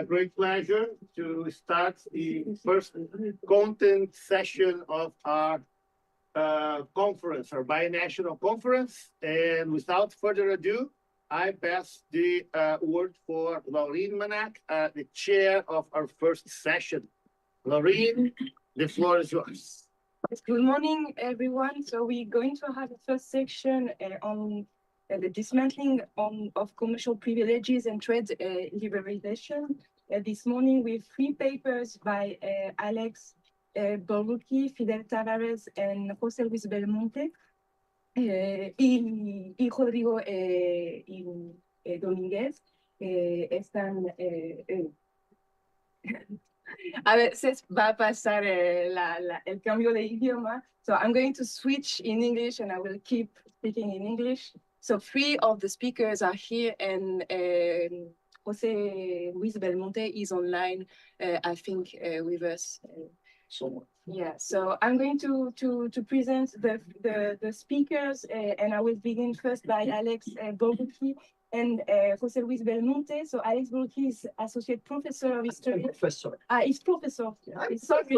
great pleasure to start the first content session of our conference, our binational conference. And without further ado, I pass the word for Laureen Manac, the chair of our first session. Laureen, the floor is yours. Good morning, everyone. So we're going to have a first section on the dismantling of commercial privileges and trade liberalization. This morning with 3 papers by Alex Borruki, Fidel Tavares, and José Luis Belmonte, y Rodrigo Domínguez. Están... A veces va a pasar el cambio de idioma. So I'm going to switch in English and I will keep speaking in English. So 3 of the speakers are here and José Luis Belmonte is online, I think, with us. Yeah, so I'm going to present the speakers and I will begin first by Alex Borruki and José Luis Belmonte. So Alex Borruki is Associate Professor of History. Professor. He's Professor. Sorry. Sorry,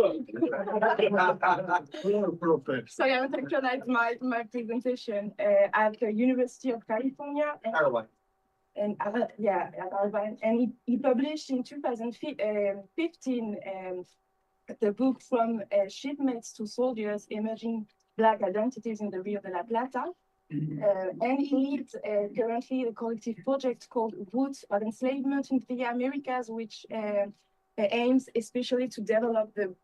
I want to actualize my presentation at the University of California. And Irvine. And he published in 2015 the book From Shipmates to Soldiers, Emerging Black Identities in the Rio de la Plata. And he leads currently a collective project called Roots of Enslavement in the Americas, which aims especially to develop the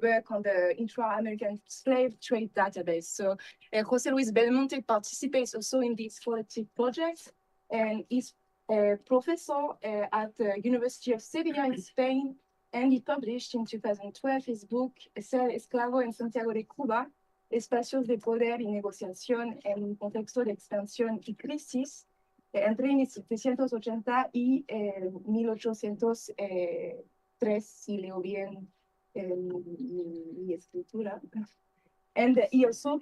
work on the intra-American slave trade database. So José Luis Belmonte participates also in this collective project and is a professor at the University of Sevilla in Spain. And he published in 2012 his book, Ser Esclavo en Santiago de Cuba, Espacios de Poder y Negociación en un contexto de expansión y crisis, entre 1780 y 1803, si leo bien mi escritura. And he also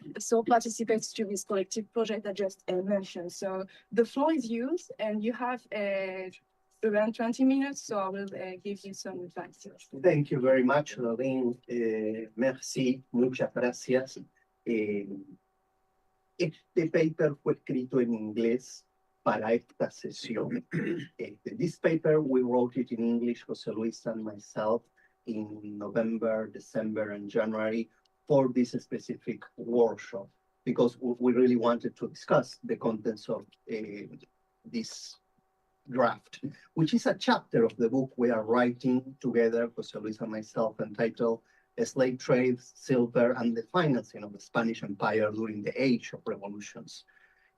participates to this collective project I just mentioned. So the floor is yours, and you have around 20 minutes, so I will give you some advice. Thank you very much, Laureen. Merci, muchas gracias. Este paper fue escrito en inglés para esta sesión. This paper, we wrote it in English, José Luis and myself, in November, December, and January for this specific workshop, because we really wanted to discuss the contents of this draft, which is a chapter of the book we are writing together, José Luis and myself, entitled Slave Trade, Silver, and the Financing of the Spanish Empire during the Age of Revolutions.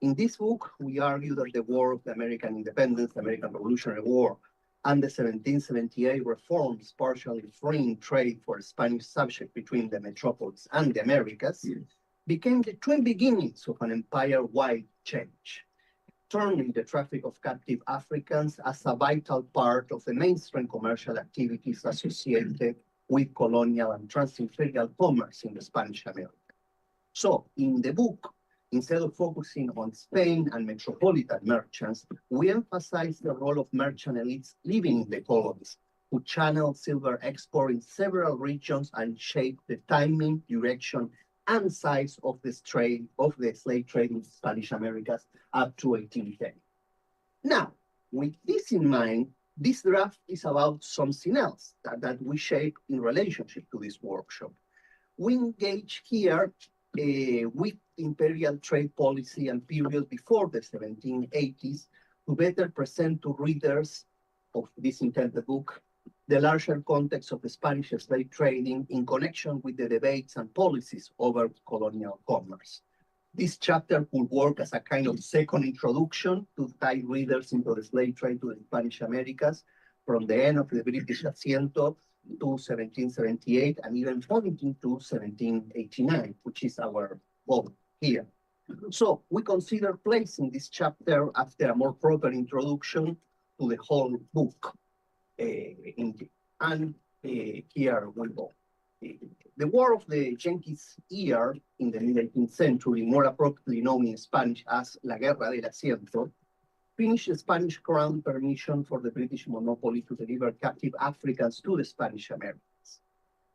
In this book, we argue that the War of the American Independence, the American Revolutionary War, and the 1778 reforms partially freeing trade for Spanish subjects between the metropolis and the Americas became the twin beginnings of an empire-wide change, turning the traffic of captive Africans as a vital part of the mainstream commercial activities associated with colonial and trans-imperial commerce in the Spanish America. So in the book, instead of focusing on Spain and metropolitan merchants, we emphasize the role of merchant elites living in the colonies, who channeled silver export in several regions and shaped the timing, direction, and size of the slave trade in Spanish Americas up to 1810. Now, with this in mind, this draft is about something else that we shape in relationship to this workshop. We engage here with imperial trade policy and period before the 1780s to better present to readers of this intended book the larger context of the Spanish slave trading in connection with the debates and policies over colonial commerce. This chapter could work as a kind of second introduction to guide readers into the slave trade to the Spanish Americas from the end of the British Asiento to 1778 and even pointing to 1789, which is our goal here. So we consider placing this chapter after a more proper introduction to the whole book. Here we go. The War of the Yankees Year in the mid-18th century, more appropriately known in Spanish as La Guerra del Asiento, finished the Spanish Crown permission for the British monopoly to deliver captive Africans to the Spanish Americans.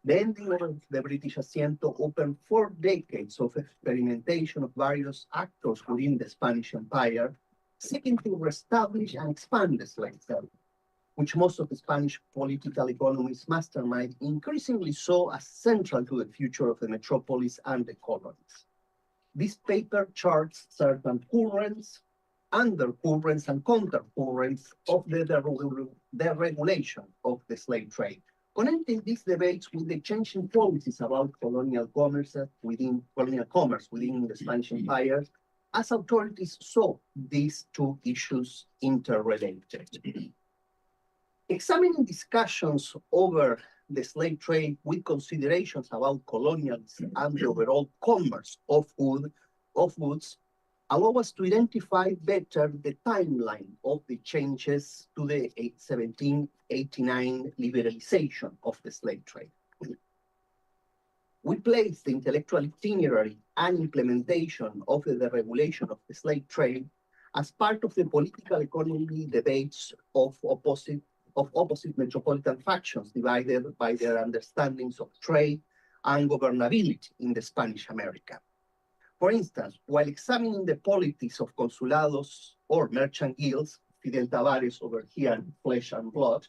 The ending of the British Asiento opened 4 decades of experimentation of various actors within the Spanish Empire, seeking to reestablish and expand the slave trade, which most of the Spanish political economists mastermind increasingly saw as central to the future of the metropolis and the colonies. This paper charts certain currents, undercurrents, and countercurrents of the deregulation of the slave trade, connecting these debates with the changing policies about colonial commerce within the Spanish Empire, as authorities saw these two issues interrelated. Examining discussions over the slave trade with considerations about colonialism and the overall commerce of goods allow us to identify better the timeline of the changes to the 1789 liberalization of the slave trade. We place the intellectual itinerary and implementation of the deregulation of the slave trade as part of the political economy debates of opposite metropolitan factions divided by their understandings of trade and governability in the Spanish America. For instance, while examining the politics of consulados or merchant guilds, Fidel Tavares over here in Flesh and Blood,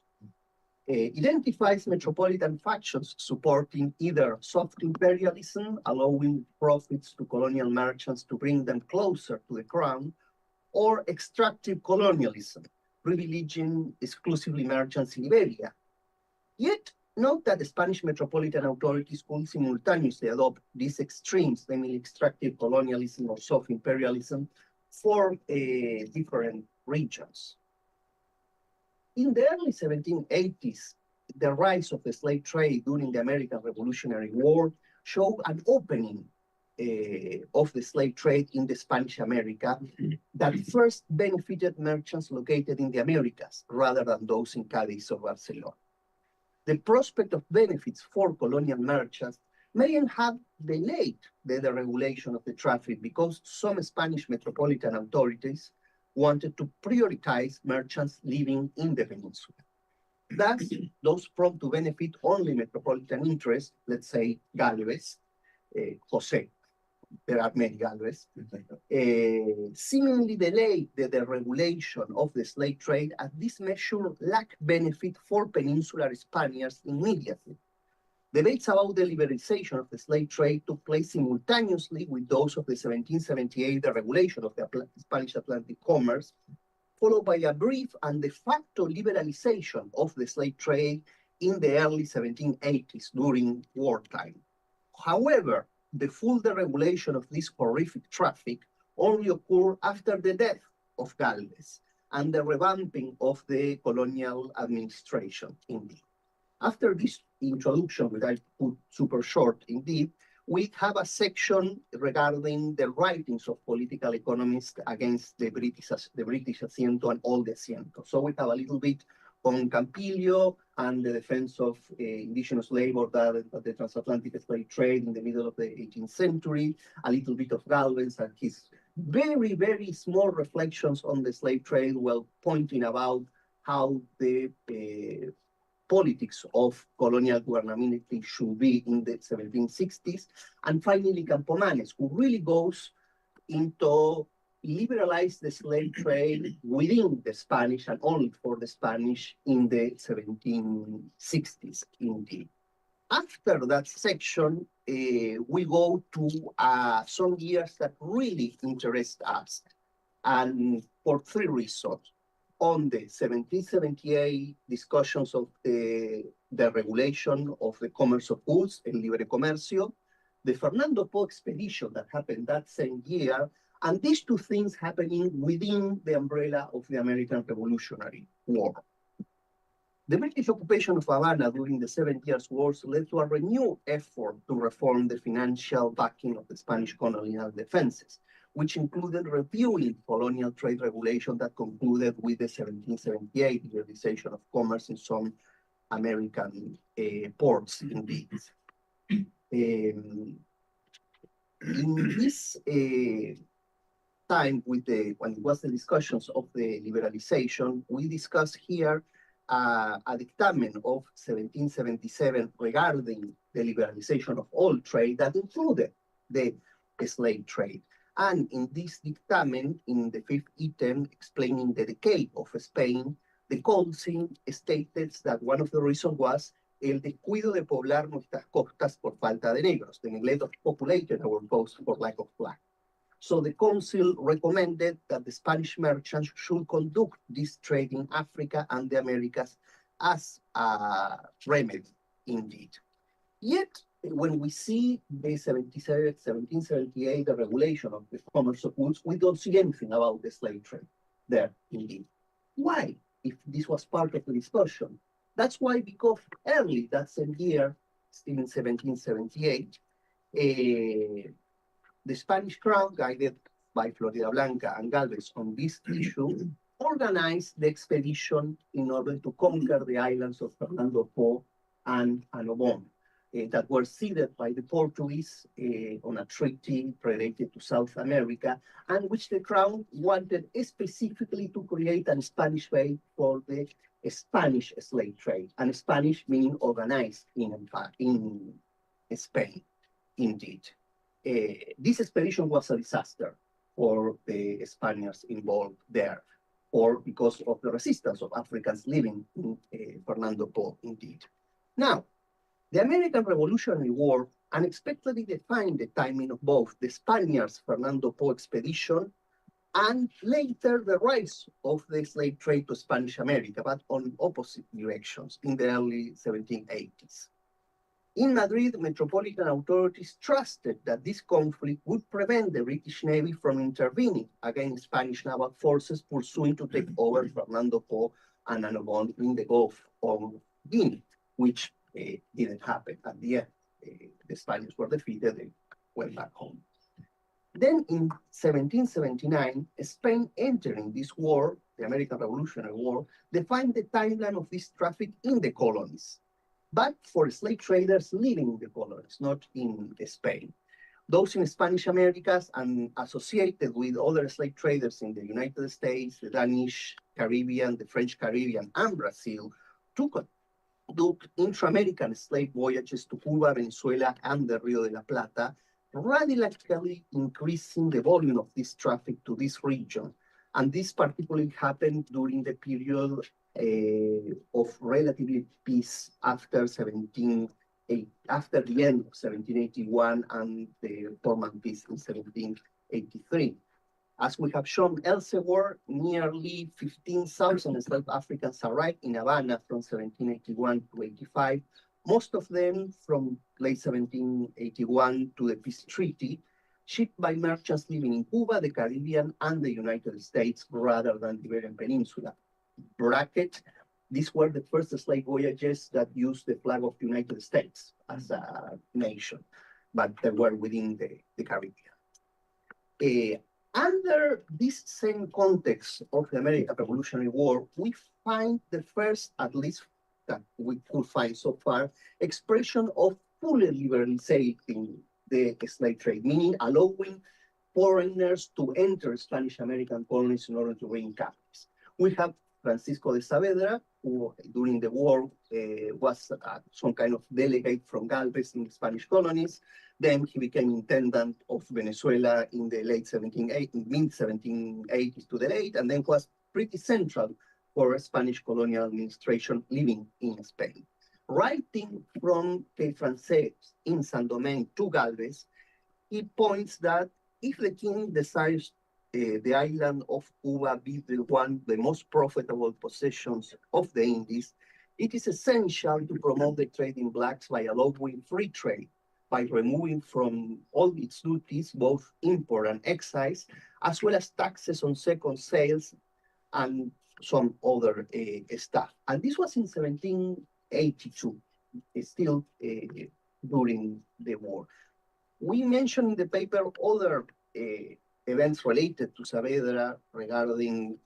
identifies metropolitan factions supporting either soft imperialism, allowing profits to colonial merchants to bring them closer to the crown, or extractive colonialism, privileging exclusively merchants in Iberia. Yet, note that the Spanish metropolitan authorities could simultaneously adopt these extremes, namely extractive colonialism or soft imperialism, for different regions. In the early 1780s, the rise of the slave trade during the American Revolutionary War showed an opening of the slave trade in the Spanish America that first benefited merchants located in the Americas rather than those in Cadiz or Barcelona. The prospect of benefits for colonial merchants may have delayed the deregulation of the traffic because some Spanish metropolitan authorities wanted to prioritize merchants living in the peninsula. Thus, those prone to benefit only metropolitan interests, let's say Galvez, Jose, there are many Galvez, seemingly delayed the deregulation of the slave trade, as this measure lacked benefit for peninsular Spaniards immediately. Debates about the liberalization of the slave trade took place simultaneously with those of the 1778 deregulation of the Spanish Atlantic commerce, followed by a brief and de facto liberalization of the slave trade in the early 1780s during wartime. However, the full deregulation of this horrific traffic only occurred after the death of Galvez and the revamping of the colonial administration, indeed. After this introduction, which I put super short indeed, we have a section regarding the writings of political economists against the British Asiento and all the Asiento. So we have a little bit on Campillo and the defense of indigenous labor, the transatlantic slave trade in the middle of the 18th century, a little bit of Galvez and his very, very small reflections on the slave trade while pointing about how the politics of colonial governability should be in the 1760s. And finally, Campomanes, who really goes into liberalize the slave trade within the Spanish and only for the Spanish in the 1760s, indeed. After that section, we go to some years that really interest us, and for 3 reasons. On the 1778 discussions of the regulation of the commerce of goods, el libre comercio, the Fernando Po expedition that happened that same year, and these 2 things happening within the umbrella of the American Revolutionary War. The British occupation of Havana during the 7 Years' Wars led to a renewed effort to reform the financial backing of the Spanish colonial defenses, which included reviewing colonial trade regulation that concluded with the 1778 liberalization of commerce in some American ports, indeed. In this time when it was the discussions of the liberalization, we discussed here a dictamen of 1777 regarding the liberalization of all trade that included the slave trade. And in this dictamen, in the fifth item explaining the decay of Spain, the council stated that one of the reasons was el descuido de poblar nuestras costas por falta de negros, the neglect of populating our coast for lack of black. So the council recommended that the Spanish merchants should conduct this trade in Africa and the Americas as a remedy, indeed. Yet, when we see the 1778, the regulation of the commerce of goods, we don't see anything about the slave trade there, indeed. Why, if this was part of the discussion? That's why, because early that same year, still in 1778, the Spanish crown, guided by Floridablanca and Galvez on this issue, organized the expedition in order to conquer the islands of Fernando Po and Anobon that were ceded by the Portuguese on a treaty related to South America, and which the crown wanted specifically to create a Spanish way for the Spanish slave trade, and Spanish meaning organized in Spain, indeed. This expedition was a disaster for the Spaniards involved there, or because of the resistance of Africans living in Fernando Po, indeed. Now, the American Revolutionary War unexpectedly defined the timing of both the Spaniards' Fernando Po expedition and later the rise of the slave trade to Spanish America, but on opposite directions in the early 1780s. In Madrid, metropolitan authorities trusted that this conflict would prevent the British Navy from intervening against Spanish naval forces pursuing to take over Fernando Po and Anobon in the Gulf of Guinea, which didn't happen. At the end, the Spaniards were defeated and went back home. Then in 1779, Spain entering this war, the American Revolutionary War, defined the timeline of this traffic in the colonies, but for slave traders living in the colonies, not in Spain. Those in Spanish Americas and associated with other slave traders in the United States, the Danish Caribbean, the French Caribbean, and Brazil took intra-American slave voyages to Cuba, Venezuela, and the Rio de la Plata, radically increasing the volume of this traffic to this region. And this particularly happened during the period of relatively peace after the end of 1781 and the formal peace in 1783. As we have shown elsewhere, nearly 15,000 enslaved Africans arrived in Havana from 1781 to 85, most of them from late 1781 to the peace treaty, shipped by merchants living in Cuba, the Caribbean, and the United States rather than the Iberian Peninsula. Bracket, these were the first slave voyages that used the flag of the United States as a nation, but they were within the Caribbean. Under this same context of the American Revolutionary War, we find the first, at least that we could find so far, expression of fully liberalizing the slave trade, meaning allowing foreigners to enter Spanish American colonies in order to bring captives. We have Francisco de Saavedra, who during the war was some kind of delegate from Galvez in the Spanish colonies. Then he became intendant of Venezuela in the mid-1780s to the late, and then was pretty central for a Spanish colonial administration living in Spain. Writing from Quai Francais in Saint-Domingue to Galvez, he points that if the king desires the island of Cuba be the most profitable possessions of the Indies, it is essential to promote the trade in blacks by allowing free trade, by removing from all its duties, both import and excise, as well as taxes on second sales and some other stuff. And this was in 1782, still during the war. We mentioned in the paper other events related to Saavedra regarding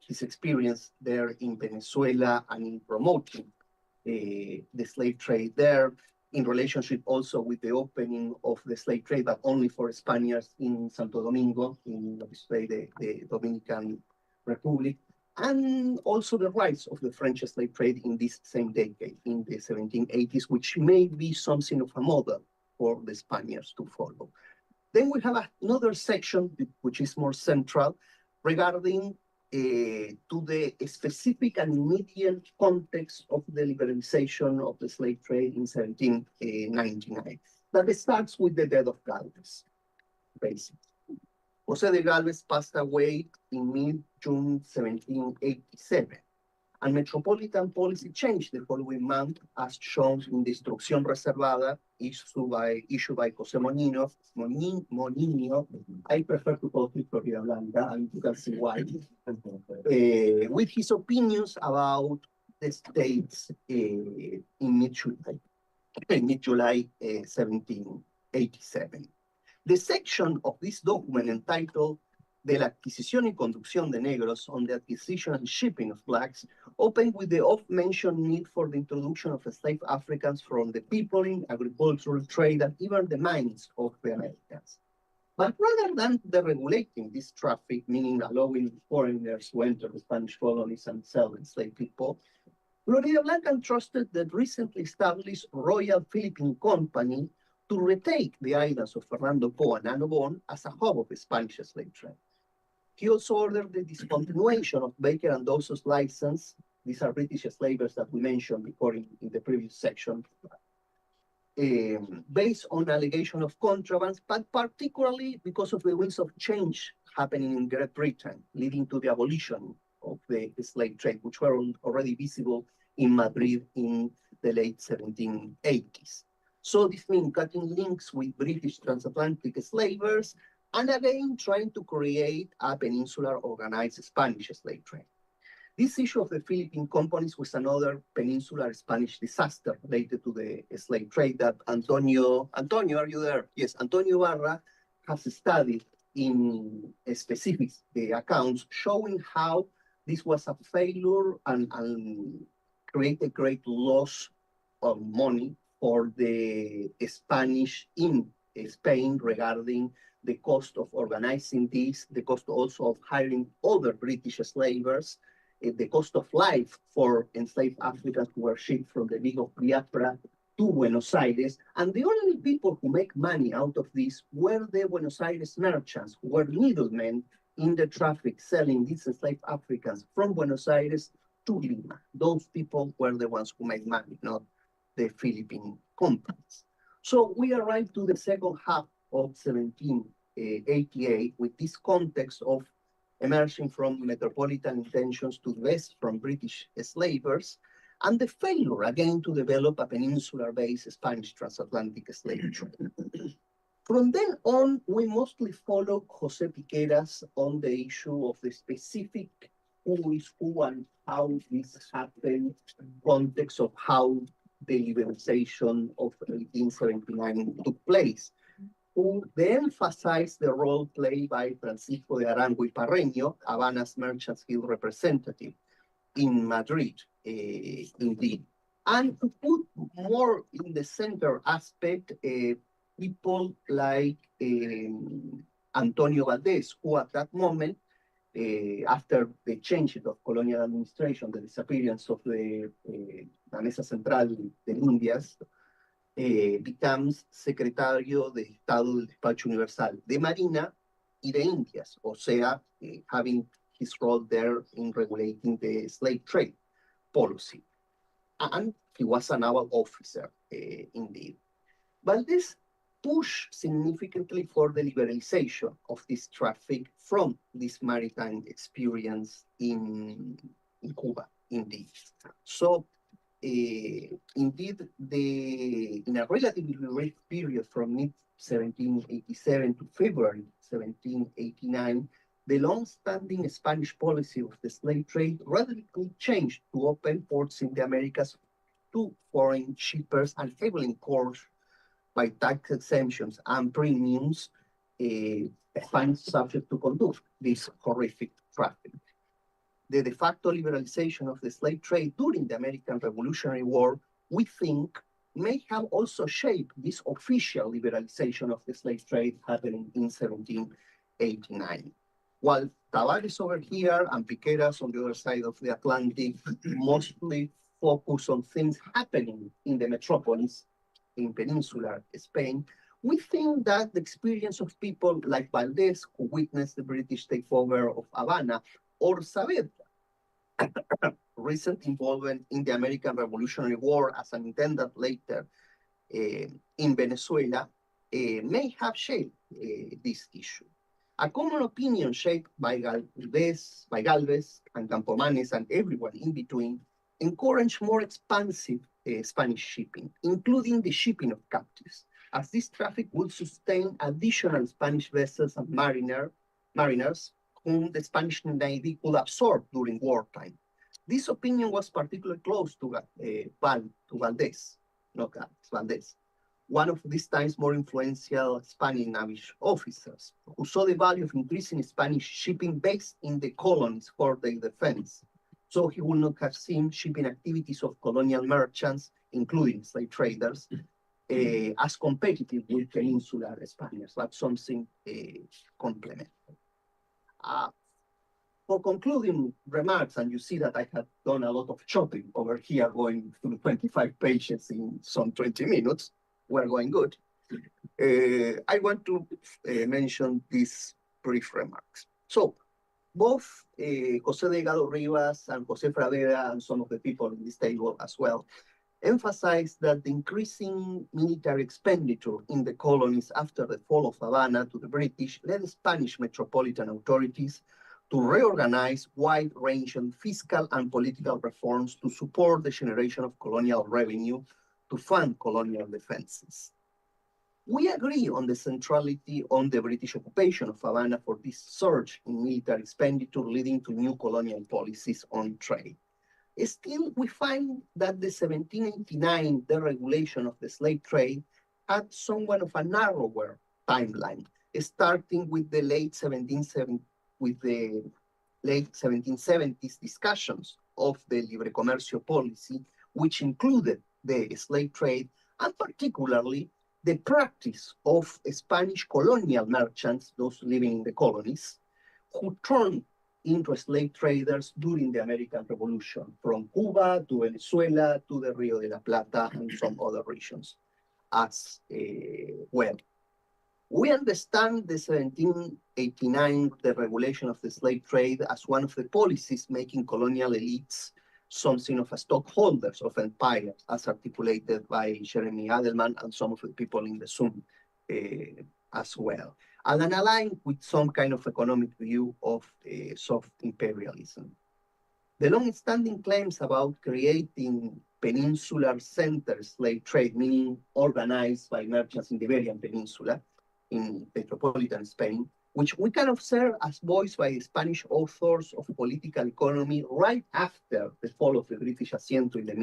his experience there in Venezuela and in promoting the slave trade there. in relationship also with the opening of the slave trade, but only for Spaniards in Santo Domingo, in the Dominican Republic, and also the rise of the French slave trade in this same decade, in the 1780s, which may be something of a model for the Spaniards to follow. Then we have another section, which is more central, regarding to the specific and immediate context of the liberalization of the slave trade in 1799. That starts with the death of Galvez, basically. José de Galvez passed away in mid-June 1787, and metropolitan policy changed the following month, as shown in the Instrucción Reservada issued by José Moninho. I prefer to call it Florida Blanca, and you can see why, with his opinions about the states in mid-July 1787. The section of this document entitled de la adquisición y conducción de negros, on the acquisition and shipping of blacks, opened with the oft-mentioned need for the introduction of enslaved Africans from the peopling, agricultural trade, and even the mines of the Americans. But rather than deregulating this traffic, meaning allowing foreigners to enter the Spanish colonies and sell enslaved people, Florida Blanca entrusted the recently established Royal Philippine Company to retake the islands of Fernando Po and Annobon as a hub of the Spanish slave trade. He also ordered the discontinuation of Baker and Dawson's license. These are British slavers that we mentioned before in the previous section, based on allegation of contraband, but particularly because of the winds of change happening in Great Britain, leading to the abolition of the slave trade, which were already visible in Madrid in the late 1780s. So this means cutting links with British transatlantic slavers, and again trying to create a peninsular organized Spanish slave trade. This issue of the Philippine companies was another peninsular Spanish disaster related to the slave trade that Antonio, are you there? Yes, Antonio Barra has studied in specific accounts showing how this was a failure and created great loss of money for the Spanish in Spain regarding the cost of organizing this, the cost also of hiring other British slavers, the cost of life for enslaved Africans who were shipped from the Big of Biafra to Buenos Aires. And the only people who make money out of this were the Buenos Aires merchants, who were middlemen in the traffic selling these enslaved Africans from Buenos Aires to Lima. Those people were the ones who made money, not the Philippine companies. So we arrived to the second half of 1788 with this context of emerging from metropolitan intentions to the west from British slavers, and the failure again to develop a peninsular-based Spanish transatlantic slave trade. From then on, we mostly followed José Piqueras on the issue of the specific who is who and how this happened, context of how the liberalization of 1879 took place, who then emphasized the role played by Francisco de Arango y Parreño, Havana's Merchants Guild representative in Madrid, indeed. And to put more in the center aspect, people like Antonio Valdés, who at that moment, after the change of colonial administration, the disappearance of the la Mesa Central de Indias, becomes secretario de Estado del Despacho Universal de Marina y de Indias, o sea, having his role there in regulating the slave trade policy. And he was a naval officer, indeed. But this pushed significantly for the liberalization of this traffic from this maritime experience in Cuba, indeed. So, indeed, in a relatively brief period from mid-1787 to February 1789, the long-standing Spanish policy of the slave trade radically changed to open ports in the Americas to foreign shippers and heavily encouraged by tax exemptions and premiums, Spanish subject to conduct this horrific traffic. The de facto liberalization of the slave trade during the American Revolutionary War, we think, may have also shaped this official liberalization of the slave trade happening in 1789. While Tavares over here and Piqueras on the other side of the Atlantic mostly focus on things happening in the metropolis in peninsular Spain, we think that the experience of people like Valdez, who witnessed the British takeover of Havana, or Saavedra, recent involvement in the American Revolutionary War as an intendant later in Venezuela, may have shaped this issue. A common opinion shaped by Galvez and Campomanes and everyone in between encouraged more expansive Spanish shipping, including the shipping of captives, as this traffic would sustain additional Spanish vessels and mariners whom the Spanish Navy could absorb during wartime. This opinion was particularly close to Valdez, not Valdez, one of this time's more influential Spanish Navy officers, who saw the value of increasing Spanish shipping based in the colonies for their defense. So he would not have seen shipping activities of colonial merchants, including slave traders, as competitive with peninsular Spaniards, but something complementary. For concluding remarks, and you see that I have done a lot of chopping over here, going through 25 pages in some 20 minutes. We're going good. I want to mention these brief remarks. So, both José Delgado Rivas and José Fraveda and some of the people in this table as well emphasized that the increasing military expenditure in the colonies after the fall of Havana to the British led Spanish metropolitan authorities to reorganize wide-ranging fiscal and political reforms to support the generation of colonial revenue to fund colonial defenses. We agree on the centrality on the British occupation of Havana for this surge in military expenditure leading to new colonial policies on trade. Still, we find that the 1789 deregulation of the slave trade had somewhat of a narrower timeline, starting with the late 1770s discussions of the libre comercio policy, which included the slave trade and particularly the practice of Spanish colonial merchants, those living in the colonies, who turned into slave traders during the American Revolution, from Cuba to Venezuela to the Rio de la Plata and some other regions as well. We understand the 1789 deregulation of the slave trade as one of the policies making colonial elites something of a stockholders of empires, as articulated by Jeremy Adelman and some of the people in the Zoom as well, and aligned with some kind of economic view of soft imperialism. The long-standing claims about creating peninsular centers slave trade, meaning organized by merchants in the Iberian Peninsula, in metropolitan Spain, which we can observe as voiced by Spanish authors of political economy right after the fall of the British Asiento in the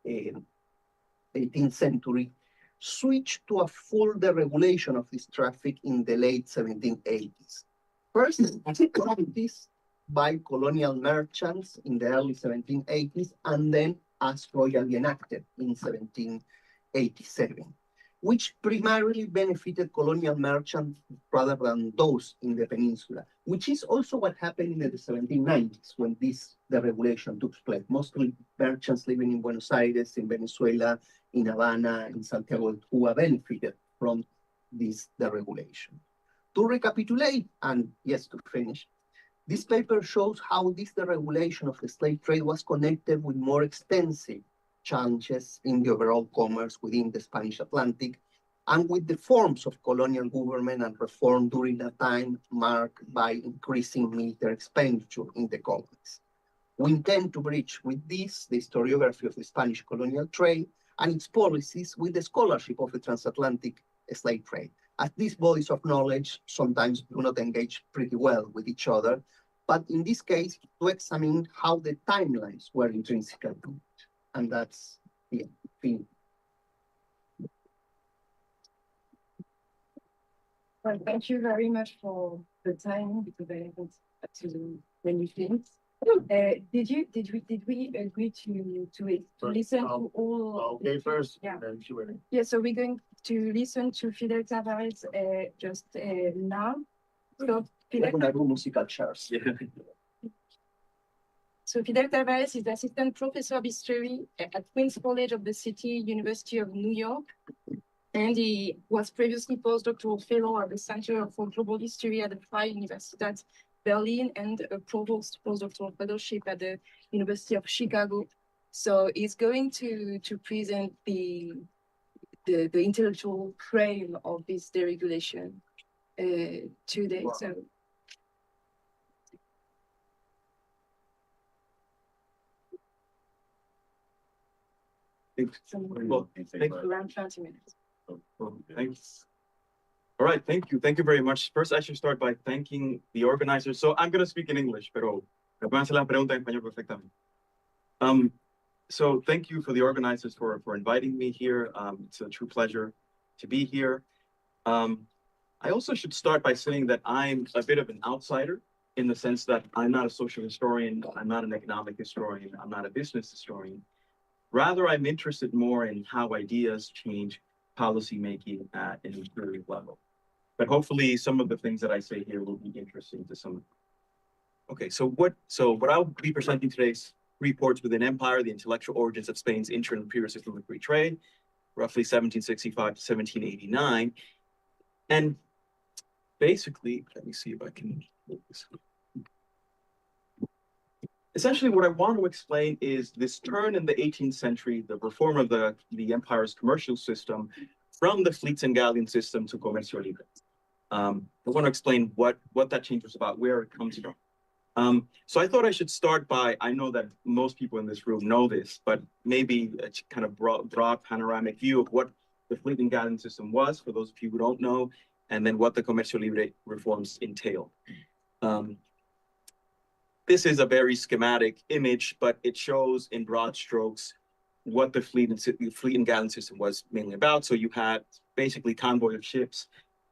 mid-18th century, switched to a full deregulation of this traffic in the late 1780s. First, as practiced by colonial merchants in the early 1780s, and then as royally enacted in 1787. Which primarily benefited colonial merchants rather than those in the peninsula, which is also what happened in the 1790s when this deregulation took place. Mostly merchants living in Buenos Aires, in Venezuela, in Havana, in Santiago de Cuba benefited from this deregulation. To recapitulate, and yes, to finish, this paper shows how this deregulation of the slave trade was connected with more extensive challenges in the overall commerce within the Spanish Atlantic, and with the forms of colonial government and reform during a time marked by increasing military expenditure in the colonies. We intend to bridge with this the historiography of the Spanish colonial trade and its policies with the scholarship of the transatlantic slave trade, as these bodies of knowledge sometimes do not engage pretty well with each other, but in this case, to examine how the timelines were intrinsically linked. And that's the thing. Well, thank you very much for the time, because I haven't to do many things. Did we agree to listen to all? Okay, first. Yeah. Then she will. Yeah, so we're going to listen to Fidel Tavares just now. So Fidel, musical chairs. so Fidel Tavares is assistant professor of history at Queens College of the City, University of New York. And he was previously postdoctoral fellow at the Center for Global History at the Freie Universität Berlin and a provost postdoctoral fellowship at the University of Chicago. So he's going to present the intellectual frame of this deregulation today. Wow. So Well, around 20 minutes. thanks. All right, thank you. Thank you very much. First, I should start by thanking the organizers. So I'm going to speak in English, pero me pueden hacer la pregunta en español perfectamente. So thank you for the organizers for inviting me here. It's a true pleasure to be here. I also should start by saying that I'm a bit of an outsider in the sense that I'm not a social historian, I'm not an economic historian, I'm not a business historian. Rather, I'm interested more in how ideas change policymaking at an empirical level. But hopefully some of the things that I say here will be interesting to some of you. Okay, so what I'll be presenting today is reports within empire, the intellectual origins of Spain's internal imperial system of free trade, roughly 1765 to 1789. And basically, let me see if I can move this. Essentially, what I want to explain is this turn in the 18th century, the reform of the empire's commercial system from the fleets and galleon system to comercio libre. I want to explain what that change was about, where it comes from. So I thought I should start by, I know that most people in this room know this, but maybe a kind of broad panoramic view of what the fleet and galleon system was, for those of you who don't know, and then what the comercio libre reforms entail. This is a very schematic image, but it shows in broad strokes what the fleet and galleon system was mainly about. So you had basically convoy of ships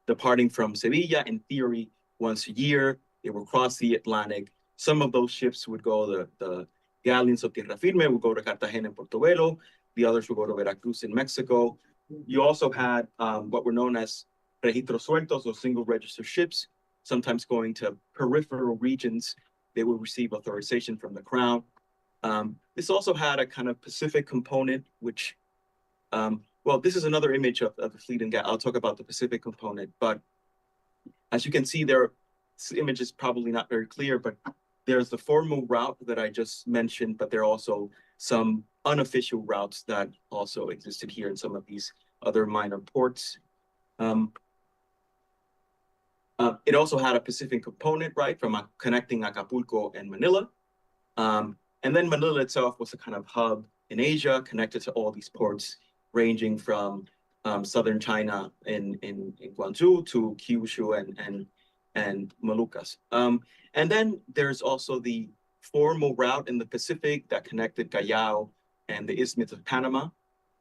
departing from Sevilla, in theory, once a year. They would cross the Atlantic. Some of those ships would go, the galleons of Tierra Firme would go to Cartagena and Portobelo. The others would go to Veracruz in Mexico. You also had what were known as registros sueltos, or single register ships, sometimes going to peripheral regions. They would receive authorization from the crown. This also had a kind of Pacific component, which, well, this is another image of the fleet and galleon. I'll talk about the Pacific component, but as you can see there, this image is probably not very clear, but there's the formal route that I just mentioned, but there are also some unofficial routes that also existed here in some of these other minor ports. It also had a Pacific component, right, from connecting Acapulco and Manila. And then Manila itself was a kind of hub in Asia, connected to all these ports, ranging from southern China in Guangzhou to Kyushu and Moluccas. And then there's also the formal route in the Pacific that connected Callao and the Isthmus of Panama.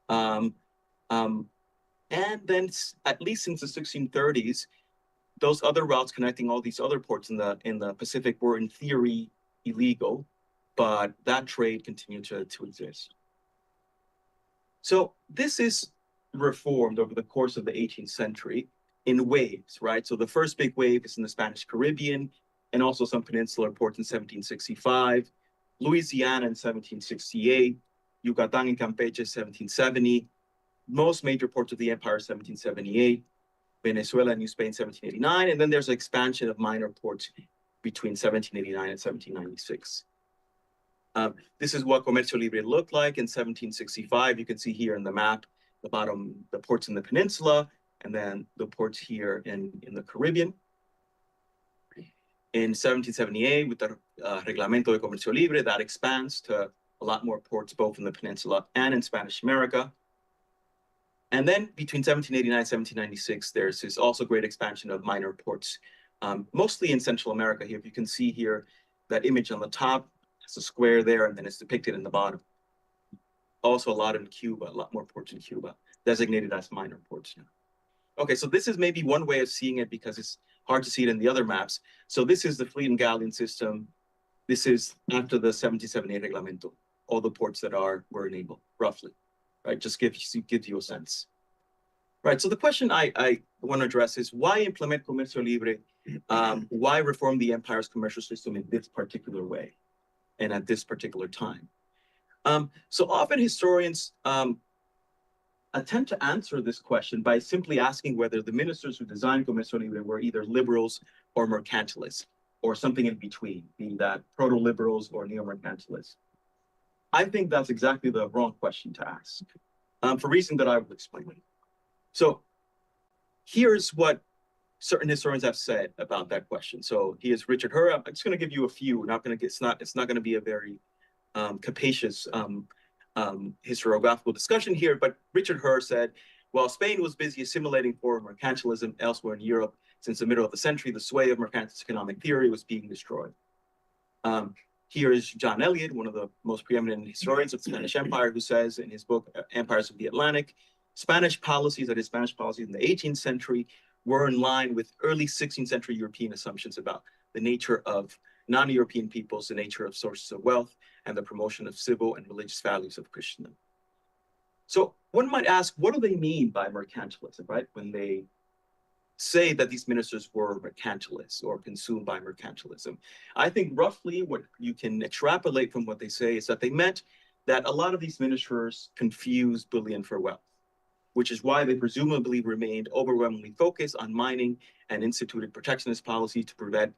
And then, at least since the 1630s, those other routes connecting all these other ports in the Pacific were in theory illegal, but that trade continued to exist. So this is reformed over the course of the 18th century in waves, right? So the first big wave is in the Spanish Caribbean, and also some peninsular ports in 1765, Louisiana in 1768, Yucatan and Campeche 1770, most major ports of the empire 1778, Venezuela and New Spain 1789, and then there's an expansion of minor ports between 1789 and 1796. This is what Comercio Libre looked like in 1765. You can see here in the map, the bottom, the ports in the peninsula, and then the ports here in the Caribbean. In 1778, with the Reglamento de Comercio Libre, that expands to a lot more ports, both in the peninsula and in Spanish America. And then between 1789 and 1796, there's this also great expansion of minor ports, mostly in Central America here. If you can see here, that image on the top, it's a square there, and then it's depicted in the bottom. Also a lot in Cuba, a lot more ports in Cuba, designated as minor ports now. Okay, so this is maybe one way of seeing it because it's hard to see it in the other maps. So this is the fleet and galleon system This is after the 1778 Reglamento, all the ports that were enabled, roughly, right? Just gives you a sense. Right, so the question I want to address is why implement Comercio Libre? Why reform the empire's commercial system in this particular way and at this particular time? So often historians attempt to answer this question by simply asking whether the ministers who designed Comercio Libre were either liberals or mercantilists, or something in between, being that proto-liberals or neo-mercantilists. I think that's exactly the wrong question to ask, for reasons that I will explain. So here's what certain historians have said about that question. So here's Richard Hur. I'm just going to give you a few. It's not going to be a very capacious historiographical discussion here, but Richard Hur said, while Spain was busy assimilating foreign mercantilism elsewhere in Europe, since the middle of the century, the sway of mercantilist economic theory was being destroyed. Here is John Eliot, one of the most preeminent historians of the Spanish Empire, who says in his book, Empires of the Atlantic, Spanish policies, that is Spanish policies in the 18th century, were in line with early 16th century European assumptions about the nature of non-European peoples, the nature of sources of wealth, and the promotion of civil and religious values of Christendom. So one might ask, what do they mean by mercantilism, right? When they say that these ministers were mercantilists or consumed by mercantilism. I think roughly what you can extrapolate from what they say is that they meant that a lot of these ministers confused bullion for wealth, which is why they presumably remained overwhelmingly focused on mining and instituted protectionist policy to prevent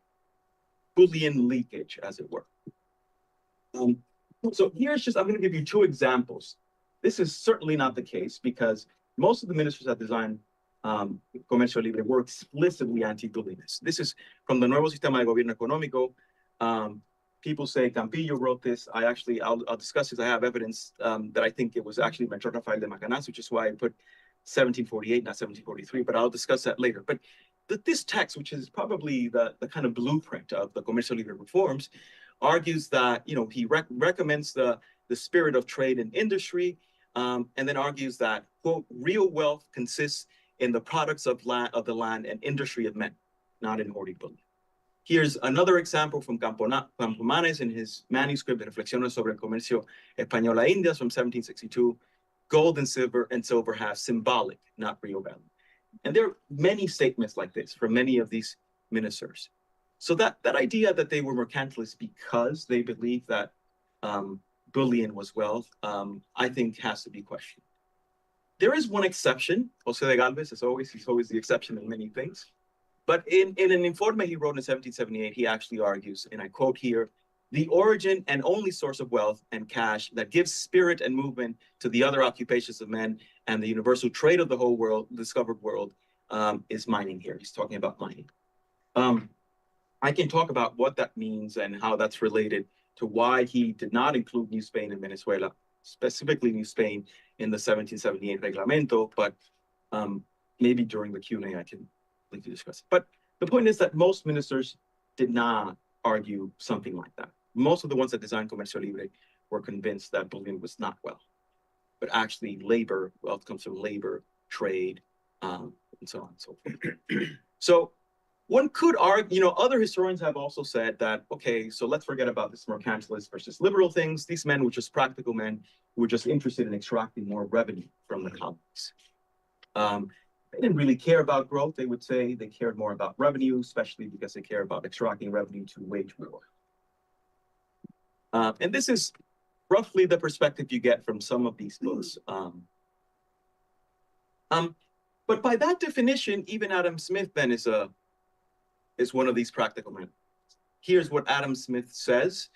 bullion leakage, as it were. So here's just, I'm going to give you two examples. This is certainly not the case because most of the ministers that designed Comercio Libre were explicitly anti-bullyingist. This is from the Nuevo Sistema de Gobierno Económico. People say Campillo wrote this. I'll discuss this. I have evidence that I think it was actually Melchor Rafael de Macanaz, which is why I put 1748, not 1743, but I'll discuss that later. But this text, which is probably the kind of blueprint of the Comercio Libre reforms, argues that, he recommends the spirit of trade and industry, and then argues that, quote, real wealth consists in the products of the land and industry of men, not in hoarding bullion. Here's another example from Campomanes in his manuscript, Reflexiones sobre el Comercio Español a Indias from 1762. Gold and silver have symbolic, not real value. And there are many statements like this from many of these ministers. So that idea that they were mercantilists because they believed that bullion was wealth, I think has to be questioned. There is one exception. José de Galvez, he's always the exception in many things. But in an informe he wrote in 1778, he actually argues, and I quote here, the origin and only source of wealth and cash that gives spirit and movement to the other occupations of men and the universal trade of the whole world, discovered world, is mining here. He's talking about mining. I can talk about what that means and how that's related to why he did not include New Spain and Venezuela, specifically New Spain, in the 1778 Reglamento, but maybe during the Q&A I can briefly discuss it. But the point is that most ministers did not argue something like that. Most of the ones that designed Comercio Libre were convinced that bullion was not wealth, but actually labor, wealth comes from labor, trade, and so on and so forth. So one could argue, other historians have also said that, okay, so let's forget about this mercantilist versus liberal things. These men were just practical men who were just interested in extracting more revenue from the colonies. They didn't really care about growth, they would say. They cared more about revenue, especially because they care about extracting revenue to wage war. And this is roughly the perspective you get from some of these books. But by that definition, even Adam Smith then is one of these practical men. Here's what Adam Smith says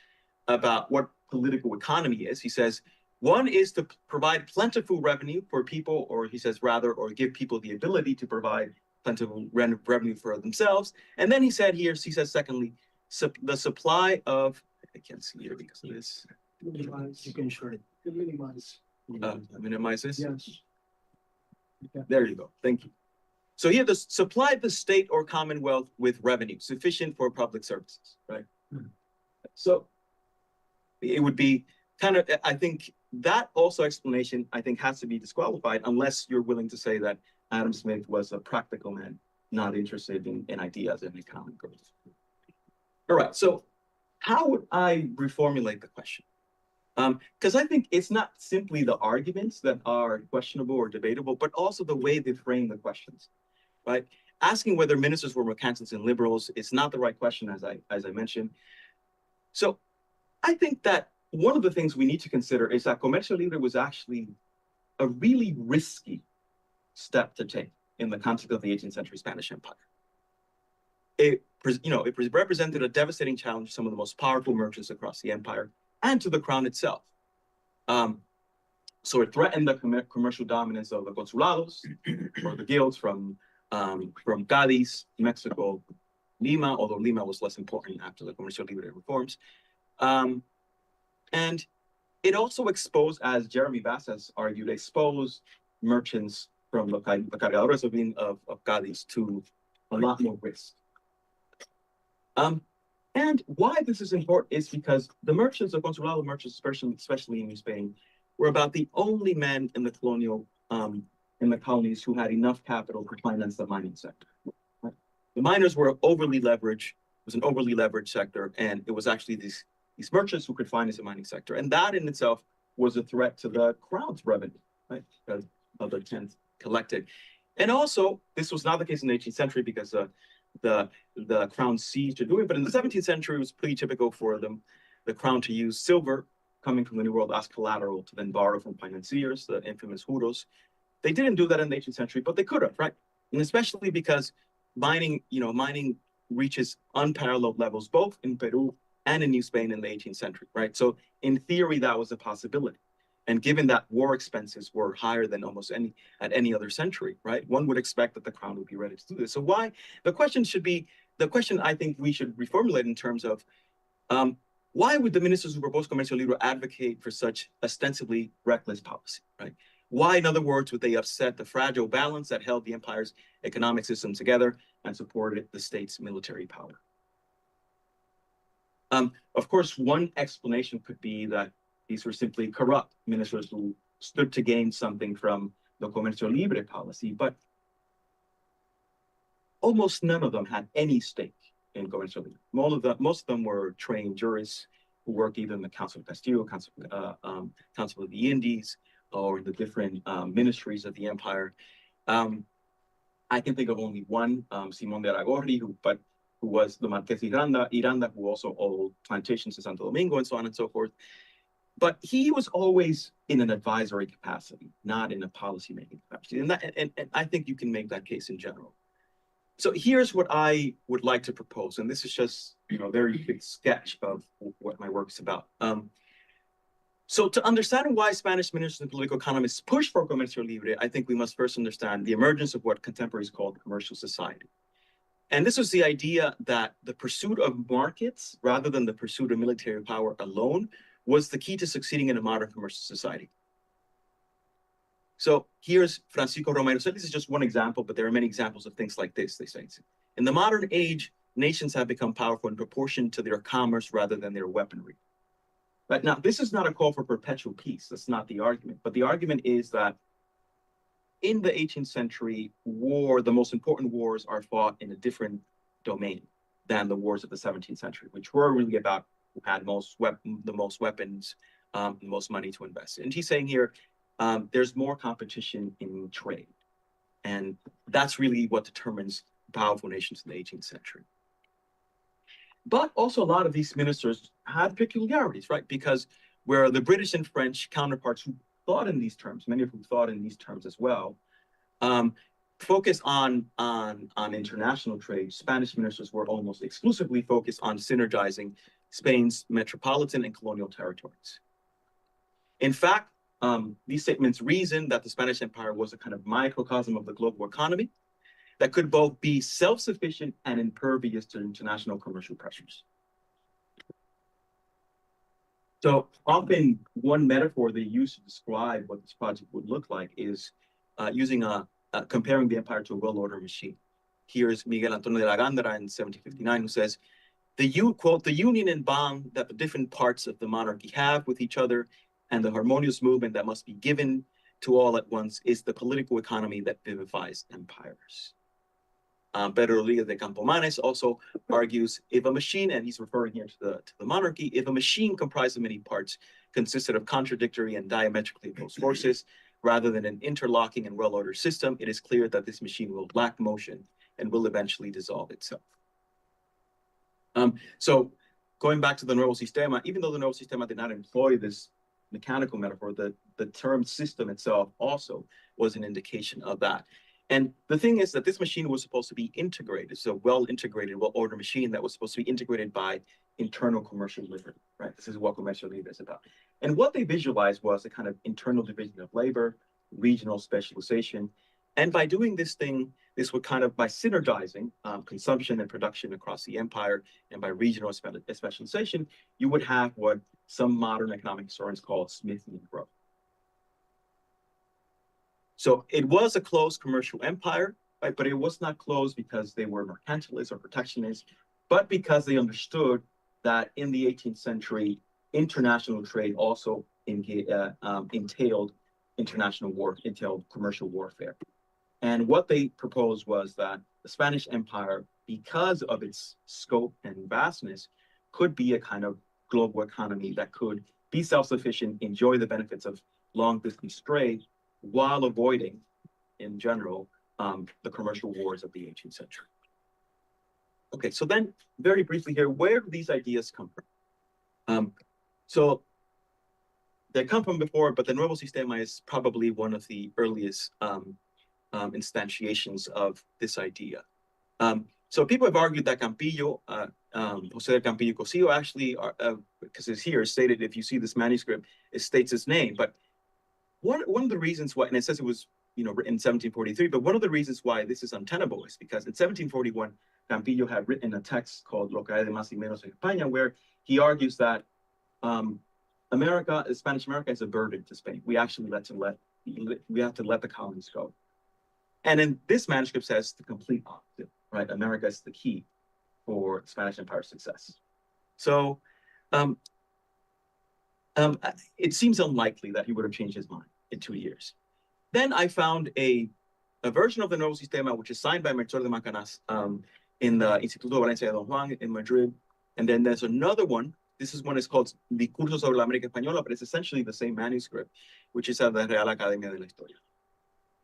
about what political economy is. He says, one is to provide plentiful revenue for people, or he says rather, or give people the ability to provide plentiful revenue for themselves. And then he says secondly, the supply of, I can't see here because of this. Minimize. You can show it. Minimize. Minimize this? Yes. There you go. Thank you. So here, the supply the state or commonwealth with revenue sufficient for public services, right? Mm-hmm. So it would be kind of, I think that also explanation, I think, has to be disqualified unless you're willing to say that Adam Smith was a practical man, not interested in ideas and economic growth. All right, so how would I reformulate the question? Because I think it's not simply the arguments that are questionable or debatable, but also the way they frame the questions, right? Asking whether ministers were mercantilists and liberals is not the right question, as I mentioned. So I think that one of the things we need to consider is that comercio libre was actually a really risky step to take in the context of the 18th century Spanish Empire. It represented a devastating challenge to some of the most powerful merchants across the empire and to the crown itself. So it threatened the commercial dominance of the consulados or the guilds from Cádiz, Mexico, Lima, although Lima was less important after the comercio libre reforms. And it also exposed, as Jeremy Bass has argued, exposed merchants from the cargadores of Cádiz to a lot more risk. And why this is important is because the merchants, the consulado merchants, especially in New Spain, were about the only men in the colonial, in the colonies who had enough capital to finance the mining sector. Right? The miners were overly leveraged, it was an overly leveraged sector, and it was actually these merchants who could finance the mining sector. And that in itself was a threat to the crown's revenue, right? Because of the tenth collected. And also, this was not the case in the 18th century because the crown ceased to do it. But in the 17th century, it was pretty typical for the crown to use silver coming from the New World as collateral to then borrow from financiers, the infamous juros. They didn't do that in the 18th century, but they could have, right? And especially because mining reaches unparalleled levels, both in Peru and in New Spain in the 18th century, right? So in theory, that was a possibility. And given that war expenses were higher than almost any other century, right? One would expect that the crown would be ready to do this. So the question I think we should reformulate in terms of why would the ministers who proposed comercio libre advocate for such ostensibly reckless policy, right? Why, in other words, would they upset the fragile balance that held the empire's economic system together and supported the state's military power? Of course, one explanation could be that these were simply corrupt ministers who stood to gain something from the comercio libre policy, but almost none of them had any stake in comercio libre. Most of them were trained jurists who worked either in the Council of Castile, Council of the Indies, or in the different ministries of the empire. I can think of only one, Simón de Aragorri, who was the Marqués de Iranda, who also owned plantations in Santo Domingo and so on and so forth. But he was always in an advisory capacity, not in a policy-making capacity. And I think you can make that case in general. So here's what I would like to propose. And this is just a very quick sketch of what my work is about. So to understand why Spanish ministers and political economists push for comercio libre, I think we must first understand the emergence of what contemporaries called commercial society. And this was the idea that the pursuit of markets, rather than the pursuit of military power alone, was the key to succeeding in a modern commercial society. So here's Francisco Romero. So this is just one example, but there are many examples of things like this, they say. In the modern age, nations have become powerful in proportion to their commerce rather than their weaponry. But now, this is not a call for perpetual peace. That's not the argument. But the argument is that in the 18th century, the most important wars are fought in a different domain than the wars of the 17th century, which were really about who had the most weapons, the most money to invest. And he's saying here, there's more competition in trade. And that's really what determines powerful nations in the 18th century. But also a lot of these ministers had peculiarities, right? Because where the British and French counterparts who thought in these terms, many of whom thought in these terms as well, focused on international trade, Spanish ministers were almost exclusively focused on synergizing Spain's metropolitan and colonial territories. In fact, these statements reasoned that the Spanish Empire was a kind of microcosm of the global economy that could both be self-sufficient and impervious to international commercial pressures. So often one metaphor they use to describe what this project would look like is comparing the empire to a well-ordered machine. Here's Miguel Antonio de la Gándara in 1759 who says, quote, the union and bond that the different parts of the monarchy have with each other and the harmonious movement that must be given to all at once is the political economy that vivifies empires. Pedro Rodriguez de Campomanes also argues if a machine, and he's referring here to the monarchy, if a machine comprised of many parts consisted of contradictory and diametrically opposed forces, rather than an interlocking and well-ordered system, it is clear that this machine will lack motion and will eventually dissolve itself. So going back to the nuevo sistema, even though the nuevo sistema did not employ this mechanical metaphor, the term system itself also was an indication of that. And the thing is that this machine was supposed to be integrated, so well-integrated, well-ordered machine that was supposed to be integrated by internal commercial labor, right? This is what commercial labor is about. And what they visualized was a kind of internal division of labor, regional specialization. And by doing this thing, this would kind of, by synergizing consumption and production across the empire, and by regional specialization, you would have what some modern economic historians call Smithian growth. So it was a closed commercial empire, right? But it was not closed because they were mercantilists or protectionists, but because they understood that in the 18th century, international trade also entailed commercial warfare. And what they proposed was that the Spanish Empire, because of its scope and vastness, could be a kind of global economy that could be self-sufficient, enjoy the benefits of long-distance trade, while avoiding, in general, the commercial wars of the 18th century. Okay, so then very briefly here, where do these ideas come from? So they come from before, but the Nuevo Sistema is probably one of the earliest instantiations of this idea. So people have argued that Campillo, José del Campillo Cosío, actually, because it's here stated, if you see this manuscript, it states his name. But one of the reasons why, and it says it was written in 1743, but one of the reasons why this is untenable is because in 1741, Campillo had written a text called Lo que hay de más y menos en España, where he argues that Spanish America is a burden to Spain. We actually have to let the colonies go. And then this manuscript says the complete opposite, right? America is the key for Spanish Empire's success. So it seems unlikely that he would have changed his mind in 2 years. Then I found a version of the Nuevo Sistema, which is signed by Melchor de Macanaz in the Instituto Valencia de Don Juan in Madrid. And then there's another one. This one is called Discurso sobre la América Española, but it's essentially the same manuscript, which is at the Real Academia de la Historia.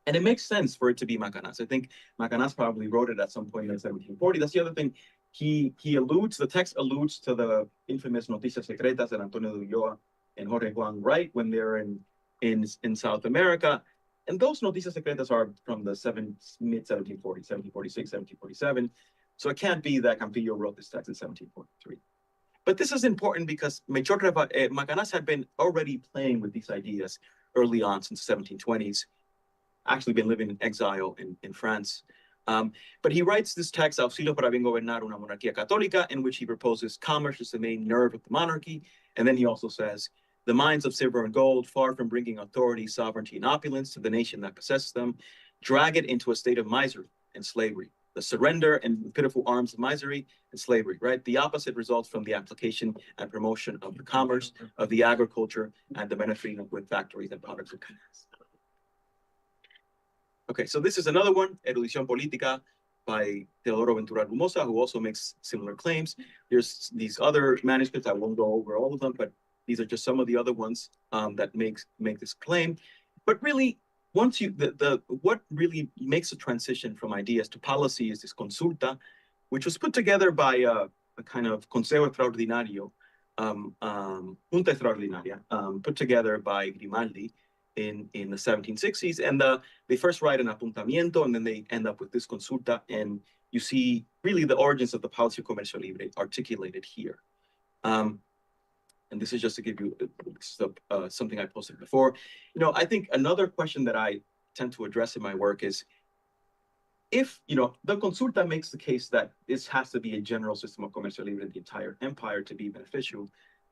And it makes sense for it to be Macanaz. I think Macanaz probably wrote it at some point in 1740. That's the other thing. The text alludes to the infamous Noticias Secretas de Antonio de Ulloa and Jorge Juan Wright when they're in South America. And those Noticias Secretas are from the mid-1740s, 1746, 1747. So it can't be that Campillo wrote this text in 1743. But this is important because Macanaz had been already playing with these ideas early on since the 1720s, actually been living in exile in France. But he writes this text, Auxilio para bien gobernar una monarquía católica, in which he proposes commerce as the main nerve of the monarchy. And then he also says, the mines of silver and gold, far from bringing authority, sovereignty, and opulence to the nation that possesses them, drag it into a state of misery and slavery. The surrender and pitiful arms of misery and slavery, right? The opposite results from the application and promotion of the commerce, of the agriculture, and the benefiting with factories and products of commerce. Okay, so this is another one, Erudición Política by Teodoro Ventura Hermosa, who also makes similar claims. There's these other manuscripts, I won't go over all of them, but these are just some of the other ones that make this claim. But really, once what really makes a transition from ideas to policy is this consulta, which was put together by a kind of Consejo Extraordinario, Junta Extraordinaria, put together by Grimaldi in the 1760s. And they first write an apuntamiento, and then they end up with this consulta. And you see really the origins of the policy of comercio libre articulated here. And this is just to give you something I posted before. I think another question that I tend to address in my work is, if, the consulta makes the case that this has to be a general system of comercio libre in the entire empire to be beneficial.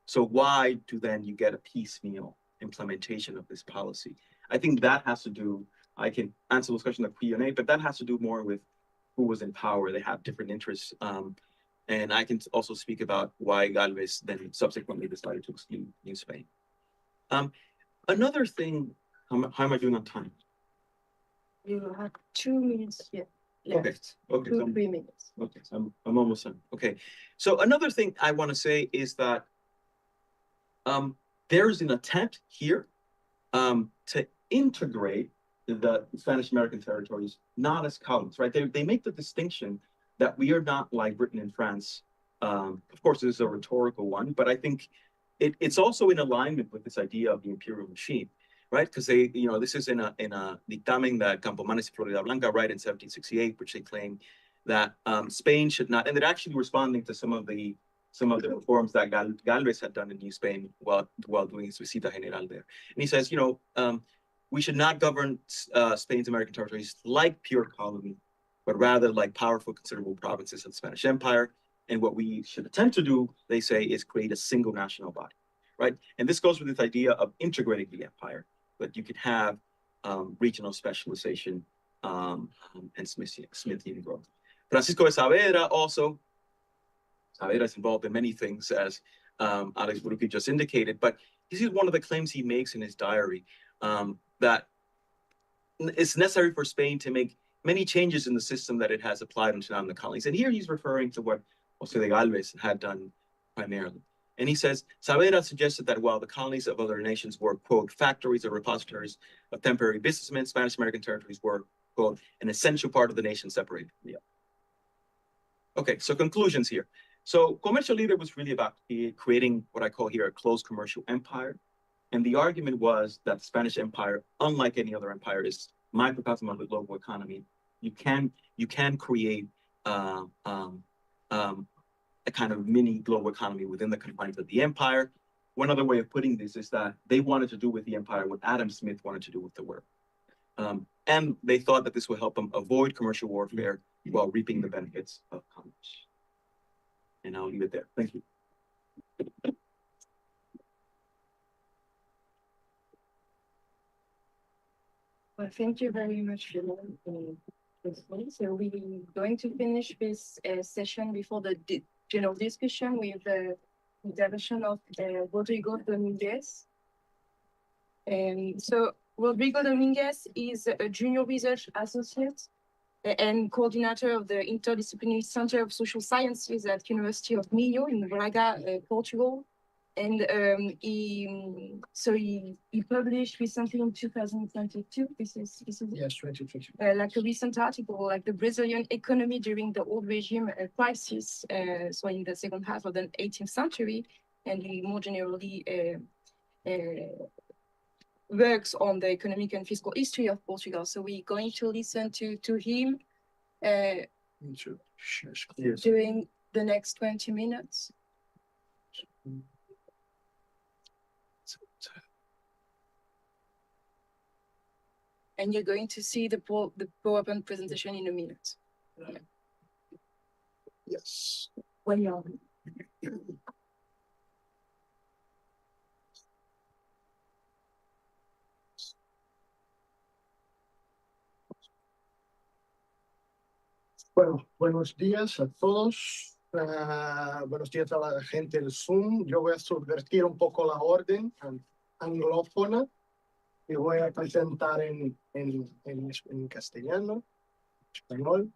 So why do then you get a piecemeal implementation of this policy? I think that has to do, I can answer those questions at Q&A, but that has to do more with who was in power. They have different interests. And I can also speak about why Galvez then subsequently decided to exclude New Spain. Another thing, how am I doing on time? You have 2 minutes yet. left. Okay. So 3 minutes. okay, so I'm almost done. Okay, so another thing I want to say is that there's an attempt here to integrate the Spanish American territories not as colonies, right? They make the distinction that we are not like Britain and France. Of course, this is a rhetorical one, but I think it's also in alignment with this idea of the imperial machine, right? Because they, this is in a dictamen that Campomanes y Florida Blanca write in 1768, which they claim that Spain should not, and they're actually responding to some of the reforms that Galvez had done in New Spain while doing his visita general there. And he says, we should not govern Spain's American territories like pure colony, but rather like powerful, considerable provinces of the Spanish Empire. And what we should attempt to do, they say, is create a single national body, right? And this goes with this idea of integrating the empire, that you could have regional specialization and Smithian growth. Francisco de Saavedra also, Saavedra is involved in many things, as Alex Buruki just indicated, but this is one of the claims he makes in his diary, that it's necessary for Spain to make many changes in the system that it has applied until now in the colonies. And here he's referring to what José de Galvez had done primarily. And he says, Saavedra suggested that while the colonies of other nations were, quote, factories or repositories of temporary businessmen, Spanish American territories were, quote, an essential part of the nation separated from the other. Okay, so conclusions here. So Comercio Libre was really about creating what I call here a closed commercial empire. And the argument was that the Spanish Empire, unlike any other empire, is microcosm of the global economy. You can create a kind of mini global economy within the confines of the empire. One other way of putting this is that they wanted to do with the empire what Adam Smith wanted to do with the world. And they thought that this would help them avoid commercial warfare while reaping the benefits of commerce. And I'll leave it there. Thank you. Well, thank you very much, William. So we're going to finish this session before the general discussion with the intervention of Rodrigo Dominguez. And so Rodrigo Dominguez is a junior research associate and coordinator of the Interdisciplinary Center of Social Sciences at University of Minho in Braga, Portugal. And he published recently in 2022. This is Yes, 2022. like a recent article, like the Brazilian economy during the old regime crisis. So in the second half of the 18th century, and he more generally works on the economic and fiscal history of Portugal. So we're going to listen to him during the next 20 minutes. And you're going to see the PowerPoint presentation in a minute. Yeah. Yes. When you're Bueno, buenos días a todos. Buenos días a la gente del Zoom. Yo voy a subvertir un poco la orden anglófona y voy a presentar en castellano, español.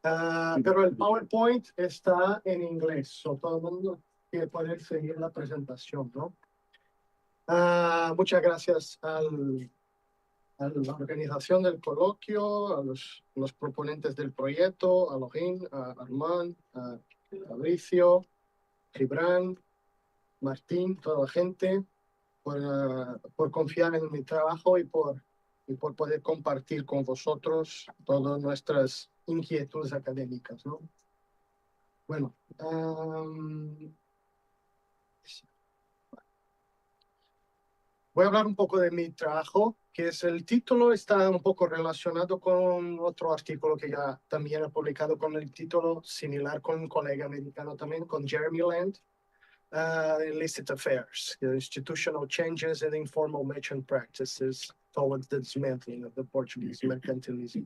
Pero el PowerPoint está en inglés, so todo el mundo quiere poder seguir la presentación, ¿no? Muchas gracias a la organización del coloquio, a los proponentes del proyecto, a Lorin, a Armand, a Fabricio, Gibran, Martín, toda la gente, por confiar en mi trabajo y por poder compartir con vosotros todas nuestras inquietudes académicas, ¿no? Bueno, voy a hablar un poco de mi trabajo, que es el título, está un poco relacionado con otro artículo que ya también he publicado con el título similar con un colega americano también, con Jeremy Land, Illicit Affairs, the Institutional Changes and Informal Merchant Practices Towards the Dismantling of the Portuguese Mercantilism.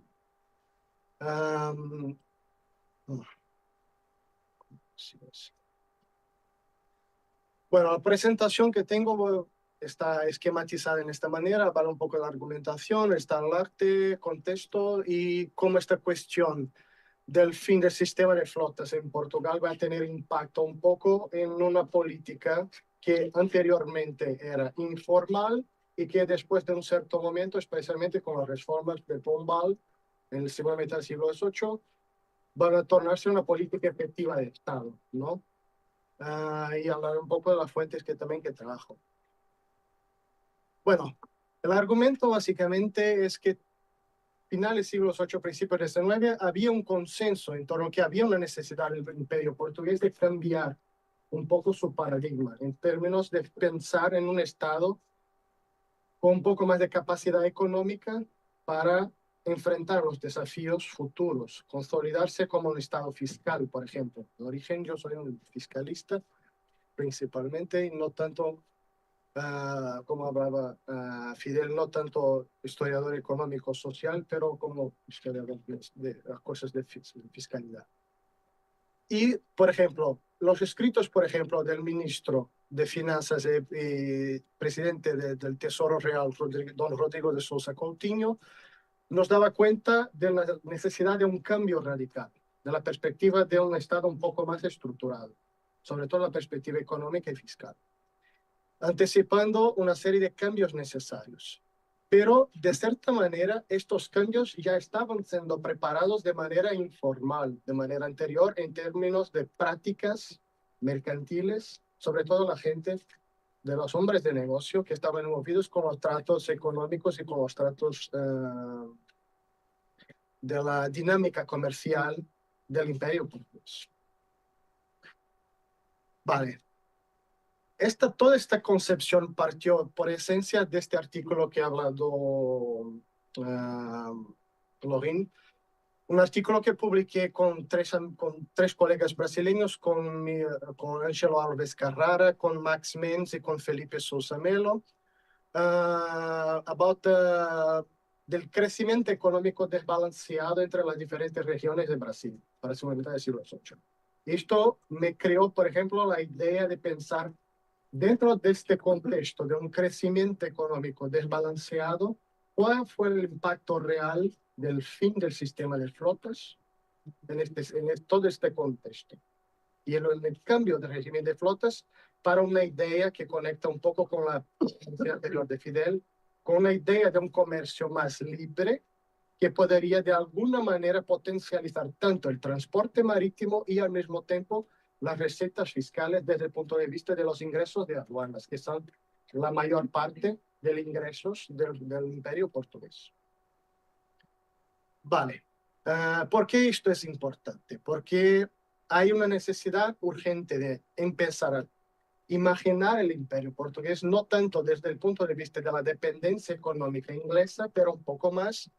Bueno, la presentación que tengo está esquematizada en esta manera, habla un poco de la argumentación, está el arte, contexto y cómo esta cuestión del fin del sistema de flotas en Portugal va a tener impacto un poco en una política que anteriormente era informal y que después de un cierto momento, especialmente con las reformas de Pombal en la segunda mitad del siglo XVIII, van a tornarse una política efectiva de Estado, ¿no? Y hablar un poco de las fuentes que trabajo. Bueno, el argumento básicamente es que finales del siglo XVIII, principios del XIX, había un consenso en torno a que había una necesidad del imperio portugués de cambiar un poco su paradigma en términos de pensar en un Estado con un poco más de capacidad económica para enfrentar los desafíos futuros, consolidarse como un Estado fiscal, por ejemplo. De origen yo soy un fiscalista principalmente y no tanto, como hablaba Fidel, no tanto historiador económico social, pero como historiador de las cosas de fiscalidad. Y, por ejemplo, los escritos, por ejemplo, del ministro de Finanzas y presidente del Tesoro Real, don Rodrigo de Sousa Coutinho, nos daba cuenta de la necesidad de un cambio radical, de la perspectiva de un Estado un poco más estructurado, sobre todo la perspectiva económica y fiscal, anticipando una serie de cambios necesarios. Pero, de cierta manera, estos cambios ya estaban siendo preparados de manera informal, de manera anterior, en términos de prácticas mercantiles, sobre todo la gente de los hombres de negocio que estaban envolvidos con los tratos económicos y con los tratos de la dinámica comercial del imperio portugués. Vale. Toda esta concepción partió por esencia de este artículo que ha hablado Lorin, un artículo que publiqué con tres colegas brasileños, con Angelo Alves Carrara, con Max Menz y con Felipe Sousa Melo, del crecimiento económico desbalanceado entre las diferentes regiones de Brasil para la segunda mitad del siglo XVIII. Esto me creó, por ejemplo, la idea de pensar dentro de este contexto de un crecimiento económico desbalanceado, ¿cuál fue el impacto real del fin del sistema de flotas en todo este contexto? Y el cambio de régimen de flotas para una idea que conecta un poco con la idea anterior de Fidel, con una idea de un comercio más libre que podría de alguna manera potencializar tanto el transporte marítimo y al mismo tiempo las recetas fiscales desde el punto de vista de los ingresos de aduanas, que son la mayor parte de los ingresos del imperio portugués. Vale. ¿Por qué esto es importante? Porque hay una necesidad urgente de empezar a imaginar el imperio portugués, no tanto desde el punto de vista de la dependencia económica inglesa, pero un poco más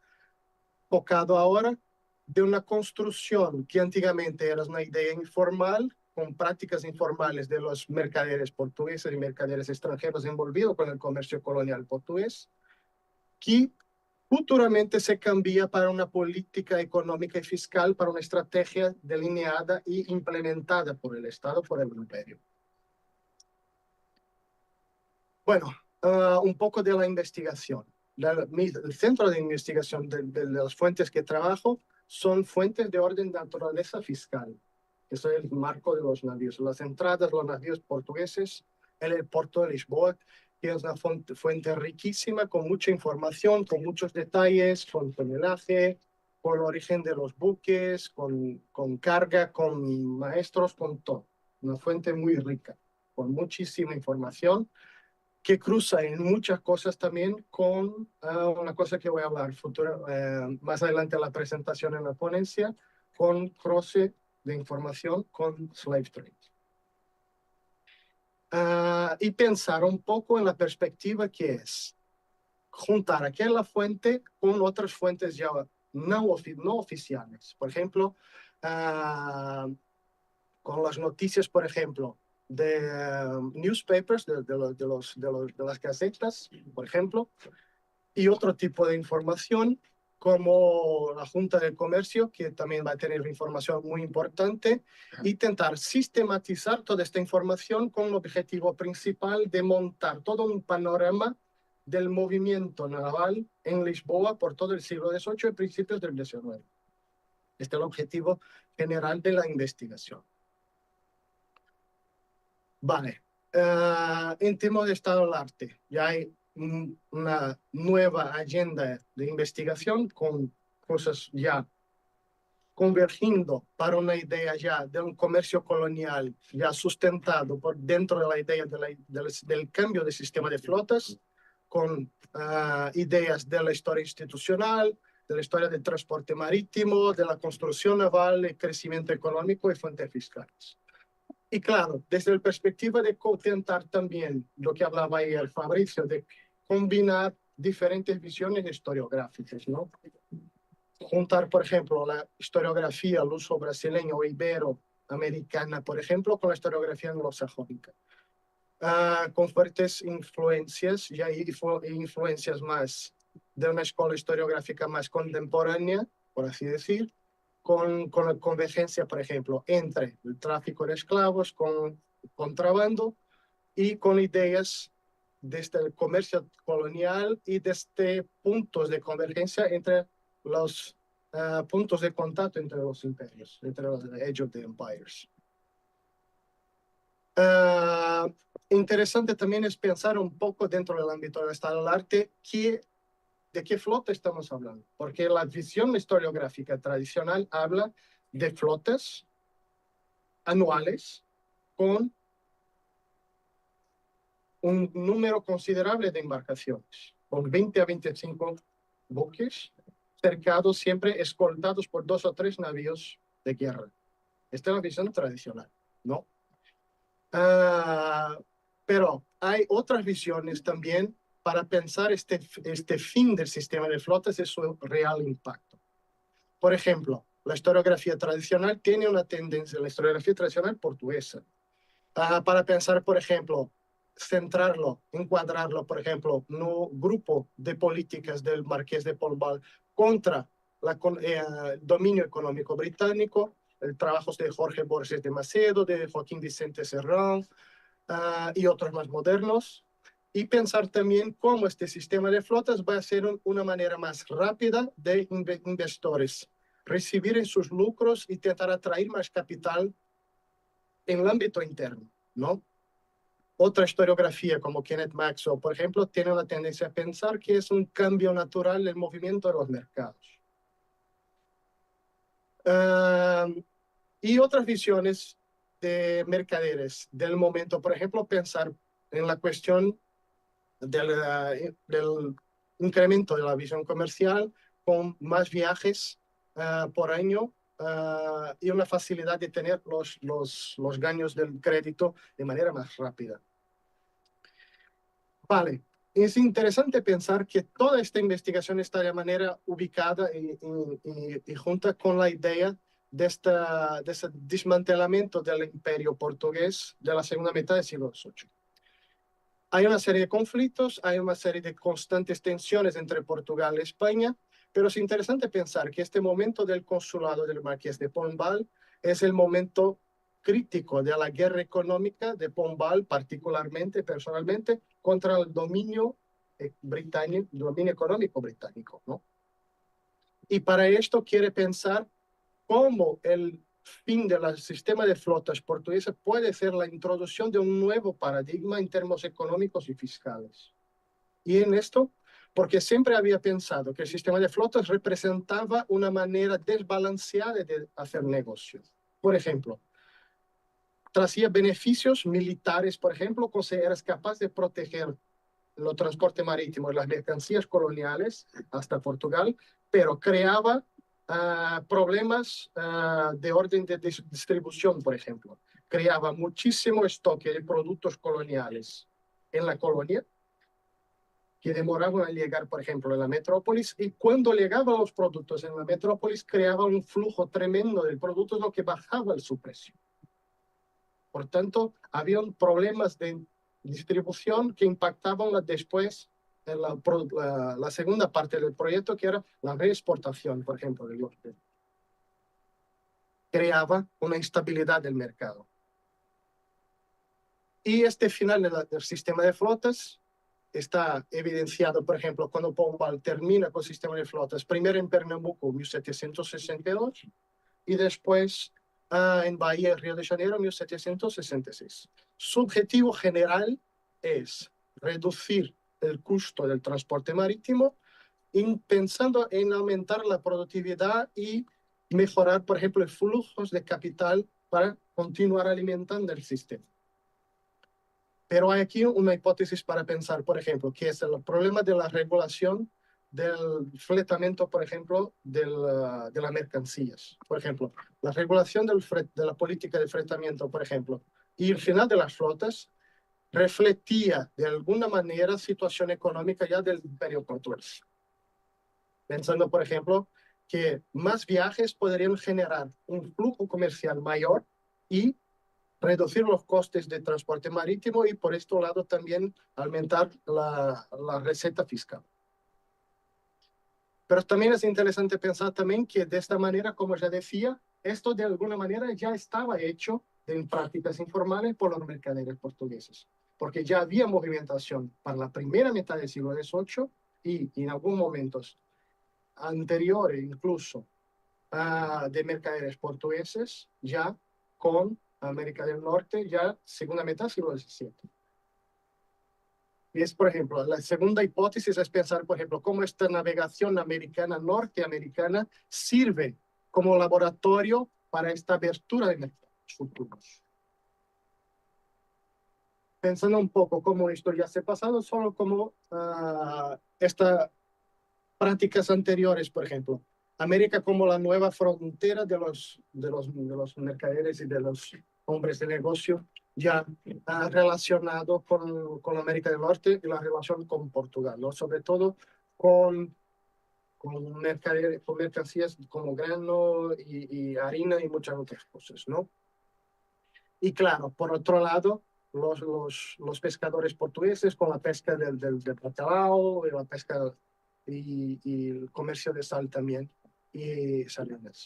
focado ahora de una construcción que antiguamente era una idea informal, con prácticas informales de los mercaderes portugueses y mercaderes extranjeros envolvidos con el comercio colonial portugués, que futuramente se cambia para una política económica y fiscal, para una estrategia delineada y implementada por el Estado, por el imperio. Bueno, un poco de la investigación. El centro de investigación de las fuentes que trabajo son fuentes de orden de naturaleza fiscal, que es el marco de los navíos, las entradas de los navíos portugueses en el puerto de Lisboa, que es una fuente riquísima, con mucha información, con muchos detalles, con tonelaje, con el origen de los buques, con carga, con maestros, con todo. Una fuente muy rica, con muchísima información, que cruza en muchas cosas también con una cosa que voy a hablar más adelante en la presentación en la ponencia, con cruce de información con slave trade. Y pensar un poco en la perspectiva que es juntar aquella fuente con otras fuentes ya no oficiales. Por ejemplo, con las noticias, por ejemplo, de newspapers, de las gacetas, por ejemplo, y otro tipo de información como la Junta del Comercio, que también va a tener información muy importante, y intentar sistematizar toda esta información con el objetivo principal de montar todo un panorama del movimiento naval en Lisboa por todo el siglo XVIII y principios del XIX. Este es el objetivo general de la investigación. Vale. En tema de estado del arte, ya hay una nueva agenda de investigación con cosas ya convergiendo para una idea ya de un comercio colonial ya sustentado por dentro de la idea del cambio de sistema de flotas, con ideas de la historia institucional, de la historia del transporte marítimo, de la construcción naval, el crecimiento económico y fuentes fiscales. Y claro, desde la perspectiva de intentar también, lo que hablaba ayer Fabricio, de combinar diferentes visiones historiográficas, ¿no? Juntar, por ejemplo, la historiografía al uso brasileño o iberoamericana, por ejemplo, con la historiografía anglosajónica. Con fuertes influencias, y hay influencias más de una escuela historiográfica más contemporánea, por así decir, con la convergencia, por ejemplo, entre el tráfico de esclavos, con contrabando y con ideas desde el comercio colonial y desde puntos de convergencia entre los puntos de contacto entre los imperios, entre los Age of the Empires. Interesante también es pensar un poco dentro del ámbito del estado del arte de qué flota estamos hablando, porque la visión historiográfica tradicional habla de flotas anuales con un número considerable de embarcaciones, con 20 a 25 buques, cercados siempre escoltados por 2 o 3 navíos de guerra. Esta es la visión tradicional, ¿no? Pero hay otras visiones también para pensar este fin del sistema de flotas y su real impacto. Por ejemplo, la historiografía tradicional tiene una tendencia, la historiografía tradicional portuguesa, para pensar, por ejemplo, centrarlo, encuadrarlo, por ejemplo, en un grupo de políticas del Marqués de Pombal contra el dominio económico británico, el trabajo de Jorge Borges de Macedo, de Joaquín Vicente Serrán y otros más modernos, y pensar también cómo este sistema de flotas va a ser una manera más rápida de inversores recibir en sus lucros y intentar atraer más capital en el ámbito interno, ¿no? Otra historiografía como Kenneth Maxwell, por ejemplo, tiene la tendencia a pensar que es un cambio natural del movimiento de los mercados. Y otras visiones de mercaderes del momento, por ejemplo, pensar en la cuestión del incremento de la visión comercial con más viajes por año y una facilidad de tener los ganos del crédito de manera más rápida. Vale, es interesante pensar que toda esta investigación está de manera ubicada y junta con la idea de ese desmantelamiento del imperio portugués de la segunda mitad del siglo XVIII. Hay una serie de conflictos, hay una serie de constantes tensiones entre Portugal y España, pero es interesante pensar que este momento del consulado del Marqués de Pombal es el momento crítico de la guerra económica de Pombal, particularmente, personalmente, contra el dominio británico, el dominio económico británico, ¿no? Y para esto quiere pensar cómo el fin del sistema de flotas portuguesas puede ser la introducción de un nuevo paradigma en términos económicos y fiscales. Y en esto, porque siempre había pensado que el sistema de flotas representaba una manera desbalanceada de hacer negocios. Por ejemplo, traía beneficios militares, por ejemplo, con si eras capaz de proteger el transporte marítimo y las mercancías coloniales hasta Portugal, pero creaba problemas de orden de distribución, por ejemplo. Creaba muchísimo estoque de productos coloniales en la colonia, que demoraban en llegar, por ejemplo, en la metrópolis, y cuando llegaban los productos en la metrópolis, creaba un flujo tremendo de productos, lo que bajaba su precio. Por tanto, había problemas de distribución que impactaban después la segunda parte del proyecto, que era la reexportación, por ejemplo, del norte. Creaba una instabilidad del mercado. Y este final del sistema de flotas está evidenciado, por ejemplo, cuando Pombal termina con el sistema de flotas, primero en Pernambuco, 1762, y después en Bahía, Río de Janeiro, 1766. Su objetivo general es reducir el costo del transporte marítimo, pensando en aumentar la productividad y mejorar, por ejemplo, los flujos de capital para continuar alimentando el sistema. Pero hay aquí una hipótesis para pensar, por ejemplo, que es el problema de la regulación del fletamento, por ejemplo, de las mercancías. Por ejemplo, la regulación de la política de fletamiento, por ejemplo, y el final de las flotas reflectía de alguna manera la situación económica ya del imperio portugués. Pensando, por ejemplo, que más viajes podrían generar un flujo comercial mayor y reducir los costes de transporte marítimo y por este lado también aumentar la receta fiscal. Pero también es interesante pensar también que de esta manera, como ya decía, esto de alguna manera ya estaba hecho en prácticas informales por los mercaderes portugueses, porque ya había movimentación para la primera mitad del siglo XVIII y en algunos momentos anteriores incluso de mercaderes portugueses ya con América del Norte, ya segunda mitad del siglo XVII. Y es, por ejemplo, la segunda hipótesis es pensar, por ejemplo, cómo esta navegación americana, norteamericana, sirve como laboratorio para esta abertura de mercados futuros. Pensando un poco cómo esto ya se ha pasado, solo como estas prácticas anteriores, por ejemplo, América como la nueva frontera de los mercaderes y de los hombres de negocio, ya relacionado con América del Norte y la relación con Portugal, ¿no? Sobre todo con mercancías como grano y harina y muchas otras cosas, ¿no? Y claro, por otro lado, los pescadores portugueses con la pesca del bacalao y la pesca y el comercio de sal también y sardinas.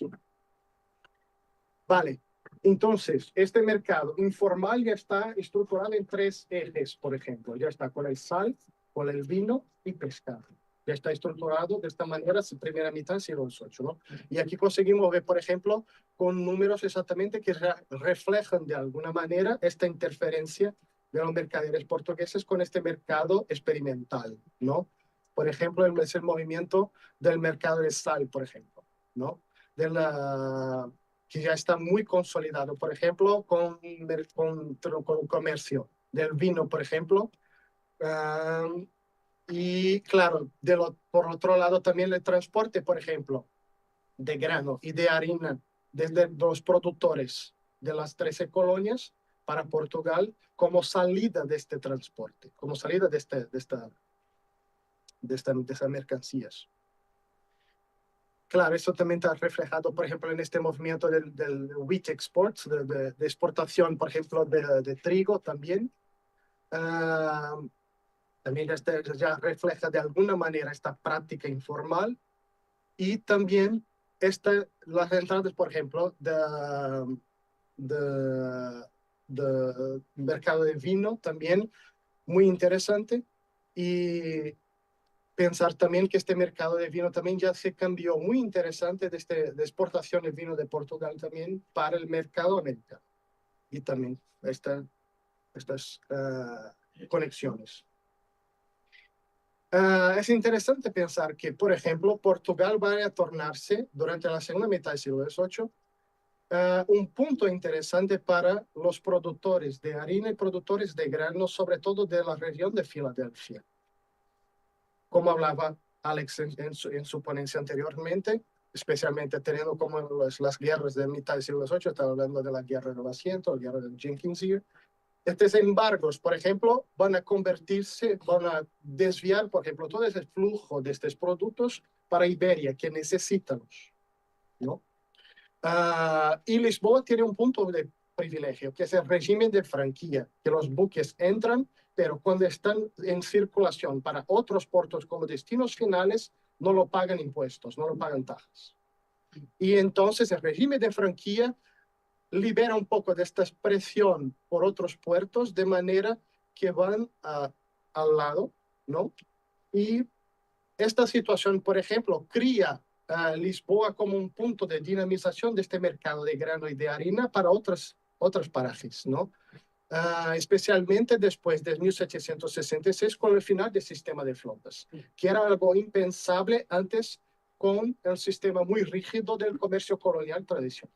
Vale, entonces, este mercado informal ya está estructurado en tres ejes, por ejemplo. Ya está con el sal, con el vino y pescado. Ya está estructurado de esta manera, primera mitad del siglo XVIII, ¿no? Y aquí conseguimos ver, por ejemplo, con números exactamente que reflejan de alguna manera esta interferencia de los mercaderes portugueses con este mercado experimental, ¿no? Por ejemplo, es el movimiento del mercado de sal, por ejemplo, ¿no? Que ya está muy consolidado, por ejemplo, con el comercio del vino, por ejemplo. Y claro, por otro lado también el transporte, por ejemplo, de grano y de harina desde los productores de las 13 colonias para Portugal como salida de este transporte, como salida de estas mercancías. Claro, eso también está reflejado, por ejemplo, en este movimiento del wheat exports, de exportación, por ejemplo, de trigo también. También ya refleja de alguna manera esta práctica informal y también las entradas, por ejemplo, de mercado de vino también muy interesante y pensar también que este mercado de vino también ya se cambió muy interesante de exportación de vino de Portugal también para el mercado americano y también estas conexiones. Es interesante pensar que, por ejemplo, Portugal va a tornarse durante la segunda mitad del siglo XVIII un punto interesante para los productores de harina y productores de grano, sobre todo de la región de Filadelfia. Como hablaba Alex en su ponencia anteriormente, especialmente teniendo como las guerras de mitad del siglo XVIII, estaba hablando de la guerra del asiento, la guerra de Jenkins Ear. Estos embargos, por ejemplo, van a desviar, por ejemplo, todo ese flujo de estos productos para Iberia, que necesitan, ¿no? Y Lisboa tiene un punto de privilegio, que es el régimen de franquía, que los buques entran pero cuando están en circulación para otros puertos como destinos finales, no lo pagan impuestos, no lo pagan tajas. Y entonces el régimen de franquía libera un poco de esta presión por otros puertos de manera que van al lado, ¿no? Y esta situación, por ejemplo, cría a Lisboa como un punto de dinamización de este mercado de grano y de harina para otros parajes, ¿no? Especialmente después de 1766 con el final del sistema de flotas, que era algo impensable antes con el sistema muy rígido del comercio colonial tradicional.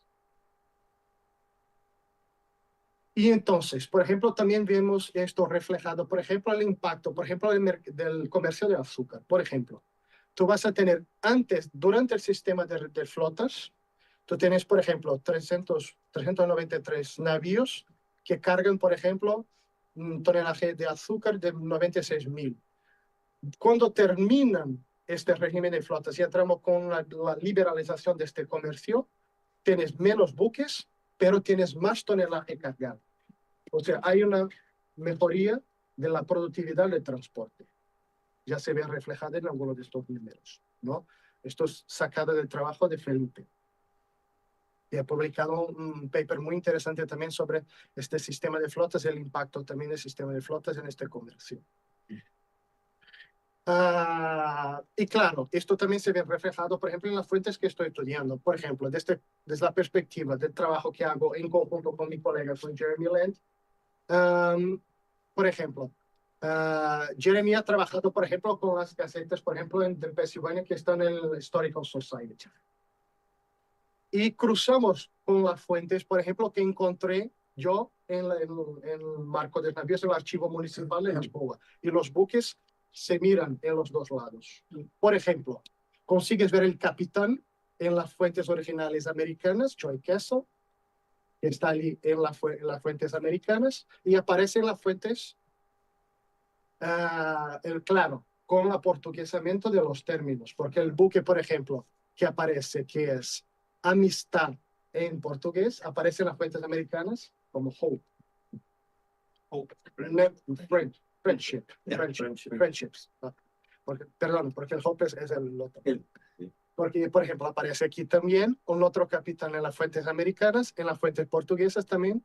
Y entonces, por ejemplo, también vemos esto reflejado, por ejemplo, el impacto, por ejemplo, del comercio de azúcar. Por ejemplo, tú vas a tener durante el sistema de flotas, tú tienes, por ejemplo, 393 navíos que cargan, por ejemplo, un tonelaje de azúcar de 96.000. Cuando terminan este régimen de flotas y entramos con la liberalización de este comercio, tienes menos buques, pero tienes más tonelaje cargado. O sea, hay una mejoría de la productividad del transporte. Ya se ve reflejada en algunos de estos números, ¿no? Esto es sacado del trabajo de Felipe. Y ha publicado un paper muy interesante también sobre este sistema de flotas y el impacto también del sistema de flotas en este comercio. Y claro, esto también se ve reflejado, por ejemplo, en las fuentes que estoy estudiando. Por ejemplo, desde la perspectiva del trabajo que hago en conjunto con mi colega, con Jeremy Land. Por ejemplo, Jeremy ha trabajado, por ejemplo, con las casetas, por ejemplo, de Pensilvania que están en el Historical Society. Y cruzamos con las fuentes, por ejemplo, que encontré yo en el marco de navíos, en el archivo municipal de Lisboa. Y los buques se miran en los dos lados. Por ejemplo, consigues ver el capitán en las fuentes originales americanas, Joy Castle, que está allí en las fuentes americanas, y aparece en las fuentes, claro, con el aportuguesamiento de los términos, porque el buque, por ejemplo, que aparece, que es amistad en portugués, aparece en las fuentes americanas como hope. Friendships. Porque el hope es el otro. Porque, por ejemplo, aparece aquí también un otro capitán en las fuentes americanas, en las fuentes portuguesas también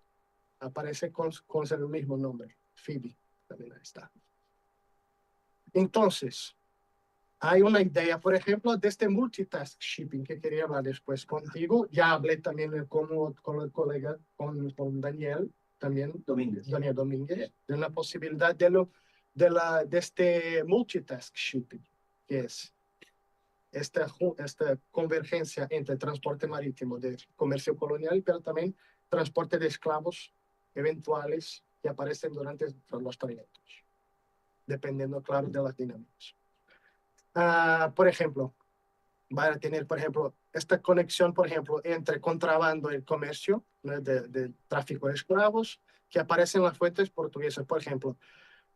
aparece con el mismo nombre, Phoebe, también ahí está. Entonces, hay una idea, por ejemplo, de este multitask shipping que quería hablar después contigo. Ya hablé también con el colega, con Daniel, también, Daniel Domínguez, de la posibilidad de este multitask shipping, que es esta convergencia entre transporte marítimo de comercio colonial, pero también transporte de esclavos eventuales que aparecen durante los trayectos, dependiendo, claro, de las dinámicas. Por ejemplo, van a tener, por ejemplo, esta conexión, por ejemplo, entre contrabando y comercio, ¿no? de tráfico de esclavos, que aparecen en las fuentes portuguesas. Por ejemplo,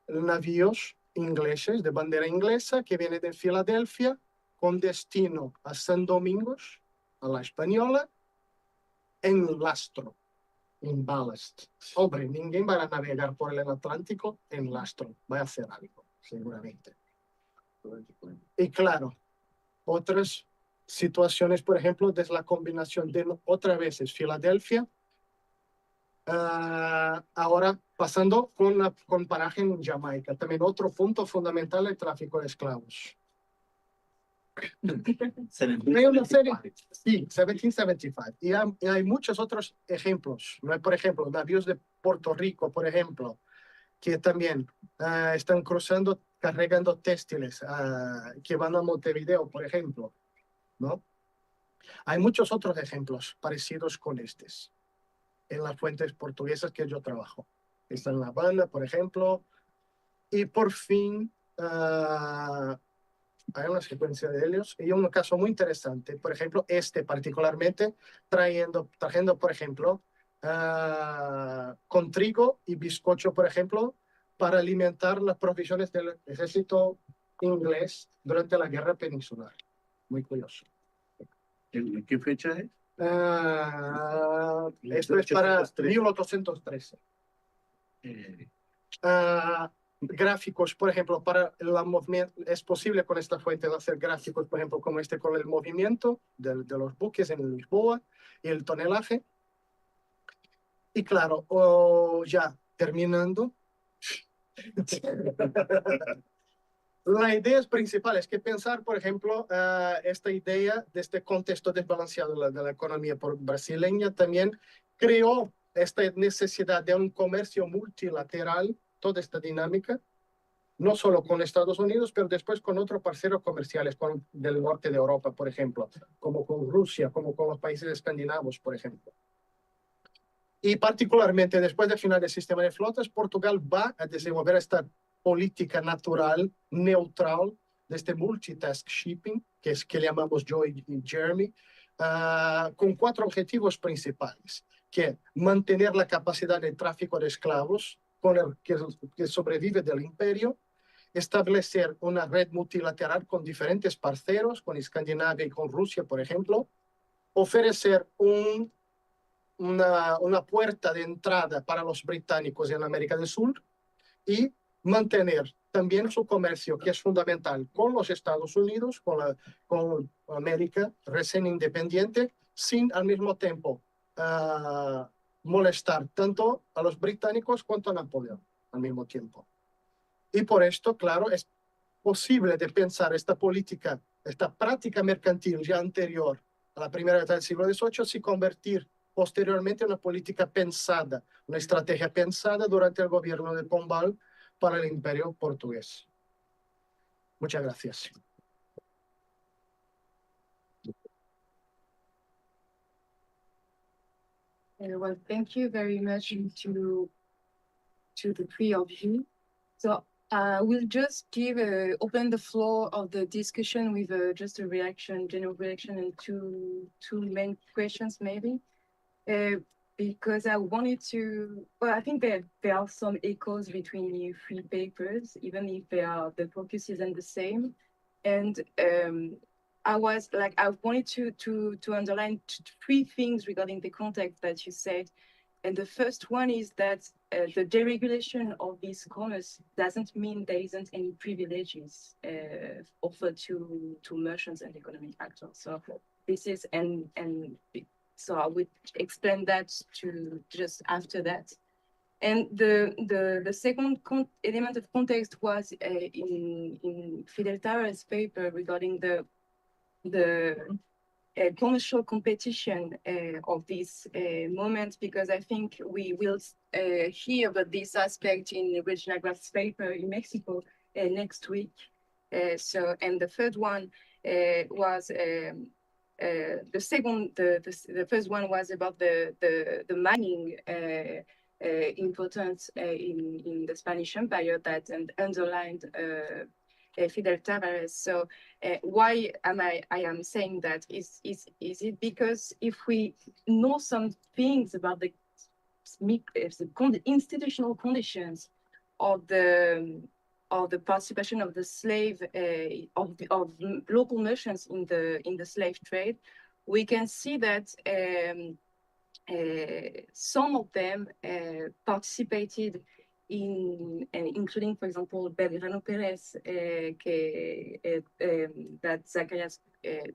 navíos ingleses de bandera inglesa que vienen de Filadelfia con destino a San Domingos, a la Española, en lastro, en ballast. Hombre, ninguém va a navegar por el Atlántico en lastro, va a hacer algo, seguramente. Y claro, otras situaciones, por ejemplo, desde la combinación de otra vez es Filadelfia, ahora pasando con paraje en Jamaica, también otro punto fundamental el tráfico de esclavos. Hay una serie, sí, 1775. Y hay muchos otros ejemplos. Por ejemplo, navíos de Puerto Rico, por ejemplo, que también están cruzando, cargando textiles, que van a Montevideo, por ejemplo, ¿no? Hay muchos otros ejemplos parecidos con estos en las fuentes portuguesas que yo trabajo. Está en La Habana, por ejemplo, y por fin hay una secuencia de ellos y un caso muy interesante, por ejemplo, particularmente trayendo, por ejemplo, con trigo y bizcocho, por ejemplo, para alimentar las provisiones del ejército inglés durante la guerra peninsular. Muy curioso. ¿En qué fecha es? Esto es para 1813. gráficos, por ejemplo, para el movimiento, es posible con esta fuente hacer gráficos, por ejemplo, como este con el movimiento de los buques en Lisboa y el tonelaje. Y claro, ya terminando, la idea principal es que pensar, por ejemplo, esta idea de este contexto desbalanceado de la economía brasileña también creó esta necesidad de un comercio multilateral, toda esta dinámica, no solo con Estados Unidos, pero después con otros parceros comerciales del norte de Europa, por ejemplo, como con Rusia, como con los países escandinavos, por ejemplo. Y particularmente después del final del sistema de flotas, Portugal va a desenvolver esta política natural, neutral, de este multitask shipping, que llamamos yo y Jeremy, con 4 objetivos principales, que mantener la capacidad de tráfico de esclavos que sobrevive del imperio, establecer una red multilateral con diferentes parceros, con Escandinavia y con Rusia, por ejemplo, ofrecer una puerta de entrada para los británicos en América del Sur y mantener también su comercio, que es fundamental, con los Estados Unidos, con América recién independiente, sin al mismo tiempo molestar tanto a los británicos cuanto a Napoleón al mismo tiempo. Y por esto, claro, es posible de pensar esta política, esta práctica mercantil ya anterior a la primera mitad del siglo XVIII, y convertir posteriormente en una política pensada, una estrategia pensada durante el gobierno de Pombal para el imperio portugués. Muchas gracias. Well, thank you very much to the three of you. So we'll just open the floor of the discussion with just a reaction, general reaction, and two main questions maybe. Because I wanted to, well, I think that there are some echoes between you 3 papers, even if the focus isn't the same. And I wanted to underline 3 things regarding the context that you said. And the first one is that the deregulation of this commerce doesn't mean there isn't any privileges offered to merchants and economic actors. So this is, so I would explain that to just after that. And the second element of context was in Fidel Tara's paper regarding the commercial competition of this moment, because I think we will hear about this aspect in Regina Graf's paper in Mexico next week. And the third one was the first one was about the mining importance in the Spanish Empire that underlined Fidel Tavares. So why I am saying that is it because if we know some things about the institutional conditions of the participation of the slave of local merchants in the slave trade, we can see that some of them participated in, including, for example, Belgrano Perez, that Zacharias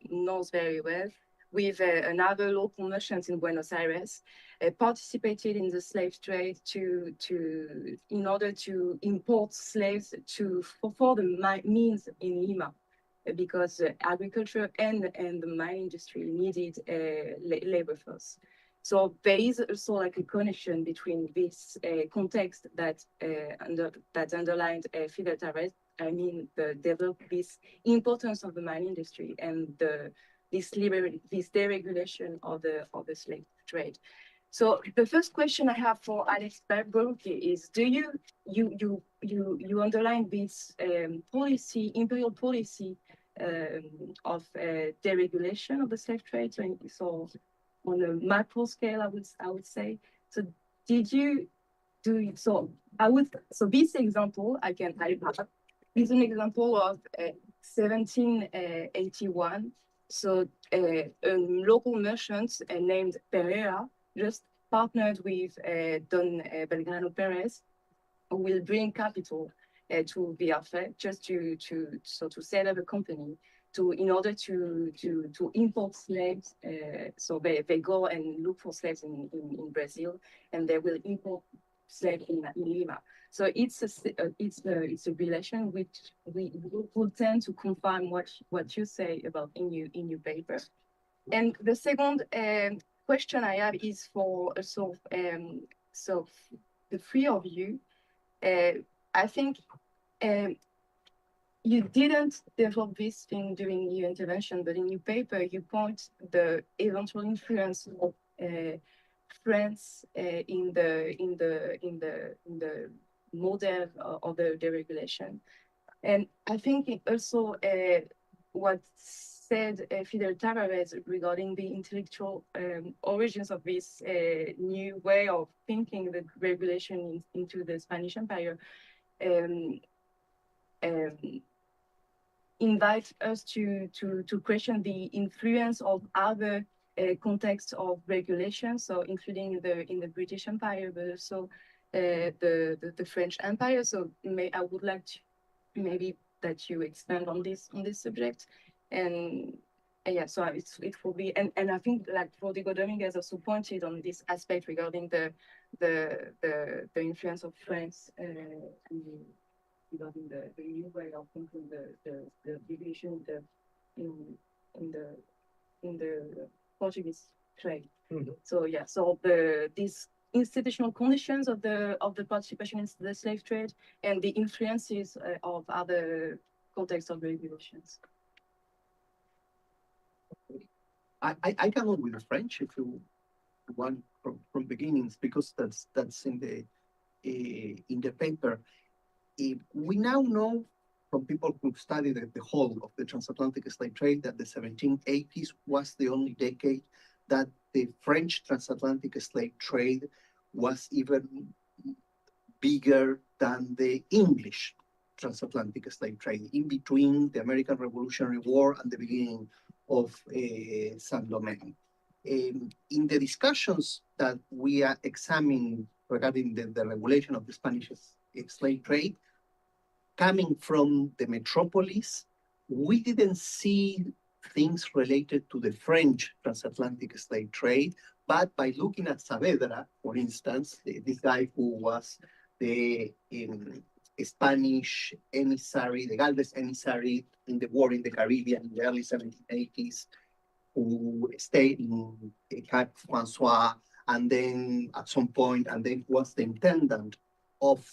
knows very well, with another local merchant in Buenos Aires, participated in the slave trade in order to import slaves for the means in Lima, because agriculture and the mining industry needed labor force. So there is also like a connection between this context that underlined Fidel Tavares, I mean, this importance of the mining industry and this deregulation of the slave trade. So the first question I have for Alex Barboki is: do you underline this imperial policy of bederegulation of the slave trade? So on a macro scale, I would say. So did you do so? So this example is an example of 1781. So a local merchant named Pereira just partnered with Don Belgrano Perez, who will bring capital to VRFA, just to set up a company in order to import slaves. So they go and look for slaves in Brazil, and they will import slaves in Lima. So it's a relation which we will tend to confirm what you say about in your paper. And the second question I have is for so the three of you. I think you didn't develop this thing during your intervention, but in your paper you point the eventual influence of France in the model of the deregulation. And I think also what said Fidel Tavares regarding the intellectual origins of this new way of thinking the regulation into the Spanish Empire invite us to question the influence of other contexts of regulation, so including in the British Empire, but also the French Empire. So I would like to maybe that you expand on this subject. And yeah, so it will be, and I think like Rodrigo Dominguez also pointed on this aspect regarding the influence of France regarding the new way of thinking the regulation in the Portuguese trade. Mm-hmm. So yeah, so these institutional conditions of the participation in the slave trade and the influences of other contexts of regulations. I can go with the French if you want from beginnings, because that's in the paper. We now know from people who've studied the whole of the transatlantic slave trade that the 1780s was the only decade that the French transatlantic slave trade was even bigger than the English transatlantic slave trade, in between the American Revolutionary War and the beginning of Saint-Domingue. In the discussions that we are examining regarding the regulation of the Spanish slave trade, coming from the metropolis, we didn't see things related to the French transatlantic slave trade, but by looking at Saavedra, for instance, this guy who was the Spanish emissary, the Galvez emissary in the war in the Caribbean in the early 1780s, who stayed in Cape Francois, and then at some point, and then was the intendant of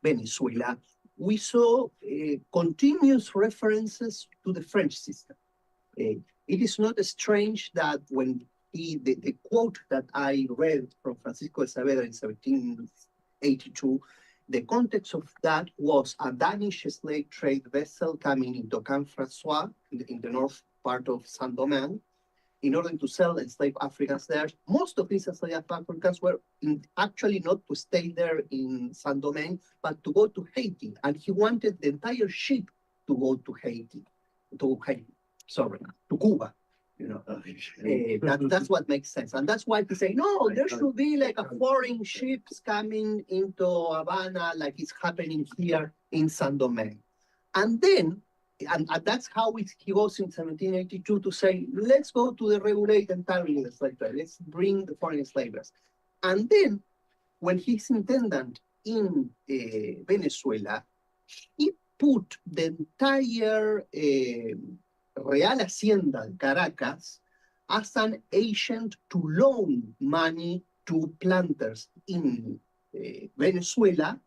Venezuela, we saw continuous references to the French system. It is not strange that when the quote that I read from Francisco de Saavedra in 1782, the context of that was a Danish slave trade vessel coming into Cape Francois in the north part of Saint-Domingue in order to sell enslaved Africans there. Most of these enslaved Africans were actually not to stay there in Saint-Domingue, but to go to Haiti. And he wanted the entire ship to go to Cuba. You know, that's what makes sense. And that's why they say, no, there should be like a foreign ships coming into Havana like it's happening here in Saint-Domingue. And then, and that's how he goes in 1782 to say, let's go to the regulate entirely the slave trade. Let's bring the foreign slavers. And then, when he's intendant in Venezuela, he put the entire Real Hacienda Caracas as an agent to loan money to planters in Venezuela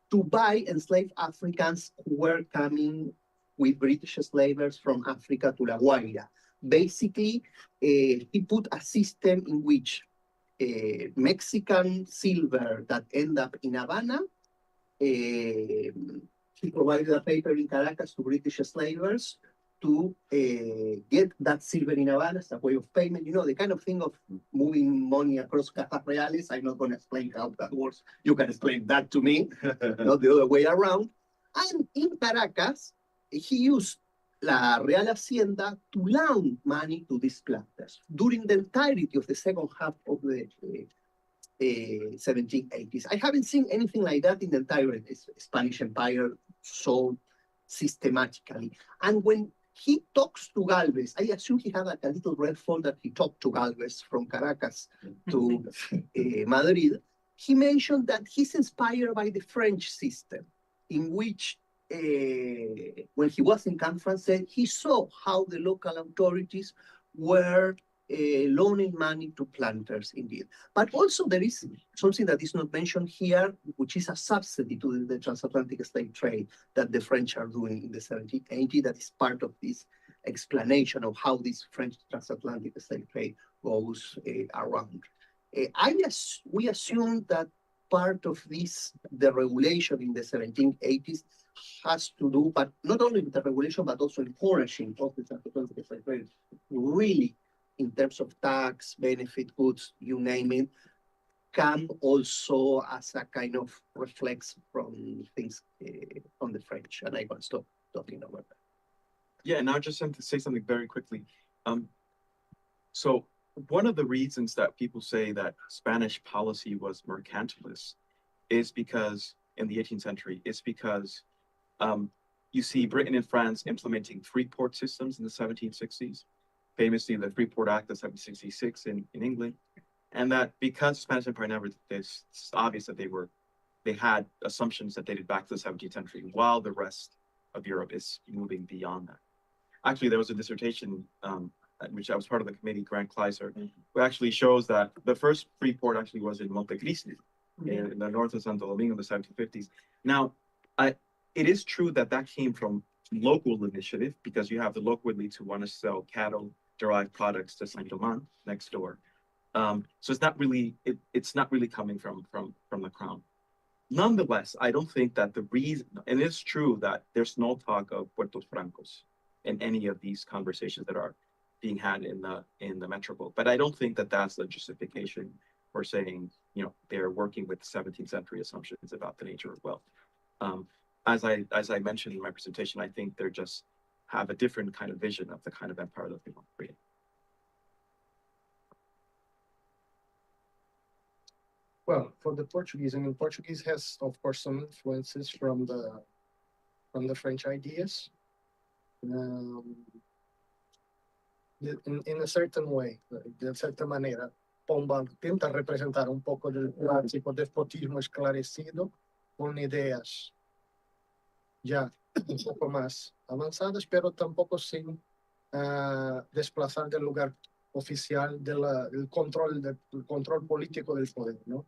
to buy enslaved Africans who were coming with British slavers from Africa to La Guaira. Basically, he put a system in which Mexican silver that end up in Havana, he provided a paper in Caracas to British slavers to get that silver in Havana as a way of payment. You know, the kind of thing of moving money across Cajas Reales. I'm not going to explain how that works. You can explain that to me, not the other way around. And in Caracas, he used La Real Hacienda to loan money to these planters. During the entirety of the second half of the 1780s. I haven't seen anything like that in the entire Spanish Empire so systematically. And when he talks to Galvez, I assume he had like a little red folder. He talked to Galvez from Caracas to Madrid. He mentioned that he's inspired by the French system, in which when he was in Camp Français, he saw how the local authorities were loaning money to planters, indeed. But also there is something that is not mentioned here, which is a subsidy to the transatlantic slave trade that the French are doing in the 1780s. That is part of this explanation of how this French transatlantic slave trade goes around. We assume that part of this, the regulation in the 1780s, has to do, but not only with the regulation, but also encouraging of the transatlantic slave trade, really, in terms of tax, benefit, goods, you name it, come also as a kind of reflex from things from the French. And I will stop talking about that. Yeah, and I just want to say something very quickly. So one of the reasons that people say that Spanish policy was mercantilist is because, in the 18th century, it's because you see Britain and France implementing free port systems in the 1760s. Famously, the Freeport Act of 1766 in England, and that because the Spanish Empire never did this, it's obvious that they had assumptions that dated back to the 17th century, while the rest of Europe is moving beyond that. Actually, there was a dissertation, which I was part of the committee, Grant Kleiser, who actually shows that the first free port actually was in Montecristi, in the north of Santo Domingo in the 1750s. Now, it is true that that came from local initiative, because you have the local elites who want to sell cattle derived products to Saint Domingue next door. So it's not really coming from the crown. Nonetheless, I don't think that the reason, and it's true that there's no talk of Puertos Francos in any of these conversations that are being had in the metropole, but I don't think that that's the justification for saying, you know, they're working with 17th century assumptions about the nature of wealth. As I mentioned in my presentation, I think they're just have a different kind of vision of the kind of empire that they want to create. Well, for the Portuguese, I mean, Portuguese has, of course, some influences from the French ideas, in a certain way, de cierta manera. Pombal tenta representar un poco del clásico despotismo esclarecido con ideas ya un poco más avanzadas, pero tampoco sin desplazar del lugar oficial del control político del poder, ¿no?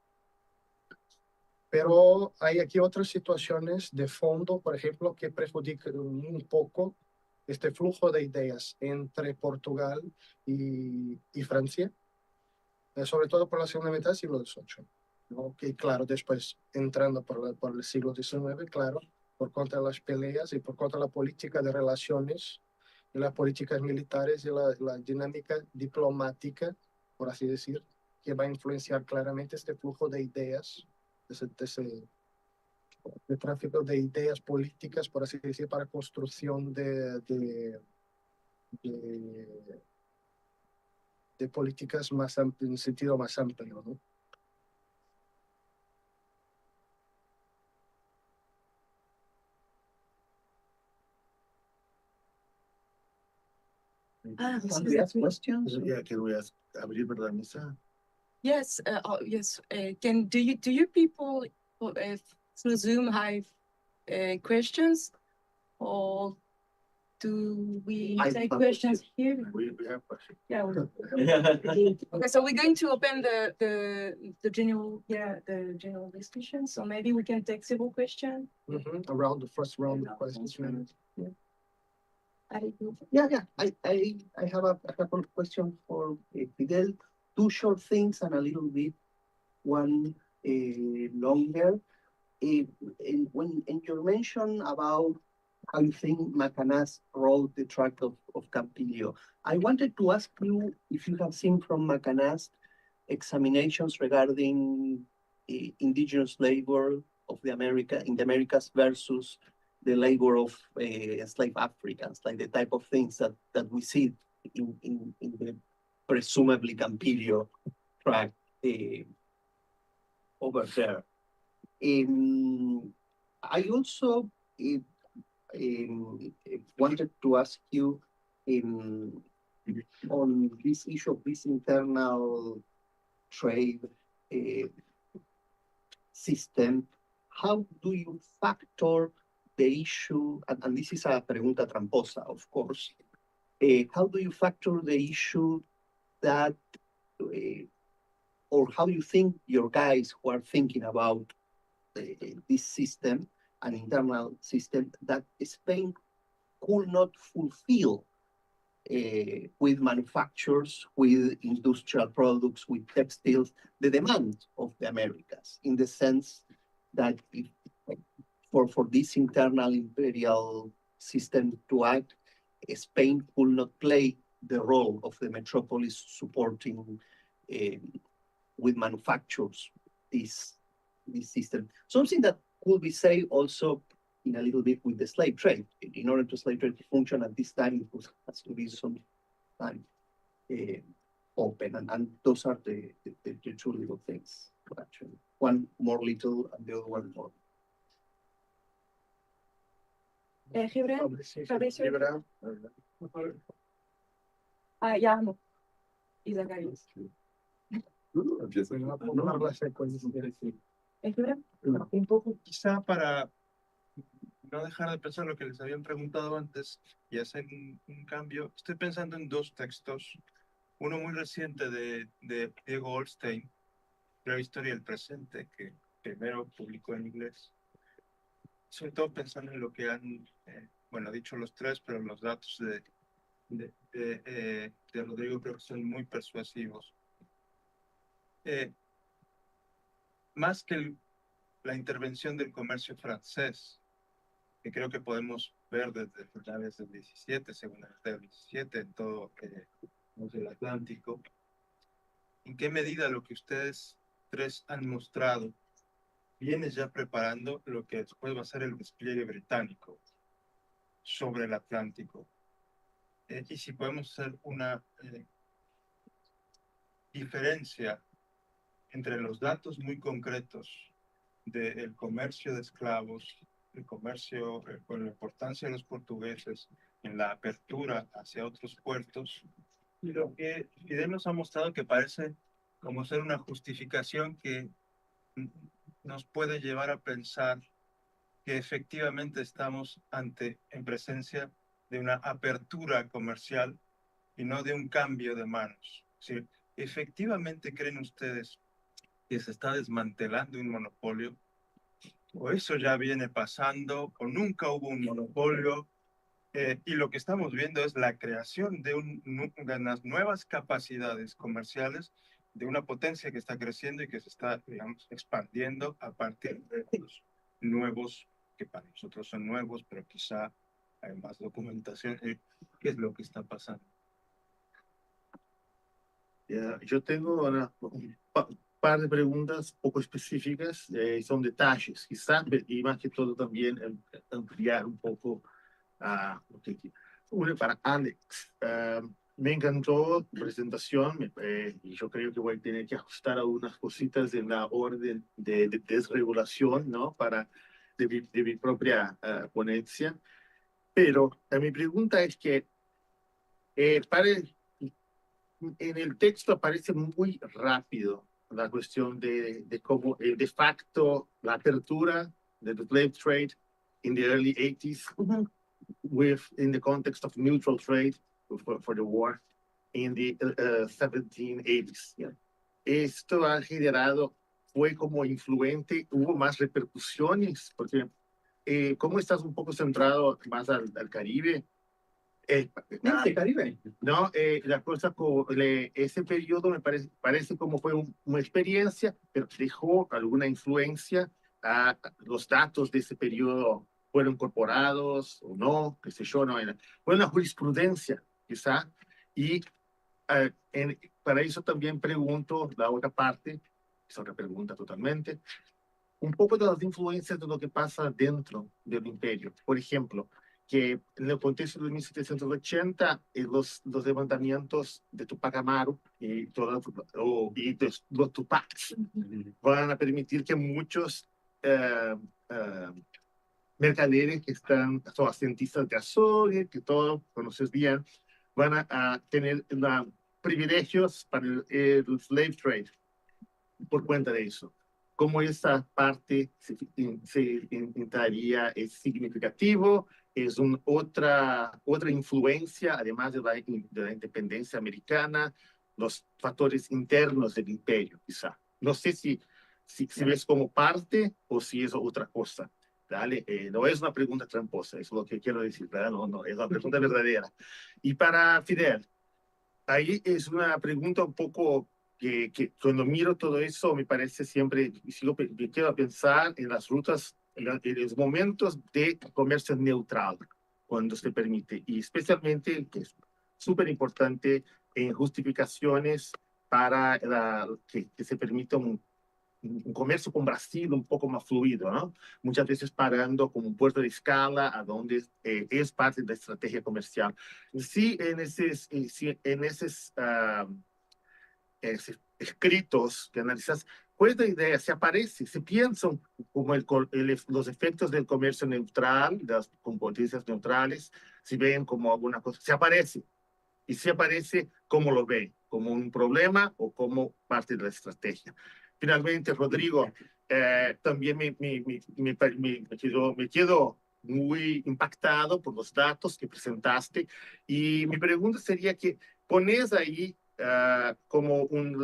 Pero hay aquí otras situaciones de fondo, por ejemplo, que perjudican un poco este flujo de ideas entre Portugal y Francia, sobre todo por la segunda mitad del siglo XVIII, ¿no? Que claro, después entrando por el siglo XIX, claro, por contra de las peleas y por contra de la política de relaciones y las políticas militares y la dinámica diplomática, por así decir, que va a influenciar claramente este flujo de ideas, de tráfico de ideas políticas, por así decir, para construcción de políticas más en un sentido más amplio, ¿no? Can we ask questions? Yeah, can we ask Abril, perdón, Misa? Yes, yes. Do you people through Zoom have questions, or do we take questions here? We have questions. Yeah. Okay, so we're going to open the general discussion. So maybe we can take several questions. Around the first round of questions. Yeah. I have a couple of questions for Fidel. Two short things and a little bit one longer. When you mentioned about how you think Macanaz wrote the tract of Campillo, I wanted to ask you if you have seen from Macanaz examinations regarding indigenous labor of the Americas versus the labor of enslaved Africans, like the type of things that we see in the presumably Campillo tract. over there. I also wanted to ask you on this issue of this internal trade system. How do you factor the issue, and this is a pregunta tramposa, of course, how do you factor the issue that, or how you think your guys who are thinking about this system, an internal system, that Spain could not fulfill with manufacturers, with industrial products, with textiles, the demand of the Americas, in the sense that if, for this internal imperial system to act, Spain could not play the role of the metropolis supporting with manufacturers this system. Something that could be said also in a little bit with the slave trade. In order to slave trade to function at this time, it has to be some time open, and those are the two little things, actually. One more little and the other one more. Gibran? Fabricio? Gibran. Ya no. Y Zacarías. Gibran? Un poco quizá para no dejar de pensar lo que les habían preguntado antes y hacer un cambio. Estoy pensando en dos textos. Uno muy reciente de Diego Goldstein, La historia del presente, que primero publicó en inglés. Sobre todo pensando en lo que han, bueno, dicho los tres, pero los datos de Rodrigo creo que son muy persuasivos. Más que la intervención del comercio francés, que creo que podemos ver desde finales del 17, segunda mitad del 17, en todo el Atlántico, ¿en qué medida lo que ustedes tres han mostrado viene ya preparando lo que después va a ser el despliegue británico sobre el Atlántico? Y si podemos hacer una diferencia entre los datos muy concretos del comercio de esclavos, el comercio con la importancia de los portugueses en la apertura hacia otros puertos, y lo que Fidel nos ha mostrado que parece como ser una justificación que nos puede llevar a pensar que efectivamente estamos en presencia de una apertura comercial y no de un cambio de manos. Es decir, ¿efectivamente creen ustedes que se está desmantelando un monopolio? ¿O eso ya viene pasando? ¿O nunca hubo un monopolio? Y lo que estamos viendo es la creación de unas nuevas capacidades comerciales de una potencia que está creciendo y que se está, digamos, expandiendo a partir de los nuevos, que para nosotros son nuevos, pero quizá hay más documentación. ¿Qué es lo que está pasando? Yo tengo un par de preguntas poco específicas, son detalles, quizás, y más que todo también ampliar un poco una para Alex. Me encantó la presentación y yo creo que voy a tener que ajustar algunas cositas en la orden de desregulación, ¿no? De mi propia ponencia. Pero mi pregunta es que en el texto aparece muy rápido la cuestión de cómo de facto la apertura de the slave trade in the early 80s in the context of neutral trade for the war in the 1780s. Yeah. Esto ha generado, fue como influente, hubo más repercusiones, porque ¿cómo estás un poco centrado más al Caribe? Caribe. No, la cosa con ese periodo me parece como fue una experiencia, pero dejó alguna influencia. Los datos de ese periodo fueron incorporados o no, qué sé yo, no era. Fue una jurisprudencia, quizá. Y para eso también pregunto la otra parte, es otra pregunta totalmente, un poco de las influencias de lo que pasa dentro del imperio. Por ejemplo, que en el contexto de 1780, los levantamientos de Tupac Amaru y de los Tupacs van a permitir que muchos mercaderes que son ascentistas de Azores, que todos conoces bien, van a tener privilegios para el slave trade por cuenta de eso. Como esa parte se entraría, es significativo, es otra influencia, además de la independencia americana, los factores internos del imperio, quizá. No sé si ves como parte o si es otra cosa. ¿Vale? No es una pregunta tramposa, eso es lo que quiero decir, ¿verdad? No, es una pregunta verdadera. Y para Fidel, ahí es una pregunta un poco que cuando miro todo eso me parece siempre, me quiero pensar en las rutas, en los momentos de comercio neutral, cuando se permite, y especialmente, que es súper importante, en justificaciones para que se permita un comercio con Brasil un poco más fluido, ¿no? Muchas veces pagando como un puerto de escala, a donde es parte de la estrategia comercial. Sí, en esos escritos que analizas, pues la idea se aparece, se piensan como los efectos del comercio neutral, de las competencias neutrales, si ven como alguna cosa, se aparece. Y se aparece como lo ven, como un problema o como parte de la estrategia. Finalmente, Rodrigo, también me quedo muy impactado por los datos que presentaste, y mi pregunta sería que pones ahí como un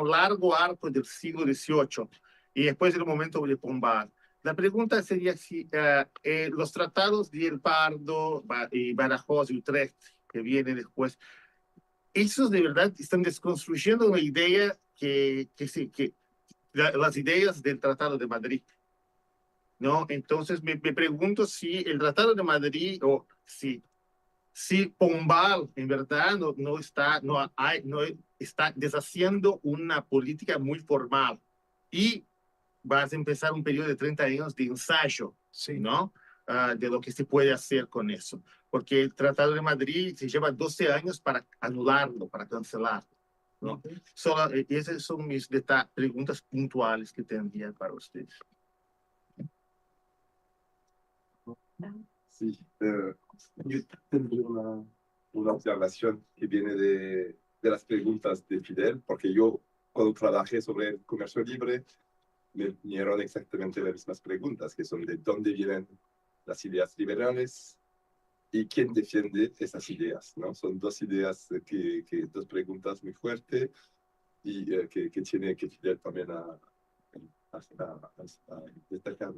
largo arco del siglo XVIII y después el momento de Pombal. La pregunta sería si los tratados de El Pardo y Badajoz y Utrecht, que viene después, esos de verdad están desconstruyendo una idea las ideas del Tratado de Madrid, ¿no? Entonces me pregunto si el Tratado de Madrid, o si Pombal en verdad no está deshaciendo una política muy formal, y vas a empezar un periodo de 30 años de ensayo, Sí. ¿no? De lo que se puede hacer con eso. Porque el Tratado de Madrid se lleva 12 años para anularlo, para cancelarlo, ¿no? Solo, esas son mis preguntas puntuales que tendría para ustedes. Sí, yo tendría una observación que viene de las preguntas de Fidel, porque yo cuando trabajé sobre el comercio libre me vinieron exactamente las mismas preguntas, que son de dónde vienen las ideas liberales y quién defiende esas ideas, ¿no? Son dos ideas, dos preguntas muy fuertes y que tiene que Fidel también a destacar.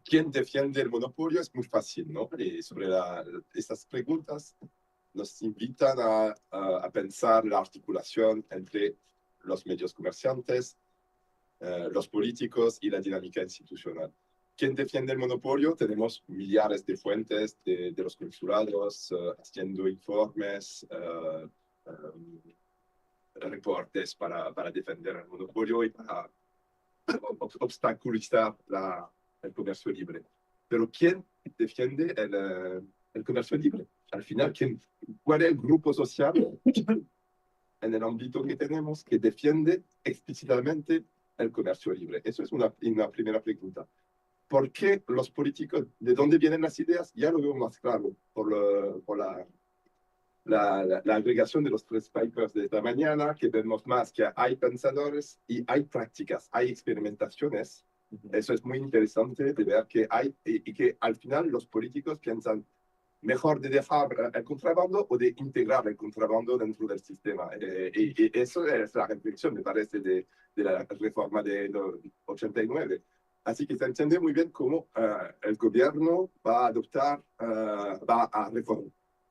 ¿Quién defiende el monopolio? Es muy fácil, ¿no? Sobre estas preguntas nos invitan a pensar la articulación entre los medios comerciantes, los políticos y la dinámica institucional. ¿Quién defiende el monopolio? Tenemos millares de fuentes de los consulados haciendo informes, reportes para defender el monopolio y para obstaculizar el comercio libre. Pero ¿quién defiende el comercio libre? Al final, ¿cuál es el grupo social en el ámbito que tenemos que defiende explícitamente el comercio libre? Eso es una primera pregunta. ¿Por qué los políticos, de dónde vienen las ideas? Ya lo veo más claro por la agregación de los 3 papers de esta mañana, que vemos más que hay pensadores y hay prácticas, hay experimentaciones. Eso es muy interesante de ver que hay, y que al final los políticos piensan mejor de dejar el contrabando o de integrar el contrabando dentro del sistema. Y eso es la reflexión, me parece, de la reforma de 89. Así que se entiende muy bien cómo el gobierno va a adoptar, va a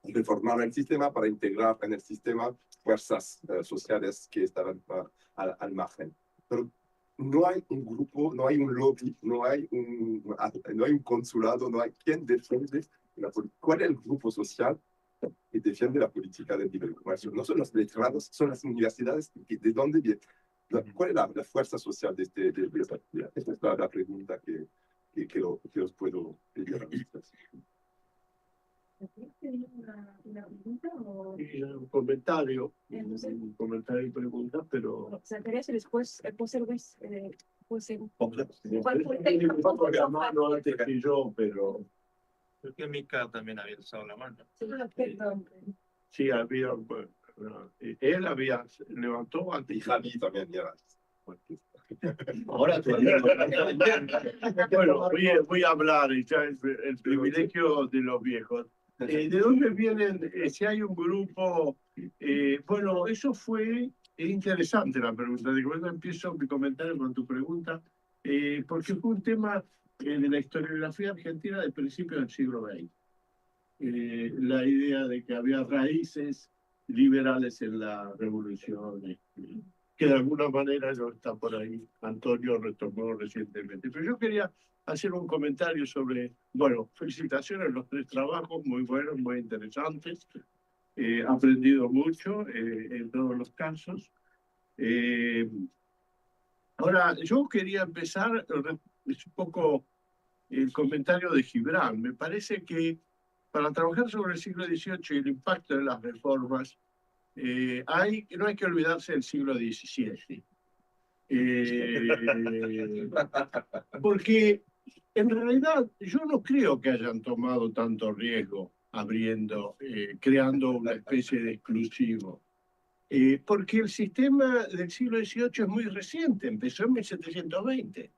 reformar el sistema para integrar en el sistema fuerzas sociales que estaban al margen. Pero no hay un grupo, no hay un lobby, no hay un consulado, no hay quien defiende ¿cuál es el grupo social que defiende la política del libre comercio? No son los letrados, son las universidades. ¿De dónde viene? ¿Cuál es la fuerza social de esta actividad? Esa es la pregunta que los puedo pedir a ustedes. ¿Una pregunta o...? Y un comentario, Entonces- un comentario y pregunta, pero... O sea, quería hacer después, puede ser Luis, puede ser... No antes que yo, pero Creo que Mica también había alzado la mano. Sí, perdón. sí había, bueno, él había, levantó antes. Y Javi también, ya. Ahora todavía no. Bueno, voy a hablar, ya el privilegio de los viejos. ¿De dónde vienen? Si hay un grupo, bueno, eso fue interesante la pregunta. De cuando empiezo mi comentario con tu pregunta, porque fue un tema de la historiografía argentina del principio del siglo XX. La idea de que había raíces liberales en la revolución, que de alguna manera no está por ahí. Antonio retomó recientemente. Pero yo quería hacer un comentario sobre, bueno, felicitaciones, los 3 trabajos, muy buenos, muy interesantes. He aprendido mucho en todos los casos. Ahora, yo quería empezar, es un poco el comentario de Gibran. Me parece que para trabajar sobre el siglo XVIII y el impacto de las reformas, no hay que olvidarse del siglo XVII. Porque en realidad yo no creo que hayan tomado tanto riesgo creando una especie de exclusivo. Porque el sistema del siglo XVIII es muy reciente, empezó en 1720.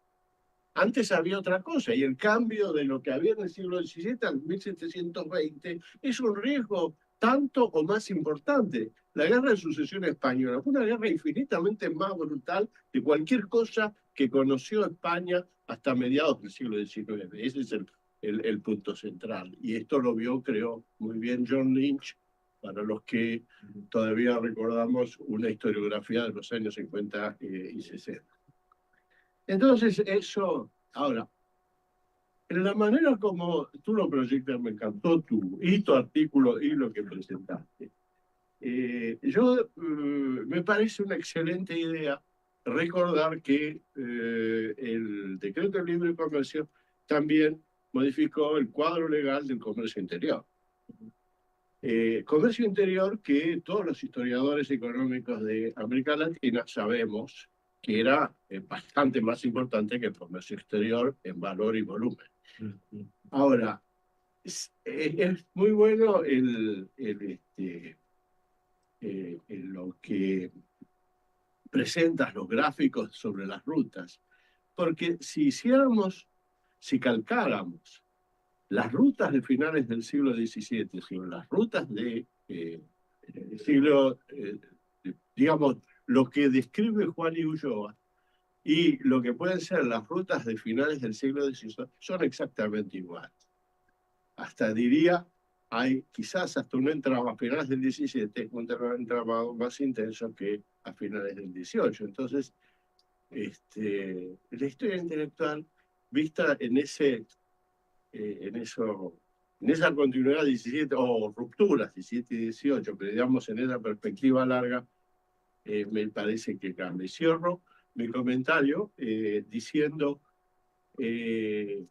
Antes había otra cosa, y el cambio de lo que había en el siglo XVII al 1720 es un riesgo tanto o más importante. La guerra de sucesión española fue una guerra infinitamente más brutal de cualquier cosa que conoció España hasta mediados del siglo XIX. Ese es el punto central. Y esto lo vio, creo, muy bien John Lynch, para los que todavía recordamos una historiografía de los años 50 y 60. Entonces, eso, ahora, en la manera como tú lo proyectas, me encantó tu artículo y lo que presentaste. Me parece una excelente idea recordar que el decreto de libre comercio también modificó el cuadro legal del comercio interior. Comercio interior que todos los historiadores económicos de América Latina sabemos que era bastante más importante que el comercio exterior en valor y volumen. Ahora, es muy bueno lo que presentas los gráficos sobre las rutas, porque si calcáramos las rutas de finales del siglo XVII sobre las rutas del siglo, digamos, lo que describe Juan y Ulloa, y lo que pueden ser las rutas de finales del siglo XVIII son exactamente iguales. Hasta diría, hay quizás hasta un entramado a finales del XVII, un entramado más intenso que a finales del XVIII. Entonces, la historia intelectual vista en esa continuidad 17, o rupturas 17 y 18, pero digamos en esa perspectiva larga, me parece que cambia. Cierro mi comentario diciendo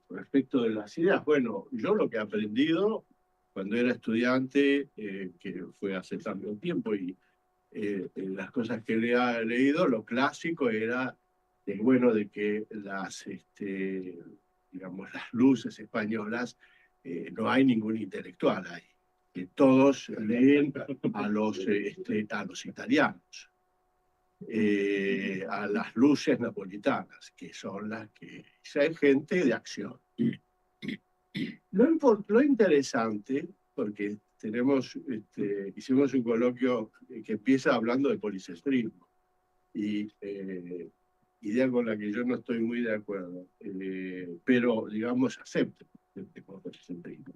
respecto de las ideas. Bueno, yo lo que he aprendido cuando era estudiante, que fue hace tanto tiempo, y las cosas que le he leído, lo clásico era de que digamos, las luces españolas, no hay ningún intelectual ahí, que todos leen a los italianos. A las luces napolitanas, que son las que hay gente de acción. Lo interesante, porque hicimos un coloquio que empieza hablando de policentrismo, y idea con la que yo no estoy muy de acuerdo, pero digamos acepto el policentrismo.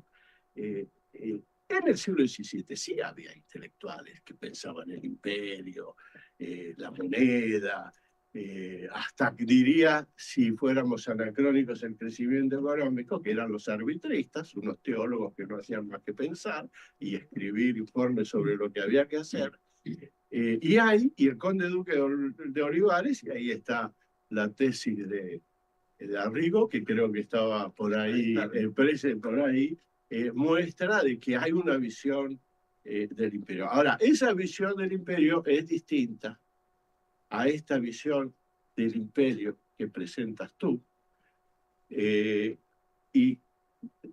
En el siglo XVII sí había intelectuales que pensaban en el imperio, la moneda, hasta diría, si fuéramos anacrónicos, el crecimiento económico, que eran los arbitristas, unos teólogos que no hacían más que pensar y escribir informes sobre lo que había que hacer. Y el conde duque de Olivares, y ahí está la tesis de Arrigo, que creo que estaba por ahí, por ahí, muestra de que hay una visión del imperio. Ahora, esa visión del imperio es distinta a esta visión del imperio que presentas tú. Y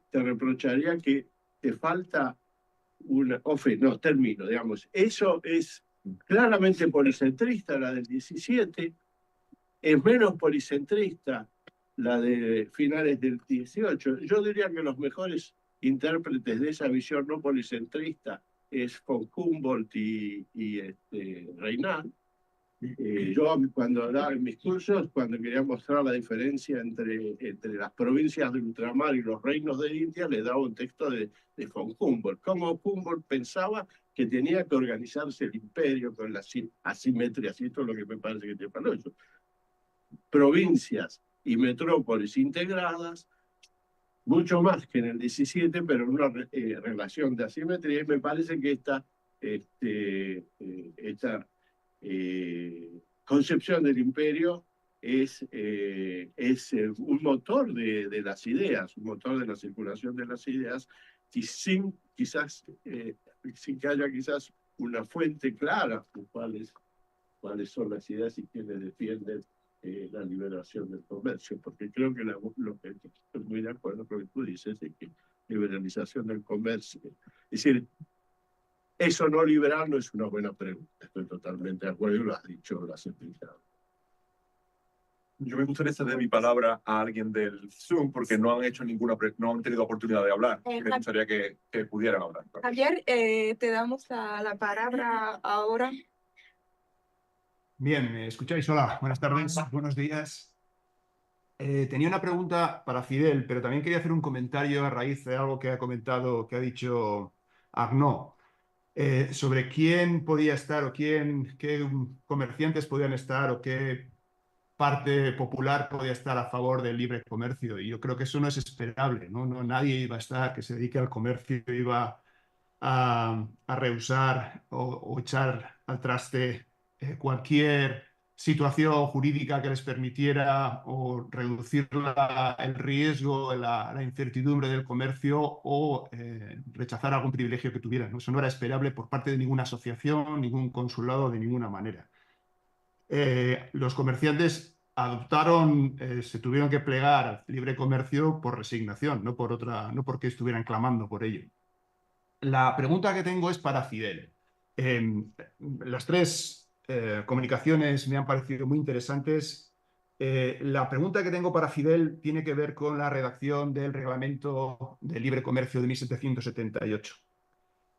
te reprocharía que te falta una... no, termino, digamos. Eso es claramente policentrista, la del 17, es menos policentrista la de finales del 18. Yo diría que los mejores intérpretes de esa visión no policentrista es von Humboldt y Reynal. Yo cuando daba en mis cursos, cuando quería mostrar la diferencia entre las provincias del ultramar y los reinos de India, le daba un texto de von Humboldt. Cómo Humboldt pensaba que tenía que organizarse el imperio con las asimetrías, y esto es lo que me parece que te faló yo. Provincias y metrópolis integradas, mucho más que en el 17, pero en una relación de asimetría, y me parece que esta concepción del imperio es un motor de las ideas, un motor de la circulación de las ideas, y sin que haya quizás una fuente clara de cuáles son las ideas y quiénes defienden la liberación del comercio, porque creo que lo que estoy muy de acuerdo con lo que tú dices, de que liberalización del comercio, es decir, eso no liberal no es una buena pregunta, estoy totalmente de acuerdo y lo has dicho, lo has explicado. Yo me gustaría ceder mi palabra a alguien del Zoom porque no han hecho no han tenido oportunidad de hablar. Me gustaría que pudieran hablar. Javier, te damos la palabra ahora. Bien, ¿me escucháis? Hola, buenas tardes, buenos días. Tenía una pregunta para Fidel, pero también quería hacer un comentario a raíz de algo que ha dicho Arnaud, sobre quién podía estar o qué comerciantes podían estar o qué parte popular podía estar a favor del libre comercio. Y yo creo que eso no es esperable, ¿no? Nadie iba a estar que se dedique al comercio, iba a rehusar o echar al traste cualquier situación jurídica que les permitiera o reducir el riesgo, la incertidumbre del comercio o rechazar algún privilegio que tuvieran, ¿no? Eso no era esperable por parte de ninguna asociación, ningún consulado, de ninguna manera. Los comerciantes adoptaron, se tuvieron que plegar al libre comercio por resignación, no porque estuvieran clamando por ello. La pregunta que tengo es para Fidel. Las tres comunicaciones me han parecido muy interesantes. La pregunta que tengo para Fidel tiene que ver con la redacción del Reglamento de Libre Comercio de 1778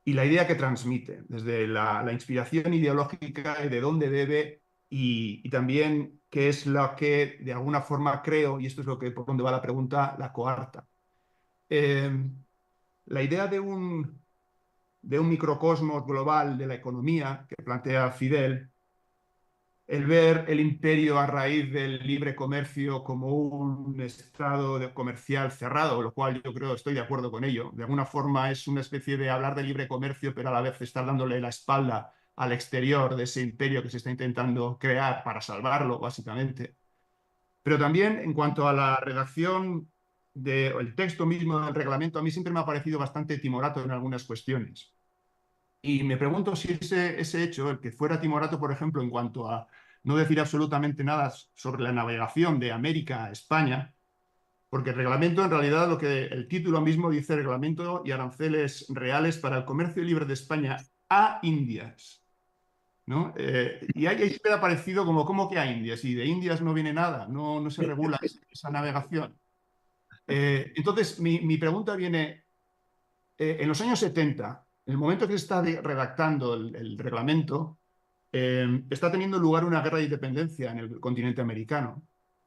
y la idea que transmite, desde la inspiración ideológica y de dónde bebe y también qué es lo que de alguna forma creo, y esto es por donde va la pregunta, la coarta. La idea de un microcosmos global de la economía que plantea Fidel, el ver el imperio a raíz del libre comercio como un estado comercial cerrado, lo cual yo creo, estoy de acuerdo con ello. De alguna forma es una especie de hablar de libre comercio, pero a la vez estar dándole la espalda al exterior de ese imperio que se está intentando crear para salvarlo, básicamente. Pero también en cuanto a la redacción del texto mismo del reglamento, a mí siempre me ha parecido bastante timorato en algunas cuestiones. Y me pregunto si ese hecho, el que fuera timorato, por ejemplo, en cuanto a no decir absolutamente nada sobre la navegación de América a España, porque el reglamento, en realidad, el título mismo dice Reglamento y aranceles reales para el comercio libre de España a Indias, ¿no? Y ahí me ha parecido ¿cómo que a Indias? Y de Indias no viene nada, no se regula esa navegación. Entonces, mi pregunta viene, en los años 70, en el momento que se está redactando el reglamento, está teniendo lugar una guerra de independencia en el continente americano,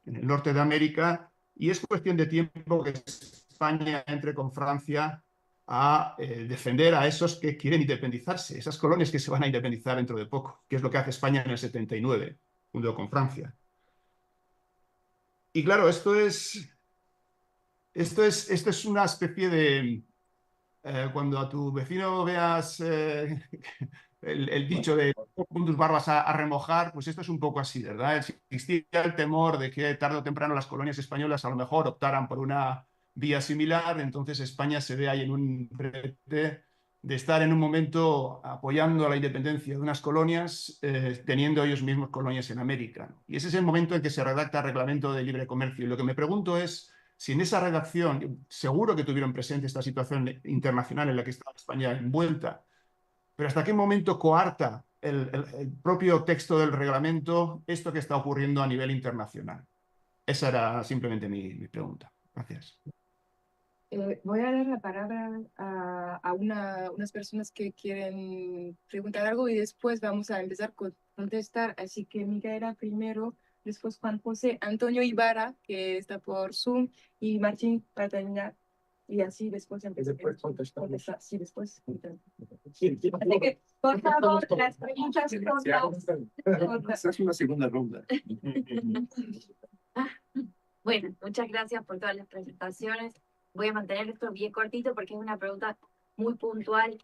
en el norte de América, y es cuestión de tiempo que España entre con Francia a defender a esos que quieren independizarse, esas colonias que se van a independizar dentro de poco, que es lo que hace España en el 79, junto con Francia. Y claro, esto es una especie de... cuando a tu vecino veas el dicho de pon tus barbas a remojar, pues esto es un poco así, ¿verdad? Existía el temor de que tarde o temprano las colonias españolas a lo mejor optaran por una vía similar, entonces España se ve ahí en un brete de estar en un momento apoyando a la independencia de unas colonias, teniendo ellos mismos colonias en América, ¿no? Y ese es el momento en que se redacta el Reglamento de Libre Comercio. Y lo que me pregunto es si en esa redacción, seguro que tuvieron presente esta situación internacional en la que está España envuelta, pero ¿hasta qué momento coarta el propio texto del reglamento esto que está ocurriendo a nivel internacional? Esa era simplemente mi pregunta. Gracias. Voy a dar la palabra a unas personas que quieren preguntar algo y después vamos a empezar a contestar. Así que Micaela primero, después Juan José, Antonio Ibarra, que está por Zoom, y Martín para terminar. Y así después empezamos. Después contestamos. Sí, después. Así que, por favor, las preguntas Esa es una segunda ronda. Bueno, muchas gracias por todas las presentaciones. Voy a mantener esto bien cortito porque es una pregunta muy puntual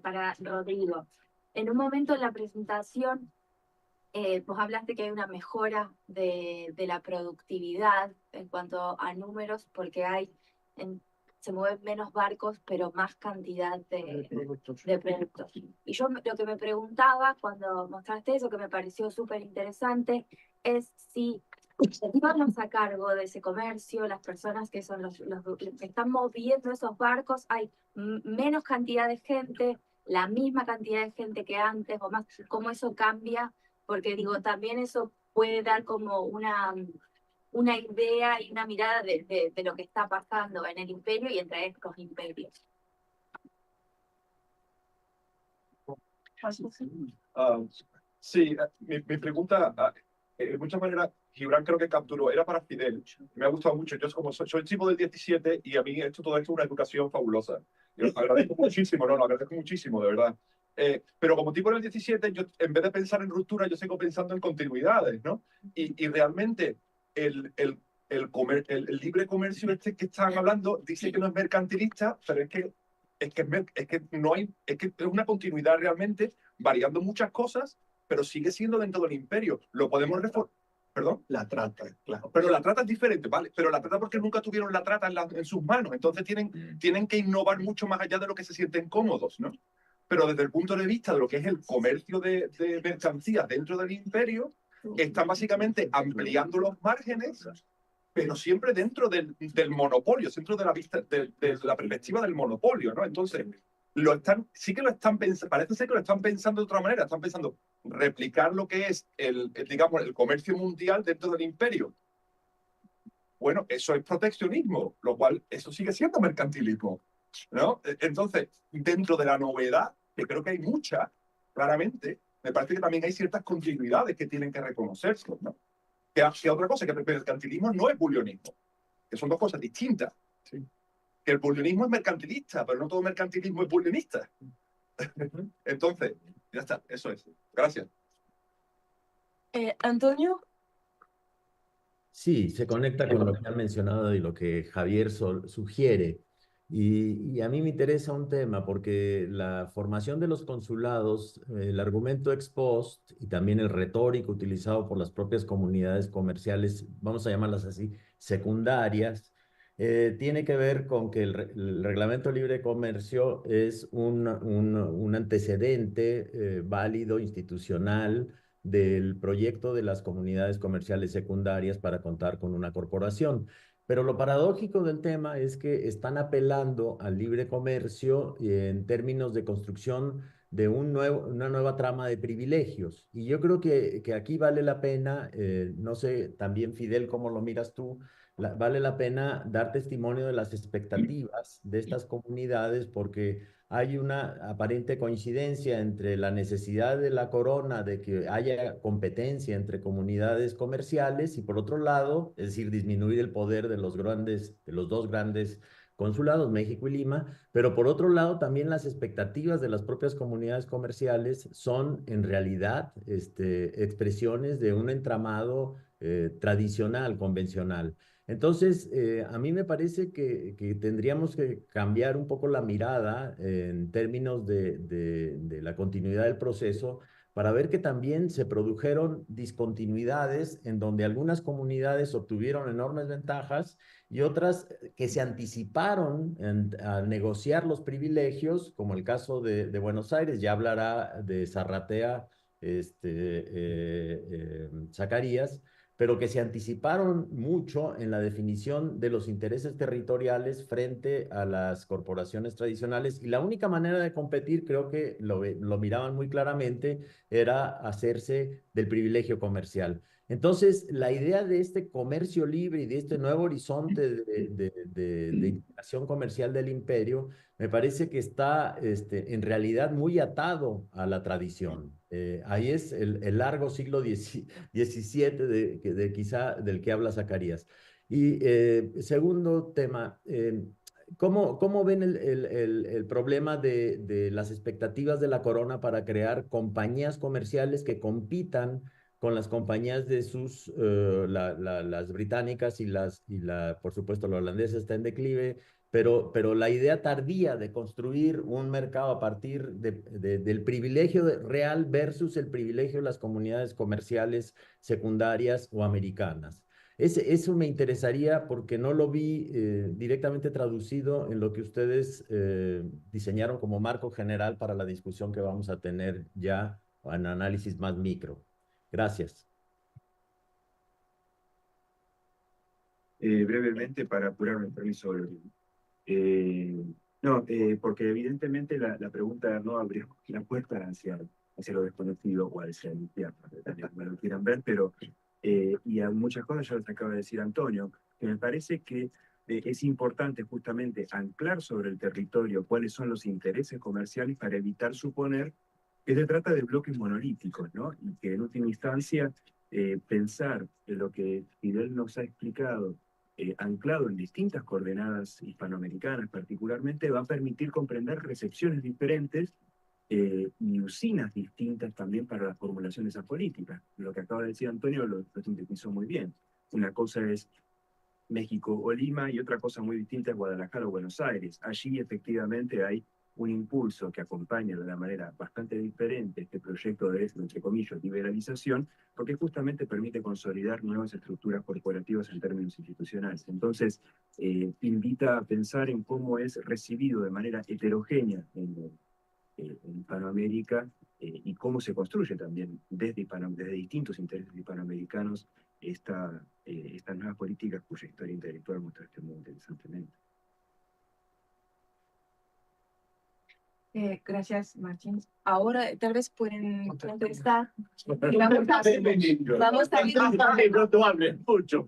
para Rodrigo. En un momento en la presentación, vos hablaste que hay una mejora de la productividad en cuanto a números porque se mueven menos barcos, pero más cantidad de productos. Y yo lo que me preguntaba cuando mostraste eso, que me pareció súper interesante, es si vamos a cargo de ese comercio, las personas que son los que están moviendo esos barcos, hay menos cantidad de gente, la misma cantidad de gente que antes o más, cómo eso cambia, porque digo, también eso puede dar como una idea y una mirada de lo que está pasando en el imperio y entre estos imperios. Sí, mi pregunta, de muchas maneras, Gibran creo que capturó, era para Fidel. Me ha gustado mucho. Yo como soy tipo del 17 y a mí todo esto es una educación fabulosa. Yo agradezco muchísimo, lo agradezco muchísimo, de verdad. Pero como tipo del 17, yo en vez de pensar en ruptura, yo sigo pensando en continuidades, ¿no? Y realmente el libre comercio este que están hablando dice que no es mercantilista, pero es que no hay, es que es una continuidad realmente, variando muchas cosas, pero sigue siendo dentro del imperio. Lo podemos reformar. ¿Perdón? La trata, claro. Pero la trata es diferente, ¿vale? Pero la trata porque nunca tuvieron la trata en sus manos. Entonces tienen que innovar mucho más allá de lo que se sienten cómodos, ¿no? Pero desde el punto de vista de lo que es el comercio de mercancías dentro del imperio, están básicamente ampliando los márgenes, pero siempre dentro del monopolio, dentro de la vista, de la perspectiva del monopolio, ¿no? Entonces, sí que lo están pensando, parece ser que lo están pensando de otra manera, están pensando replicar lo que es digamos, el comercio mundial dentro del imperio. Bueno, eso es proteccionismo, lo cual, eso sigue siendo mercantilismo, ¿no? Entonces, dentro de la novedad, que creo que hay mucha, claramente, me parece que también hay ciertas continuidades que tienen que reconocerse, ¿no? Que otra cosa, que el mercantilismo no es bulionismo, que son dos cosas distintas. Sí. Que el bulionismo es mercantilista, pero no todo mercantilismo es bulionista. Entonces, ya está, eso es. Gracias. Antonio. Sí, se conecta con lo que han mencionado y lo que Javier sugiere. Y a mí me interesa un tema porque la formación de los consulados, el argumento ex post y también el retórico utilizado por las propias comunidades comerciales, vamos a llamarlas así, secundarias, tiene que ver con que el Reglamento de Libre Comercio es un antecedente válido, institucional, del proyecto de las comunidades comerciales secundarias para contar con una corporación. Pero lo paradójico del tema es que están apelando al libre comercio en términos de construcción de una nueva trama de privilegios. Y yo creo que aquí vale la pena, no sé, también Fidel, ¿cómo lo miras tú? Vale la pena dar testimonio de las expectativas de estas comunidades porque hay una aparente coincidencia entre la necesidad de la corona de que haya competencia entre comunidades comerciales y por otro lado, es decir, disminuir el poder de los dos grandes consulados, México y Lima, pero por otro lado también las expectativas de las propias comunidades comerciales son en realidad expresiones de un entramado tradicional, convencional. Entonces, a mí me parece que tendríamos que cambiar un poco la mirada en términos de la continuidad del proceso para ver que también se produjeron discontinuidades en donde algunas comunidades obtuvieron enormes ventajas y otras que se anticiparon a negociar los privilegios, como el caso de Buenos Aires, ya hablará de Zarratea, Zacarías, pero que se anticiparon mucho en la definición de los intereses territoriales frente a las corporaciones tradicionales. Y la única manera de competir, creo que lo miraban muy claramente, era hacerse del privilegio comercial. Entonces, la idea de este comercio libre y de este nuevo horizonte de integración comercial del imperio, me parece que está en realidad muy atado a la tradición. Ahí es el largo siglo XVII quizá del que habla Zacarías. Y segundo tema, ¿cómo ven el problema de las expectativas de la corona para crear compañías comerciales que compitan con las compañías de las británicas por supuesto, la holandesa está en declive, pero la idea tardía de construir un mercado a partir del privilegio real versus el privilegio de las comunidades comerciales secundarias o americanas? Eso me interesaría porque no lo vi directamente traducido en lo que ustedes diseñaron como marco general para la discusión que vamos a tener ya en análisis más micro. Gracias. Brevemente, para apurarme, permiso. Porque evidentemente la pregunta no abrió la puerta hacia lo desconocido o hacia el infierno, depende de cómo lo quieran ver, pero y a muchas cosas ya las acaba de decir Antonio, que me parece que es importante justamente anclar sobre el territorio cuáles son los intereses comerciales para evitar suponer que se trata de bloques monolíticos, ¿no? Y que en última instancia pensar en lo que Fidel nos ha explicado, anclado en distintas coordenadas hispanoamericanas particularmente, va a permitir comprender recepciones diferentes y usinas distintas también para la formulación de esas políticas. Lo que acaba de decir Antonio lo sintetizó muy bien. Una cosa es México o Lima y otra cosa muy distinta es Guadalajara o Buenos Aires. Allí efectivamente hay un impulso que acompaña de una manera bastante diferente este proyecto de, entre comillas, liberalización, porque justamente permite consolidar nuevas estructuras corporativas en términos institucionales. Entonces, invita a pensar en cómo es recibido de manera heterogénea en Hispanoamérica y cómo se construye también desde distintos intereses hispanoamericanos estas nuevas políticas cuya historia intelectual mostraste muy interesantemente. Gracias, Martín. Ahora tal vez pueden contestar. Vamos a ir. No hablen mucho.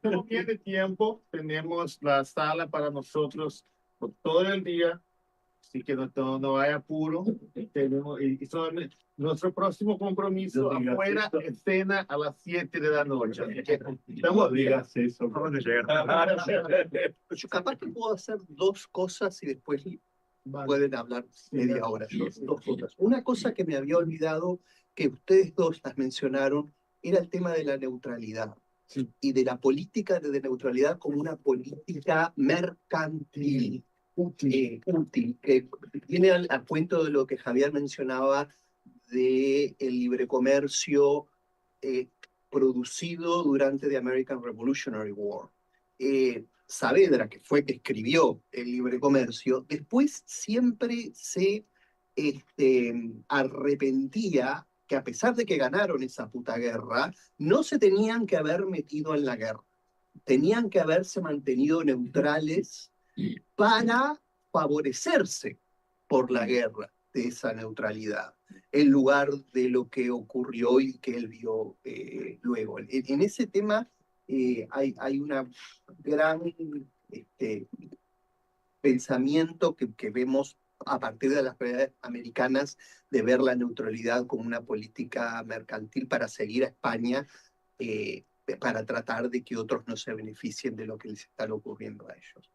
Como tiene tiempo, tenemos la sala para nosotros por todo el día, así que no hay apuro. Tenemos, nuestro próximo compromiso afuera es cena a las 7 de la noche. No digas eso. Vamos a llegar. Yo capaz que puedo hacer dos cosas y después pueden hablar media hora. Dos cosas. Una cosa que me había olvidado, que ustedes dos las mencionaron, era el tema de la neutralidad. Sí. Y de la política de neutralidad como una política mercantil. Útil, que viene al cuento de lo que Javier mencionaba del libre comercio producido durante the American Revolutionary War. Saavedra, que fue que escribió el libre comercio, después siempre se arrepentía que a pesar de que ganaron esa puta guerra, no se tenían que haber metido en la guerra. Tenían que haberse mantenido neutrales para favorecerse por la guerra de esa neutralidad, en lugar de lo que ocurrió y que él vio luego. En ese tema hay una gran pensamiento que vemos a partir de las realidades americanas de ver la neutralidad como una política mercantil para seguir a España, para tratar de que otros no se beneficien de lo que les está ocurriendo a ellos.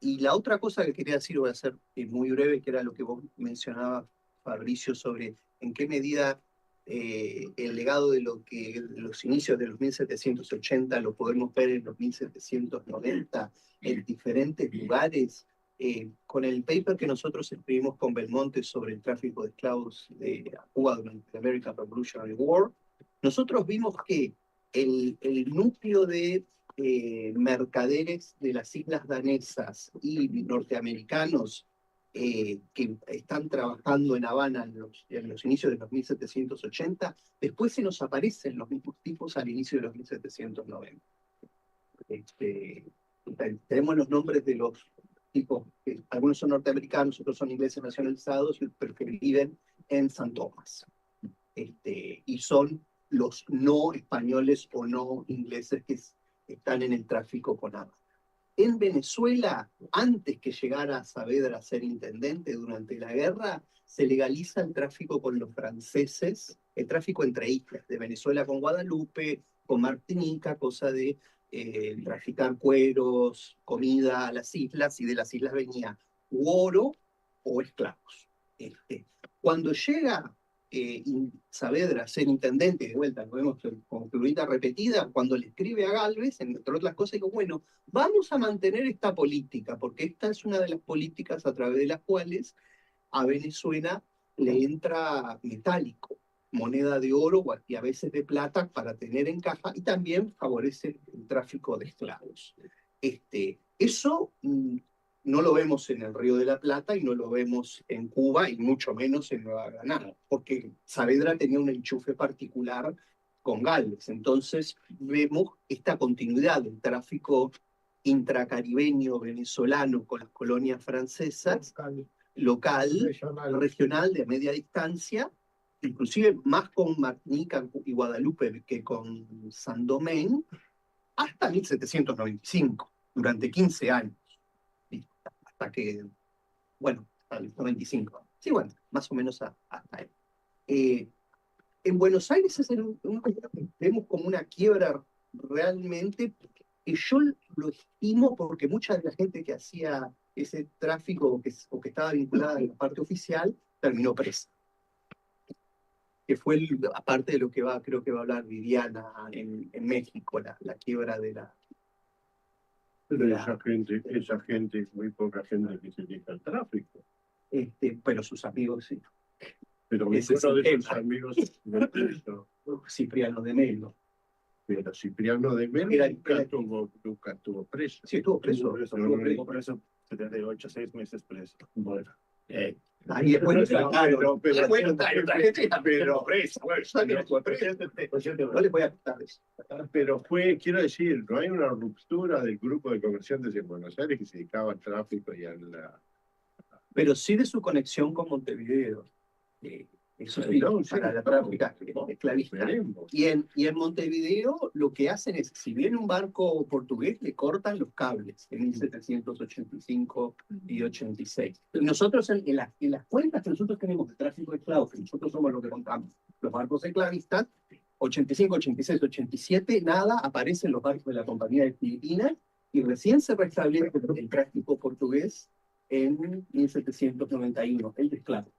Y la otra cosa que quería decir, voy a ser muy breve, que era lo que vos mencionabas, Fabricio, sobre en qué medida el legado de los inicios de los 1780 lo podemos ver en los 1790 en diferentes lugares. Con el paper que nosotros escribimos con Belmonte sobre el tráfico de esclavos de Cuba durante la American Revolutionary War, nosotros vimos que el núcleo de mercaderes de las islas danesas y norteamericanos que están trabajando en Habana en los inicios de los 1780, después se nos aparecen los mismos tipos al inicio de los 1790. Tenemos los nombres de los tipos, algunos son norteamericanos, otros son ingleses nacionalizados, pero que viven en San Tomás. Y son los no españoles o no ingleses que están en el tráfico con Habana. En Venezuela, antes que llegara Saavedra a ser intendente durante la guerra, se legaliza el tráfico con los franceses, el tráfico entre islas, de Venezuela con Guadalupe, con Martinica, cosa de traficar cueros, comida a las islas, y de las islas venía oro o esclavos. Cuando llega Saavedra a ser intendente, de vuelta, lo vemos con fluidez repetida, cuando le escribe a Gálvez, entre otras cosas, digo, bueno, vamos a mantener esta política, porque esta es una de las políticas a través de las cuales a Venezuela le entra metálico, moneda de oro y a veces de plata para tener en caja, y también favorece el tráfico de esclavos. Eso no lo vemos en el Río de la Plata y no lo vemos en Cuba y mucho menos en Nueva Granada, porque Saavedra tenía un enchufe particular con Gálvez. Entonces vemos esta continuidad del tráfico intracaribeño venezolano con las colonias francesas, local, regional de media distancia, inclusive más con Martinica y Guadalupe que con San Domingo, hasta 1795, durante 15 años. Hasta que, bueno, hasta el 95. Sí, bueno, más o menos hasta ahí. En Buenos Aires vemos como una quiebra realmente, que yo lo estimo porque mucha de la gente que hacía ese tráfico o que estaba vinculada a la parte oficial terminó presa. Que fue, aparte de lo que creo que va a hablar Viviana en México, la quiebra de la... Pero esa gente, muy poca gente que se dedica al tráfico. Pero sus amigos sí. Pero uno de sus amigos Cipriano de Melo. Pero Cipriano de Melo nunca estuvo preso. Sí, estuvo preso. Estuvo preso 78, 6 meses preso. Bueno. Ahí después no les voy a contar eso. Pero quiero decir, no hay una ruptura del grupo de comerciantes en Buenos Aires que se dedicaba al tráfico y a la... Pero sí de su conexión con Montevideo. Eso sí, para la tráfica esclavista. Y en Montevideo lo que hacen es, si viene un barco portugués, le cortan los cables en 1785 y 86. Y nosotros en las cuentas que nosotros tenemos de tráfico de esclavos, que nosotros somos los que contamos, los barcos esclavistas, 85, 86, 87, nada, aparecen los barcos de la Compañía de Filipinas, y recién se restablece el tráfico portugués en 1791, el de esclavos.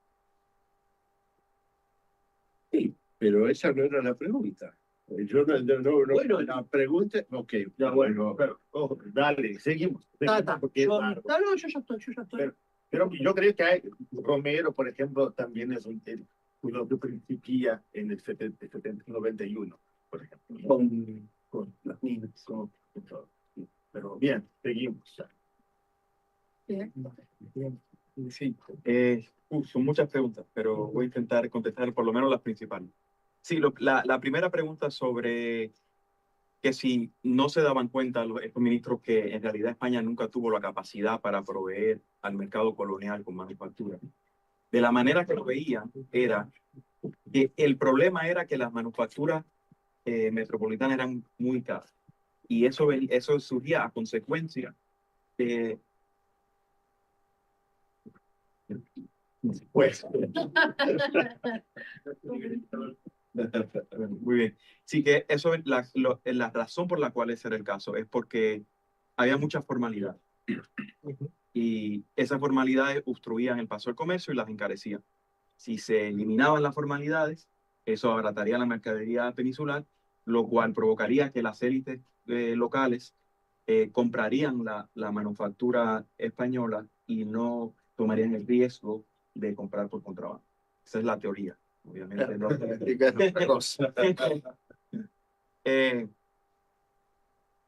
Sí, pero esa no era la pregunta. Yo bueno, la pregunta, ok. Ya, bueno, pero, dale, seguimos. Yo ya estoy. Pero yo creo que Romero, por ejemplo, también es uno que principia en el 91, por ejemplo. Con las minas. Con todo. Pero bien, seguimos. Sí, son muchas preguntas, pero voy a intentar contestar por lo menos las principales. Sí, la primera pregunta sobre que si no se daban cuenta estos ministros que en realidad España nunca tuvo la capacidad para proveer al mercado colonial con manufactura. De la manera que lo veían era que el problema era que las manufacturas metropolitanas eran muy caras, y eso surgía a consecuencia de... Pues. Muy bien. Sí, que eso es la razón por la cual ese era el caso, es porque había mucha formalidad. Y esas formalidades obstruían el paso del comercio y las encarecían. Si se eliminaban las formalidades, Eso abarataría la mercadería peninsular, lo cual provocaría que las élites locales comprarían la manufactura española y no tomarían el riesgo de comprar por contrabando. Esa es la teoría. Obviamente no.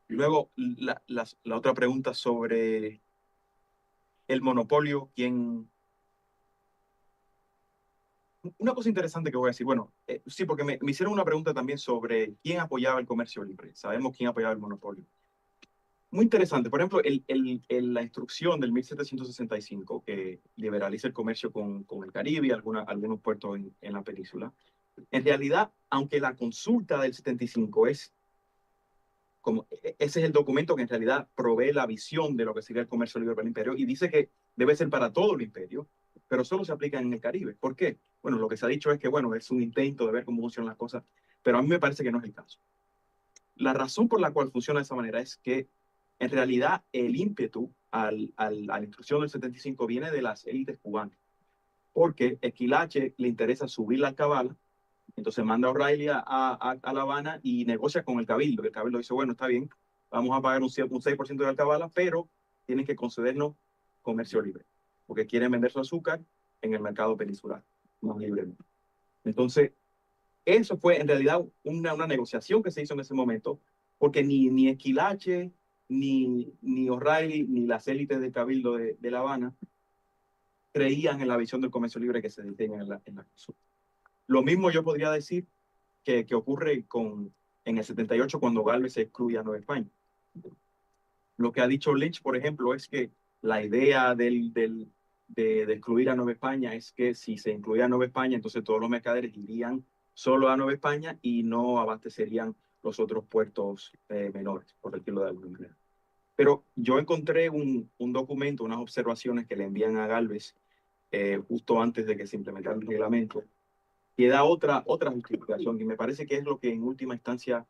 Luego, la otra pregunta sobre el monopolio, una cosa interesante que voy a decir, bueno, sí, porque me hicieron una pregunta también sobre quién apoyaba el comercio libre. Sabemos quién apoyaba el monopolio. Muy interesante. Por ejemplo, la instrucción del 1765 que liberaliza el comercio con el Caribe y algunos puertos en la península. En realidad, aunque la consulta del 75 ese es el documento que en realidad provee la visión de lo que sería el comercio libre para el imperio y dice que debe ser para todo el imperio, pero solo se aplica en el Caribe. ¿Por qué? Bueno, lo que se ha dicho es que, bueno, es un intento de ver cómo funcionan las cosas, pero a mí me parece que no es el caso. La razón por la cual funciona de esa manera es que, en realidad, el ímpetu a la instrucción del 75 viene de las élites cubanas, porque Esquilache le interesa subir la alcabala. Entonces manda a O'Reilly a La Habana y negocia con el Cabildo. El Cabildo dice, bueno, está bien, vamos a pagar un 6% de alcabala, pero tienen que concedernos comercio libre, porque quieren vender su azúcar en el mercado peninsular, más libremente. Entonces, eso fue en realidad una negociación que se hizo en ese momento, porque ni Esquilache, ni O'Reilly, ni las élites del Cabildo de La Habana creían en la visión del comercio libre que se diseña en la consulta. Lo mismo yo podría decir que ocurre en el 78 cuando Gálvez se excluye a Nueva España. Lo que ha dicho Lynch, por ejemplo, es que la idea de excluir a Nueva España es que si se incluía a Nueva España, entonces todos los mercaderes irían solo a Nueva España y no abastecerían los otros puertos menores, por decirlo de alguna manera. Pero yo encontré un documento, unas observaciones que le envían a Gálvez justo antes de que se implementara el reglamento, que da otra justificación, y me parece que es lo que en última instancia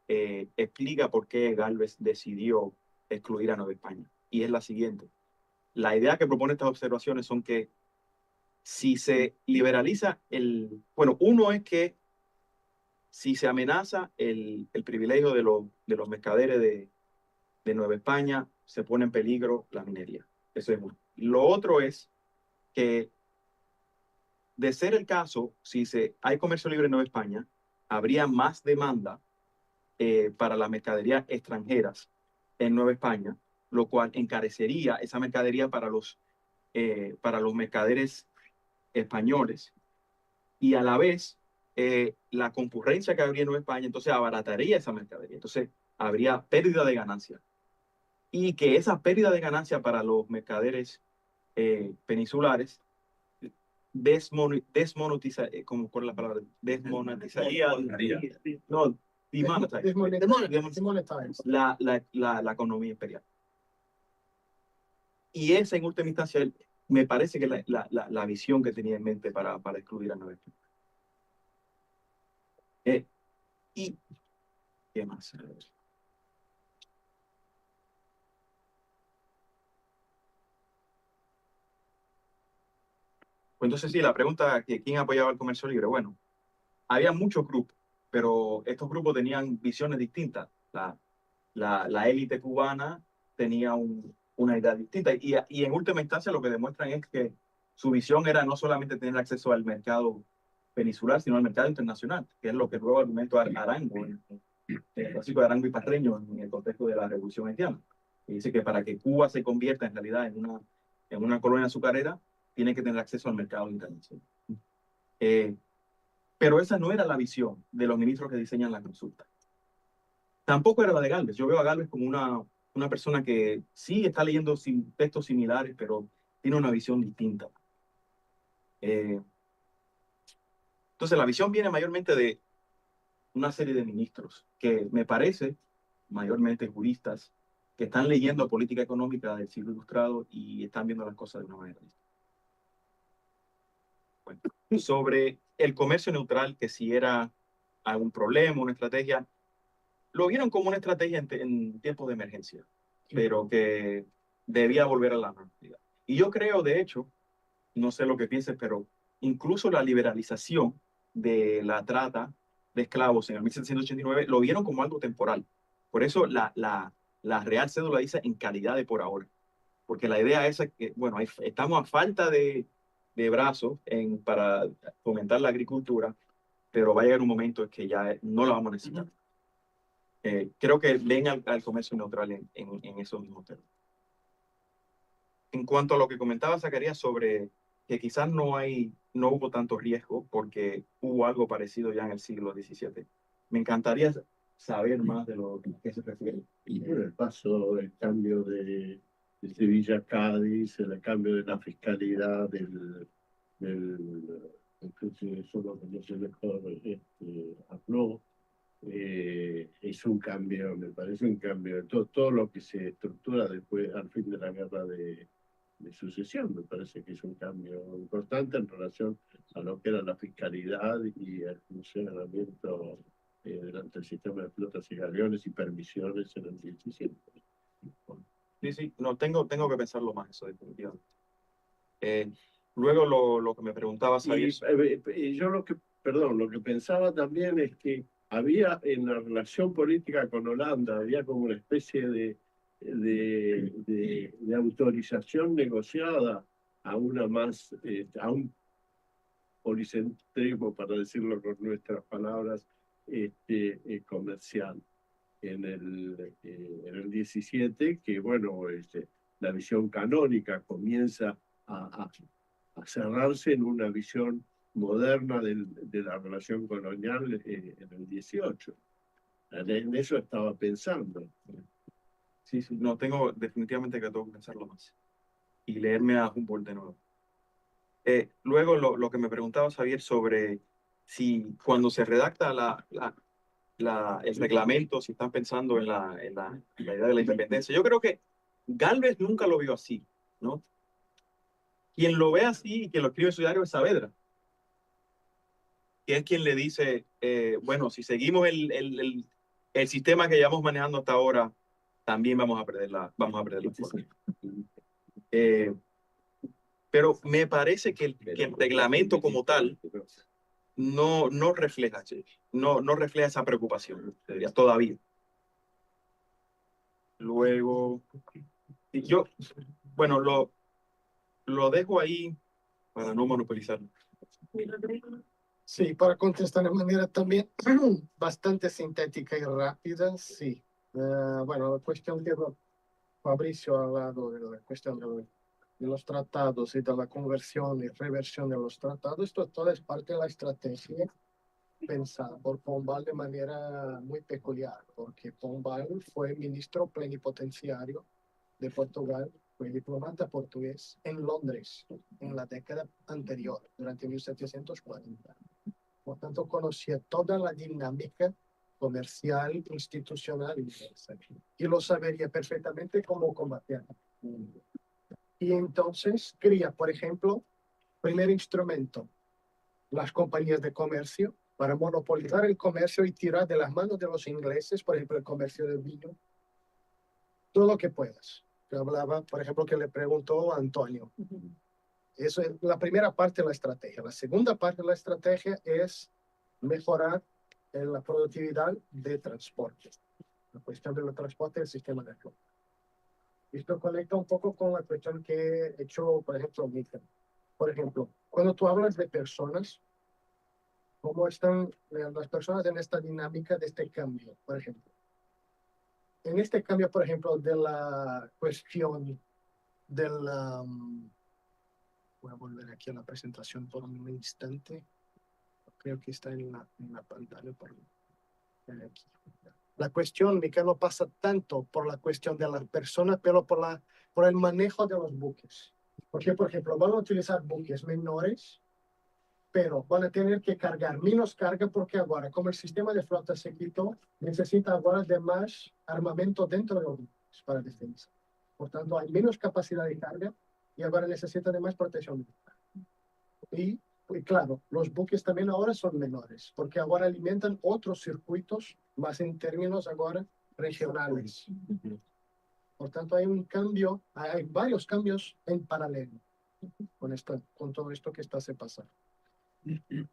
explica por qué Gálvez decidió excluir a Nueva España. Y es la siguiente. La idea que propone estas observaciones son que si se liberaliza bueno, uno es que si se amenaza el privilegio de los mercaderes de Nueva España, se pone en peligro la minería. Eso es uno. Lo otro es que, de ser el caso, si hay comercio libre en Nueva España, habría más demanda para las mercaderías extranjeras en Nueva España, lo cual encarecería esa mercadería para los mercaderes españoles. Y a la vez, la concurrencia que habría en Nueva España, entonces abarataría esa mercadería. Entonces, habría pérdida de ganancia. Y que esa pérdida de ganancia para los mercaderes peninsulares desmonetizaría, ¿cuál es la palabra? Desmonetizaría. No, la economía imperial. Y esa, en última instancia, me parece que la visión que tenía en mente para excluir a Nueva España. ¿Y qué más? Pues entonces sí, la pregunta que quién apoyaba el comercio libre. Bueno, había muchos grupos, pero estos grupos tenían visiones distintas. La élite cubana tenía una idea distinta y en última instancia lo que demuestran es que su visión era no solamente tener acceso al mercado peninsular, sino al mercado internacional, que es lo que luego argumentó Arango, el clásico de Arango y Parreño en el contexto de la Revolución Haitiana. Y dice que para que Cuba se convierta en realidad en una colonia azucarera, tiene que tener acceso al mercado internacional. Pero esa no era la visión de los ministros que diseñan la consulta. Tampoco era la de Gálvez. Yo veo a Gálvez como una persona que sí está leyendo textos similares, pero tiene una visión distinta. Entonces, la visión viene mayormente de una serie de ministros que me parece, mayormente juristas, que están leyendo política económica del siglo ilustrado y están viendo las cosas de una manera distinta. Bueno, sobre el comercio neutral, que si era algún problema, una estrategia, lo vieron como una estrategia en tiempos de emergencia, pero que debía volver a la normalidad. Y yo creo, de hecho, no sé lo que pienses, pero incluso la liberalización de la trata de esclavos en el 1789 lo vieron como algo temporal. Por eso la Real Cédula dice en calidad de por ahora. Porque la idea es que, bueno, estamos a falta de brazos para fomentar la agricultura, pero va a llegar un momento en que ya no la vamos a necesitar. Creo que ven al comercio neutral en esos mismos términos. En cuanto a lo que comentaba Zacarías sobre que quizás no hubo tanto riesgo porque hubo algo parecido ya en el siglo XVII. Me encantaría saber más de lo que se refiere. Y el paso, el cambio de Sevilla a Cádiz, el cambio de la fiscalidad entonces eso lo conoce mejor habló, es un cambio, me parece un cambio, todo lo que se estructura después, al fin de la guerra de sucesión, me parece que es un cambio importante en relación a lo que era la fiscalidad y el funcionamiento durante el sistema de flotas y galeones y permisiones en el 17. Sí, no, tengo que pensarlo más, eso definitivamente. Luego lo que me preguntaba Javier. Y yo lo que pensaba también es que había en la relación política con Holanda, había como una especie de autorización negociada a a un policentrismo, para decirlo con nuestras palabras, comercial en el 17, que bueno, la visión canónica comienza a cerrarse en una visión moderna de la relación colonial en el 18. En eso estaba pensando. Sí, no, definitivamente que tengo que pensarlo más y leerme a Humboldt de nuevo. Luego lo que me preguntaba Javier sobre si cuando se redacta el reglamento, si están pensando en la idea de la independencia. Yo creo que Gálvez nunca lo vio así, ¿no? Quien lo ve así y quien lo escribe en su diario es Saavedra, que es quien le dice, bueno, si seguimos el sistema que llevamos manejando hasta ahora, también vamos a perder la forma. Pero me parece que el reglamento como tal no refleja esa preocupación todavía. Luego, bueno, lo dejo ahí para no monopolizar. Sí, para contestar de manera también bastante sintética y rápida, sí. Bueno, la cuestión que Fabricio ha hablado de la cuestión de los tratados y de la conversión y reversión de los tratados, esto todo es parte de la estrategia pensada por Pombal de manera muy peculiar, porque Pombal fue ministro plenipotenciario de Portugal, fue diplomata portugués en Londres en la década anterior, durante 1740. Por tanto, conocía toda la dinámica comercial, institucional y lo sabería perfectamente cómo combatir. Y entonces cría, por ejemplo, primer instrumento, las compañías de comercio, para monopolizar el comercio y tirar de las manos de los ingleses, por ejemplo, el comercio del vino, todo lo que puedas. Yo hablaba, por ejemplo, que le preguntó a Antonio. Eso es la primera parte de la estrategia. La segunda parte de la estrategia es mejorar la productividad de transporte. La cuestión del transporte del sistema de flota. Esto conecta un poco con la cuestión que he hecho, por ejemplo, Mika. Por ejemplo, cuando tú hablas de personas, ¿cómo están las personas en esta dinámica de este cambio, por ejemplo? En este cambio, por ejemplo, de la cuestión de la... voy a volver aquí a la presentación por un instante. Creo que está en la pantalla. Aquí. La cuestión, Mika, no pasa tanto por la cuestión de las personas, pero por el manejo de los buques. Porque, por ejemplo, van a utilizar buques menores, pero van a tener que cargar menos carga porque ahora, como el sistema de flota se quitó, necesita ahora de más armamento dentro de los buques para defensa. Por tanto, hay menos capacidad de carga y ahora necesita de más protección militar. Y claro, los buques también ahora son menores, porque ahora alimentan otros circuitos, más en términos ahora regionales. Por tanto, hay un cambio, hay varios cambios en paralelo con todo esto que está se pasando.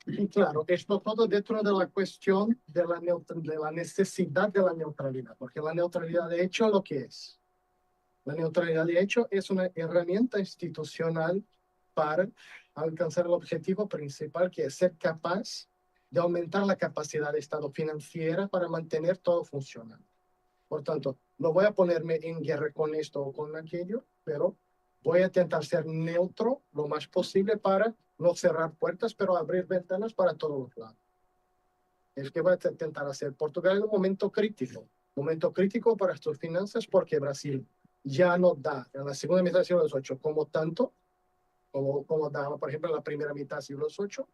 Y claro, esto todo dentro de la cuestión de la necesidad de la neutralidad, porque la neutralidad de hecho lo que es. La neutralidad de hecho es una herramienta institucional para alcanzar el objetivo principal, que es ser capaz de aumentar la capacidad de Estado financiera para mantener todo funcionando. Por tanto, no voy a ponerme en guerra con esto o con aquello, pero voy a intentar ser neutro lo más posible para no cerrar puertas, pero abrir ventanas para todos los lados. Es que voy a intentar hacer. Portugal en un momento crítico para sus finanzas, porque Brasil ya no da en la segunda mitad del siglo XVIII como tanto, como daba, por ejemplo, en la primera mitad del siglo XVIII.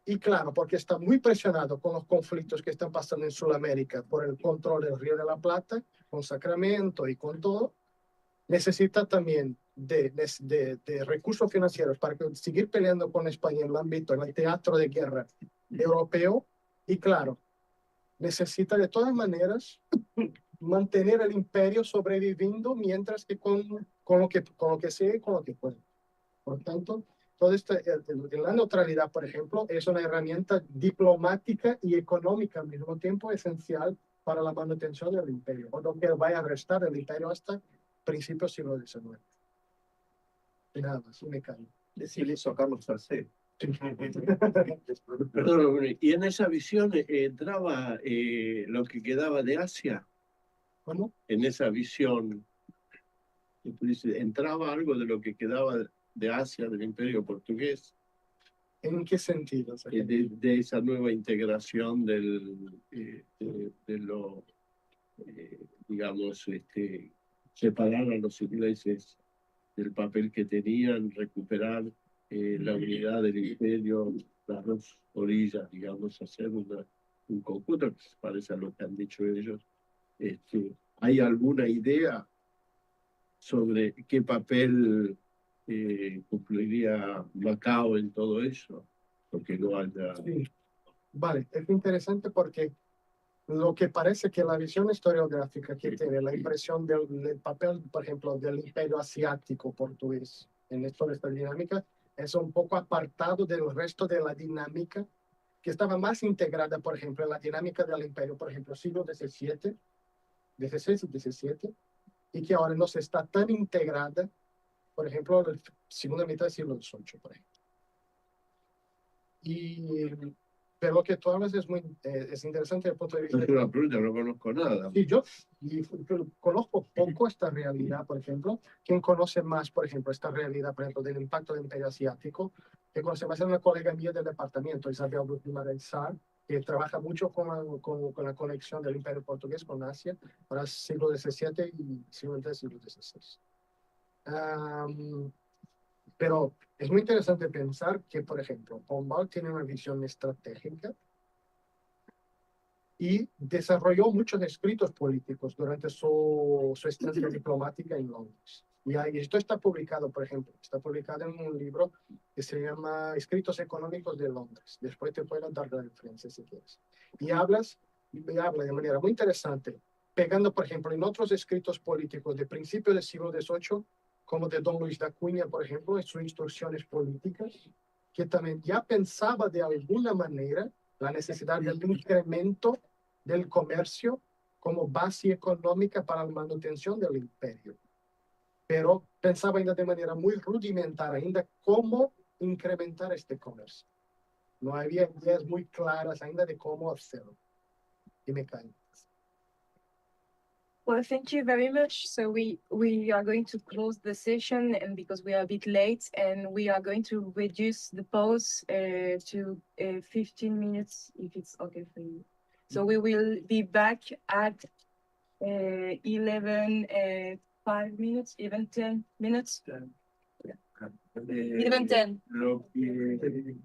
Y claro, porque está muy presionado con los conflictos que están pasando en Sudamérica por el control del Río de la Plata, con Sacramento y con todo, necesita también de recursos financieros para seguir peleando con España en el ámbito, en el teatro de guerra europeo. Y claro, necesita de todas maneras mantener el imperio sobreviviendo, mientras que con lo que sea y con lo que puede. Por tanto, todo la neutralidad, por ejemplo, es una herramienta diplomática y económica al mismo tiempo esencial para la manutención del imperio, o lo que vaya a restar del imperio hasta principios del siglo XIX. Y nada más, me callo. Decirle eso a Carlos III. Perdón, y en esa visión entraba lo que quedaba de Asia. ¿Cómo? En esa visión, tú dices, entraba algo de lo que quedaba de Asia, del Imperio Portugués. ¿En qué sentido? De esa nueva integración de lo, digamos, separar a los ingleses del papel que tenían, recuperar la unidad del imperio, las dos orillas, digamos, hacer un conjunto que se parece a lo que han dicho ellos. ¿Hay alguna idea sobre qué papel cumpliría Macao en todo eso? Porque no haya... Sí. Vale, es interesante porque lo que parece que la visión historiográfica que tiene la impresión del papel, por ejemplo, del imperio asiático portugués en toda esta dinámica, es un poco apartado del resto de la dinámica que estaba más integrada, por ejemplo, en la dinámica del imperio, por ejemplo, siglo XVII, XVI y XVII, y que ahora no se está tan integrada, por ejemplo, en la segunda mitad del siglo XVIII, por ejemplo. Pero lo que tú hablas es es interesante desde el punto de vista... No es una pregunta, no conozco nada. Sí, yo conozco poco esta realidad, por ejemplo. ¿Quién conoce más, por ejemplo, esta realidad, por ejemplo, del impacto del imperio asiático? Que conoce más es una colega mía del departamento, Isabel Sar, que trabaja mucho con la conexión del imperio portugués con Asia para el siglo XVII y siglo XVI. Pero es muy interesante pensar que, por ejemplo, Pombal tiene una visión estratégica y desarrolló muchos escritos políticos durante su estancia diplomática en Londres. Y esto está publicado, por ejemplo, está publicado en un libro que se llama Escritos Económicos de Londres. Después te puedo dar la referencia si quieres. Y habla de manera muy interesante, pegando, por ejemplo, en otros escritos políticos de principios del siglo XVIII, como de Don Luis de Acuña, por ejemplo, en sus instrucciones políticas, que también ya pensaba de alguna manera la necesidad del incremento del comercio como base económica para la manutención del imperio. Pero pensaba ainda de manera muy rudimentaria, ainda cómo incrementar este comercio. No había ideas muy claras ainda de cómo hacerlo. Y me callo. Well, thank you very much. So we are going to close the session, and because we are a bit late, and we are going to reduce the pause to 15 minutes, if it's okay for you. So we will be back at 11, 5 minutes, even 10 minutes. Even 10. Lo que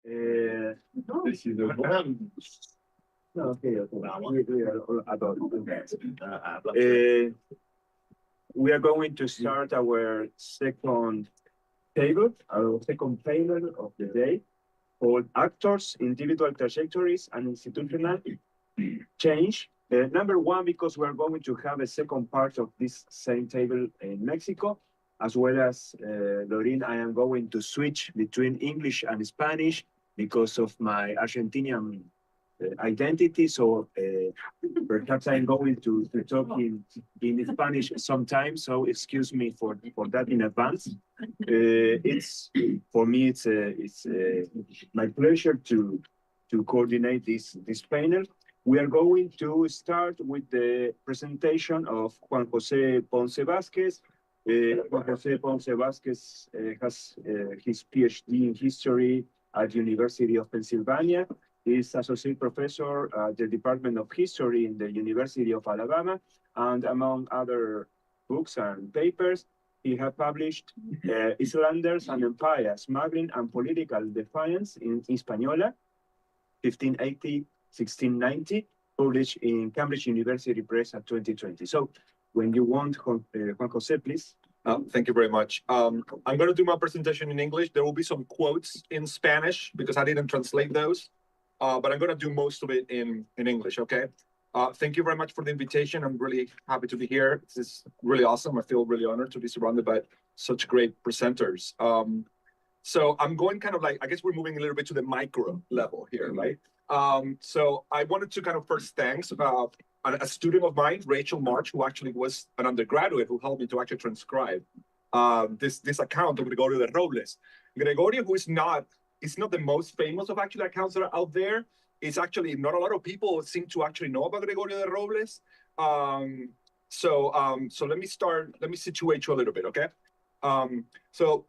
We are going to start our second table, our second panel of the day, called Actors, Individual Trajectories, and Institutional Change. Number one, because we're going to have a second part of this same table in Mexico, as well as Lorin, I am going to switch between English and Spanish because of my Argentinian identity. So perhaps I'm going to talk in Spanish sometimes. So excuse me for that in advance. It's for me, it's my pleasure to coordinate this panel. We are going to start with the presentation of Juan José Ponce Vázquez. Juan José Ponce Vázquez has his PhD in history at the University of Pennsylvania. He is associate professor at the Department of History in the University of Alabama, and among other books and papers, he has published Islanders and Empire, Smuggling and Political Defiance in Hispaniola, 1580-1690, published in Cambridge University Press at 2020. So when you want, Juan José, please. Thank you very much. I'm going to do my presentation in English. There will be some quotes in Spanish because I didn't translate those, but I'm going to do most of it in English, okay? Thank you very much for the invitation. I'm really happy to be here. This is really awesome. I feel really honored to be surrounded by such great presenters. So I'm going kind of like, I guess we're moving a little bit to the micro level here, right? So I wanted to kind of first thanks a student of mine, Rachel March, who actually was an undergraduate who helped me to actually transcribe this account of Gregorio de Robles. Gregorio, who is not the most famous of actually accounts that are out there. It's actually not a lot of people seem to actually know about Gregorio de Robles. So let me situate you a little bit, okay? So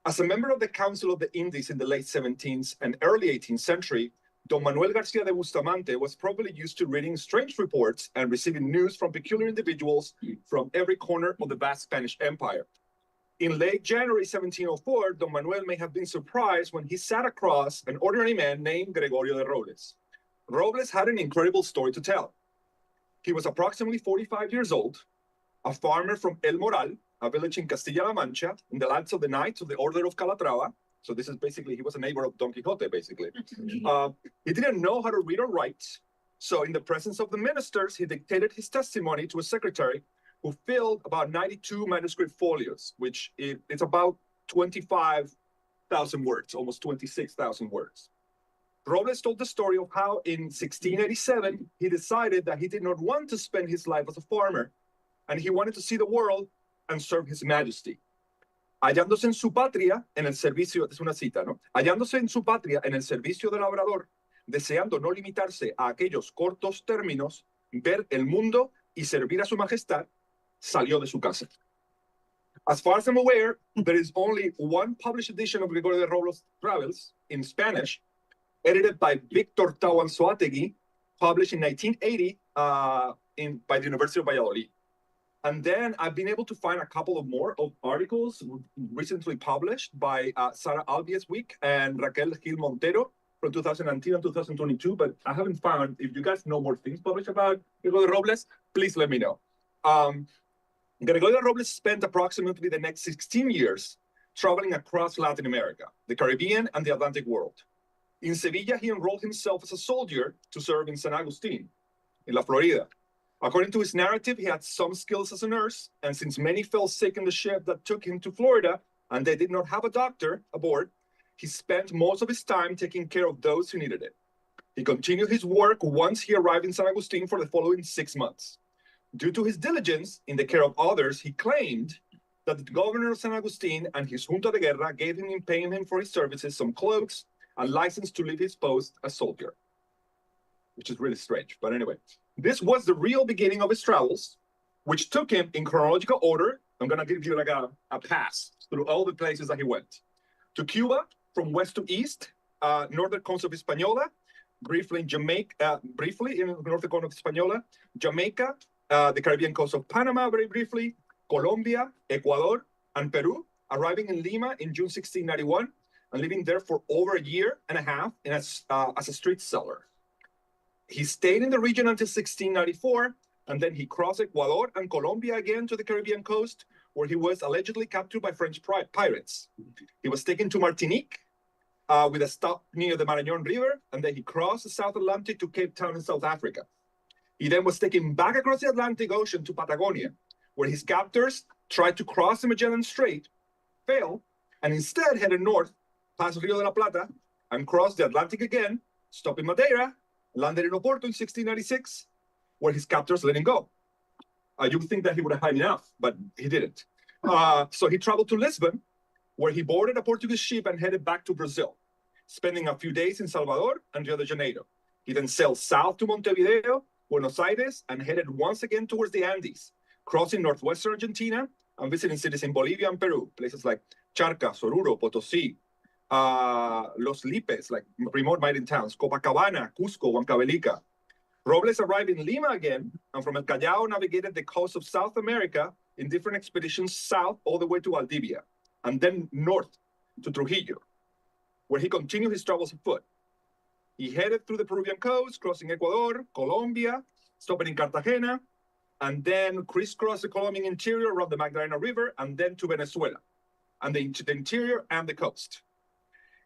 as a member of the Council of the Indies in the late 17th and early 18th century, Don Manuel García de Bustamante was probably used to reading strange reports and receiving news from peculiar individuals from every corner of the vast Spanish Empire. In late January 1704, Don Manuel may have been surprised when he sat across an ordinary man named Gregorio de Robles. Robles had an incredible story to tell. He was approximately 45 years old, a farmer from El Moral, a village in Castilla-La Mancha, in the lands of the Knights of the Order of Calatrava. So this is basically, he was a neighbor of Don Quixote, basically. He didn't know how to read or write. So in the presence of the ministers, he dictated his testimony to a secretary who filled about 92 manuscript folios, which it's about 25,000 words, almost 26,000 words. Robles told the story of how in 1687, he decided that he did not want to spend his life as a farmer, and he wanted to see the world and serve his majesty. Hallándose en su patria, en el servicio, es una cita, ¿no? Hallándose en su patria, en el servicio del labrador, deseando no limitarse a aquellos cortos términos, ver el mundo y servir a su majestad, salió de su casa. As far as I'm aware, there is only one published edition of Gregorio de Robles' Travels in Spanish, edited by Victor Tahuanzuategui, published in 1980 by the University of Valladolid. And then I've been able to find a couple of more articles recently published by Sara Albieswick and Raquel Gil Montero from 2019 and 2022, but I haven't found, if you guys know more things published about Gregorio de Robles, please let me know. Gregorio de Robles spent approximately the next 16 years traveling across Latin America, the Caribbean, and the Atlantic world. In Sevilla, he enrolled himself as a soldier to serve in San Agustin, in La Florida. According to his narrative, he had some skills as a nurse, and since many fell sick in the ship that took him to Florida, and they did not have a doctor aboard, he spent most of his time taking care of those who needed it. He continued his work once he arrived in San Agustin for the following 6 months. Due to his diligence in the care of others, he claimed that the governor of San Agustin and his junta de guerra gave him in paying him for his services some clothes and license to leave his post as soldier, which is really strange, but anyway. This was the real beginning of his travels, which took him in chronological order. I'm going to give you like a pass through all the places that he went. To Cuba, from west to east, northern coast of Hispaniola, briefly in Jamaica, briefly in the northern coast of Hispaniola, Jamaica, the Caribbean coast of Panama, very briefly, Colombia, Ecuador, and Peru, arriving in Lima in June 1691, and living there for over a year and a half as a street seller. He stayed in the region until 1694, and then he crossed Ecuador and Colombia again to the Caribbean coast, where he was allegedly captured by French pirates. He was taken to Martinique with a stop near the Marañón River, and then he crossed the South Atlantic to Cape Town in South Africa. He then was taken back across the Atlantic Ocean to Patagonia, where his captors tried to cross the Magellan Strait, failed, and instead headed north past Rio de la Plata and crossed the Atlantic again, stopped in Madeira, landed in Oporto in 1696, where his captors let him go. You would think that he would have had enough, but he didn't. So he traveled to Lisbon, where he boarded a Portuguese ship and headed back to Brazil, spending a few days in Salvador and Rio de Janeiro. He then sailed south to Montevideo, Buenos Aires, and headed once again towards the Andes, crossing northwestern Argentina and visiting cities in Bolivia and Peru, places like Charcas, Oruro, Potosí, Los Lipes, like remote mining towns, Copacabana, Cusco, Huancavelica. Robles arrived in Lima again, and from El Callao navigated the coast of South America in different expeditions south all the way to Valdivia, and then north to Trujillo, where he continued his travels afoot. He headed through the Peruvian coast, crossing Ecuador, Colombia, stopping in Cartagena, and then crisscrossed the Colombian interior around the Magdalena River, and then to Venezuela, and the interior and the coast.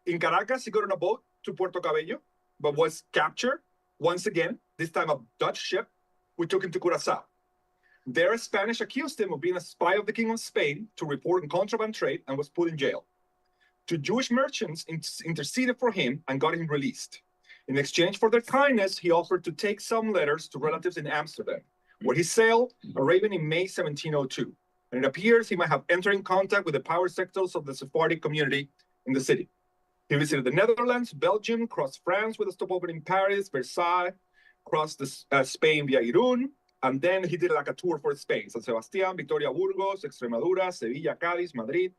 In Caracas, he got on a boat to Puerto Cabello, but was captured once again, this time a Dutch ship, which took him to Curaçao. There, Spanish accused him of being a spy of the King of Spain to report on contraband trade and was put in jail. Two Jewish merchants interceded for him and got him released. In exchange for their kindness, he offered to take some letters to relatives in Amsterdam, where he sailed, arriving in May 1702. And it appears he might have entered in contact with the power sectors of the Sephardic community in the city. He visited the Netherlands, Belgium, crossed France with a stopover in Paris, Versailles, crossed Spain via Irún, and then he did like a tour for Spain, San Sebastián, Victoria, Burgos, Extremadura, Sevilla, Cádiz, Madrid.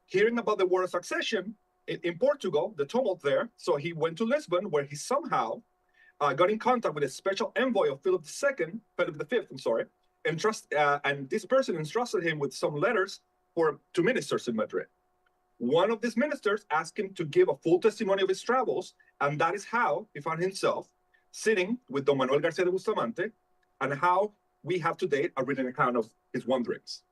Hearing about the War of Succession in Portugal, the tumult there, so he went to Lisbon, where he somehow got in contact with a special envoy of Philip V, and this person entrusted him with some letters to ministers in Madrid. One of these ministers asked him to give a full testimony of his travels, and that is how he found himself sitting with Don Manuel García de Bustamante, and how we have to date a written account of his wanderings.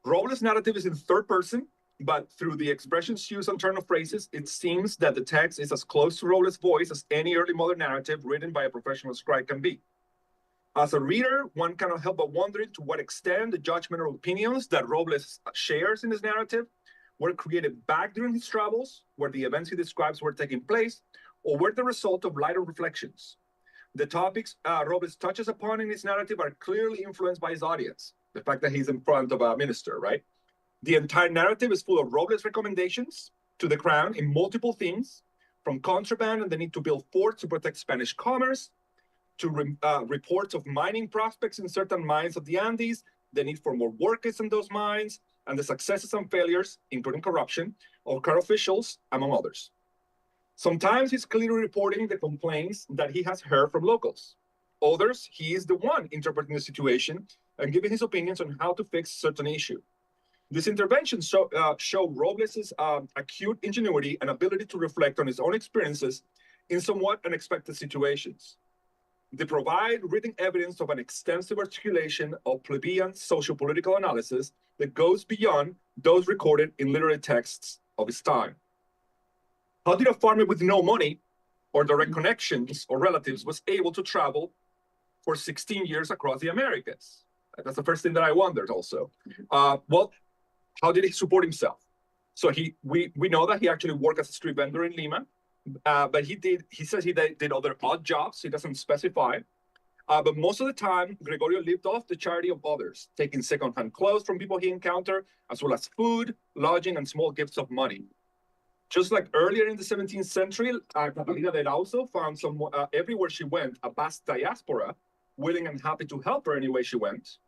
Robles' narrative is in third person, but through the expressions used and turn of phrases, it seems that the text is as close to Robles' voice as any early modern narrative written by a professional scribe can be. As a reader, one cannot help but wondering to what extent the judgmental opinions that Robles shares in his narrative were created back during his travels, where the events he describes were taking place, or were the result of lighter reflections. The topics Robles touches upon in his narrative are clearly influenced by his audience, the fact that he's in front of a minister, right? The entire narrative is full of Robles' recommendations to the crown in multiple themes, from contraband and the need to build forts to protect Spanish commerce, to reports of mining prospects in certain mines of the Andes, the need for more workers in those mines, and the successes and failures, including corruption, of crown officials, among others. Sometimes he's clearly reporting the complaints that he has heard from locals. Others, he is the one interpreting the situation and giving his opinions on how to fix certain issue. These interventions show Robles' acute ingenuity and ability to reflect on his own experiences in somewhat unexpected situations. They provide written evidence of an extensive articulation of plebeian socio-political analysis that goes beyond those recorded in literary texts of his time. How did a farmer with no money or direct connections or relatives was able to travel for 16 years across the Americas? That's the first thing that I wondered also. Well, how did he support himself? So we know that he actually worked as a street vendor in Lima, but he says he did other odd jobs. He doesn't specify. But most of the time, Gregorio lived off the charity of others, taking secondhand clothes from people he encountered, as well as food, lodging, and small gifts of money. Just like earlier in the 17th century, Catalina de Erauso found everywhere she went, a vast diaspora, willing and happy to help her any way she went.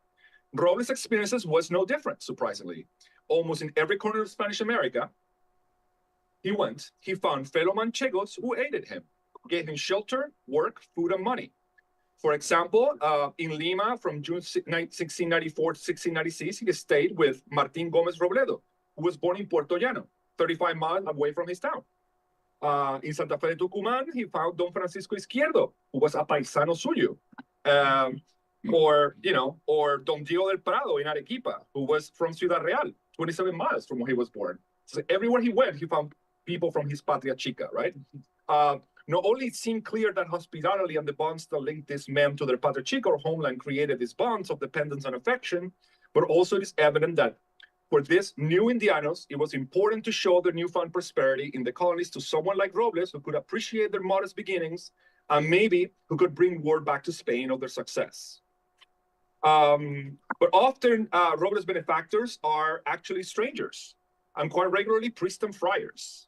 Robles' experiences was no different, surprisingly. Almost in every corner of Spanish America he found fellow Manchegos who aided him, gave him shelter, work, food, and money. For example, in Lima, from June 1694 to 1696, he stayed with Martín Gómez Robledo, who was born in Puerto Llano, 35 miles away from his town. In Santa Fe de Tucumán, he found Don Francisco Izquierdo, who was a paisano suyo. Or Don Diego del Prado in Arequipa, who was from Ciudad Real, 27 miles from where he was born. So everywhere he went, he found people from his patria chica, right? Not only it seemed clear that hospitality and the bonds that linked these men to their patria chica or homeland created these bonds of dependence and affection, but also it is evident that for these new Indianos, it was important to show their newfound prosperity in the colonies to someone like Robles, who could appreciate their modest beginnings and maybe who could bring word back to Spain of their success. But often Robles' benefactors are actually strangers, and quite regularly priests and friars.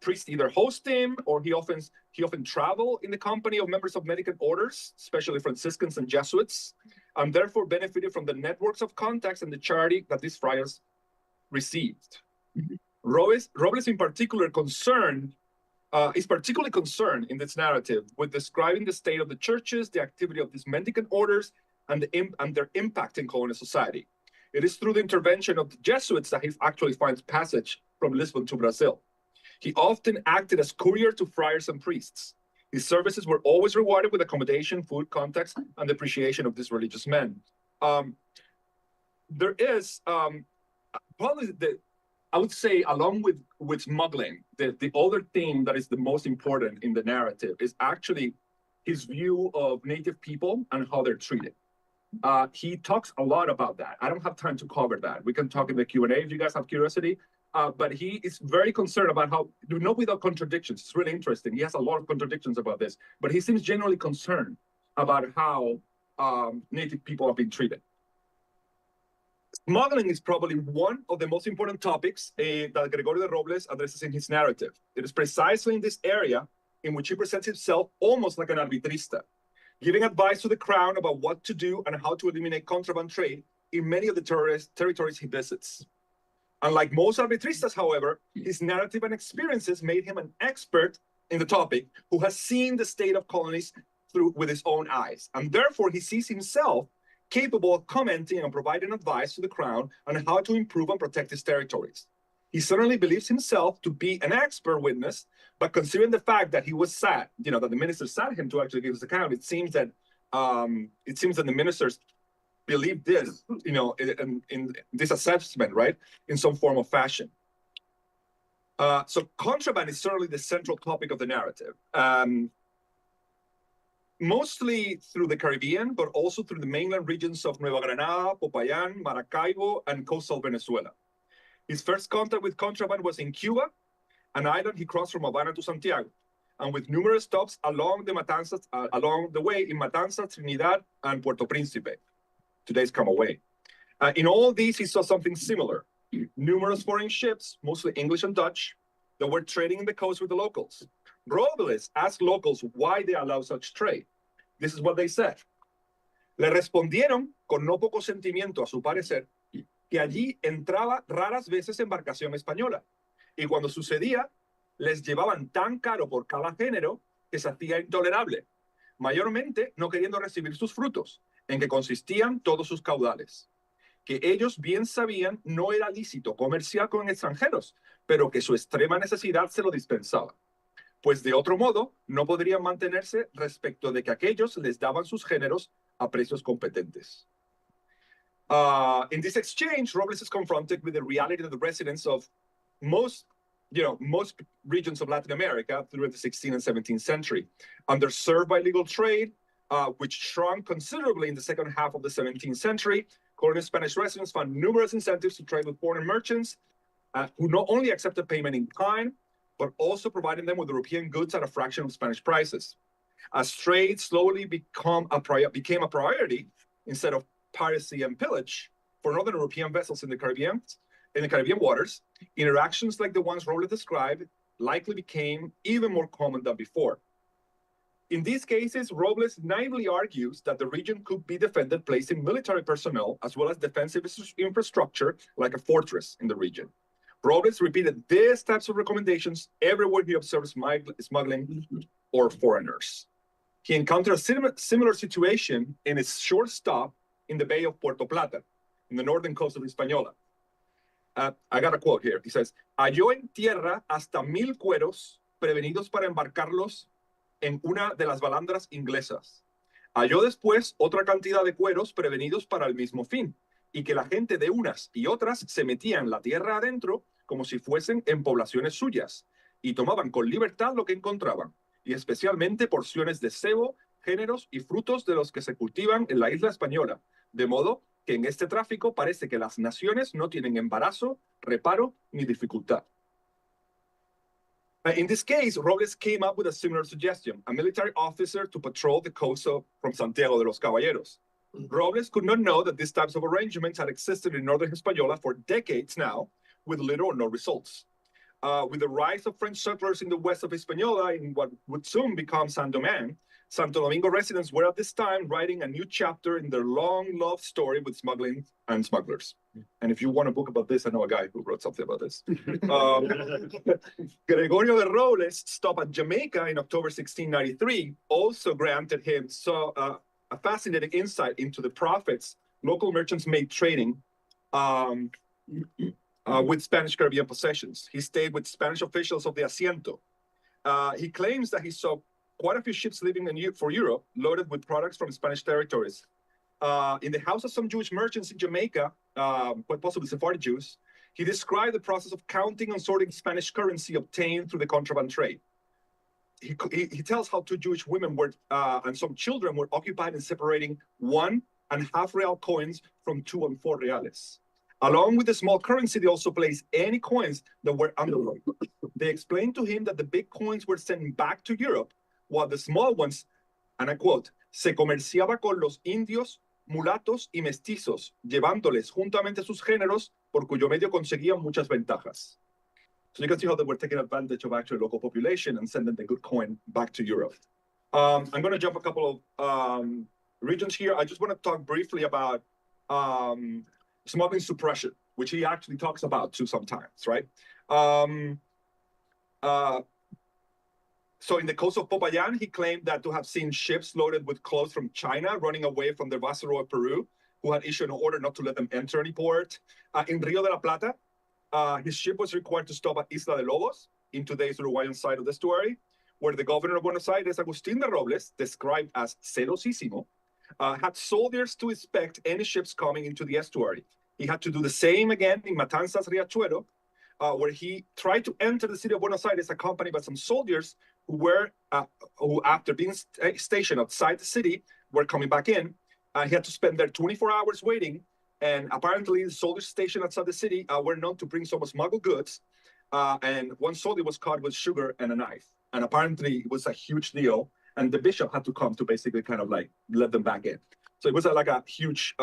Priests either host him, or he often travel in the company of members of Medican orders, especially Franciscans and Jesuits, and therefore benefited from the networks of contacts and the charity that these friars received. Robles in particular is particularly concerned in this narrative with describing the state of the churches, the activity of these mendicant orders, and their impact in colonial society. It is through the intervention of the Jesuits that he actually finds passage from Lisbon to Brazil. He often acted as courier to friars and priests. His services were always rewarded with accommodation, food, contacts, and the appreciation of these religious men. There is probably I would say, along with smuggling, the other thing that is the most important in the narrative is actually his view of native people and how they're treated. He talks a lot about that. I don't have time to cover that. We can talk in the Q&A if you guys have curiosity. But he is very concerned about how, not without contradictions. It's really interesting. He has a lot of contradictions about this, but he seems genuinely concerned about how native people have been treated. Smuggling is probably one of the most important topics that Gregorio de Robles addresses in his narrative. It is precisely in this area in which he presents himself almost like an arbitrista, giving advice to the crown about what to do and how to eliminate contraband trade in many of the territories he visits. Unlike most arbitristas, however, his narrative and experiences made him an expert in the topic who has seen the state of colonies with his own eyes. And therefore, he sees himself capable of commenting and providing advice to the crown on how to improve and protect his territories. He certainly believes himself to be an expert witness, but considering the fact that he was sad, that the minister sat him to actually give his account, it seems that the ministers believe this, in this assessment, right, in some form of fashion. So contraband is certainly the central topic of the narrative. Mostly through the Caribbean, but also through the mainland regions of Nueva Granada, Popayan, Maracaibo, and coastal Venezuela. His first contact with contraband was in Cuba, an island he crossed from Havana to Santiago, and with numerous stops along the way in Matanzas, Trinidad, and Puerto Príncipe, today's Camagüey. In all these, he saw something similar. Numerous foreign ships, mostly English and Dutch, that were trading in the coast with the locals. Robles asked locals why they allow such trade. This is what they said. Le respondieron con no poco sentimiento, a su parecer, que allí entraba raras veces embarcación española. Y cuando sucedía, les llevaban tan caro por cada género que se hacía intolerable, mayormente no queriendo recibir sus frutos, en que consistían todos sus caudales. Que ellos bien sabían no era lícito comerciar con extranjeros, pero que su extrema necesidad se lo dispensaba. Pues de otro modo, no podrían mantenerse respecto de que aquellos les daban sus géneros a precios competentes. In this exchange, Robles is confronted with the reality of the residents of most regions of Latin America through the 16th and 17th century, underserved by legal trade, which shrunk considerably in the second half of the 17th century. Colonial Spanish residents found numerous incentives to trade with foreign merchants who not only accepted payment in kind, but also providing them with European goods at a fraction of Spanish prices. As trade slowly became a priority instead of piracy and pillage for Northern European vessels in the Caribbean waters, interactions like the ones Robles described likely became even more common than before. In these cases, Robles naively argues that the region could be defended placing military personnel as well as defensive infrastructure like a fortress in the region. Robles repeated these types of recommendations everywhere he observed smuggling or foreigners. He encountered a similar situation in his short stop in the Bay of Puerto Plata, in the northern coast of Hispaniola. I got a quote here. He says, halló en tierra hasta 1000 cueros prevenidos para embarcarlos en una de las balandras inglesas. Halló después otra cantidad de cueros prevenidos para el mismo fin, y que la gente de unas y otras se metían la tierra adentro como si fuesen en poblaciones suyas, y tomaban con libertad lo que encontraban, y especialmente porciones de cebo, géneros y frutos de los que se cultivan en la isla española, de modo que en este tráfico parece que las naciones no tienen embarazo, reparo ni dificultad. In this case, Robles came up with a similar suggestion, a military officer to patrol the coast from Santiago de los Caballeros. Robles could not know that these types of arrangements had existed in northern Hispaniola for decades now, with little or no results. With the rise of French settlers in the west of Hispaniola in what would soon become Saint-Domingue, Santo Domingo residents were at this time writing a new chapter in their long love story with smuggling and smugglers. And if you want a book about this, I know a guy who wrote something about this. Gregorio de Robles stopped at Jamaica in October 1693, also granted him a fascinating insight into the profits local merchants made trading with Spanish Caribbean possessions. He stayed with Spanish officials of the Asiento. He claims that he saw quite a few ships leaving for Europe, loaded with products from Spanish territories. In the house of some Jewish merchants in Jamaica, quite possibly Sephardi Jews, he described the process of counting and sorting Spanish currency obtained through the contraband trade. He tells how 2 Jewish women were and some children were occupied in separating 1.5 real coins from 2 and 4 reales. Along with the small currency, they also placed any coins that were underlined. They explained to him that the big coins were sent back to Europe, while the small ones, and I quote, se comerciaba con los indios, mulatos y mestizos, llevándoles juntamente sus géneros, por cuyo medio conseguían muchas ventajas. So you can see how they were taking advantage of actual local population and sending the good coin back to Europe. I'm going to jump a couple of regions here. I just want to talk briefly about smuggling suppression, which he actually talks about too sometimes, right? So in the coast of Popayan, he claimed that to have seen ships loaded with clothes from China running away from the Viceroy of Peru, who had issued an order not to let them enter any port. In Rio de la Plata, his ship was required to stop at Isla de Lobos, in today's Uruguayan side of the estuary, where the governor of Buenos Aires, Agustín de Robles, described as celosísimo, had soldiers to inspect any ships coming into the estuary. He had to do the same again in Matanzas, Riachuelo, where he tried to enter the city of Buenos Aires accompanied by some soldiers who after being stationed outside the city, were coming back in. He had to spend there 24 hours waiting. And apparently the soldiers stationed outside the city were known to bring some smuggled goods. And one soldier was caught with sugar and a knife. And apparently it was a huge deal. And the bishop had to come to basically kind of like let them back in. So it was like a huge,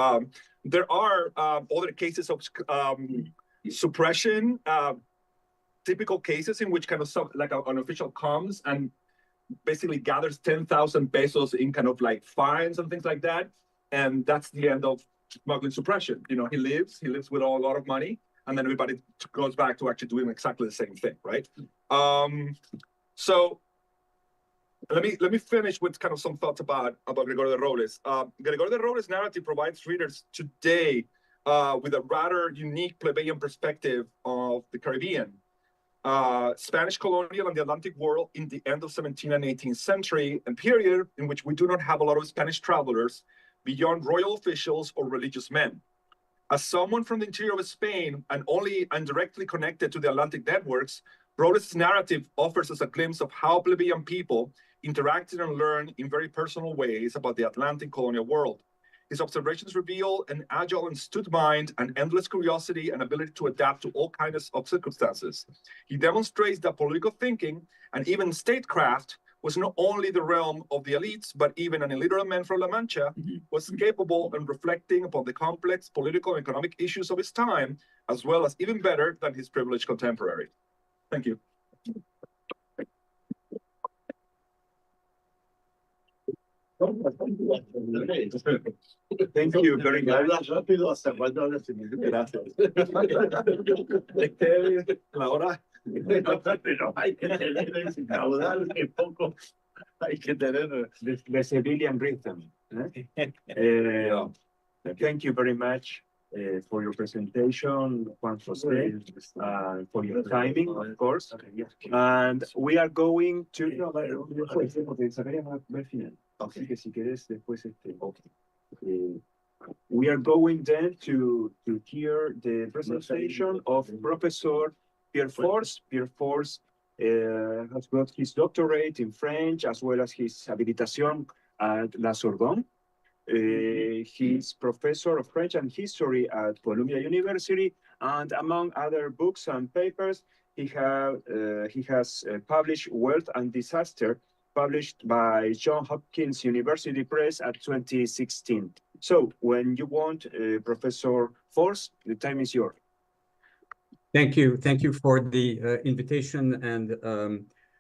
there are other cases of suppression, typical cases in which kind of like an official comes and basically gathers 10,000 pesos in kind of like fines and things like that. And that's the end of smuggling suppression. You know, he lives with a lot of money, and then everybody goes back to actually doing exactly the same thing, right? So let me finish with kind of some thoughts about Gregorio de Robles. Gregorio de Robles' narrative provides readers today with a rather unique plebeian perspective of the Caribbean. Spanish colonial and the Atlantic world in the end of 17th and 18th century, a period in which we do not have a lot of Spanish travelers beyond royal officials or religious men. As someone from the interior of Spain and only indirectly connected to the Atlantic networks, Robles' narrative offers us a glimpse of how plebeian people interacted and learned in very personal ways about the Atlantic colonial world. His observations reveal an agile and astute mind, an endless curiosity, and ability to adapt to all kinds of circumstances. He demonstrates that political thinking and even statecraft was not only the realm of the elites, but even an illiterate man from La Mancha was capable of reflecting upon the complex political and economic issues of his time, as well as even better than his privileged contemporary. Thank you. Thank you very much. Hablas rápido hasta cuando hablas en inglés. Gracias. La hora. Pero hay que tener ese caudal que poco hay que tener. The civilian rhythm. Thank you very much. for your presentation, Juan José, for your timing, of course. And we are going to... No, we are going then to hear the presentation of Professor Pierre Force. Pierre Force has got his doctorate in French as well as his habilitación at La Sorbonne. He's professor of French and history at Columbia University, and among other books and papers, he has published Wealth and Disaster, published by Johns Hopkins University Press at 2016. So when you want, Professor Force, the time is yours. Thank you for the invitation, and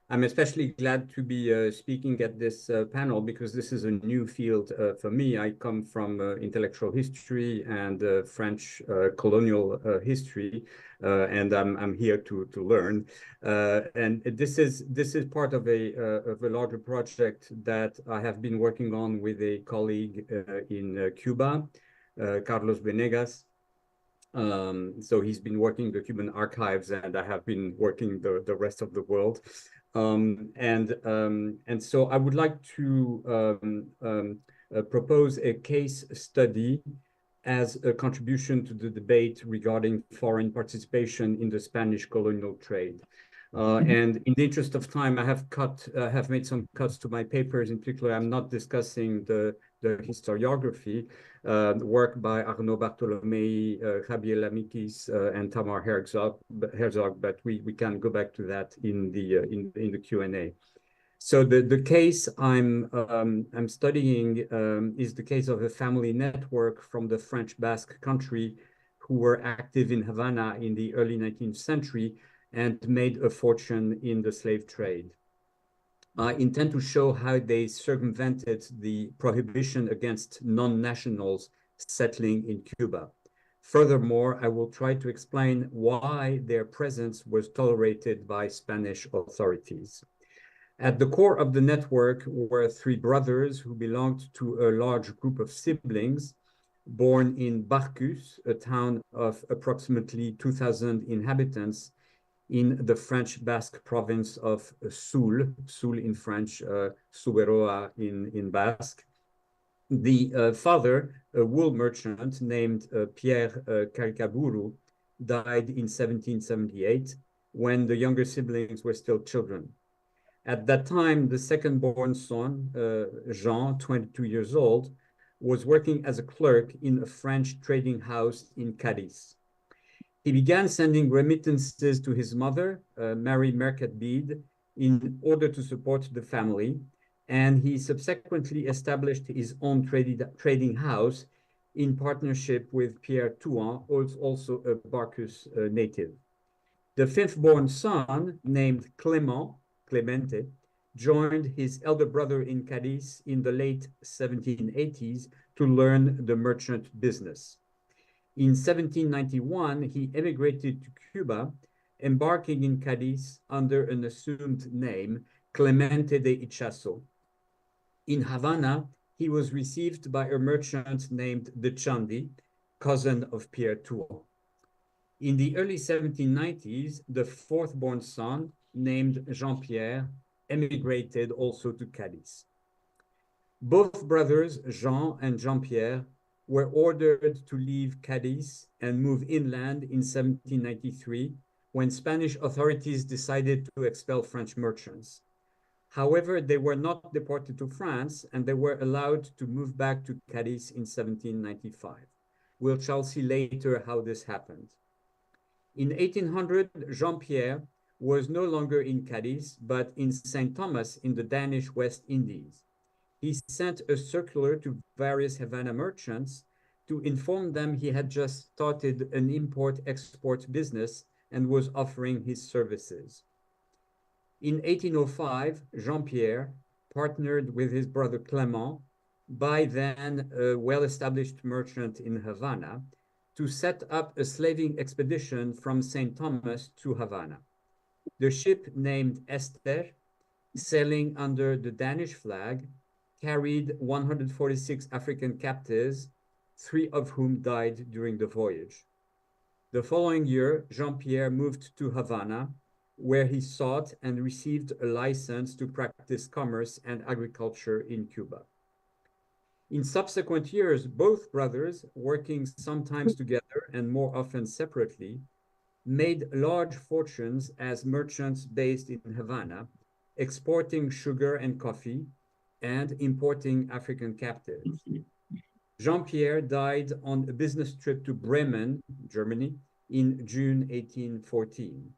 I'm especially glad to be speaking at this panel because this is a new field for me. I come from intellectual history and French colonial history, and I'm here to learn. And this is part of a larger project that I have been working on with a colleague in Cuba, Carlos Venegas. So he's been working the Cuban archives, and I have been working the rest of the world. And so I would like to propose a case study as a contribution to the debate regarding foreign participation in the Spanish colonial trade. And in the interest of time, I have made some cuts to my papers. In particular, I'm not discussing the historiography, work by Arnaud Bartolomei, Javier Lamikis, and Tamar Herzog, but we can go back to that in the Q&A. So the case I'm studying is the case of a family network from the French Basque country who were active in Havana in the early 19th century and made a fortune in the slave trade. I intend to show how they circumvented the prohibition against non-nationals settling in Cuba. Furthermore, I will try to explain why their presence was tolerated by Spanish authorities. At the core of the network were three brothers who belonged to a large group of siblings born in Barcus, a town of approximately 2,000 inhabitants in the French Basque province of Soule in French, Suberoa in Basque. The father, a wool merchant named Pierre Caricaburu, died in 1778 when the younger siblings were still children. At that time, the second-born son, Jean, 22 years old, was working as a clerk in a French trading house in Cadiz. He began sending remittances to his mother, Mary Mercat-Bede, in order to support the family, and he subsequently established his own trading house in partnership with Pierre Touan, also a Barcus native. The fifth-born son, named Clemente, joined his elder brother in Cadiz in the late 1780s to learn the merchant business. In 1791, he emigrated to Cuba, embarking in Cadiz under an assumed name, Clemente de Ichazo. In Havana, he was received by a merchant named de Chandi, cousin of Pierre Touan. In the early 1790s, the fourth-born son, named Jean-Pierre, emigrated also to Cadiz. Both brothers, Jean and Jean-Pierre, were ordered to leave Cadiz and move inland in 1793 when Spanish authorities decided to expel French merchants. However, they were not deported to France and they were allowed to move back to Cadiz in 1795. We shall see later how this happened. In 1800, Jean-Pierre was no longer in Cadiz, but in St. Thomas in the Danish West Indies. He sent a circular to various Havana merchants to inform them he had just started an import-export business and was offering his services. In 1805, Jean-Pierre partnered with his brother Clement, by then a well-established merchant in Havana, to set up a slaving expedition from St. Thomas to Havana. The ship named Esther, sailing under the Danish flag, carried 146 African captives 3 of whom died during the voyage. The following year, Jean-Pierre moved to Havana, where he sought and received a license to practice commerce and agriculture in Cuba. In subsequent years, both brothers, working sometimes together and more often separately, made large fortunes as merchants based in Havana, exporting sugar and coffee and importing African captives. Jean-Pierre died on a business trip to Bremen, Germany, in June 1814.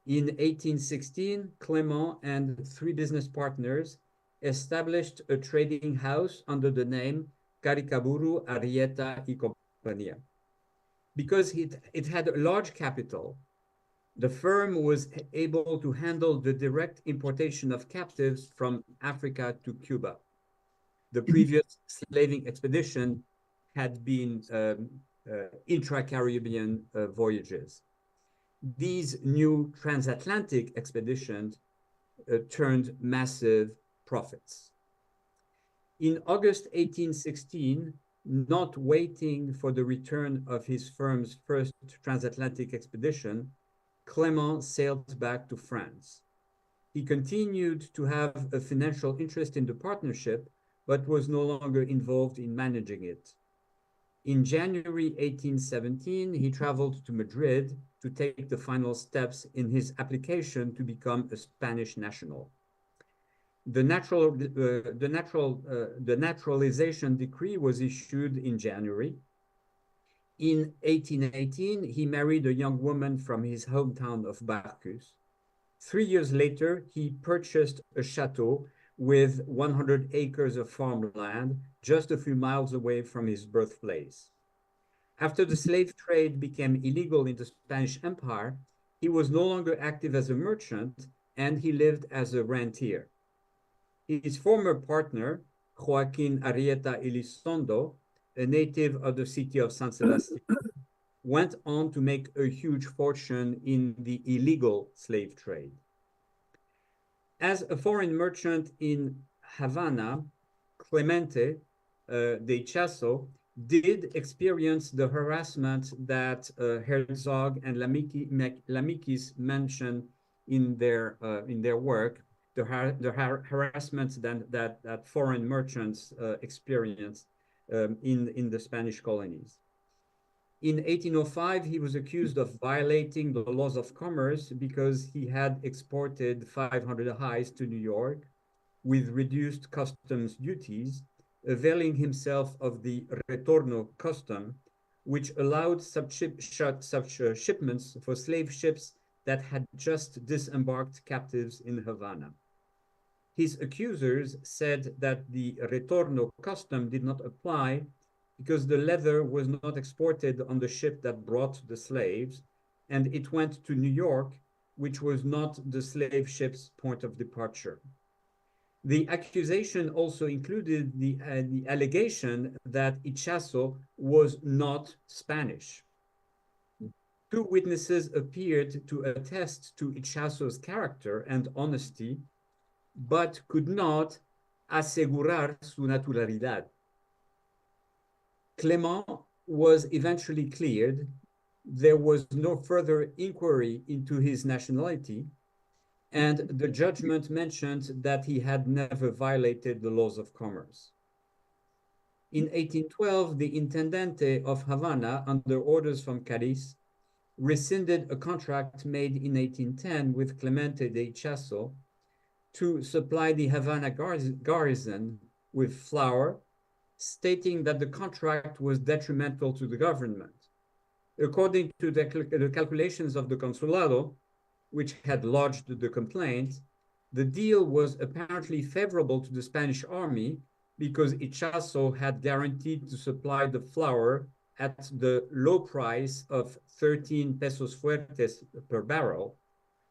In 1816, Clément and 3 business partners established a trading house under the name Caricaburu, Arrieta y Compañía. Because it had a large capital, the firm was able to handle the direct importation of captives from Africa to Cuba. The previous slaving expedition had been intra-Caribbean voyages. These new transatlantic expeditions turned massive profits. In August 1816, not waiting for the return of his firm's first transatlantic expedition, Clément sailed back to France. He continued to have a financial interest in the partnership, but was no longer involved in managing it. In January 1817, he traveled to Madrid to take the final steps in his application to become a Spanish national. The naturalization decree was issued in January. In 1818, he married a young woman from his hometown of Barcus. 3 years later, he purchased a chateau with 100 acres of farmland just a few miles away from his birthplace. After the slave trade became illegal in the Spanish Empire, he was no longer active as a merchant, and he lived as a rentier. His former partner, Joaquin Arrieta Elizondo, a native of the city of San Sebastian, went on to make a huge fortune in the illegal slave trade. As a foreign merchant in Havana, Clemente de Ichazo did experience the harassment that Herzog and Lamikis mentioned in their work, the harassment that foreign merchants experienced in the Spanish colonies. In 1805, he was accused of violating the laws of commerce because he had exported 500 hides to New York with reduced customs duties, availing himself of the retorno custom, which allowed such shipments for slave ships that had just disembarked captives in Havana. His accusers said that the retorno custom did not apply because the leather was not exported on the ship that brought the slaves, and it went to New York, which was not the slave ship's point of departure. The accusation also included the allegation that Ichazo was not Spanish. 2 witnesses appeared to attest to Ichazo's character and honesty, but could not asegurar su naturalidad. Clément was eventually cleared. There was no further inquiry into his nationality, and the judgment mentioned that he had never violated the laws of commerce. In 1812, the Intendente of Havana, under orders from Cadiz, rescinded a contract made in 1810 with Clemente de Ichazo to supply the Havana garrison with flour, stating that the contract was detrimental to the government. According to the calculations of the Consulado, which had lodged the complaint, the deal was apparently favorable to the Spanish army because Ichazo had guaranteed to supply the flour at the low price of 13 pesos fuertes per barrel.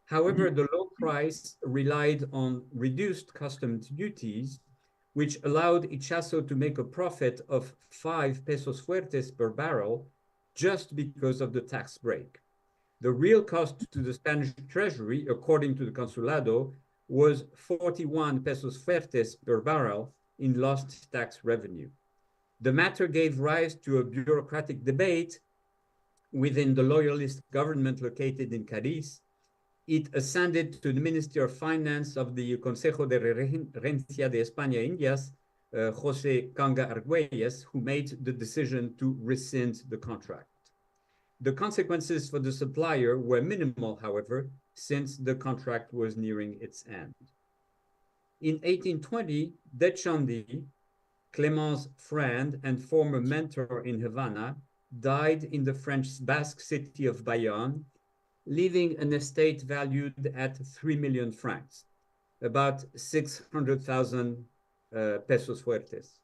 However, the low price relied on reduced customs duties, which allowed Ichazo to make a profit of 5 pesos fuertes per barrel just because of the tax break. The real cost to the Spanish treasury, according to the Consulado, was 41 pesos fuertes per barrel in lost tax revenue. The matter gave rise to a bureaucratic debate within the loyalist government located in Cadiz. It ascended to the Ministry of Finance of the Consejo de Regencia de España e Indias, José Canga Argüelles, who made the decision to rescind the contract. The consequences for the supplier were minimal, however, since the contract was nearing its end. In 1820, Dechandi, Clément's friend and former mentor in Havana, died in the French Basque city of Bayonne, leaving an estate valued at 3 million francs, about 600,000 pesos fuertes.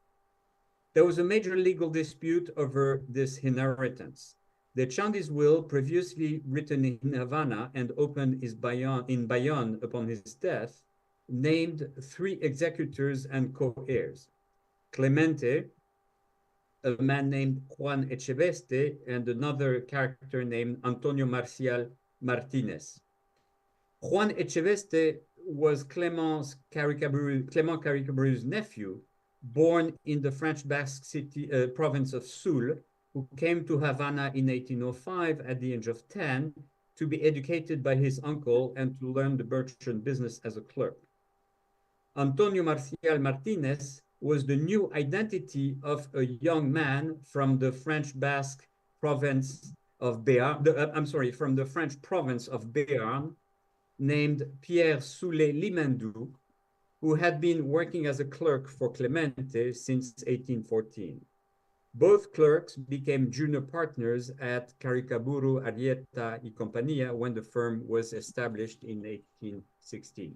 There was a major legal dispute over this inheritance. Dechandi's will, previously written in Havana and opened in Bayonne upon his death, named 3 executors and co-heirs: Clemente, a man named Juan Echeveste, and another character named Antonio Marcial Martinez. Juan Echeveste was Clement Caricaburu's nephew, born in the French Basque city, province of Sul, who came to Havana in 1805 at the age of 10 to be educated by his uncle and to learn the merchant business as a clerk. Antonio Marcial Martinez was the new identity of a young man from the French Basque province of Béarn, from the French province of Béarn, named Pierre Soulet Limendou, who had been working as a clerk for Clemente since 1814. Both clerks became junior partners at Caricaburu Arrieta y Compañía when the firm was established in 1816.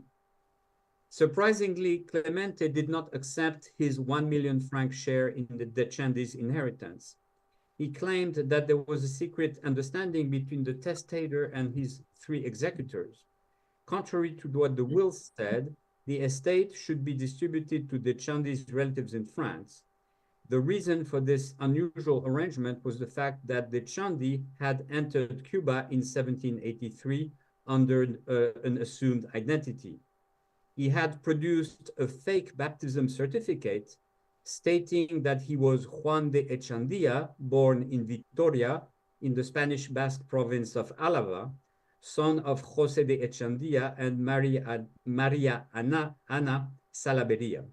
Surprisingly, Clemente did not accept his 1 million franc share in the Dechandi's inheritance. He claimed that there was a secret understanding between the testator and his 3 executors. Contrary to what the will said, the estate should be distributed to Dechandi's relatives in France. The reason for this unusual arrangement was the fact that Dechandy had entered Cuba in 1783 under an assumed identity. He had produced a fake baptism certificate stating that he was Juan de Echandia, born in Vitoria, in the Spanish Basque province of Álava, son of José de Echandia and María Ana Salaberria.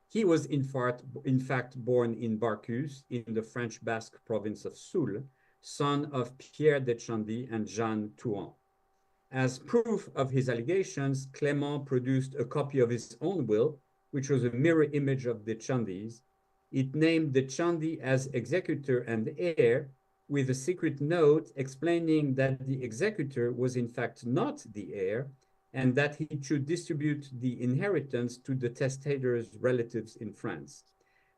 He was in fact born in Barcus, in the French Basque province of Sul, son of Pierre d'Echandy and Jeanne Touan. As proof of his allegations, Clément produced a copy of his own will, which was a mirror image of Dechandy's. It named Dechandy as executor and heir, with a secret note explaining that the executor was in fact not the heir, and that he should distribute the inheritance to the testator's relatives in France.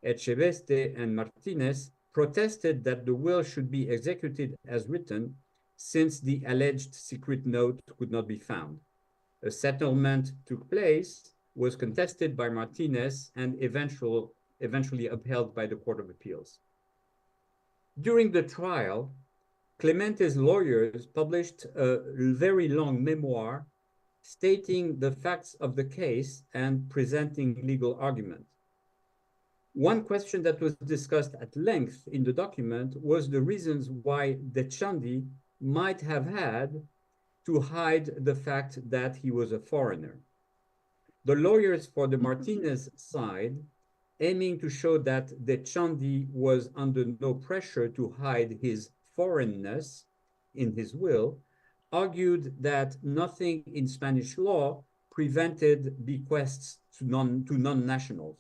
Echeveste and Martinez protested that the will should be executed as written, since the alleged secret note could not be found. A settlement took place, was contested by Martinez, and eventually upheld by the Court of Appeals. During the trial, Clemente's lawyers published a very long memoir stating the facts of the case and presenting legal argument. One question that was discussed at length in the document was the reasons why Dechandy might have had to hide the fact that he was a foreigner. The lawyers for the Martinez side, aiming to show that Dechandy was under no pressure to hide his foreignness in his will, argued that nothing in Spanish law prevented bequests to non-nationals.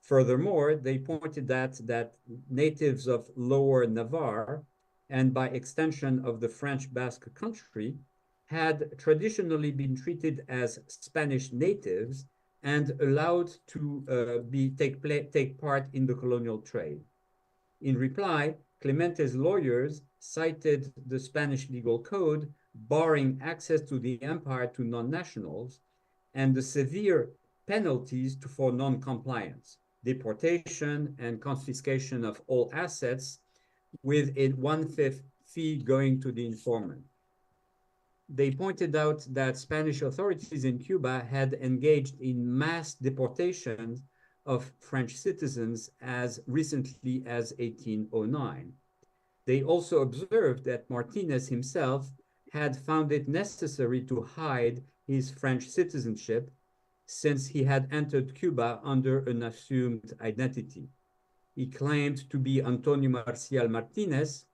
Furthermore, they pointed out that natives of Lower Navarre, and by extension of the French Basque country, had traditionally been treated as Spanish natives and allowed to take part in the colonial trade. In reply, Clemente's lawyers cited the Spanish legal code barring access to the empire to non-nationals and the severe penalties for non-compliance, deportation and confiscation of all assets, with a 1/5 fee going to the informant. They pointed out that Spanish authorities in Cuba had engaged in mass deportations of French citizens as recently as 1809. They also observed that Martinez himself had found it necessary to hide his French citizenship since he had entered Cuba under an assumed identity. He claimed to be Antonio Marcial Martinez,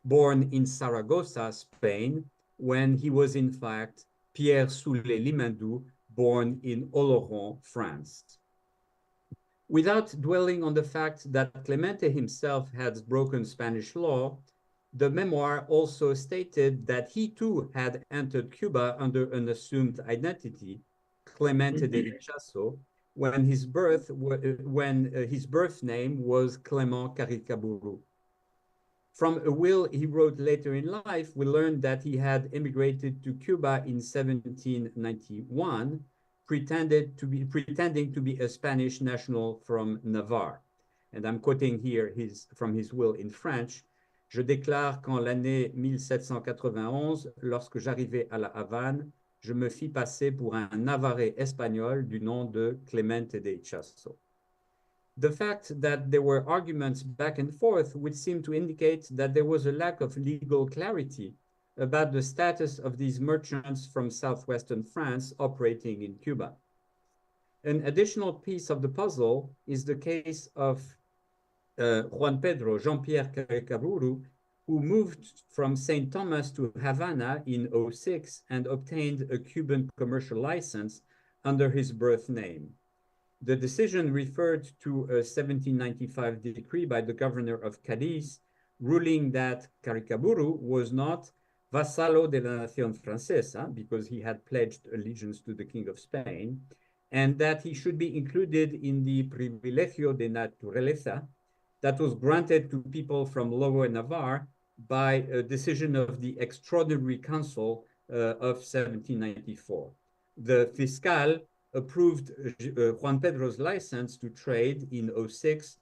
born in Saragossa, Spain, when he was in fact Pierre Soulet-Limandou, born in Oloron, France. Without dwelling on the fact that Clemente himself had broken Spanish law, the memoir also stated that he too had entered Cuba under an assumed identity, Clemente de Ichazo, when his birth name was Clement Caricaburu. From a will he wrote later in life, we learned that he had immigrated to Cuba in 1791, pretending to be a Spanish national from Navarre. And I'm quoting here from his will in French. Je déclare qu'en l'année 1791, lorsque j'arrivai à La Havane, je me fis passer pour un Navarrais espagnol du nom de Clemente de Ichazo. The fact that there were arguments back and forth would seem to indicate that there was a lack of legal clarity about the status of these merchants from southwestern France operating in Cuba. An additional piece of the puzzle is the case of Juan Pedro Jean-Pierre Caricaburu, who moved from St. Thomas to Havana in 2006 and obtained a Cuban commercial license under his birth name. The decision referred to a 1795 decree by the governor of Cadiz, ruling that Caricaburu was not vasallo de la Nación Francesa, because he had pledged allegiance to the King of Spain, and that he should be included in the privilegio de naturaleza that was granted to people from Lower Navarre by a decision of the Extraordinary Council of 1794. The fiscal approved Juan Pedro's license to trade in 2006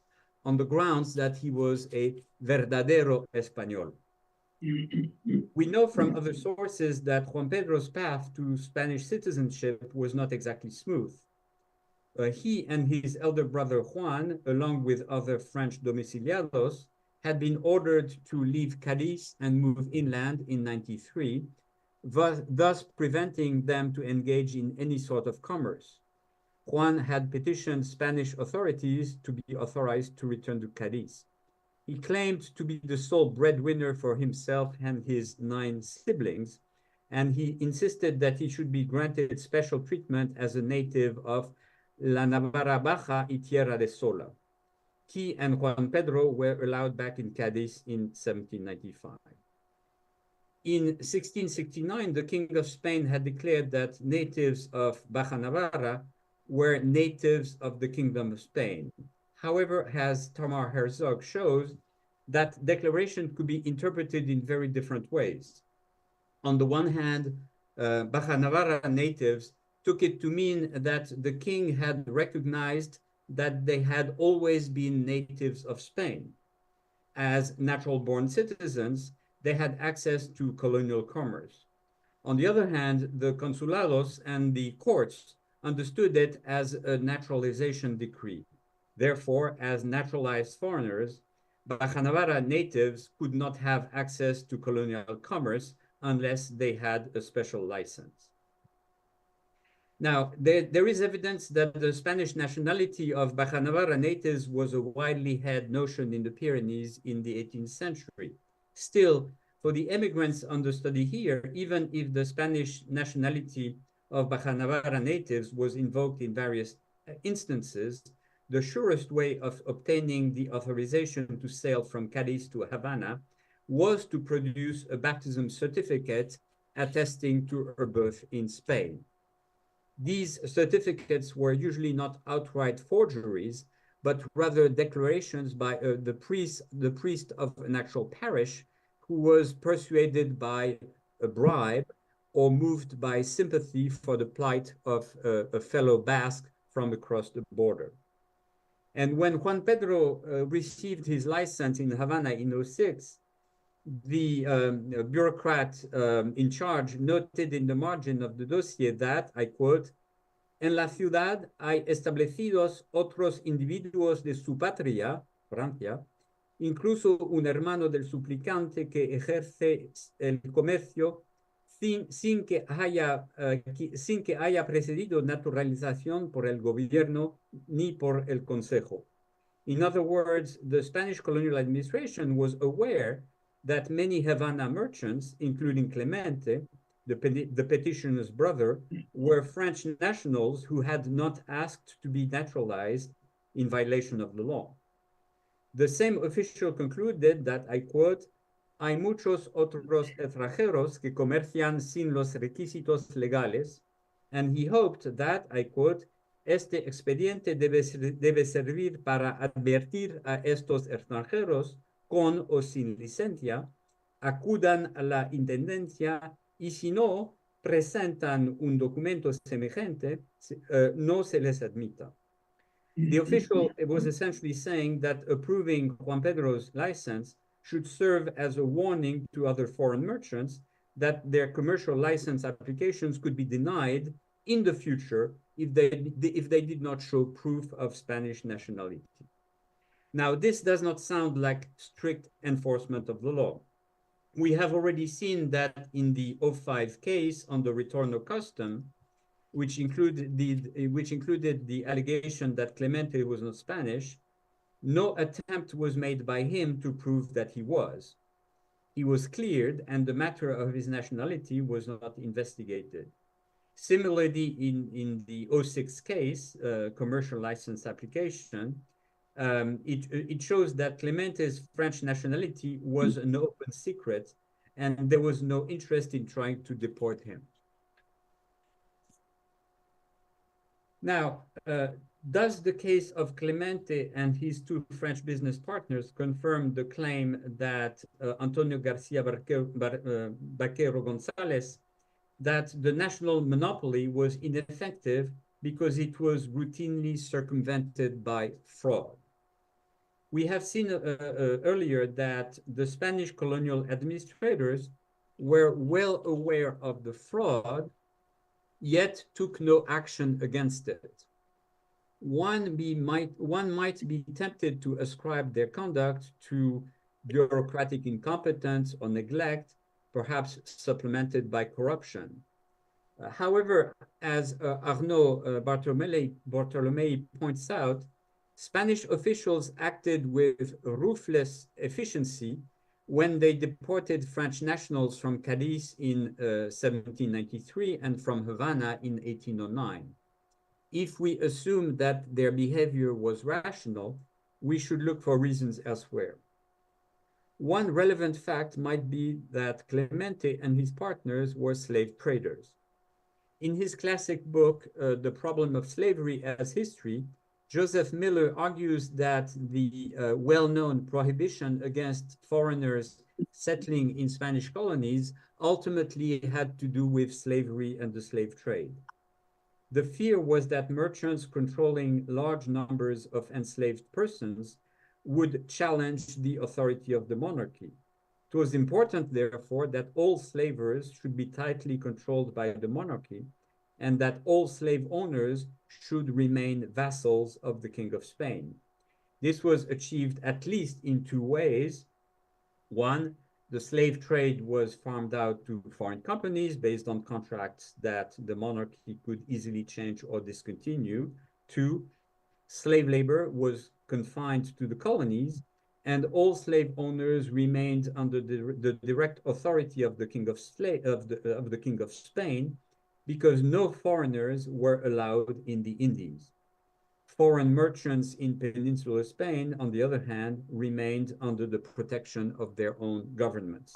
on the grounds that he was a verdadero español. We know from other sources that Juan Pedro's path to Spanish citizenship was not exactly smooth. He and his elder brother Juan, along with other French domiciliados, had been ordered to leave Cadiz and move inland in 93, thus preventing them to engage in any sort of commerce. Juan had petitioned Spanish authorities to be authorized to return to Cadiz. He claimed to be the sole breadwinner for himself and his 9 siblings, and he insisted that he should be granted special treatment as a native of La Navarra Baja y Tierra de Sola. He and Juan Pedro were allowed back in Cadiz in 1795. In 1669, the King of Spain had declared that natives of Baja Navarra were natives of the Kingdom of Spain. However, as Tamar Herzog shows, that declaration could be interpreted in very different ways. On the one hand, Baja Navarra natives took it to mean that the king had recognized that they had always been natives of Spain. As natural-born citizens, they had access to colonial commerce. On the other hand, the consulados and the courts understood it as a naturalization decree. Therefore, as naturalized foreigners, Baja Navarra natives could not have access to colonial commerce unless they had a special license. Now, there is evidence that the Spanish nationality of Baja Navarra natives was a widely held notion in the Pyrenees in the 18th century. Still, for the immigrants under study here, even if the Spanish nationality of Baja Navarra natives was invoked in various instances, the surest way of obtaining the authorization to sail from Cadiz to Havana was to produce a baptism certificate attesting to her birth in Spain. These certificates were usually not outright forgeries, but rather declarations by the priest of an actual parish who was persuaded by a bribe or moved by sympathy for the plight of a fellow Basque from across the border. And when Juan Pedro received his license in Havana in 2006, the bureaucrat in charge noted in the margin of the dossier that, I quote, En la ciudad hay establecidos otros individuos de su patria, Francia, incluso un hermano del suplicante que ejerce el comercio sin que haya precedido naturalización por el gobierno ni por el Consejo. In other words, the Spanish colonial administration was aware that many Havana merchants, including Clemente, the petitioner's brother, were French nationals who had not asked to be naturalized in violation of the law. The same official concluded that, I quote, hay muchos otros extranjeros que comercian sin los requisitos legales, and he hoped that, I quote, este expediente debe servir para advertir a estos extranjeros con o sin licencia, acudan a la intendencia y si no presentan un documento semejante, no se les admita. The official was essentially saying that approving Juan Pedro's license should serve as a warning to other foreign merchants that their commercial license applications could be denied in the future if they did not show proof of Spanish nationality. Now, this does not sound like strict enforcement of the law. We have already seen that in the 05 case on the return of custom, which included the allegation that Clemente was not Spanish, no attempt was made by him to prove that he was. He was cleared and the matter of his nationality was not investigated. Similarly, in the 06 case, commercial license application, it shows that Clemente's French nationality was an open secret and there was no interest in trying to deport him. Now, does the case of Clemente and his two French business partners confirm the claim that Antonio Garcia Baquero Gonzalez, that the national monopoly was ineffective because it was routinely circumvented by fraud? We have seen earlier that the Spanish colonial administrators were well aware of the fraud, yet took no action against it. One might be tempted to ascribe their conduct to bureaucratic incompetence or neglect, perhaps supplemented by corruption. However, as Arnaud Bartolomei points out, Spanish officials acted with ruthless efficiency when they deported French nationals from Cadiz in 1793 and from Havana in 1809. If we assume that their behavior was rational, we should look for reasons elsewhere. One relevant fact might be that Clemente and his partners were slave traders. In his classic book, The Problem of Slavery as History, Joseph Miller argues that the well-known prohibition against foreigners settling in Spanish colonies ultimately had to do with slavery and the slave trade. The fear was that merchants controlling large numbers of enslaved persons would challenge the authority of the monarchy. It was important, therefore, that all slavers should be tightly controlled by the monarchy, and that all slave owners should remain vassals of the King of Spain. This was achieved at least in two ways. One, the slave trade was farmed out to foreign companies based on contracts that the monarchy could easily change or discontinue. Two, slave labor was confined to the colonies, and all slave owners remained under the direct authority of the King of Spain, because no foreigners were allowed in the Indies. Foreign merchants in peninsular Spain, on the other hand, remained under the protection of their own governments.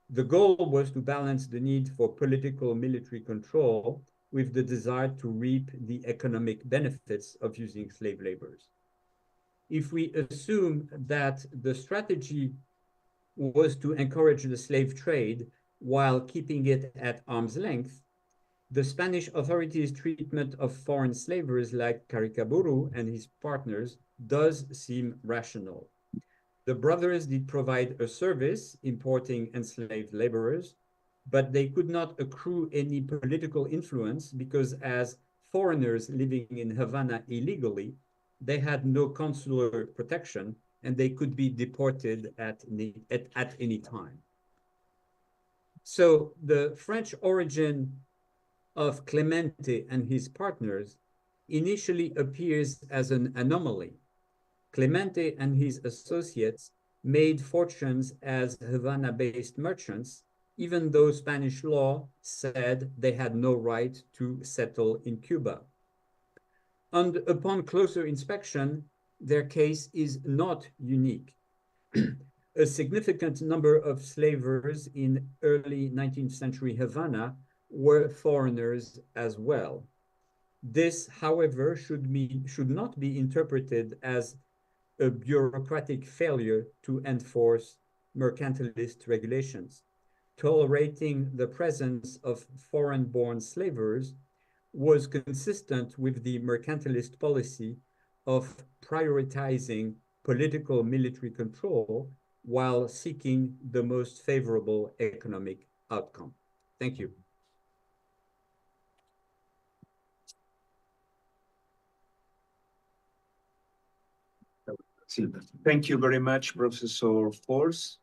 The goal was to balance the need for political military control with the desire to reap the economic benefits of using slave laborers. If we assume that the strategy was to encourage the slave trade while keeping it at arm's length, the Spanish authorities' treatment of foreign slavers like Caricaburu and his partners does seem rational. The brothers did provide a service, importing enslaved laborers, but they could not accrue any political influence because as foreigners living in Havana illegally, they had no consular protection and they could be deported at any time. So the French origin of Clemente and his partners initially appears as an anomaly. Clemente and his associates made fortunes as Havana-based merchants, even though Spanish law said they had no right to settle in Cuba. And upon closer inspection, their case is not unique. A significant number of slavers in early 19th century Havana were foreigners as well. This, however, should not be interpreted as a bureaucratic failure to enforce mercantilist regulations. Tolerating the presence of foreign-born slavers was consistent with the mercantilist policy of prioritizing political military control while seeking the most favorable economic outcome. Thank you. Thank you very much, Professor Force.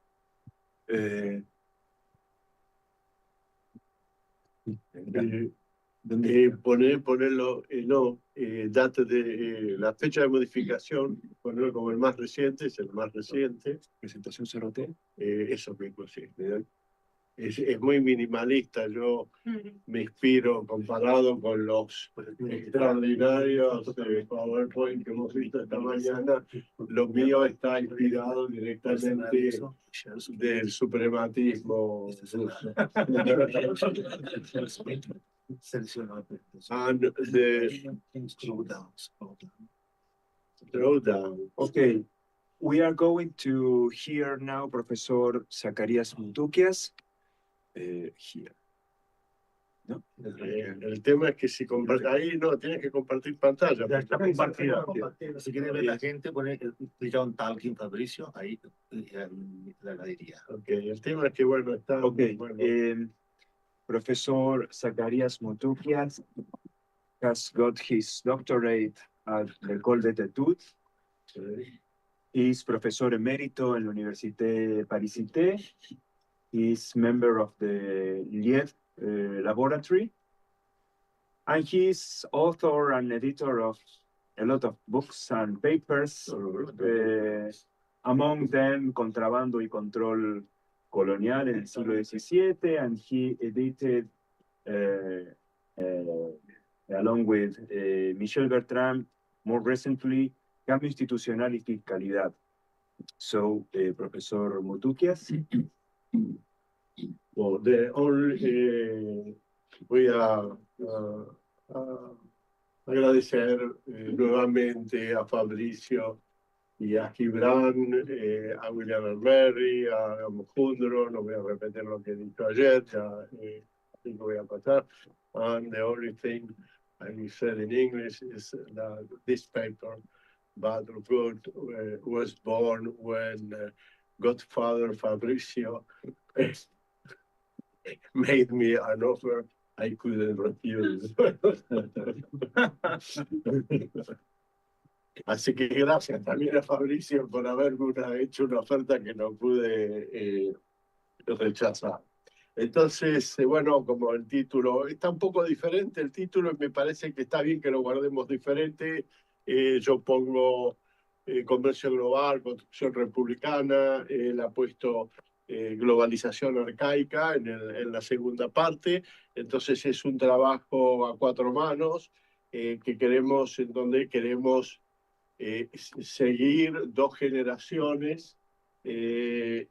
Ponerlo, no, datos de la fecha de modificación, ponerlo como el más reciente, es el más reciente. Presentación Cerrote. Eso mismo, sí. Es muy minimalista, yo me inspiro comparado con los extraordinarios PowerPoint que hemos visto esta mañana. Lo mío está inspirado directamente del suprematismo ruso. And the throwdown. Okay, we are going to hear now Professor Zacarías Mutuquias. Here. ¿No? El tema es que si compartes, ahí no, tienes que compartir pantalla. Ya está compartida. Si quiere ver la gente, pone clicar un talking Fabricio, ahí la diría. Ok, el tema es que bueno, está... Okay, bueno. Professor Zacarías Mutuquias has got his doctorate at l'École des Études. He's professor emérito en la Université Paris-Cité. He's member of the Lièvre laboratory. And he's author and editor of a lot of books and papers, among them Contrabando y Control Colonial en el siglo XVII, and he edited, along with Michel Bertrand, more recently, Cambio Institucional y Fiscalidad. So, Professor Mutuquias. Well, the only, voy a agradecer nuevamente a Fabricio y a Gibran, a William Mary, a Mujundro. No voy a repetir lo que he dicho ayer, ya así que voy a pasar. And the only thing I said in English is that this paper, Bad or Good, was born when Godfather Fabricio made me an offer I couldn't refuse. Así que gracias también a Fabricio por haberme hecho una oferta que no pude rechazar. Entonces, bueno, como el título está un poco diferente, el título me parece que está bien que lo guardemos diferente. Yo pongo comercio global, construcción republicana, él ha puesto globalización arcaica en la segunda parte. Entonces es un trabajo a cuatro manos que queremos, en donde queremos seguir dos generaciones de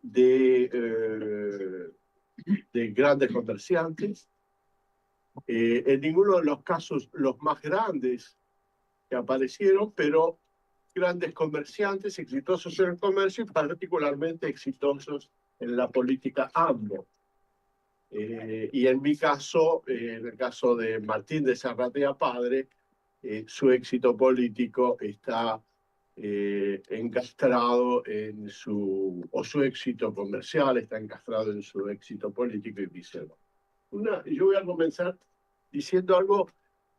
grandes comerciantes. En ninguno de los casos los más grandes que aparecieron, pero grandes comerciantes exitosos en el comercio y particularmente exitosos en la política AMLO. Y en mi caso, en el caso de Martín de Zarratea padre, su éxito político está encastrado en su éxito comercial está encastrado en su éxito político y viceversa. Yo voy a comenzar diciendo algo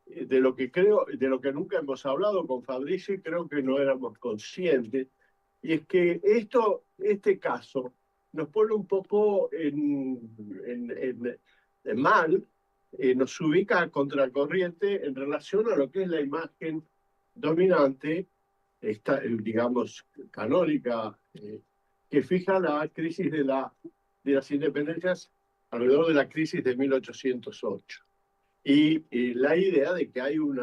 de lo que creo, de lo que nunca hemos hablado con Fabricio y creo que no éramos conscientes, y es que este caso nos pone un poco en mal, nos ubica a contracorriente en relación a lo que es la imagen dominante, digamos, canónica, que fija la crisis de las independencias alrededor de la crisis de 1808. Y la idea de que hay un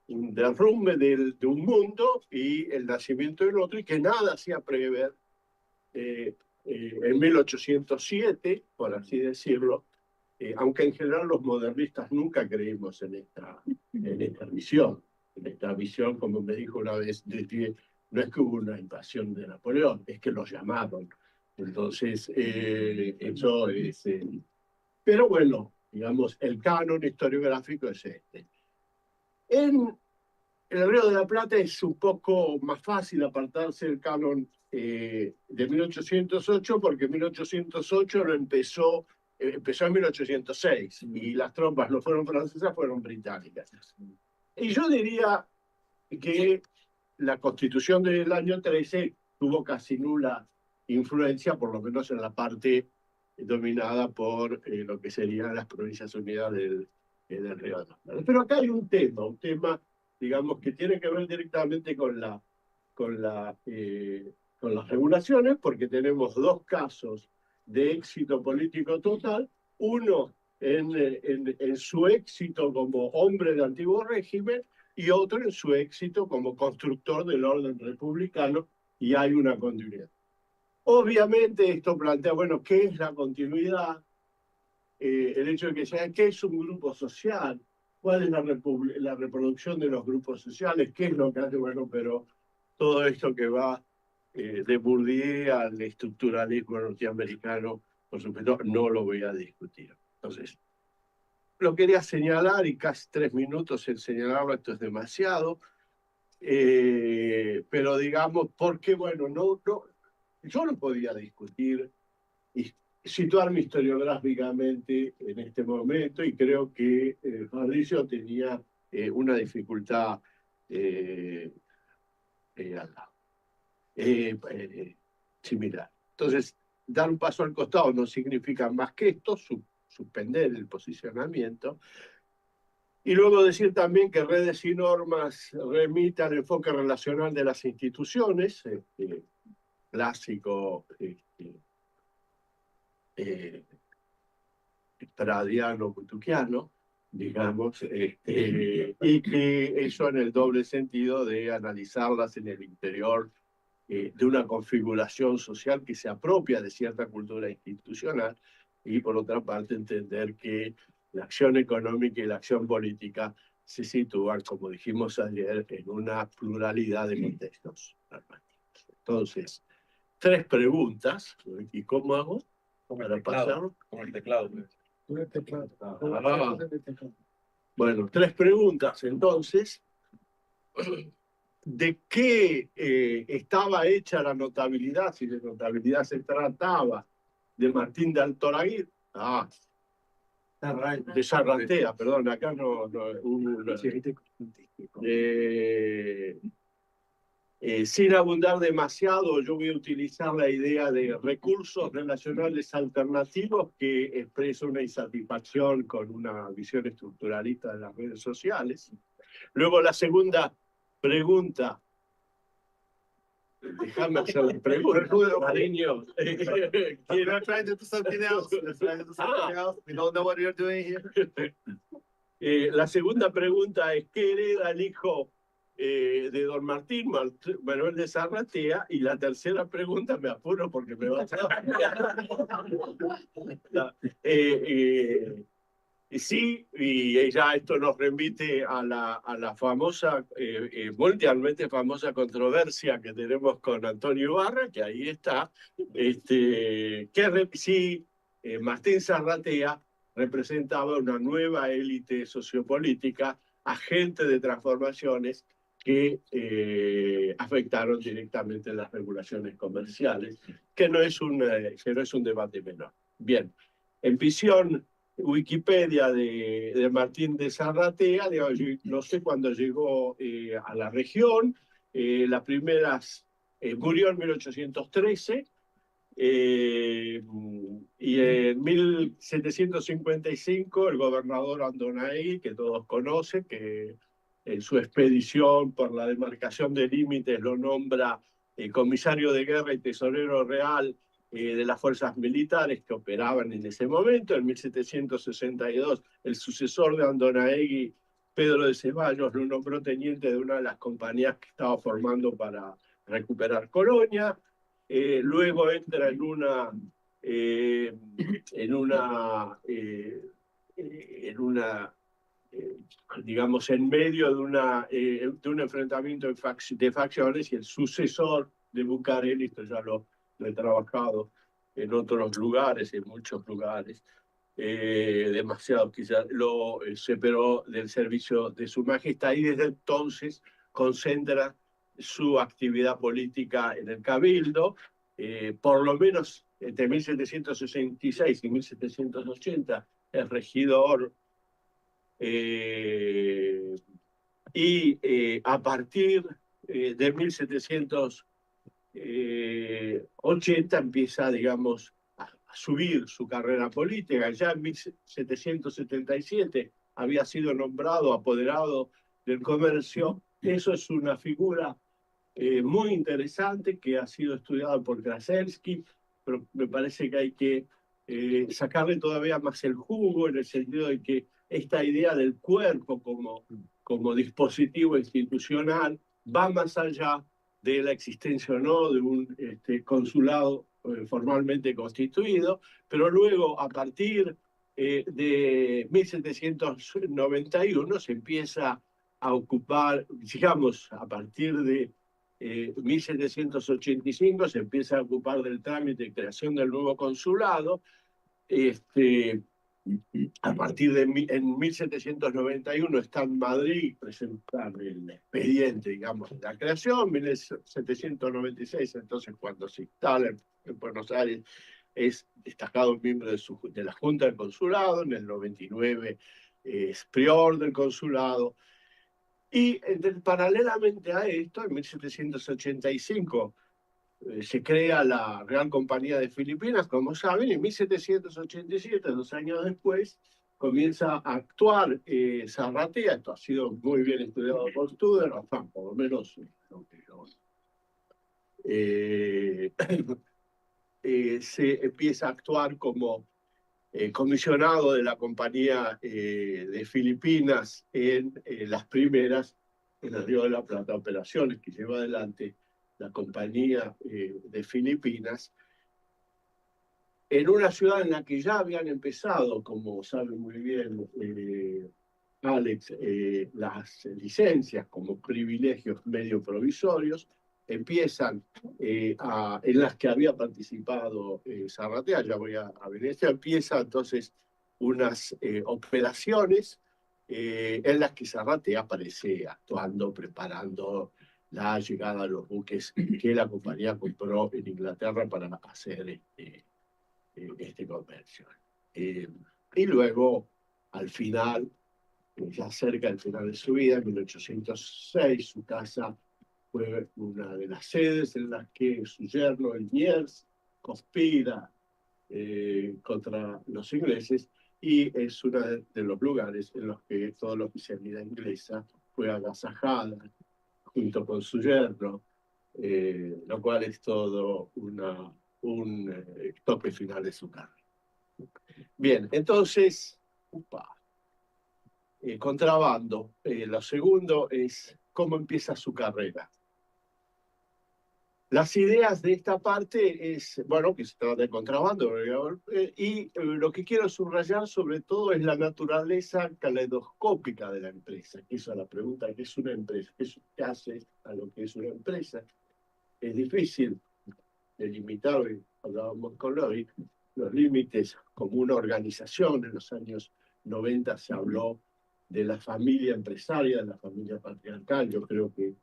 derrumbe de un mundo y el nacimiento del otro, y que nada hacía prever en 1807, por así decirlo, aunque en general los modernistas nunca creímos en esta visión. En esta visión, como me dijo una vez, no es que hubo una invasión de Napoleón, es que los llamaron. Entonces, eso es... pero bueno, digamos, el canon historiográfico es este. En el Río de la Plata es un poco más fácil apartarse del canon de 1808, porque 1808 empezó en 1806, y las tropas no fueron francesas, fueron británicas. Y yo diría que la Constitución del año 13 tuvo casi nula influencia, por lo menos en la parte dominada por lo que serían las Provincias Unidas del Río de la Plata. Pero acá hay un tema, digamos, que tiene que ver directamente con las regulaciones, porque tenemos dos casos de éxito político total, uno en su éxito como hombre del antiguo régimen y otro en su éxito como constructor del orden republicano, y hay una continuidad. Obviamente esto plantea, bueno, ¿qué es la continuidad? El hecho de que sea, ¿qué es un grupo social? ¿Cuál es la reproducción de los grupos sociales? ¿Qué es lo que hace? Bueno, pero todo esto que va de Bourdieu al estructuralismo norteamericano, por supuesto, no lo voy a discutir. Entonces, lo quería señalar, y casi 3 minutos en señalarlo, esto es demasiado, pero digamos, porque, bueno, yo no podía discutir y situarme historiográficamente en este momento, y creo que Fabricio tenía una dificultad similar. Entonces, dar un paso al costado no significa más que esto, suspender el posicionamiento, y luego decir también que Redes y Normas remite al enfoque relacional de las instituciones, clásico, pradiano, kutukiano, digamos, y que eso en el doble sentido de analizarlas en el interior de una configuración social que se apropia de cierta cultura institucional, y por otra parte entender que la acción económica y la acción política se sitúan, como dijimos ayer, en una pluralidad de contextos normativos. Entonces, 3 preguntas, ¿y cómo hago? Para pasarlo. Con el teclado. Bueno, 3 preguntas entonces. ¿De qué estaba hecha la notabilidad? Si de notabilidad se trataba de Martín de Altoraguir. De Sarratea, perdón, acá no sin abundar demasiado, yo voy a utilizar la idea de recursos relacionales alternativos, que expresa una insatisfacción con una visión estructuralista de las redes sociales. Luego la segunda pregunta. Déjame hacer la pregunta, cariño. We're trying to do something else. We don't know what you're doing here. La segunda pregunta es, ¿qué hereda el hijo de don Martín Manuel de Sarratea? Y la tercera pregunta, me apuro porque me va a... sí, y ya esto nos remite a la famosa, mundialmente famosa controversia que tenemos con Antonio Ibarra, que ahí está, que si Martín Sarratea representaba una nueva élite sociopolítica, agente de transformaciones que afectaron directamente las regulaciones comerciales, que no es un debate menor. Bien, en visión Wikipedia de Martín de Zarratea, digamos, yo no sé cuándo llegó a la región, las primeras, murió en 1813, y en 1755 el gobernador Andonaegui, que todos conocen, que en su expedición por la demarcación de límites lo nombra comisario de guerra y tesorero real de las fuerzas militares que operaban en ese momento. En 1762 el sucesor de Andonaegui, Pedro de Ceballos, lo nombró teniente de una de las compañías que estaba formando para recuperar Colonia. Luego entra digamos, en medio de un enfrentamiento de facciones, y el sucesor de Bucareli, esto ya lo he trabajado en otros lugares, en muchos lugares, demasiado quizás, lo separó del servicio de su majestad y desde entonces concentra su actividad política en el Cabildo, por lo menos entre 1766 y 1780 es regidor, y a partir de 1780 empieza, digamos, a subir su carrera política. Ya en 1777 había sido nombrado apoderado del comercio. Eso es una figura muy interesante que ha sido estudiada por Krasensky, pero me parece que hay que sacarle todavía más el jugo, en el sentido de que esta idea del cuerpo como dispositivo institucional va más allá de la existencia o no de un consulado formalmente constituido, pero luego a partir de 1791 se empieza a ocupar, digamos, a partir de 1785 se empieza a ocupar del trámite de creación del nuevo consulado. A partir de en 1791 está en Madrid presentar el expediente, digamos, de la creación. 1796, entonces, cuando se instala en Buenos Aires, es destacado miembro de la Junta del Consulado. En el 99 es prior del consulado. Y paralelamente a esto, en 1785 se crea la Real Compañía de Filipinas, como saben, y en 1787, 2 años después, comienza a actuar Zarratea. Esto ha sido muy bien estudiado por Studer, por lo menos lo que yo, se empieza a actuar como comisionado de la Compañía de Filipinas en las primeras, en el Río de la Plata, operaciones que lleva adelante la Compañía de Filipinas, en una ciudad en la que ya habían empezado, como sabe muy bien Alex, las licencias como privilegios medio provisorios, empiezan en las que había participado Zarratea, ya voy a Venecia, empieza entonces unas operaciones en las que Zarratea aparece actuando, preparando la llegada de los buques que la compañía compró en Inglaterra para hacer este comercio. Y luego, al final, ya cerca del final de su vida, en 1806, su casa fue una de las sedes en las que su yerno, el Miers, conspira contra los ingleses, y es uno de los lugares en los que toda la oficialidad inglesa fue agasajada junto con su yerno, lo cual es todo un tope final de su carrera. Bien, entonces, contrabando. Lo segundo es cómo empieza su carrera. Las ideas de esta parte es, bueno, que se trata de contrabando, y lo que quiero subrayar sobre todo es la naturaleza caleidoscópica de la empresa, que esa es la pregunta: ¿qué es una empresa? ¿Qué hace a lo que es una empresa? Es difícil delimitar, hoy hablábamos con Lori, los límites como una organización. En los años 90 se habló de la familia empresaria, de la familia patriarcal. Yo creo que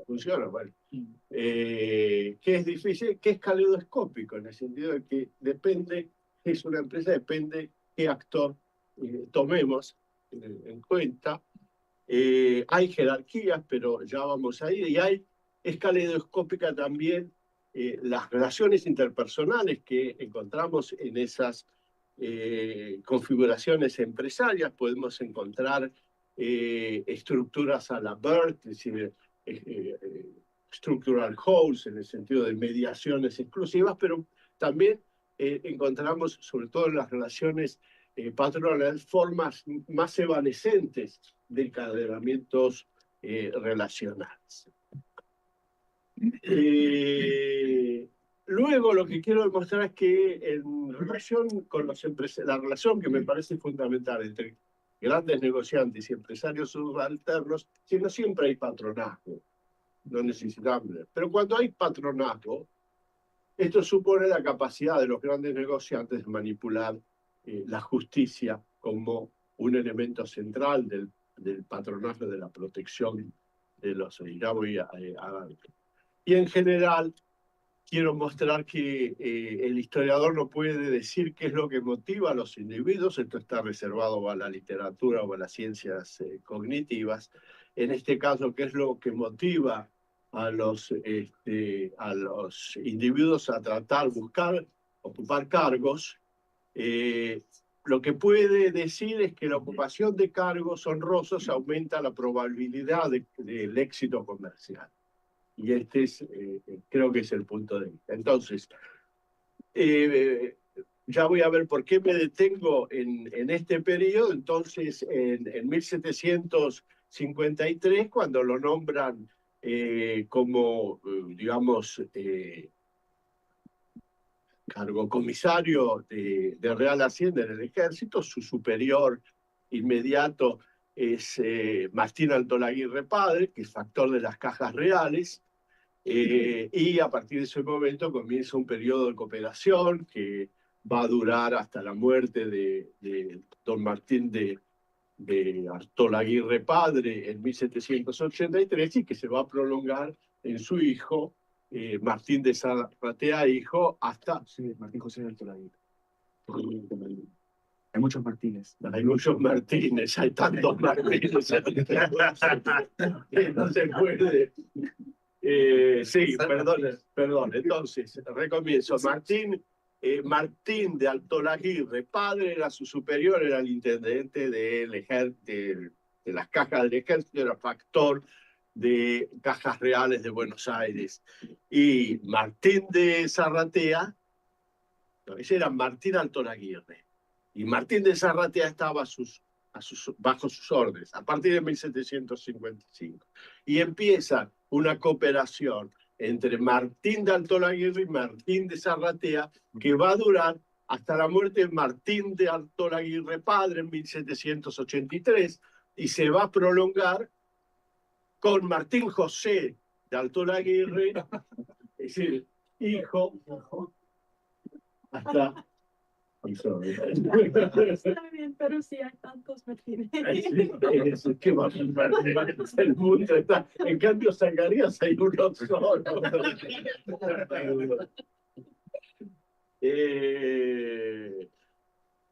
funciona, bueno. Que es difícil, que es caleidoscópico, en el sentido de que depende, es una empresa, depende qué actor tomemos en cuenta. Hay jerarquías, pero ya vamos a ir, y es caleidoscópica también las relaciones interpersonales que encontramos en esas configuraciones empresarias. Podemos encontrar estructuras a la BERT, es decir, structural holes, en el sentido de mediaciones exclusivas, pero también encontramos, sobre todo en las relaciones patronales, formas más evanescentes de encadenamientos relacionales. Luego lo que quiero demostrar es que en relación con los la relación que me parece fundamental entre grandes negociantes y empresarios subalternos, si no siempre hay patronazgo, no necesitamos. Pero cuando hay patronazgo, esto supone la capacidad de los grandes negociantes de manipular la justicia como un elemento central del patronazgo, de la protección de los. Ya voy a y en general, quiero mostrar que el historiador no puede decir qué es lo que motiva a los individuos. Esto está reservado a la literatura o a las ciencias cognitivas. En este caso, qué es lo que motiva a los individuos a tratar, buscar, ocupar cargos. Lo que puede decir es que la ocupación de cargos honrosos aumenta la probabilidad del éxito comercial. Y este es, creo que es el punto de vista. Entonces, ya voy a ver por qué me detengo en este periodo. Entonces, en 1753, cuando lo nombran como, digamos, cargo comisario de Real Hacienda en el Ejército, su superior inmediato es Martín Altolaguirre Padre, que es factor de las cajas reales. Y a partir de ese momento comienza un periodo de cooperación que va a durar hasta la muerte de don Martín de Altolaguirre Padre en 1783 y que se va a prolongar en su hijo, Martín de Zarratea, hijo, hasta... Sí, Martín José de Altolaguirre. Hay muchos Martínez. Hay muchos Martínez, hay tantos Martínez. No se puede... sí, perdón. Entonces, recomienzo. Martín de Altolaguirre Padre era su superior, era el intendente de las cajas del ejército, era factor de cajas reales de Buenos Aires. Y Martín de Zarratea, no, ese era Martín Altolaguirre. Y Martín de Zarratea estaba bajo sus órdenes a partir de 1755. Y empieza una cooperación entre Martín de Altolaguirre y Martín de Zarratea que va a durar hasta la muerte de Martín de Altolaguirre Padre en 1783 y se va a prolongar con Martín José de Altolaguirre, es decir, hijo, hasta... Está bien, pero sí hay tantos Martínez. ¿Qué va a el mundo está? En cambio, Zacarías hay uno solo.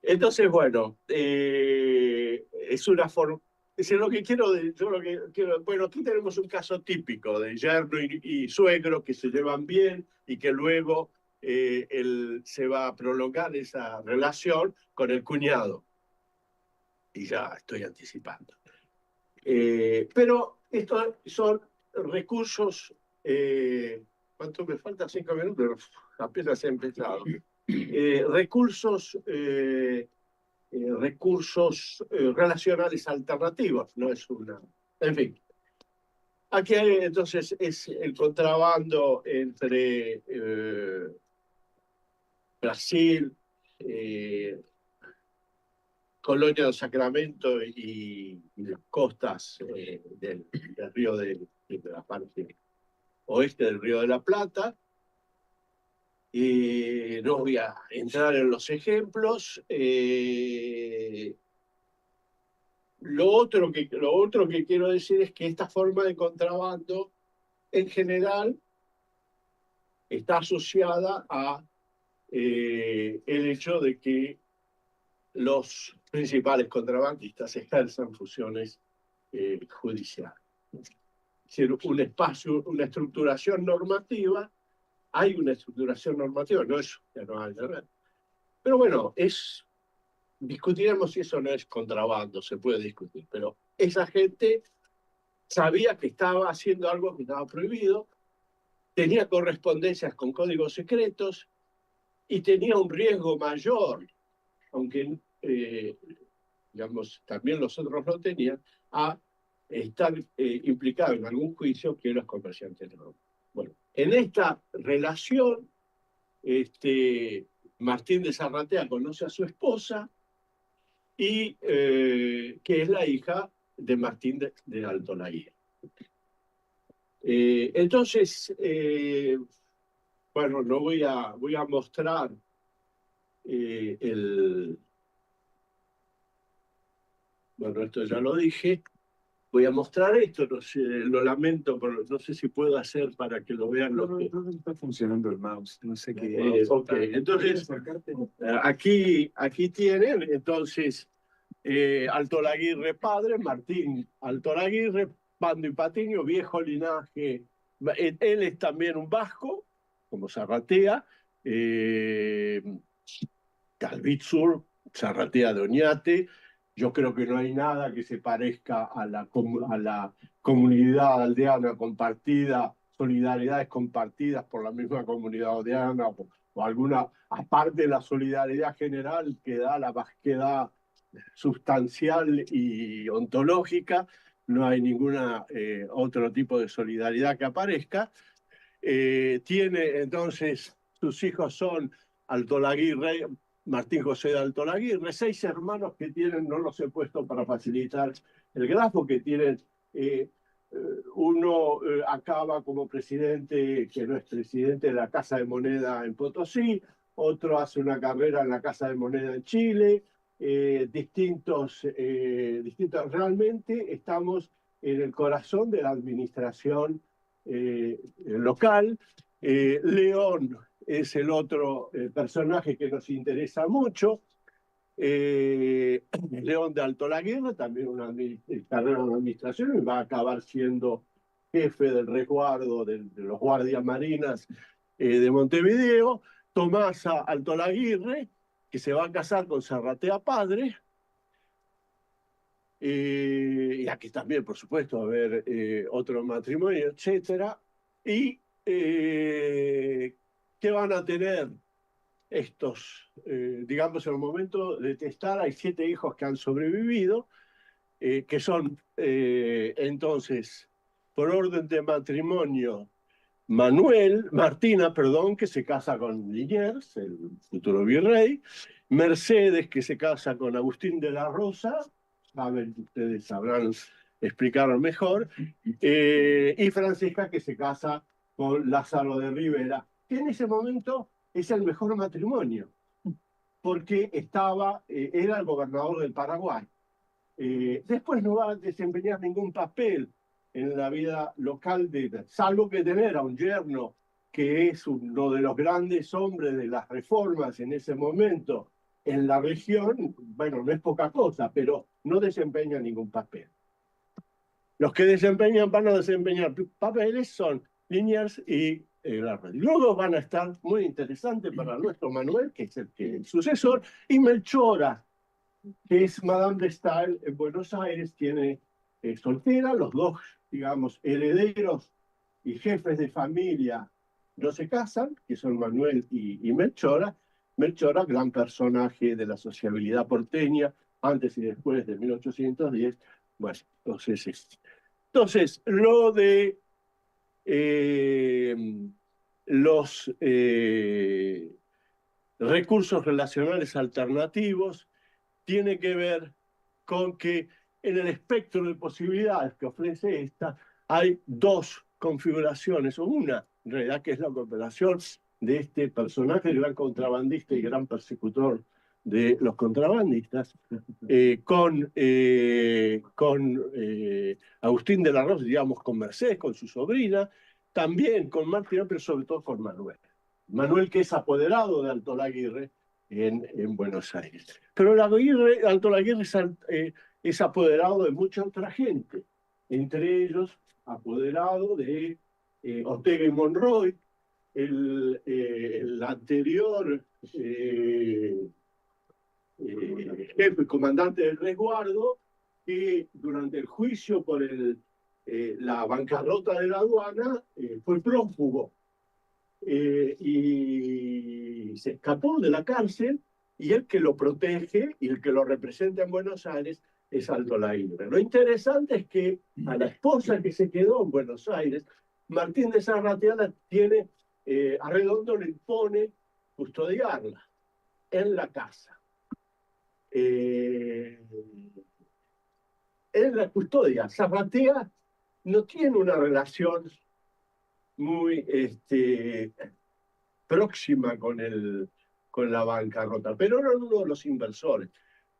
Entonces, bueno, es una forma. Es lo que quiero, bueno, aquí tenemos un caso típico de yerno y suegro que se llevan bien y que luego se va a prolongar esa relación con el cuñado. Y ya estoy anticipando. Pero estos son recursos, ¿cuánto me falta? 5 minutos, apenas he empezado. Recursos relacionales alternativos, no es una... En fin. Aquí hay, entonces es el contrabando entre Brasil, Colonia del Sacramento y las costas del río de la parte oeste del Río de la Plata. No voy a entrar en los ejemplos. Lo otro que quiero decir es que esta forma de contrabando en general está asociada a el hecho de que los principales contrabandistas ejercen funciones judiciales. Es decir, un espacio, una estructuración normativa, hay una estructuración normativa, no es que no haya nada. Pero bueno, discutiremos si eso no es contrabando, se puede discutir, pero esa gente sabía que estaba haciendo algo que estaba prohibido, tenía correspondencias con códigos secretos y tenía un riesgo mayor, aunque digamos, también los otros lo tenían, a estar implicados en algún juicio que los comerciantes no. Bueno, en esta relación, Martín de Zarratea conoce a su esposa, y que es la hija de Martín de Alto Laguirre. Entonces, bueno, no voy a mostrar bueno, esto ya lo dije. Voy a mostrar esto, no sé, lo lamento, pero no sé si puedo hacer para que lo vean los que... No está funcionando el mouse, no sé qué... ok, entonces, aquí tienen, entonces, Alto Laguirre padre, Martín Alto Laguirre, Pando y Patiño, viejo linaje. Él es también un vasco, como Zarratea, Calvitsur, Zarratea de Oñate. Yo creo que no hay nada que se parezca a la comunidad aldeana compartida, solidaridades compartidas por la misma comunidad aldeana, o alguna, aparte de la solidaridad general que da sustancial y ontológica, no hay ninguna otro tipo de solidaridad que aparezca. Tiene entonces, sus hijos son Alto Laguirre, Martín José de Alto Laguirre, 6 hermanos que tienen, no los he puesto para facilitar el grafo, que tienen, uno acaba como presidente, que no es presidente de la Casa de Moneda en Potosí, otro hace una carrera en la Casa de Moneda en Chile, distintos, realmente estamos en el corazón de la administración local. León es el otro personaje que nos interesa mucho. León de Alto Laguirre, también una carrera en administración, y va a acabar siendo jefe del resguardo de los guardias marinas de Montevideo. Tomás Alto Laguirre, que se va a casar con Zarratea padre. Y aquí también, por supuesto, va a haber otro matrimonio, etcétera. Y ¿qué van a tener estos? Digamos, en el momento de testar, hay 7 hijos que han sobrevivido, que son, entonces, por orden de matrimonio, Martina, que se casa con Liniers, el futuro virrey, Mercedes, que se casa con Agustín de la Rosa, ustedes sabrán explicarlo mejor, y Francisca, que se casa con Lázaro de Rivera, que en ese momento es el mejor matrimonio, porque era el gobernador del Paraguay. Después no va a desempeñar ningún papel en la vida local, salvo que tener a un yerno que es uno de los grandes hombres de las reformas en ese momento en la región. Bueno, no es poca cosa, pero no desempeña ningún papel. Los que van a desempeñar papeles son Liniers y Larrey. Luego van a estar muy interesantes para nuestro Manuel, que es el sucesor, y Melchora, que es Madame de Staël en Buenos Aires, tiene soltera, los dos, digamos, herederos y jefes de familia no se casan, que son Manuel y Melchora. Melchora, gran personaje de la sociabilidad porteña, antes y después de 1810. Bueno, entonces lo de los recursos relacionales alternativos tiene que ver con que en el espectro de posibilidades que ofrece esta hay 2 configuraciones, o una en realidad, que es la cooperación de este personaje, gran contrabandista y gran persecutor de los contrabandistas, con Agustín de la Rosa, digamos, con Mercedes, con su sobrina, también con Martín, pero sobre todo con Manuel. Manuel, que es apoderado de Alto Laguirre en Buenos Aires. Pero Alto Laguirre es apoderado de mucha otra gente, entre ellos apoderado de Ortega y Monroy, el anterior jefe comandante del resguardo, que durante el juicio por la bancarrota de la aduana fue prófugo y se escapó de la cárcel, y el que lo protege y el que lo representa en Buenos Aires es Alto Laguirre. Lo interesante es que a la esposa que se quedó en Buenos Aires, Martín de Zarratea tiene, Arredondo le impone custodiarla en la casa. En la custodia, Zarratea no tiene una relación muy próxima con la bancarrota, pero era uno de los inversores,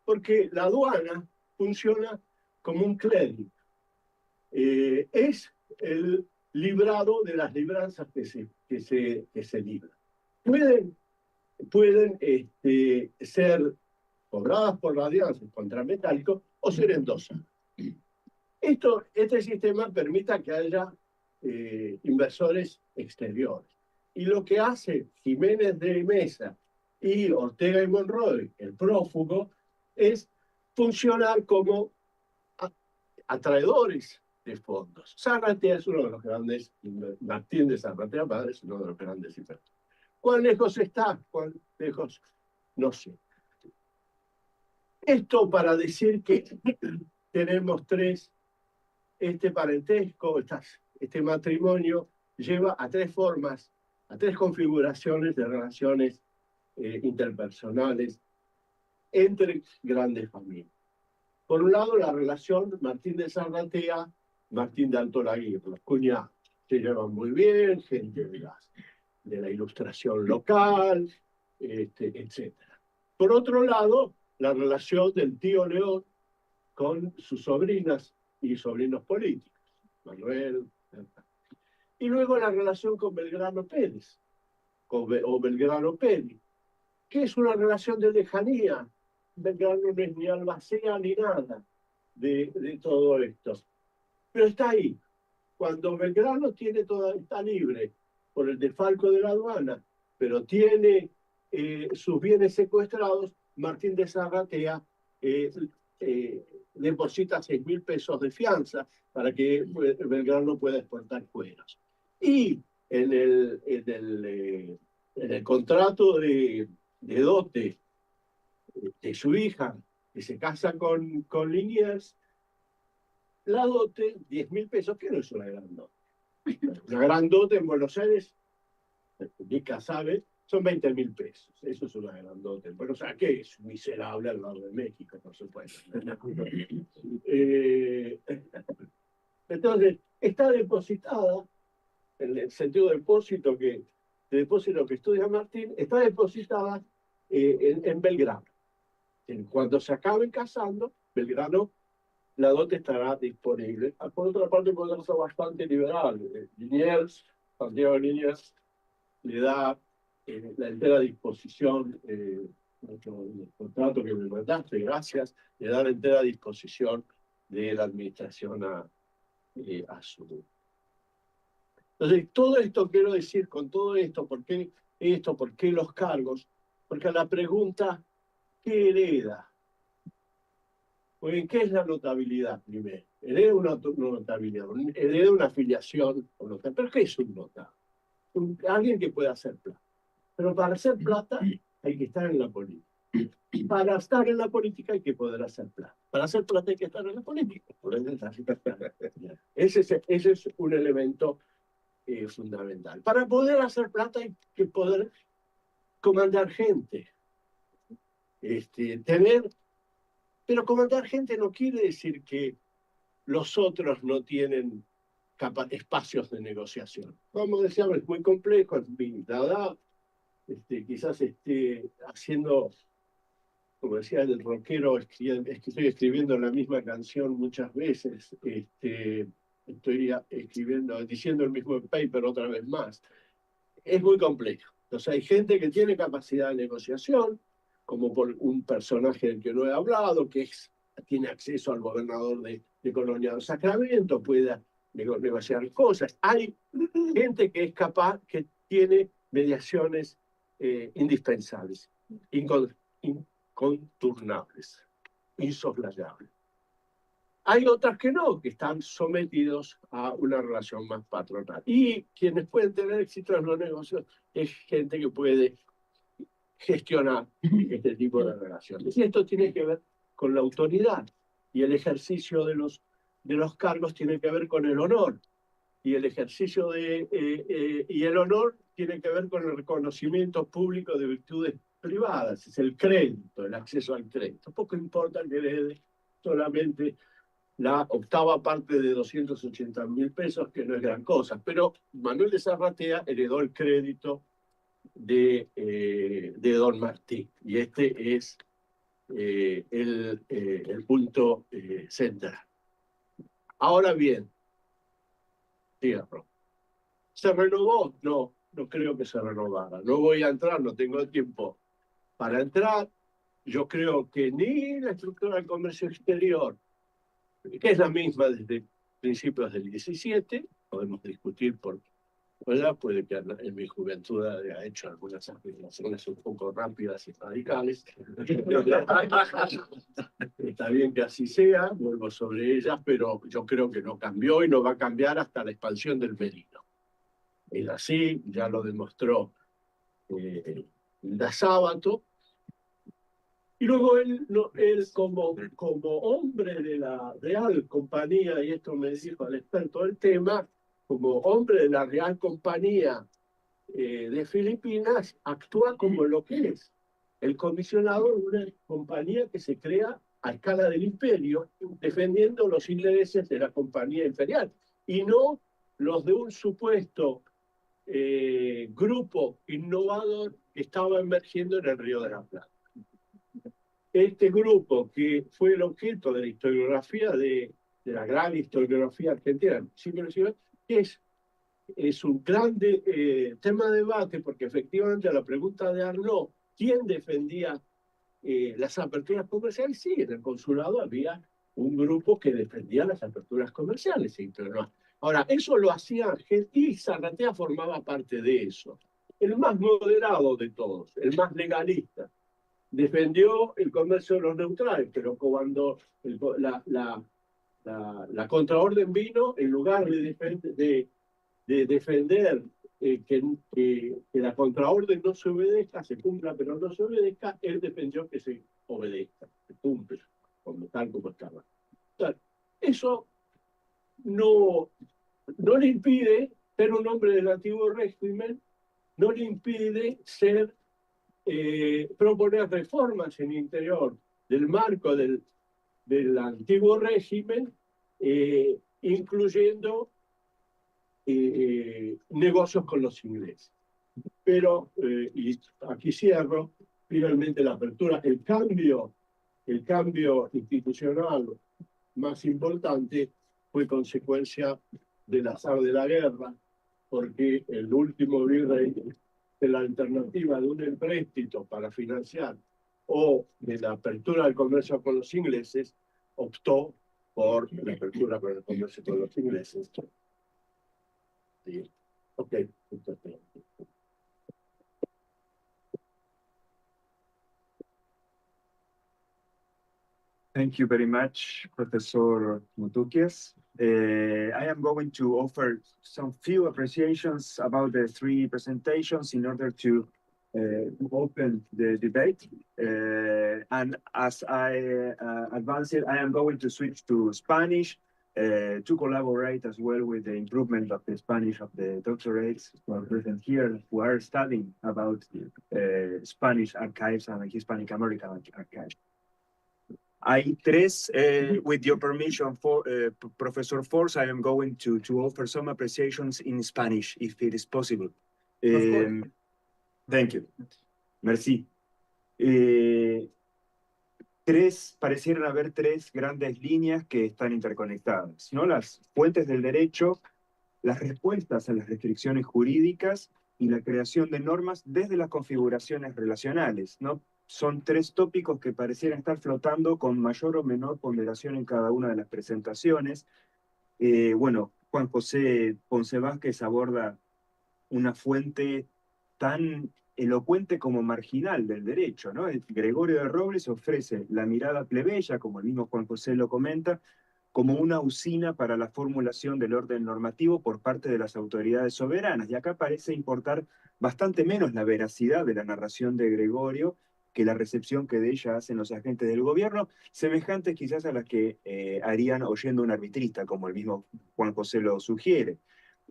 porque la aduana funciona como un crédito. Es el librado de las libranzas que se libran. Pueden ser cobradas por la alianza contra metálicos o ser endosadas. Este sistema permite que haya inversores exteriores. Y lo que hace Jiménez de Mesa y Ortega y Monroy, el prófugo, es funcionar como atraedores de fondos. Zarratea es uno de los grandes, Martín de Zarratea padre es uno de los grandes inversores. ¿Cuán lejos está? ¿Cuán lejos? No sé. Esto para decir que tenemos este parentesco, este matrimonio lleva a tres formas, a tres configuraciones de relaciones interpersonales entre grandes familias. Por un lado, la relación Martín de Zarratea, Martín de Alto Laguirre, los cuñados, se llevan muy bien, gente de la ilustración local, etc. Por otro lado, la relación del tío León con sus sobrinas y sobrinos políticos, Manuel. Y luego la relación con Belgrano Pérez, o Belgrano Pérez, que es una relación de lejanía. Belgrano no es ni albacea ni nada de todo esto. Pero está ahí. Cuando Belgrano está libre por el desfalco de la aduana, pero tiene sus bienes secuestrados, Martín de Zarratea deposita 6.000 pesos de fianza para que Belgrano pueda exportar cueros. Y en el contrato de dote de su hija, que se casa con Liniers, la dote, 10.000 pesos, que no es una gran dote. Una gran dote en Buenos Aires, Mica sabe, son 20.000 pesos. Eso es una gran dote. Bueno, o sea, que es miserable al lado de México, por supuesto. Entonces, está depositada, en el sentido de depósito que estudia Martín, está depositada en Belgrano. Cuando se acaben casando, Belgrano, la dote estará disponible. Por otra parte, puede ser bastante liberal. Liniers, Santiago Liniers, le da la entera disposición, el contrato que me mandaste, gracias, le da la entera disposición de la administración a su. Entonces, todo esto quiero decir, con todo esto, ¿por qué los cargos? Porque a la pregunta, ¿qué hereda? Pues, ¿qué es la notabilidad primero? Hereda una notabilidad, hereda una afiliación, pero ¿qué es un notable? Alguien que pueda hacer plata. Pero para hacer plata hay que estar en la política. Para estar en la política hay que poder hacer plata. Para hacer plata hay que estar en la política. Ese es un elemento fundamental. Para poder hacer plata hay que poder comandar gente. Pero comandar gente no quiere decir que los otros no tienen espacios de negociación. Como decíamos, es muy complejo, es vinculado, quizás esté haciendo, como decía el rockero, es que estoy escribiendo la misma canción muchas veces, estoy escribiendo, diciendo el mismo paper otra vez más. Es muy complejo. Entonces hay gente que tiene capacidad de negociación, como por un personaje del que no he hablado, que tiene acceso al gobernador de Colonia de Sacramento, puede negociar cosas. Hay gente que es capaz, que tiene mediaciones indispensables, inconturnables, insoslayables. Hay otras que no, que están sometidos a una relación más patronal. Y quienes pueden tener éxito en los negocios es gente que puede gestionar este tipo de relaciones. Y esto tiene que ver con la autoridad. Y el ejercicio de los cargos tiene que ver con el honor. Y el ejercicio y el honor tiene que ver con el reconocimiento público de virtudes privadas. Es el crédito, el acceso al crédito. Poco importa que le dé solamente la octava parte de 280.000 pesos, que no es gran cosa. Pero Manuel de Zarratea heredó el crédito de Don Martí. Y este es el punto central. Ahora bien, ¿se renovó? No, no creo que se renovara. No voy a entrar, no tengo tiempo para entrar. Yo creo que ni la estructura del comercio exterior, que es la misma desde principios del 17, podemos discutir por ¿verdad? Puede que en mi juventud haya hecho algunas afirmaciones un poco rápidas y radicales. Está bien que así sea, vuelvo sobre ellas, pero yo creo que no cambió y no va a cambiar hasta la expansión del merino. Es así, ya lo demostró Da Sábato. Y luego él como hombre de la Real Compañía, y esto me dijo el experto del tema, como hombre de la Real Compañía de Filipinas, actúa como lo que es el comisionado de una compañía que se crea a escala del imperio, defendiendo los intereses de la compañía imperial, y no los de un supuesto grupo innovador que estaba emergiendo en el Río de la Plata. Este grupo, que fue el objeto de la historiografía, de la gran historiografía argentina, es un grande tema de debate, porque efectivamente a la pregunta de Arnaud, ¿quién defendía las aperturas comerciales? Sí, en el consulado había un grupo que defendía las aperturas comerciales. Ahora, eso lo hacía y Zarratea formaba parte de eso. El más moderado de todos, el más legalista, defendió el comercio de los neutrales, pero cuando la contraorden vino, en lugar de defender que la contraorden no se obedezca, se cumpla, pero no se obedezca, él defendió que se obedezca, se cumpla, tal como estaba. O sea, eso no le impide ser un hombre del antiguo régimen, no le impide proponer reformas en el interior del marco del antiguo régimen, incluyendo negocios con los ingleses. Pero, y aquí cierro, finalmente la apertura, el cambio institucional más importante fue consecuencia del azar de la guerra, porque el último virrey, de la alternativa de un empréstito para financiar o de la apertura del comercio con los ingleses, optó por la apertura con el comercio con los ingleses. Sí. Ok. Thank you very much, Professor Mutuquias. I am going to offer some few appreciations about the three presentations in order to open the debate. And as I advance it, I am going to switch to Spanish to collaborate as well with the improvement of the Spanish of the doctorates who are present here, who are studying about Spanish archives and Hispanic American archives. Hay tres, with your permission, Professor Force, I am going to offer some appreciations in Spanish, if it is possible. Thank you. Merci. parecieran haber tres grandes líneas que están interconectadas, ¿no? Las fuentes del derecho, las respuestas a las restricciones jurídicas y la creación de normas desde las configuraciones relacionales, ¿no? Son tres tópicos que parecieran estar flotando con mayor o menor ponderación en cada una de las presentaciones. Bueno, Juan José Ponce Vázquez aborda una fuente tan elocuente como marginal del derecho, ¿no? Gregorio de Robles ofrece la mirada plebeya, como el mismo Juan José lo comenta, como una usina para la formulación del orden normativo por parte de las autoridades soberanas. Y acá parece importar bastante menos la veracidad de la narración de Gregorio que la recepción que de ella hacen los agentes del gobierno, semejantes quizás a las que harían oyendo un arbitrista, como el mismo Juan José lo sugiere.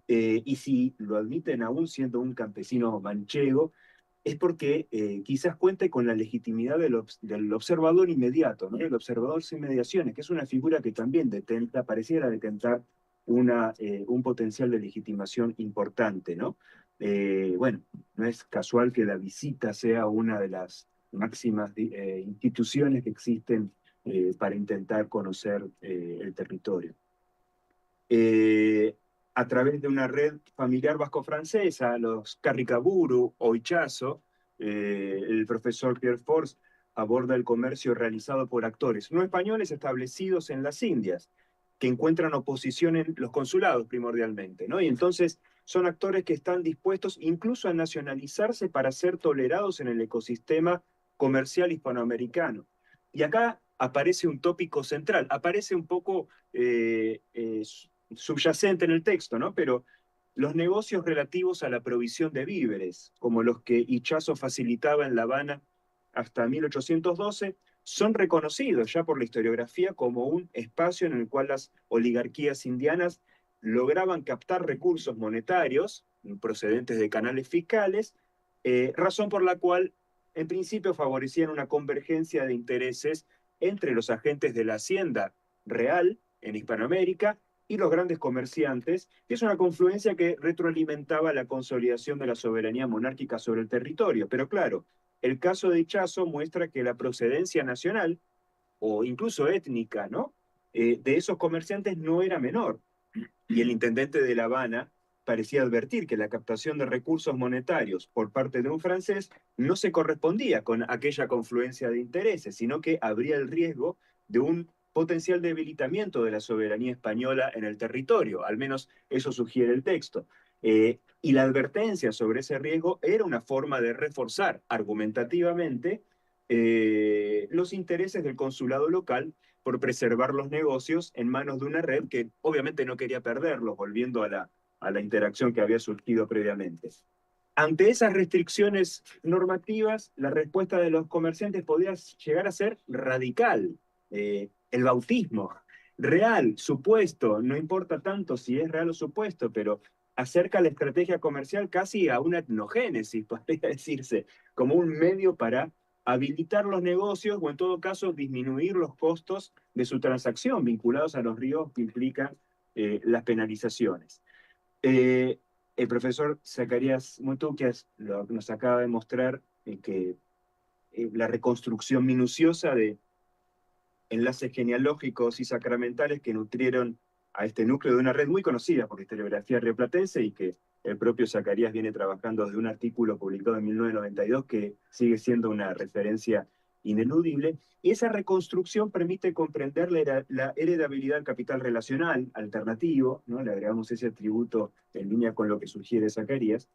Y si lo admiten aún siendo un campesino manchego, es porque quizás cuente con la legitimidad del observador inmediato, ¿no? El observador sin mediaciones, que es una figura que también pareciera detentar un potencial de legitimación importante, ¿no? Bueno, no es casual que la visita sea una de las máximas instituciones que existen para intentar conocer el territorio. A través de una red familiar vasco-francesa, los Carricaburu o Ichazo, el profesor Pierre Force aborda el comercio realizado por actores no españoles establecidos en las Indias, que encuentran oposición en los consulados primordialmente, ¿no? Y entonces son actores que están dispuestos incluso a nacionalizarse para ser tolerados en el ecosistema comercial hispanoamericano. Y acá aparece un tópico central, aparece un poco subyacente en el texto, ¿no? Pero los negocios relativos a la provisión de víveres, como los que Ichazo facilitaba en La Habana hasta 1812, son reconocidos ya por la historiografía como un espacio en el cual las oligarquías indianas lograban captar recursos monetarios procedentes de canales fiscales, razón por la cual en principio favorecían una convergencia de intereses entre los agentes de la hacienda real en Hispanoamérica y los grandes comerciantes, que es una confluencia que retroalimentaba la consolidación de la soberanía monárquica sobre el territorio. Pero claro, el caso de Ichazo muestra que la procedencia nacional, o incluso étnica, ¿no? De esos comerciantes no era menor. Y el intendente de La Habana parecía advertir que la captación de recursos monetarios por parte de un francés no se correspondía con aquella confluencia de intereses, sino que habría el riesgo de un potencial debilitamiento de la soberanía española en el territorio, al menos eso sugiere el texto. Y la advertencia sobre ese riesgo era una forma de reforzar argumentativamente los intereses del consulado local por preservar los negocios en manos de una red que obviamente no quería perderlos, volviendo a la interacción que había surgido previamente. Ante esas restricciones normativas, la respuesta de los comerciantes podía llegar a ser radical. El bautismo, real, supuesto, no importa tanto si es real o supuesto, pero acerca la estrategia comercial casi a una etnogénesis, podría decirse, como un medio para habilitar los negocios o en todo caso disminuir los costos de su transacción vinculados a los riesgos que implican las penalizaciones. El profesor Zacarías Mutuquias nos acaba de mostrar que la reconstrucción minuciosa de enlaces genealógicos y sacramentales que nutrieron a este núcleo de una red muy conocida por la historiografía rioplatense y que el propio Zacarías viene trabajando desde un artículo publicado en 1992 que sigue siendo una referencia ineludible. Y esa reconstrucción permite comprender la heredabilidad del capital relacional alternativo, ¿no? Le agregamos ese atributo en línea con lo que sugiere Zacarías,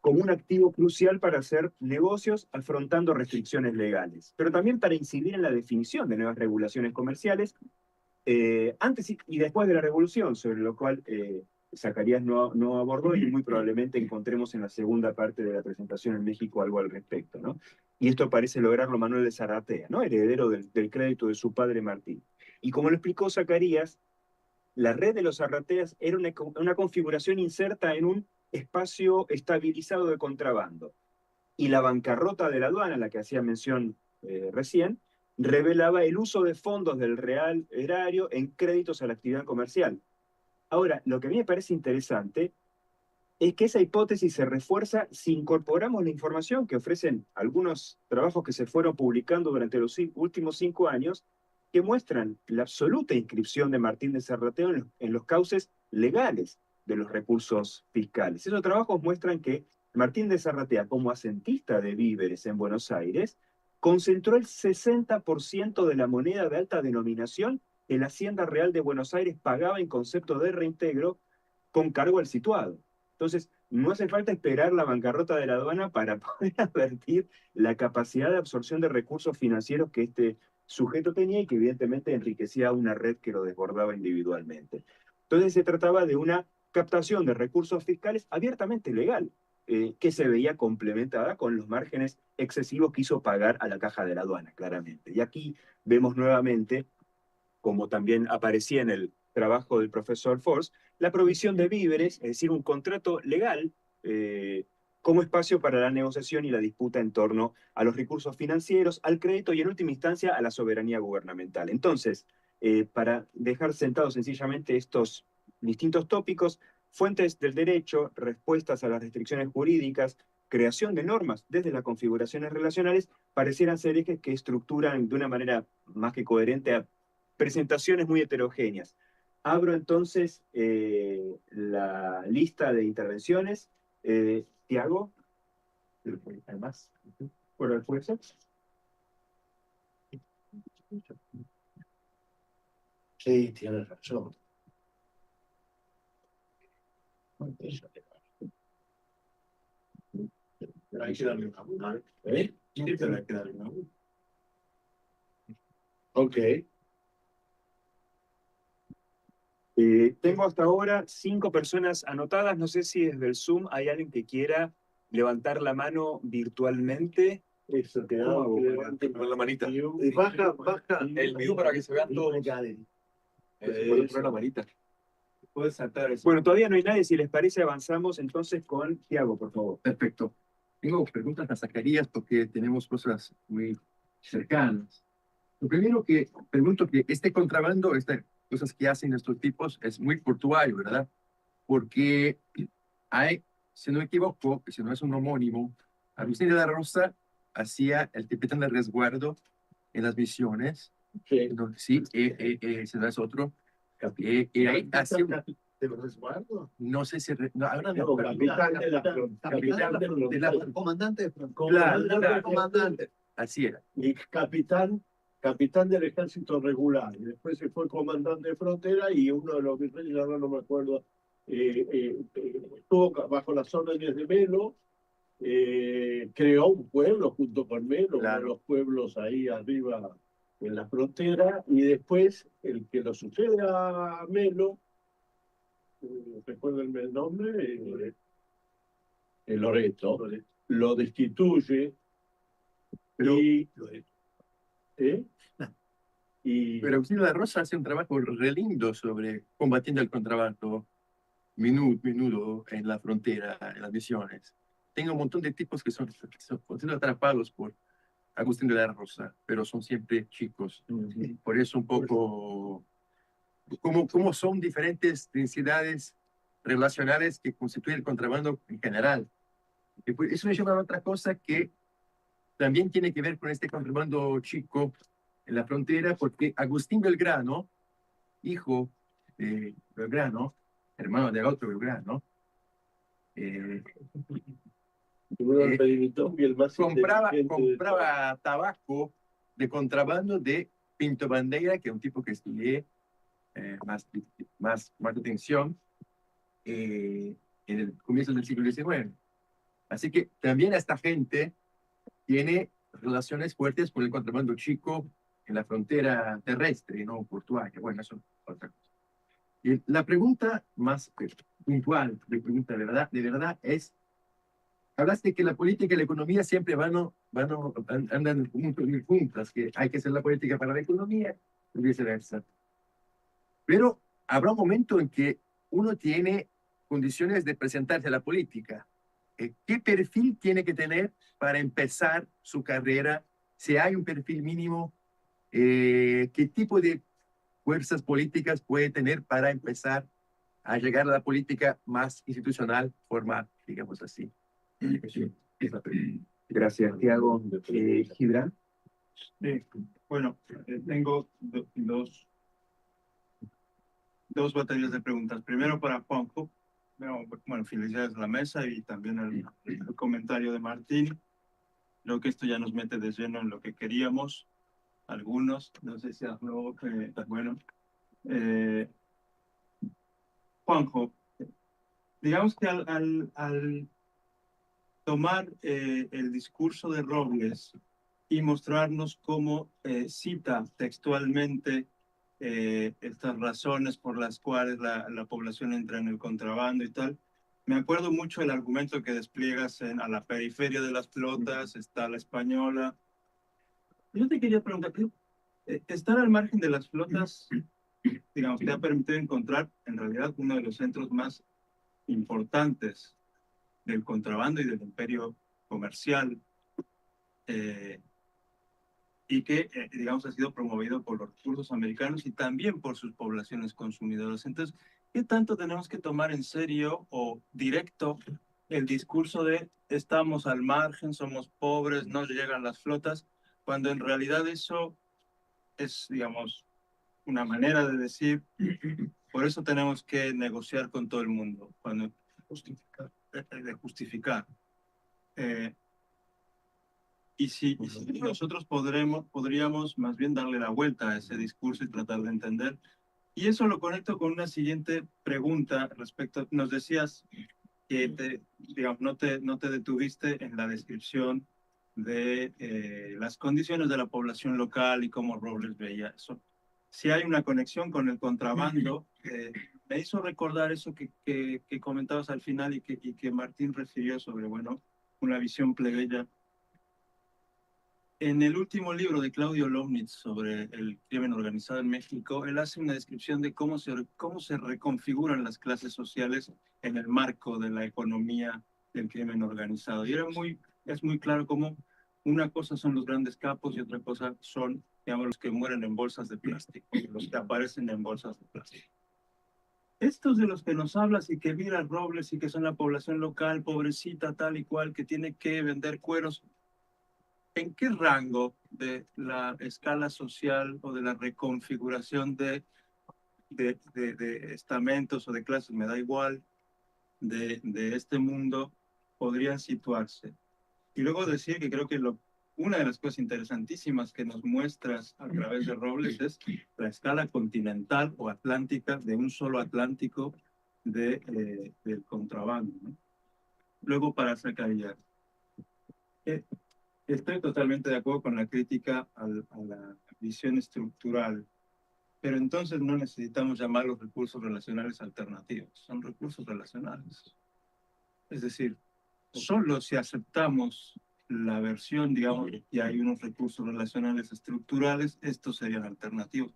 como un activo crucial para hacer negocios afrontando restricciones legales, pero también para incidir en la definición de nuevas regulaciones comerciales antes y después de la revolución, sobre lo cual Zacarías no abordó y muy probablemente encontremos en la segunda parte de la presentación en México algo al respecto, ¿no? Y esto parece lograrlo Manuel de Zarratea, ¿no? Heredero del crédito de su padre Martín. Y como lo explicó Zacarías, la red de los Zarrateas era una configuración inserta en un espacio estabilizado de contrabando. Y la bancarrota de la aduana, a la que hacía mención recién, revelaba el uso de fondos del real erario en créditos a la actividad comercial. Ahora, lo que a mí me parece interesante es que esa hipótesis se refuerza si incorporamos la información que ofrecen algunos trabajos que se fueron publicando durante los últimos 5 años, que muestran la absoluta inscripción de Martín de Zarratea en los cauces legales de los recursos fiscales. Esos trabajos muestran que Martín de Zarratea, como asentista de víveres en Buenos Aires, concentró el 60% de la moneda de alta denominación que la Hacienda Real de Buenos Aires pagaba en concepto de reintegro con cargo al situado. Entonces, no hace falta esperar la bancarrota de la aduana para poder advertir la capacidad de absorción de recursos financieros que este sujeto tenía y que evidentemente enriquecía una red que lo desbordaba individualmente. Entonces se trataba de una captación de recursos fiscales abiertamente legal, que se veía complementada con los márgenes excesivos que hizo pagar a la caja de la aduana, claramente. Y aquí vemos nuevamente, como también aparecía en el trabajo del profesor Force, la provisión de víveres, es decir, un contrato legal como espacio para la negociación y la disputa en torno a los recursos financieros, al crédito y en última instancia a la soberanía gubernamental. Entonces, para dejar sentados sencillamente estos distintos tópicos, fuentes del derecho, respuestas a las restricciones jurídicas, creación de normas desde las configuraciones relacionales, parecieran ser ejes que estructuran de una manera más que coherente a presentaciones muy heterogéneas. Abro entonces la lista de intervenciones. Tiago, además, ¿por el juez? Sí, tienes razón. Pero hay que darle una buena, ¿eh? Sí, pero hay que darle una buena. Ok. Tengo hasta ahora 5 personas anotadas. No sé si desde el Zoom hay alguien que quiera levantar la mano virtualmente. Eso, que levanten con la manita. Y baja. El mío para que se vean todos. Puedo poner la manita. Puedes saltar eso. Bueno, todavía no hay nadie. Si les parece, avanzamos entonces con Tiago, por favor. Perfecto. Tengo preguntas a Zacarías porque tenemos cosas muy cercanas. Lo primero que pregunto que este contrabando, estas cosas que hacen estos tipos, es muy portuario, ¿verdad? Porque hay, si no me equivoco, si no es un homónimo, Agustín de la Rosa hacía el capitán de resguardo en las misiones. Sí, ese no es otro. Y ahí hacía ¿De resguardo? no sé si... No, ahora No, capitán de la comandante de frontera. Comandante. Así era. Y capitán del ejército regular. Y después se fue comandante de frontera y uno de los virreyes, ahora no me acuerdo, estuvo bajo las órdenes de Melo, creó un pueblo junto con Melo, uno de los pueblos ahí arriba en la frontera, y después el que lo sucede a Melo, recuérdenme el nombre, Loreto, lo destituye. Pero, pero Agustín de la Rosa hace un trabajo re lindo sobre combatiendo el contrabando menudo en la frontera, en las misiones. Tengo un montón de tipos que son atrapados por Agustín de la Rosa, pero son siempre chicos. Por eso un poco, cómo son diferentes densidades relacionales que constituyen el contrabando en general. Y pues eso me lleva a otra cosa que también tiene que ver con este contrabando chico en la frontera, porque Agustín Belgrano, hijo de Belgrano, hermano de otro Belgrano, compraba tabaco de contrabando de Pinto Bandeira, que es un tipo que estudié más atención en el comienzo del siglo XIX. Así que también esta gente tiene relaciones fuertes con el contrabando chico en la frontera terrestre, no portuaria. Bueno, eso es otra cosa. Y la pregunta más puntual, pregunta de verdad es, hablaste que la política y la economía siempre andan muy juntas, que hay que hacer la política para la economía y viceversa. Pero habrá un momento en que uno tiene condiciones de presentarse a la política. ¿Qué perfil tiene que tener para empezar su carrera? Si hay un perfil mínimo, ¿qué tipo de fuerzas políticas puede tener para empezar a llegar a la política más institucional, formal, digamos así. Gracias, Tiago. Gibran. Bueno, tengo dos baterías de preguntas. Primero para Juanjo. Bueno, felicidades a la mesa y también el comentario de Martín. Creo que esto ya nos mete de lleno en lo que queríamos. Algunos, no sé si habló, bueno. Juanjo, digamos que al tomar el discurso de Robles y mostrarnos cómo cita textualmente estas razones por las cuales la población entra en el contrabando y tal, me acuerdo mucho el argumento que despliegas a la periferia de las flotas, está la española. Yo te quería preguntar, estar al margen de las flotas, digamos, te ha permitido encontrar en realidad uno de los centros más importantes del contrabando y del imperio comercial, y que, digamos, ha sido promovido por los recursos americanos y también por sus poblaciones consumidoras. Entonces, ¿qué tanto tenemos que tomar en serio o directo el discurso de estamos al margen, somos pobres, no llegan las flotas, cuando en realidad eso es, digamos, una manera de decir, por eso tenemos que negociar con todo el mundo, cuando de justificar. Y si nosotros podríamos más bien darle la vuelta a ese discurso y tratar de entender. Y eso lo conecto con una siguiente pregunta respecto, nos decías que digamos, no te detuviste en la descripción de las condiciones de la población local y cómo Robles veía eso. Si hay una conexión con el contrabando, me hizo recordar eso que comentabas al final y que Martín refirió sobre, bueno, una visión plebeya. En el último libro de Claudio Lomnitz sobre el crimen organizado en México, él hace una descripción de cómo se reconfiguran las clases sociales en el marco de la economía del crimen organizado. Y es muy claro cómo una cosa son los grandes capos y otra cosa son, digamos, los que mueren en bolsas de plástico, los que aparecen en bolsas de plástico. Estos de los que nos hablas y que mira Robles y que son la población local, pobrecita, tal y cual, que tiene que vender cueros, ¿en qué rango de la escala social o de la reconfiguración de estamentos o de clases, me da igual, de este mundo podrían situarse? Y luego decir que creo que una de las cosas interesantísimas que nos muestras a través de Robles es la escala continental o atlántica de un solo Atlántico del contrabando, ¿no? Luego, para sacar ya. Estoy totalmente de acuerdo con la crítica a la visión estructural, pero entonces no necesitamos llamar los recursos relacionales alternativos, son recursos relacionales. Es decir, solo si aceptamos la versión, digamos, que hay unos recursos relacionales estructurales, estos serían alternativos.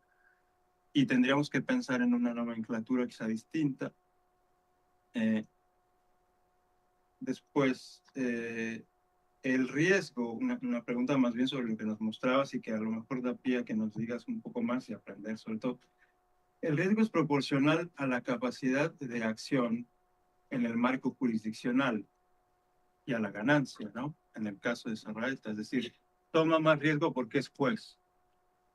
Y tendríamos que pensar en una nomenclatura quizá distinta. Después, el riesgo, una pregunta más bien sobre lo que nos mostrabas y que a lo mejor da pie a que nos digas un poco más y aprender sobre todo. El riesgo es proporcional a la capacidad de acción en el marco jurisdiccional y a la ganancia, ¿no? En el caso de Sarraeta, es decir, toma más riesgo porque es juez,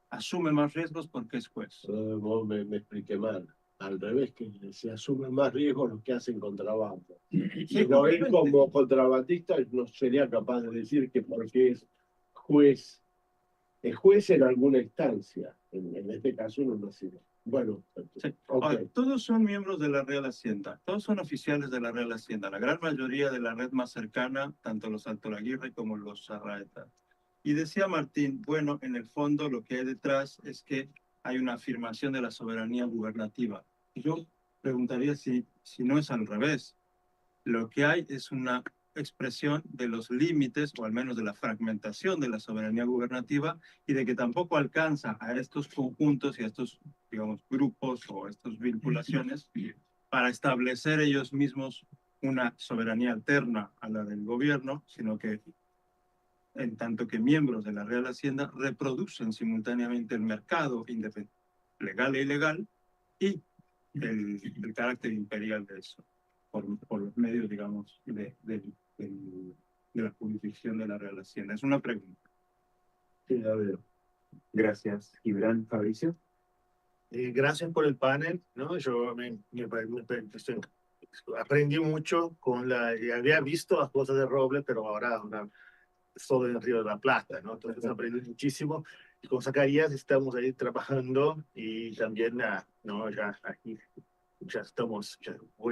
asume más riesgos porque es juez. Vos me expliqué mal. Al revés, que se asumen más riesgos los que hacen contrabando. Pero él como contrabandista no sería capaz de decir que porque es juez en alguna instancia. En este caso no lo sirve. Bueno, sí. Ahora, todos son miembros de la Real Hacienda, todos son oficiales de la Real Hacienda, la gran mayoría de la red más cercana, tanto los Altolaguirre como los Sarraeta. Y decía Martín, bueno, en el fondo lo que hay detrás es que hay una afirmación de la soberanía gubernativa. Yo preguntaría si no es al revés. Lo que hay es una expresión de los límites, o al menos de la fragmentación de la soberanía gubernativa, y de que tampoco alcanza a estos conjuntos y a estos, digamos, grupos o estas vinculaciones para establecer ellos mismos una soberanía alterna a la del gobierno, sino que en tanto que miembros de la Real Hacienda reproducen simultáneamente el mercado legal e ilegal y el carácter imperial de eso, por los medios, digamos, de la jurisdicción de la relación. Es una pregunta. Sí, a ver. Gracias, Gibran. Fabricio. Gracias por el panel, ¿no? Aprendí mucho había visto las cosas de Roble, pero ahora estoy en el Río de la Plata, ¿no? Entonces aprendí muchísimo. Y con Zacarías estamos ahí trabajando y también, ¿no? Ya aquí ya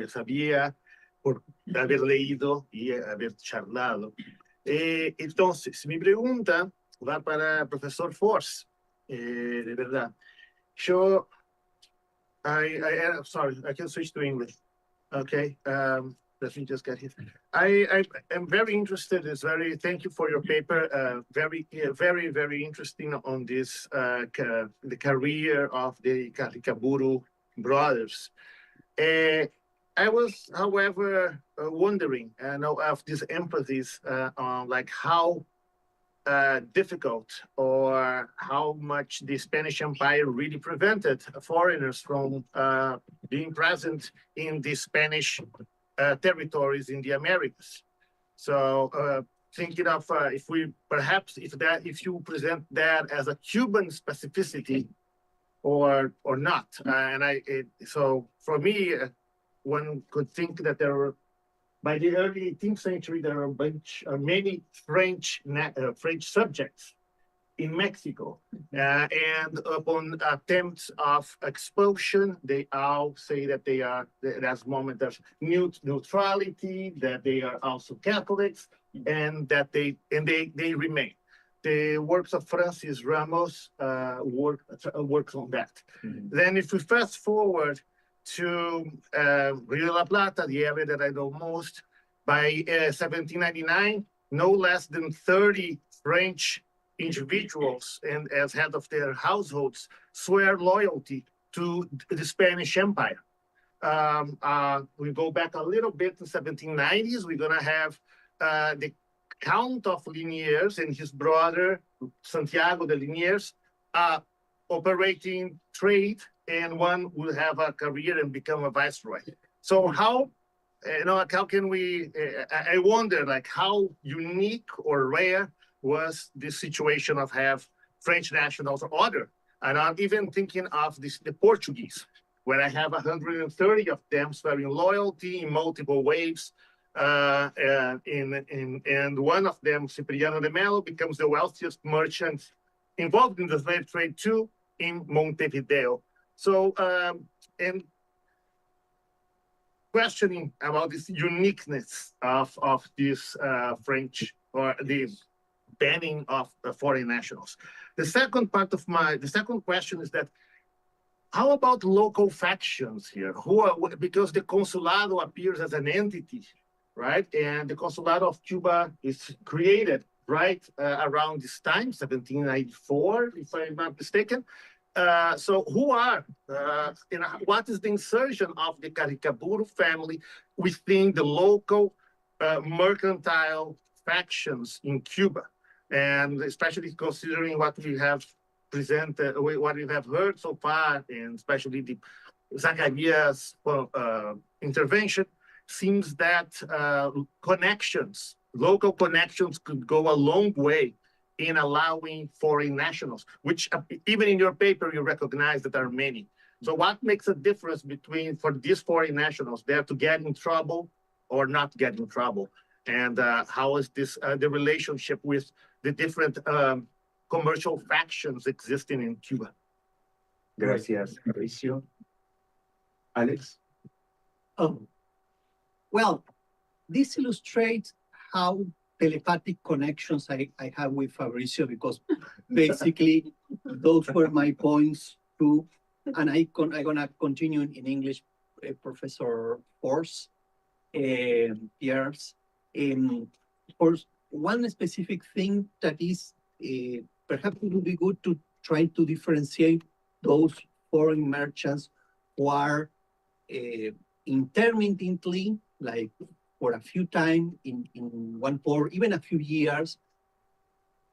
sabía por haber leído y haber charlado. Entonces, mi pregunta va para el profesor Force, de verdad. Sorry, I can switch to English. Okay, let me just get here. I am very interested. Thank you for your paper. Very interesting on this, the career of the Caricaburu brothers. I was, however, wondering, of these emphases on like how difficult or how much the Spanish Empire really prevented foreigners from being present in the Spanish territories in the Americas. So thinking of if you present that as a Cuban specificity or not, so for me, one could think that there were, by the early 18th century, there are many French subjects in Mexico. And upon attempts of expulsion, they all say that they are, there's a moment of neutrality, that they are also Catholics, and that they remain. The works of Francis Ramos works on that. Mm-hmm. Then if we fast forward to Rio de la Plata, the area that I know most, by 1799, no less than 30 French individuals and as head of their households swear loyalty to the Spanish Empire. We go back a little bit to 1790s, we're gonna have the Count of Liniers and his brother, Santiago de Liniers, operating trade, and one will have a career and become a viceroy. So how can we, I wonder, like, how unique or rare was this situation of have French nationals or other? And I'm even thinking of the Portuguese, where I have 130 of them swearing loyalty in multiple waves. And one of them, Cipriano de Melo, becomes the wealthiest merchant involved in the slave trade too in Montevideo. So, and questioning about this uniqueness of this French, or the banning of foreign nationals. The second question is that, how about local factions here? Because the Consulado appears as an entity, right? And the Consulado of Cuba is created right around this time, 1794, if I'm not mistaken. So who are, what is the insertion of the Caricaburu family within the local mercantile factions in Cuba? And especially considering what we have presented, what we have heard so far, and especially the Zacarias intervention, seems that local connections could go a long way in allowing foreign nationals, which even in your paper, you recognize that there are many. So what makes a difference for these foreign nationals, they're to get in trouble or not get in trouble? And how is this, the relationship with the different commercial factions existing in Cuba? Gracias, Mauricio. Alex? Well, this illustrates how telepathic connections I have with Fabricio, because basically those were my points too. And I'm gonna continue in English, Professor Force, Pierce. For one specific thing that is, perhaps it would be good to try to differentiate those foreign merchants who are intermittently, like for a few times in one port, even a few years,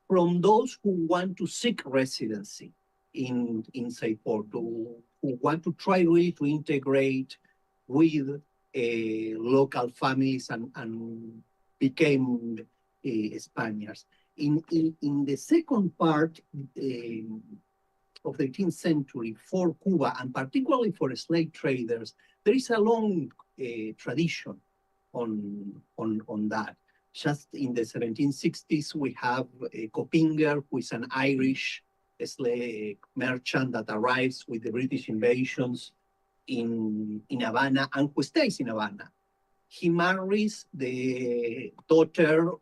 from those who want to seek residency in say port, who who want to try really to integrate with local families and became Spaniards. In the second part of the 18th century for Cuba, and particularly for slave traders, there is a long tradition on that. Just in the 1760s, we have Copinger, who is an Irish slave merchant that arrives with the British invasions in Havana and who stays in Havana. He marries the daughter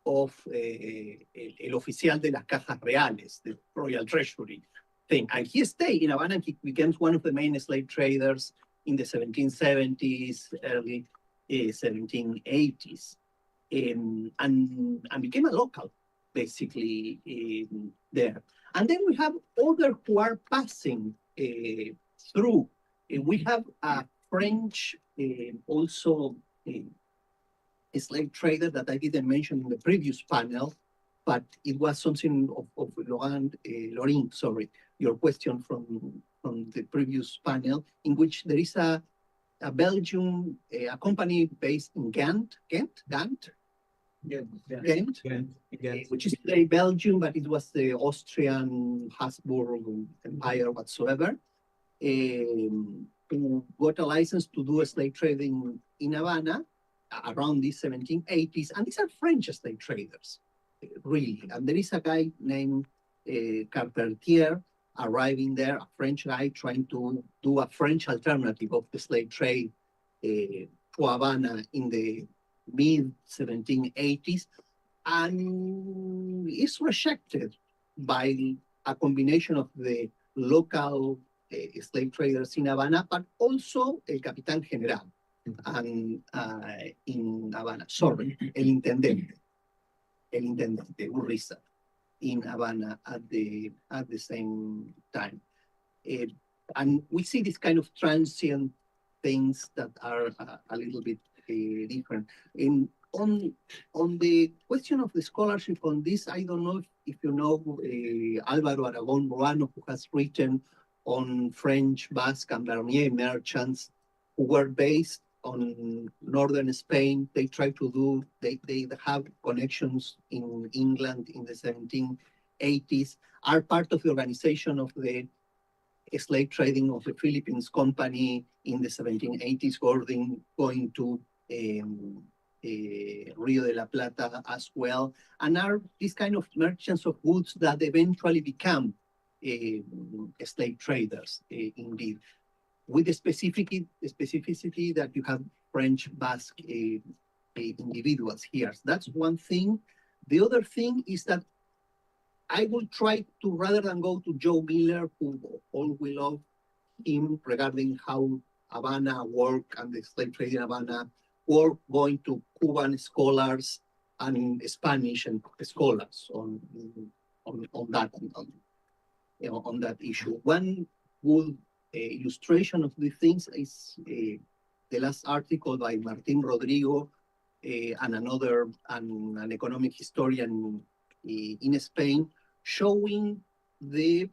of el oficial de las cajas reales, the Royal Treasury thing. And he stayed in Havana and he becomes one of the main slave traders in the 1770s, early 1780s. And became a local, basically, there. And then we have others who are passing through. We have a French also a slave trader that I didn't mention in the previous panel, but it was something of Lauren, sorry, your question from the previous panel, in which there is a Belgian, a company based in Ghent, which is today Belgium, but it was the Austrian Habsburg Empire whatsoever, who got a license to do slave trading in Havana around the 1780s. And these are French slave traders, really. And there is a guy named Carpentier arriving there, a French guy trying to do a French alternative of the slave trade to Havana in the mid-1780s, and is rejected by a combination of the local slave traders in Havana, but also el Capitán General and, in Havana. Sorry, el Intendente Urriza in Havana at the same time. And we see this kind of transient things that are a little bit different. On the question of the scholarship on this, I don't know if you know Álvaro Aragón Ruano, who has written on French, Basque, and Bernier merchants who were based on northern Spain. They try to do, they have connections in England in the 1780s, are part of the organization of the slave trading of the Philippines Company in the 1780s, going to Rio de la Plata as well, and are these kind of merchants of goods that eventually become slave traders, indeed, with the specificity that you have French Basque individuals here. So that's one thing. The other thing is that I will try to, rather than go to Joe Miller, who all we love him regarding how Havana work and the slave trade in Havana, or going to Cuban scholars and Spanish and scholars on that issue. One good illustration of these things is the last article by Martín Rodrigo and an economic historian in Spain, showing the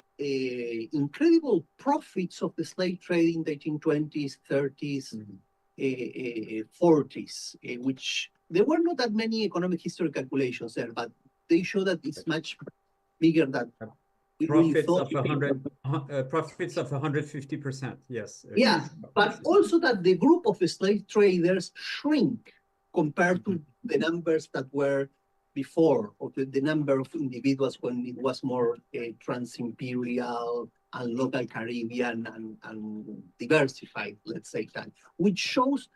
incredible profits of the slave trade in the 1820s, 30s, 40s, which there were not that many economic history calculations there, but they show that it's much bigger than profits of 150%. Yes. Yeah, but also that the group of slave traders shrink compared to the numbers that were before, or the number of individuals when it was more trans-imperial and local Caribbean and diversified, let's say that, which shows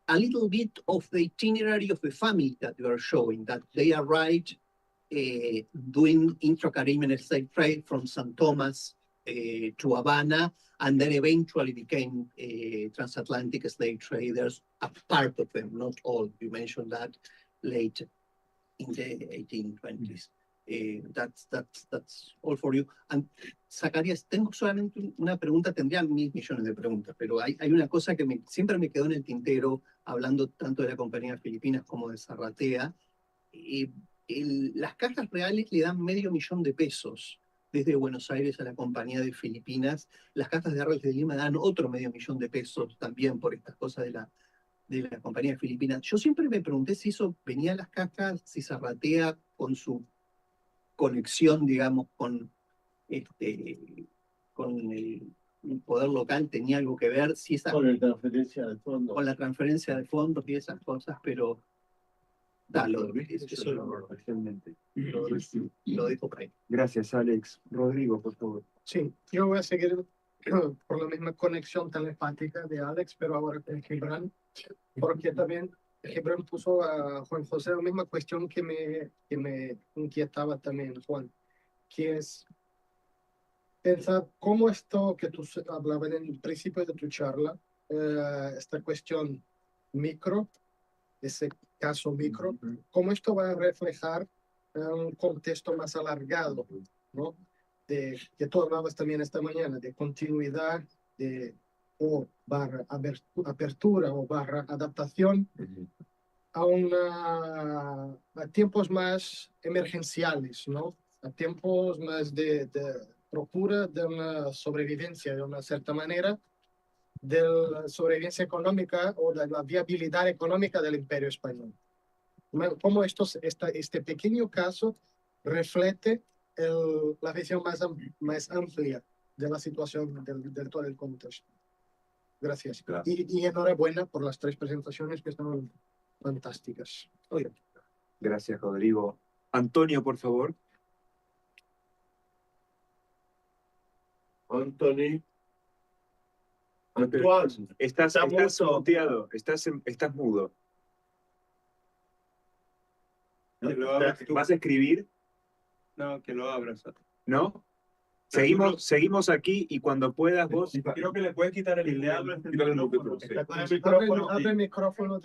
a little bit of the itinerary of the family that you are showing, that they arrived doing intra-Caribbean slave trade from St. Thomas to Havana, and then eventually became transatlantic slave traders, a part of them, not all. You mentioned that late in the 1820s. That's all for you. And Zacarías, tengo solamente una pregunta, tendría 1.000 millones de preguntas, pero hay una cosa que siempre me quedó en el tintero, hablando tanto de la compañía Filipinas como de Zarratea. Las cajas reales le dan $500,000 de pesos desde Buenos Aires a la compañía de Filipinas. Las cajas de árboles de Lima dan otro $500,000 también por estas cosas de la compañía de Filipinas. Yo siempre me pregunté si eso venía a las cajas, si Zarratea con su conexión, digamos, con el poder local tenía algo que ver, si esa, Con la transferencia de fondos. con la transferencia de fondos y esas cosas, pero eso lo dejo por ahí. Gracias, Alex. Rodrigo, por favor. Sí, yo voy a seguir por la misma conexión telepática de Alex, pero ahora con Gibran, porque también Gibran puso a Juan José la misma cuestión que me inquietaba también, Juan, que es pensar cómo esto que tú hablabas en el principio de tu charla, esta cuestión micro, ese caso micro, cómo esto va a reflejar un contexto más alargado, ¿no? Que tú hablabas también esta mañana, de continuidad, o barra apertura o barra adaptación a tiempos más emergenciales, ¿no? A tiempos más de procura de una sobrevivencia de una cierta manera, de la sobrevivencia económica o de la viabilidad económica del Imperio Español. Cómo este pequeño caso refleja la visión más amplia de la situación del todo el contexto. Gracias. Y enhorabuena por las 3 presentaciones que están fantásticas. Gracias, Rodrigo. Antonio, por favor. Anthony. Estás muteado, estás mudo. ¿Vas a escribir? No, que lo abras. ¿No? Seguimos aquí y cuando puedas vos... Creo que le puedes quitar el micrófono. Abre el micrófono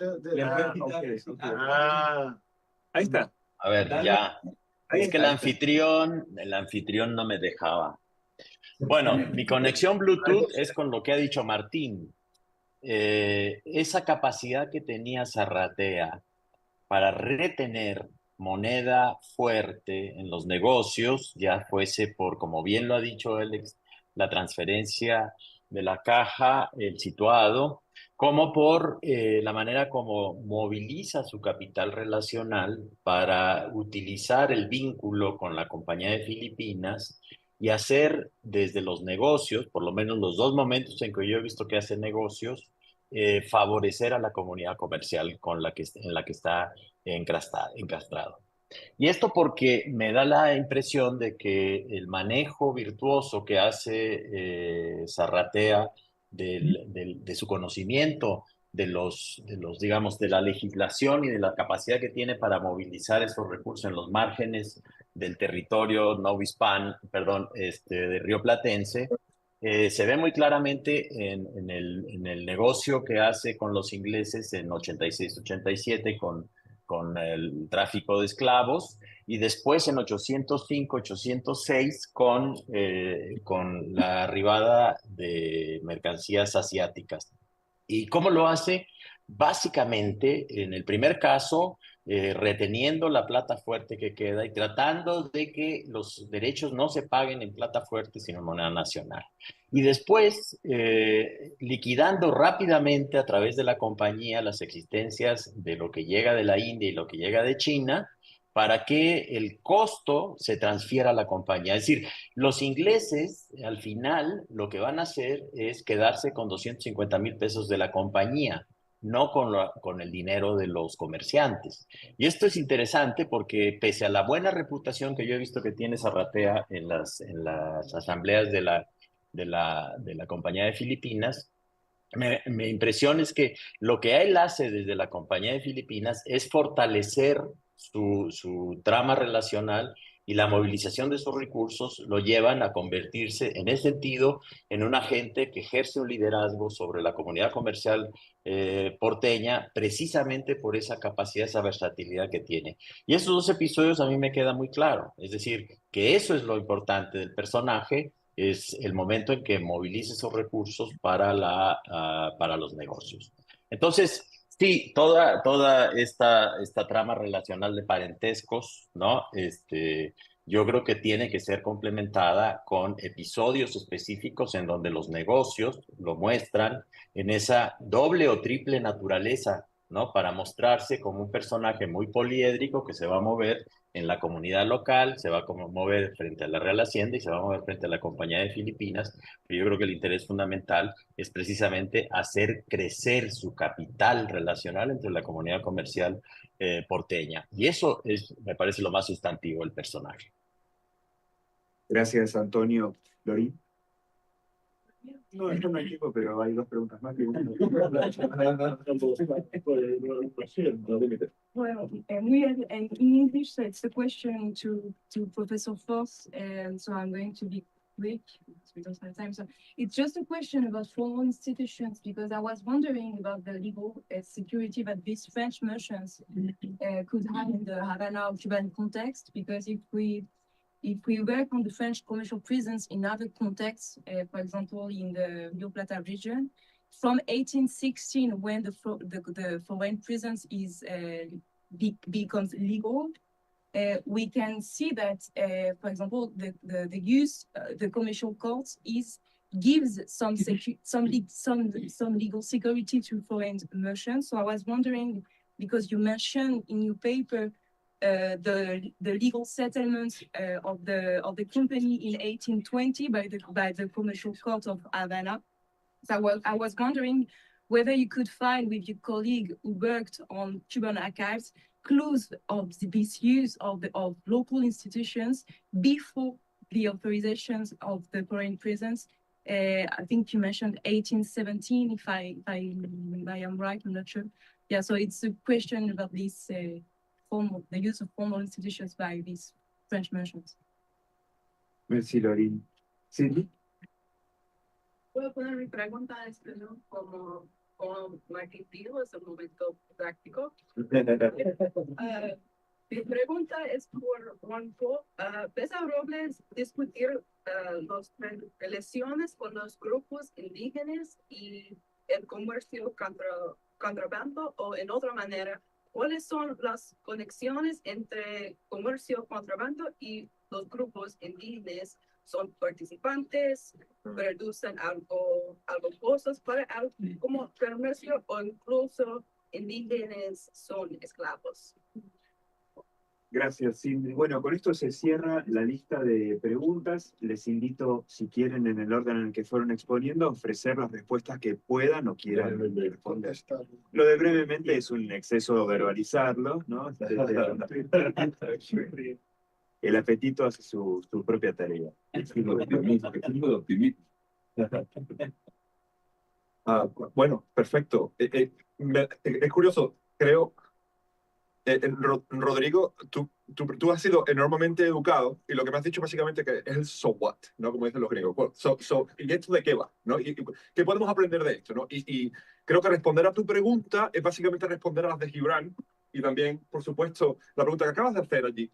Ahí está. A ver, ya. Ahí es que el anfitrión no me dejaba. Bueno, mi conexión Bluetooth es con lo que ha dicho Martín. Esa capacidad que tenía Zarratea para retener moneda fuerte en los negocios, ya fuese por, como bien lo ha dicho Alex, la transferencia de la caja, el situado, como por la manera como moviliza su capital relacional para utilizar el vínculo con la compañía de Filipinas y hacer desde los negocios, por lo menos los 2 momentos en que yo he visto que hace negocios, favorecer a la comunidad comercial en la que está encastrado. Y esto porque me da la impresión de que el manejo virtuoso que hace Zarratea de su conocimiento digamos, de la legislación y de la capacidad que tiene para movilizar esos recursos en los márgenes del territorio de Río Platense, se ve muy claramente en el negocio que hace con los ingleses en 86-87 con el tráfico de esclavos, y después en 805-806 con la arribada de mercancías asiáticas. ¿Y cómo lo hace? Básicamente, en el primer caso, reteniendo la plata fuerte que queda y tratando de que los derechos no se paguen en plata fuerte, sino en moneda nacional. Y después, liquidando rápidamente a través de la compañía las existencias de lo que llega de la India y lo que llega de China, para que el costo se transfiera a la compañía. Es decir, los ingleses, al final, lo que van a hacer es quedarse con 250,000 pesos de la compañía, no con el dinero de los comerciantes. Y esto es interesante porque pese a la buena reputación que yo he visto que tiene Zarratea en las asambleas de la compañía de Filipinas, me impresiona es que lo que él hace desde la compañía de Filipinas es fortalecer su trama relacional, y la movilización de esos recursos lo llevan a convertirse en ese sentido en un agente que ejerce un liderazgo sobre la comunidad comercial porteña, precisamente por esa capacidad, esa versatilidad que tiene. Y esos 2 episodios a mí me queda muy claro, es decir, que eso es lo importante del personaje, es el momento en que moviliza esos recursos para los negocios. Entonces, Sí, toda esta trama relacional de parentescos, ¿no? Yo creo que tiene que ser complementada con episodios específicos en donde los negocios lo muestran en esa doble o triple naturaleza, ¿no? Para mostrarse como un personaje muy poliédrico que se va a mover en la comunidad local, se va a mover frente a la Real Hacienda y se va a mover frente a la Compañía de Filipinas. Pero yo creo que el interés fundamental es precisamente hacer crecer su capital relacional entre la comunidad comercial porteña. Y eso me parece lo más sustantivo del personaje. Gracias, Antonio. ¿Lorí? No, esto no hay tiempo, pero hay dos preguntas más. Well, in English, so it's the question to Professor Foss, and so I'm going to be quick because we don't have time. So it's just a question about formal institutions, because I was wondering about the legal security that these French merchants could have in the Havana or Cuban context, because if we work on the French commercial presence in other contexts, for example, in the Rio Plata region, from 1816, when the foreign presence becomes legal, we can see that, for example, the use the commercial courts gives some legal security to foreign merchants. So I was wondering, because you mentioned in your paper the legal settlement of the company in 1820 by the commercial court of Havana. So I was wondering whether you could find with your colleague who worked on Cuban archives clues of this use of local institutions before the authorizations of the foreign presence. I think you mentioned 1817, if I am right, I'm not sure. Yeah, so it's a question about this the use of formal institutions by these French merchants. Merci, Lorín. Cindy? Puedo poner mi pregunta en español como magnifico, es un momento práctico. Mi pregunta es por Juanjo. ¿Pesa Robles discutir las relaciones con los grupos indígenas y el comercio contrabando, o en otra manera, cuáles son las conexiones entre comercio contrabando y los grupos indígenas? ¿Son participantes, producen algo cosas para algo como comercio, o incluso indígenas son esclavos? Gracias, Cindy. Bueno, con esto se cierra la lista de preguntas. Les invito, si quieren, en el orden en el que fueron exponiendo, a ofrecer las respuestas que puedan o quieran responder. Lo de brevemente es un exceso de verbalizarlo, ¿no? El apetito hace su propia tarea. Bueno, perfecto. Es curioso, creo... Rodrigo, tú has sido enormemente educado, y lo que me has dicho básicamente que es el so what, ¿no? Como dicen los griegos. ¿Y esto de qué va? ¿No? ¿Y qué podemos aprender de esto? ¿No? Y creo que responder a tu pregunta es básicamente responder a las de Gibran, y también, por supuesto, la pregunta que acabas de hacer allí.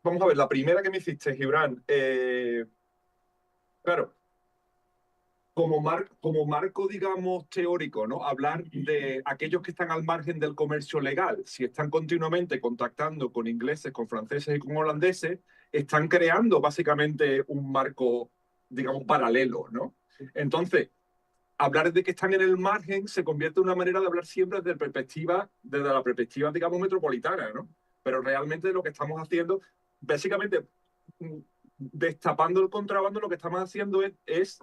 Vamos a ver, la primera que me hiciste, Gibran. Claro. Como marco, digamos, teórico, ¿no? Hablar de aquellos que están al margen del comercio legal, si están continuamente contactando con ingleses, con franceses y con holandeses, están creando básicamente un marco, digamos, paralelo, ¿no? Entonces, hablar de que están en el margen se convierte en una manera de hablar siempre desde la perspectiva, digamos, metropolitana, ¿no? Pero realmente lo que estamos haciendo, básicamente, destapando el contrabando, lo que estamos haciendo es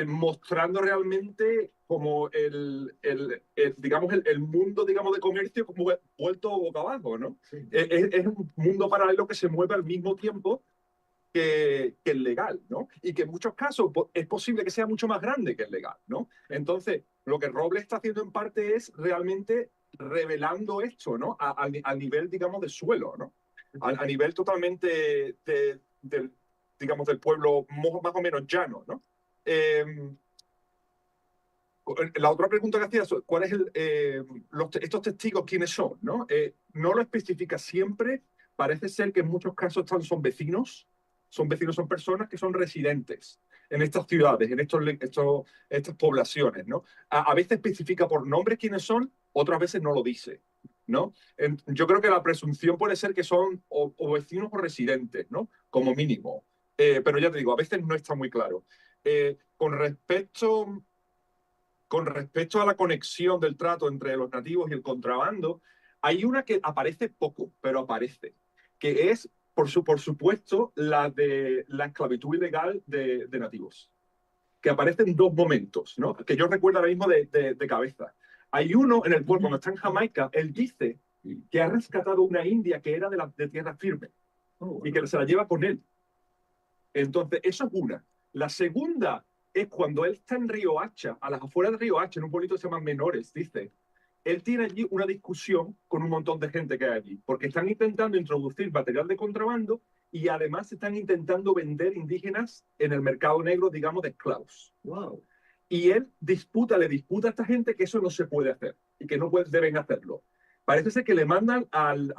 mostrando realmente como digamos, el mundo, digamos, de comercio como vuelto boca abajo, ¿no? Sí. Es un mundo paralelo que se mueve al mismo tiempo que el legal, ¿no? Y que en muchos casos es posible que sea mucho más grande que el legal, ¿no? Entonces, lo que Robles está haciendo en parte es realmente revelando esto, ¿no? Al nivel, digamos, de suelo, ¿no? A nivel totalmente digamos, del pueblo más o menos llano, ¿no? La otra pregunta que hacías, ¿cuál es estos testigos quiénes son? ¿No? No lo especifica siempre. Parece ser que en muchos casos son vecinos, son personas que son residentes. estas ciudades, en estas poblaciones, ¿no? A veces especifica por nombre quiénes son, otras veces no lo dice, ¿no? Yo creo que la presunción puede ser que son o vecinos o residentes, ¿no? Como mínimo. Pero ya te digo, a veces no está muy claro. Con respecto a la conexión del trato entre los nativos y el contrabando, hay una que aparece poco, pero aparece, que es, por supuesto, la de la esclavitud ilegal de nativos, que aparece en dos momentos, ¿no? Que yo recuerdo ahora mismo de cabeza. Hay uno en el cual, cuando está en Jamaica, él dice que ha rescatado una india que era de tierra firme y que se la lleva con él. Entonces, eso es una. La segunda es cuando él está en Río Hacha, a las afueras de Río Hacha, en un pueblito que se llama Menores, dice, él tiene allí una discusión con un montón de gente que hay allí, porque están intentando introducir material de contrabando y además están intentando vender indígenas en el mercado negro, digamos, de esclavos. Wow. Y él le disputa a esta gente que eso no se puede hacer y que no deben hacerlo. Parece ser que le mandan al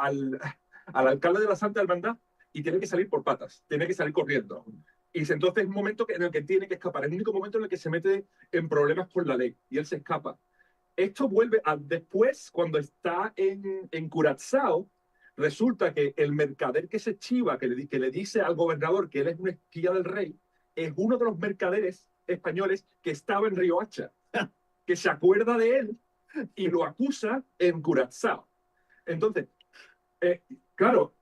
alcalde de la Santa Hermandad y tiene que salir por patas, tiene que salir corriendo. Y entonces es un momento en el que tiene que escapar, es el único momento en el que se mete en problemas por la ley y él se escapa. Esto vuelve después, cuando está en Curazao, resulta que el mercader que se chiva, que le dice al gobernador que él es un espía del rey, es uno de los mercaderes españoles que estaba en Río Hacha, que se acuerda de él y lo acusa en Curazao. Entonces, claro,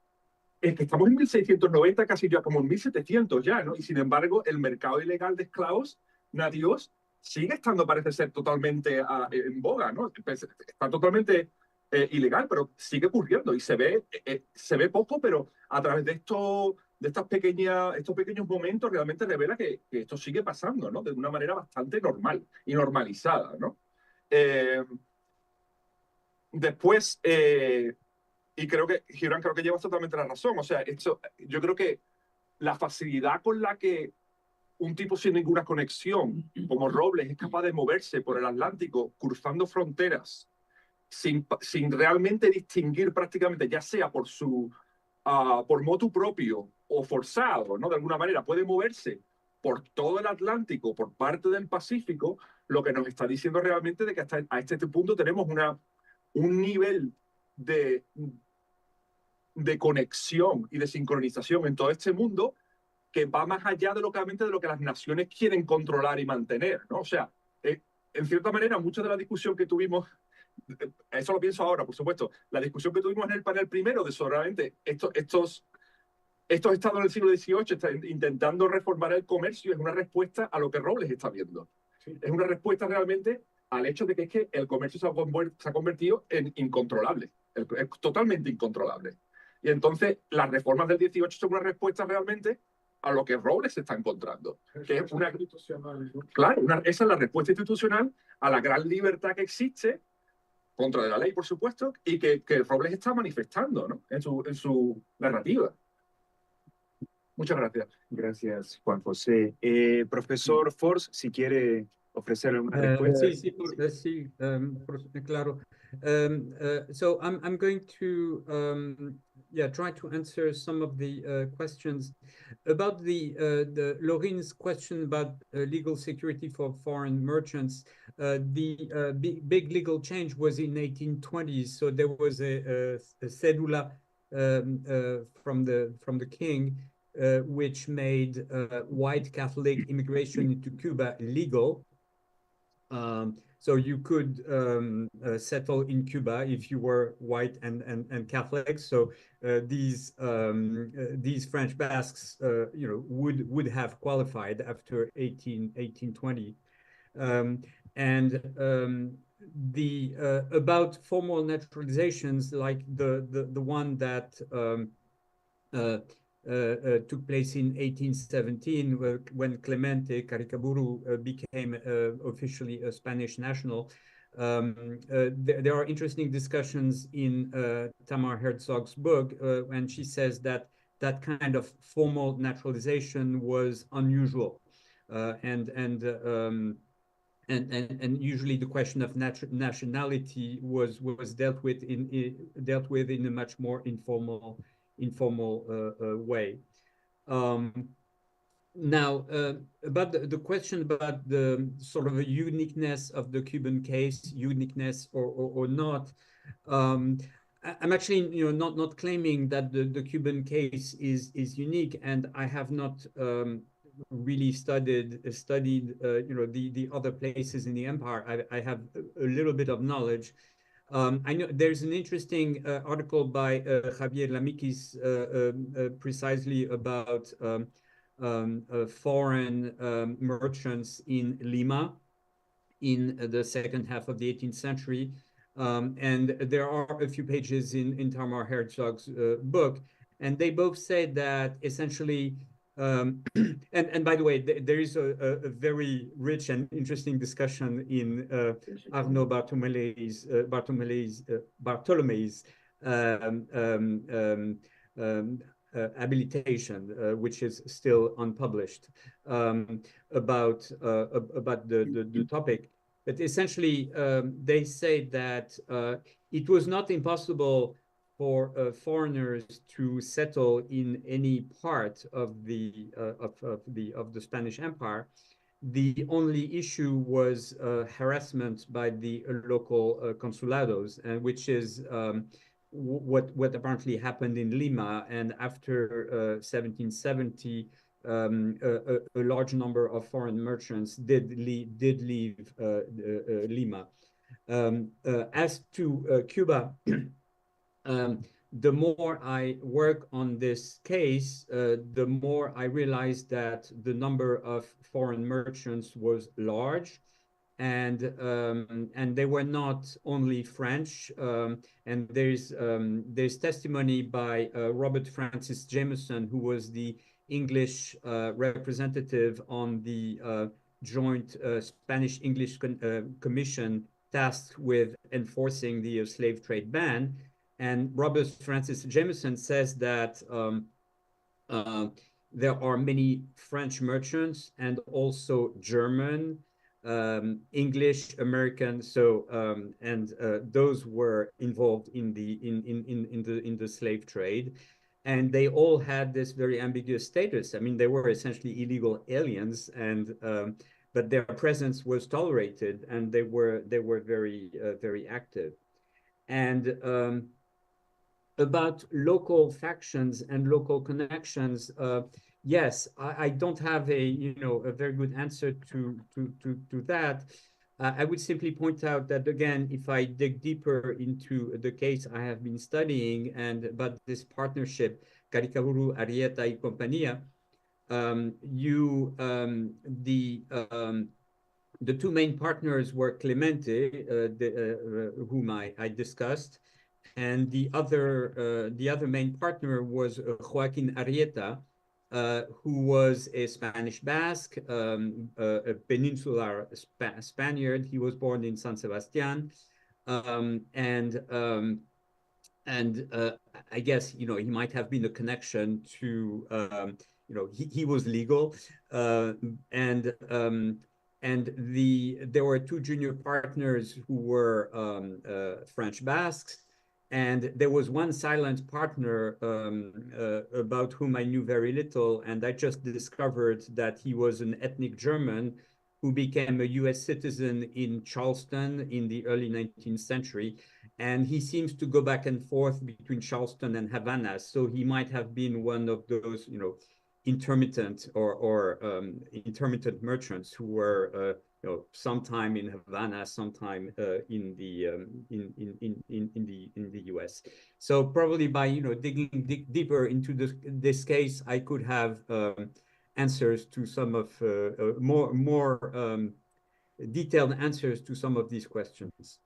es que estamos en 1690, casi ya como en 1700 ya, ¿no? Y sin embargo, el mercado ilegal de esclavos nativos sigue estando, parece ser, totalmente en boga, ¿no? Está totalmente ilegal, pero sigue ocurriendo y se ve poco, pero a través de estos pequeños momentos realmente revela que esto sigue pasando, ¿no? De una manera bastante normal y normalizada, ¿no? Después, y creo que, Gibran, creo que llevas totalmente la razón. O sea, yo creo que la facilidad con la que un tipo sin ninguna conexión, como Robles, es capaz de moverse por el Atlántico, cruzando fronteras, sin realmente distinguir prácticamente, ya sea por motu propio o forzado, ¿no? De alguna manera, puede moverse por todo el Atlántico, por parte del Pacífico, lo que nos está diciendo realmente de que hasta a este punto tenemos un nivel de conexión y de sincronización en todo este mundo que va más allá de lo que las naciones quieren controlar y mantener, ¿no? O sea, en cierta manera, mucha de la discusión que tuvimos, eso lo pienso ahora, por supuesto, la discusión que tuvimos en el panel primero de solamente estos estados en el siglo XVIII intentando reformar el comercio es una respuesta a lo que Robles está viendo. Sí. Es una respuesta realmente al hecho de que es que el comercio se ha convertido en incontrolable, es totalmente incontrolable. Y entonces las reformas del 18 son una respuesta realmente a lo que Robles se está encontrando. Que es una institucional, ¿no? Claro, esa es la respuesta institucional a la gran libertad que existe, contra de la ley, por supuesto, y que Robles está manifestando, ¿no? en su narrativa. Muchas gracias. Gracias, Juan José. Profesor Force, si quiere ofrecer alguna respuesta. Sí, claro. So I'm going to try to answer some of the questions about the Laurine's question about legal security for foreign merchants. The big legal change was in 1820s, so there was a cedula from the king, which made white Catholic immigration into Cuba legal. So you could settle in Cuba if you were white and Catholic. So these French Basques, would have qualified after 1820. About formal naturalizations, like the one that took place in 1817 when Clemente Caricaburu became officially a Spanish national. There are interesting discussions in Tamar Herzog's book, and she says that that kind of formal naturalization was unusual, and usually the question of nationality was dealt with in a much more informal way. Now, about the question about the sort of a uniqueness of the Cuban case, uniqueness or not, I'm actually, not claiming that the Cuban case is unique, and I have not really studied, the other places in the empire. I have a little bit of knowledge. I know there's an interesting article by Javier Lamikis precisely about foreign merchants in Lima in the second half of the 18th century. And there are a few pages in Tamar Herzog's book, and they both say that essentially, and by the way, there is a very rich and interesting discussion in Arnaud Bartolomé's habilitation, which is still unpublished, about the topic. But essentially, they say that it was not impossible for foreigners to settle in any part of the Spanish Empire. The only issue was harassment by the local consulados, and which is what apparently happened in Lima. And after 1770, a large number of foreign merchants did leave Lima. As to Cuba, the more I work on this case, the more I realize that the number of foreign merchants was large, and they were not only French. And there's testimony by Robert Francis Jameson, who was the English representative on the joint Spanish-English commission tasked with enforcing the slave trade ban. And Robert Francis Jameson says that there are many French merchants and also German, English, American. So and those were involved in the slave trade. And they all had this very ambiguous status. I mean, they were essentially illegal aliens, and but their presence was tolerated, and they were very active. And about local factions and local connections, yes, I don't have a very good answer to that. I would simply point out that, again, if I dig deeper into the case I have been studying and about this partnership, Caricaburu, Arrieta y Compañía, the two main partners were Clemente, whom I discussed, and the other main partner was Joaquin Arrieta, who was a Spanish Basque, a peninsular Spaniard. He was born in San Sebastian, and I guess he might have been a connection to he was legal, and there were two junior partners who were French Basques. And there was one silent partner about whom I knew very little, and I just discovered that he was an ethnic German who became a US citizen in Charleston in the early 19th century. And he seems to go back and forth between Charleston and Havana. So he might have been one of those, intermittent or intermittent merchants who were sometime in Havana, sometime in the US. So probably by digging deeper into this case, I could have answers to some of more detailed answers to some of these questions.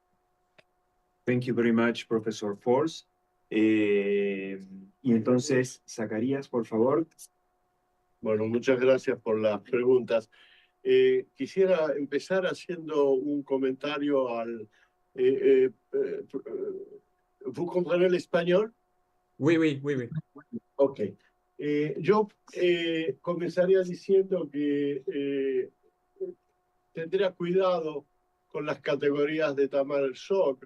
Thank you very much, Professor Force. Y entonces, Zacarías, por favor. Bueno, muchas gracias por las preguntas. Quisiera empezar haciendo un comentario al... ¿Vous comprenez l'espagnol? Oui, oui, oui, oui. Ok. Yo comenzaría diciendo que tendría cuidado con las categorías de Tamar Herzog,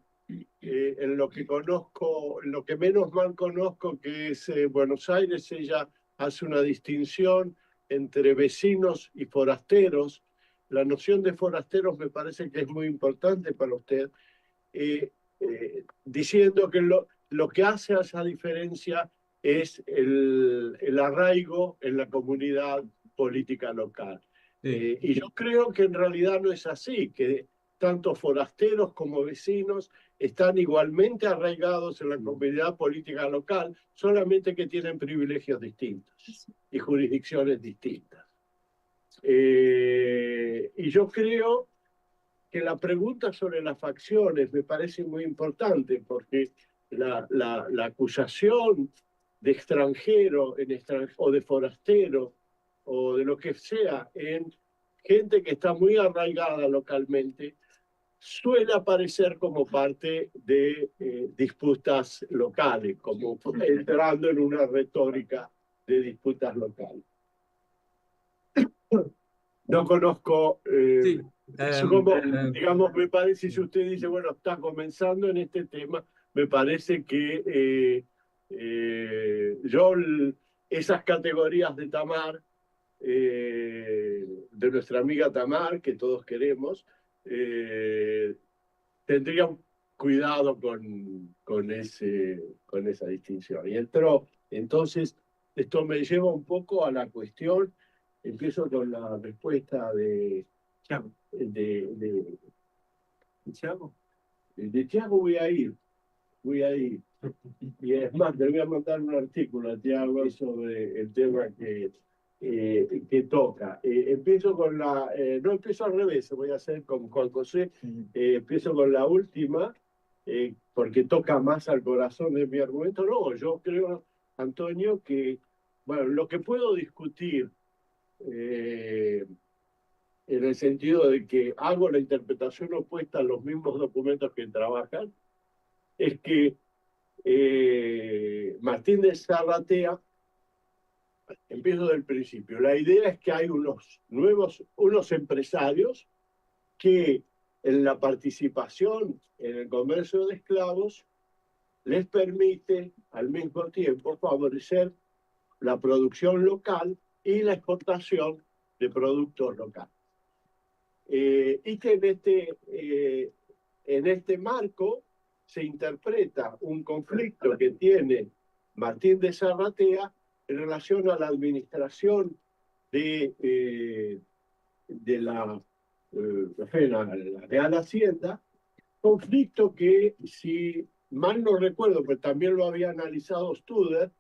en lo que conozco, en lo que menos mal conozco, que es Buenos Aires. Ella hace una distinción entre vecinos y forasteros. La noción de forasteros me parece que es muy importante para usted, diciendo que lo que hace a esa diferencia es el arraigo en la comunidad política local. Y yo creo que en realidad no es así, que tanto forasteros como vecinos están igualmente arraigados en la comunidad política local, solamente que tienen privilegios distintos y jurisdicciones distintas. Y yo creo que la pregunta sobre las facciones me parece muy importante, porque la acusación de extranjero o de forastero o de lo que sea en gente que está muy arraigada localmente, suele aparecer como parte de disputas locales, como entrando en una retórica de disputas locales. No conozco, digamos, me parece, si usted dice, bueno, está comenzando en este tema, me parece que esas categorías de Tamar, de nuestra amiga Tamar, que todos queremos, tendrían cuidado con esa distinción. Y entonces, esto me lleva un poco a la cuestión. Empiezo con la respuesta de Thiago. De Thiago voy a ir. Y es más, le voy a mandar un artículo a Thiago sobre el tema que toca. Empiezo con no empiezo al revés, voy a hacer con Juan José. Empiezo con la última, porque toca más al corazón de mi argumento. No, yo creo, Antonio, que bueno, lo que puedo discutir en el sentido de que hago la interpretación opuesta a los mismos documentos que trabajan, es que Martín de Zarratea, empiezo del principio, la idea es que hay unos empresarios que en la participación en el comercio de esclavos les permite al mismo tiempo favorecer la producción local y la exportación de productos locales. Y que en este marco se interpreta un conflicto que tiene Martín de Zarratea en relación a la administración de la Real Hacienda, conflicto que, si mal no recuerdo, pero también lo había analizado Studer,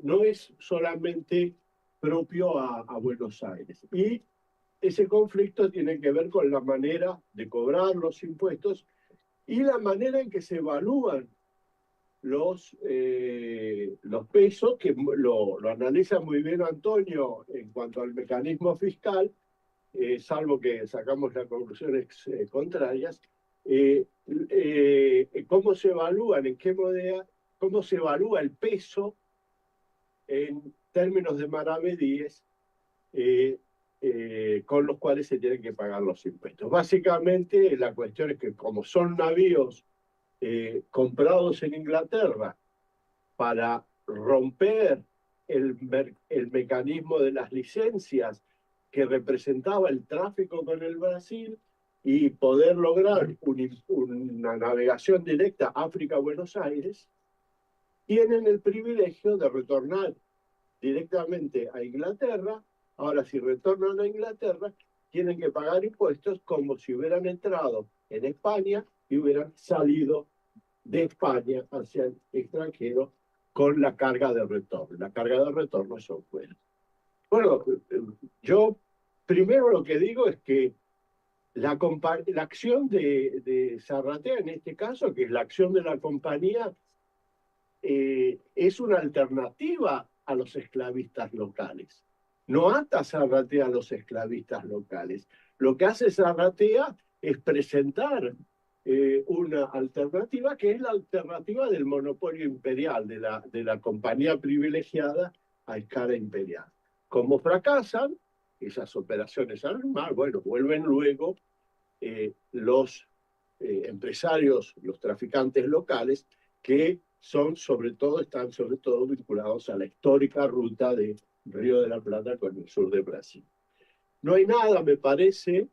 no es solamente propio a Buenos Aires. Y ese conflicto tiene que ver con la manera de cobrar los impuestos y la manera en que se evalúan los pesos, que lo analiza muy bien Antonio en cuanto al mecanismo fiscal, salvo que sacamos las conclusiones contrarias. ¿Cómo se evalúan? ¿En qué moneda? ¿Cómo se evalúa el peso en términos de maravedíes con los cuales se tienen que pagar los impuestos? Básicamente, la cuestión es que como son navíos comprados en Inglaterra para romper el mecanismo de las licencias que representaba el tráfico con el Brasil y poder lograr una navegación directa África-Buenos Aires, tienen el privilegio de retornar directamente a Inglaterra. Ahora, si retornan a Inglaterra, tienen que pagar impuestos como si hubieran entrado en España y hubieran salido de España hacia el extranjero con la carga de retorno. La carga de retorno son fuera. Bueno, yo primero lo que digo es que la acción de Zarratea, en este caso, que es la acción de la compañía, es una alternativa a los esclavistas locales. No ata Zarratea a los esclavistas locales. Lo que hace Zarratea es presentar una alternativa que es la alternativa del monopolio imperial, de la compañía privilegiada a escala imperial. Como fracasan esas operaciones armadas, bueno, vuelven luego los empresarios, los traficantes locales, que están sobre todo vinculados a la histórica ruta de Río de la Plata con el sur de Brasil. No hay nada, me parece,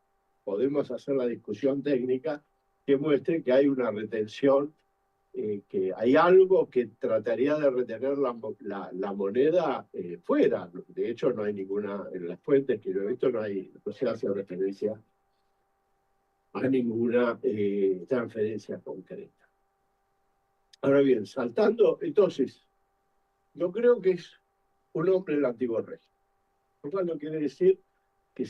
podemos hacer la discusión técnica, que muestre que hay una retención, que hay algo que trataría de retener la moneda fuera. De hecho, no hay ninguna, en las fuentes que yo he visto, no se hace referencia a ninguna transferencia concreta. Ahora bien, saltando, entonces, yo creo que es un hombre del antiguo régimen. Lo cual no quiere decir que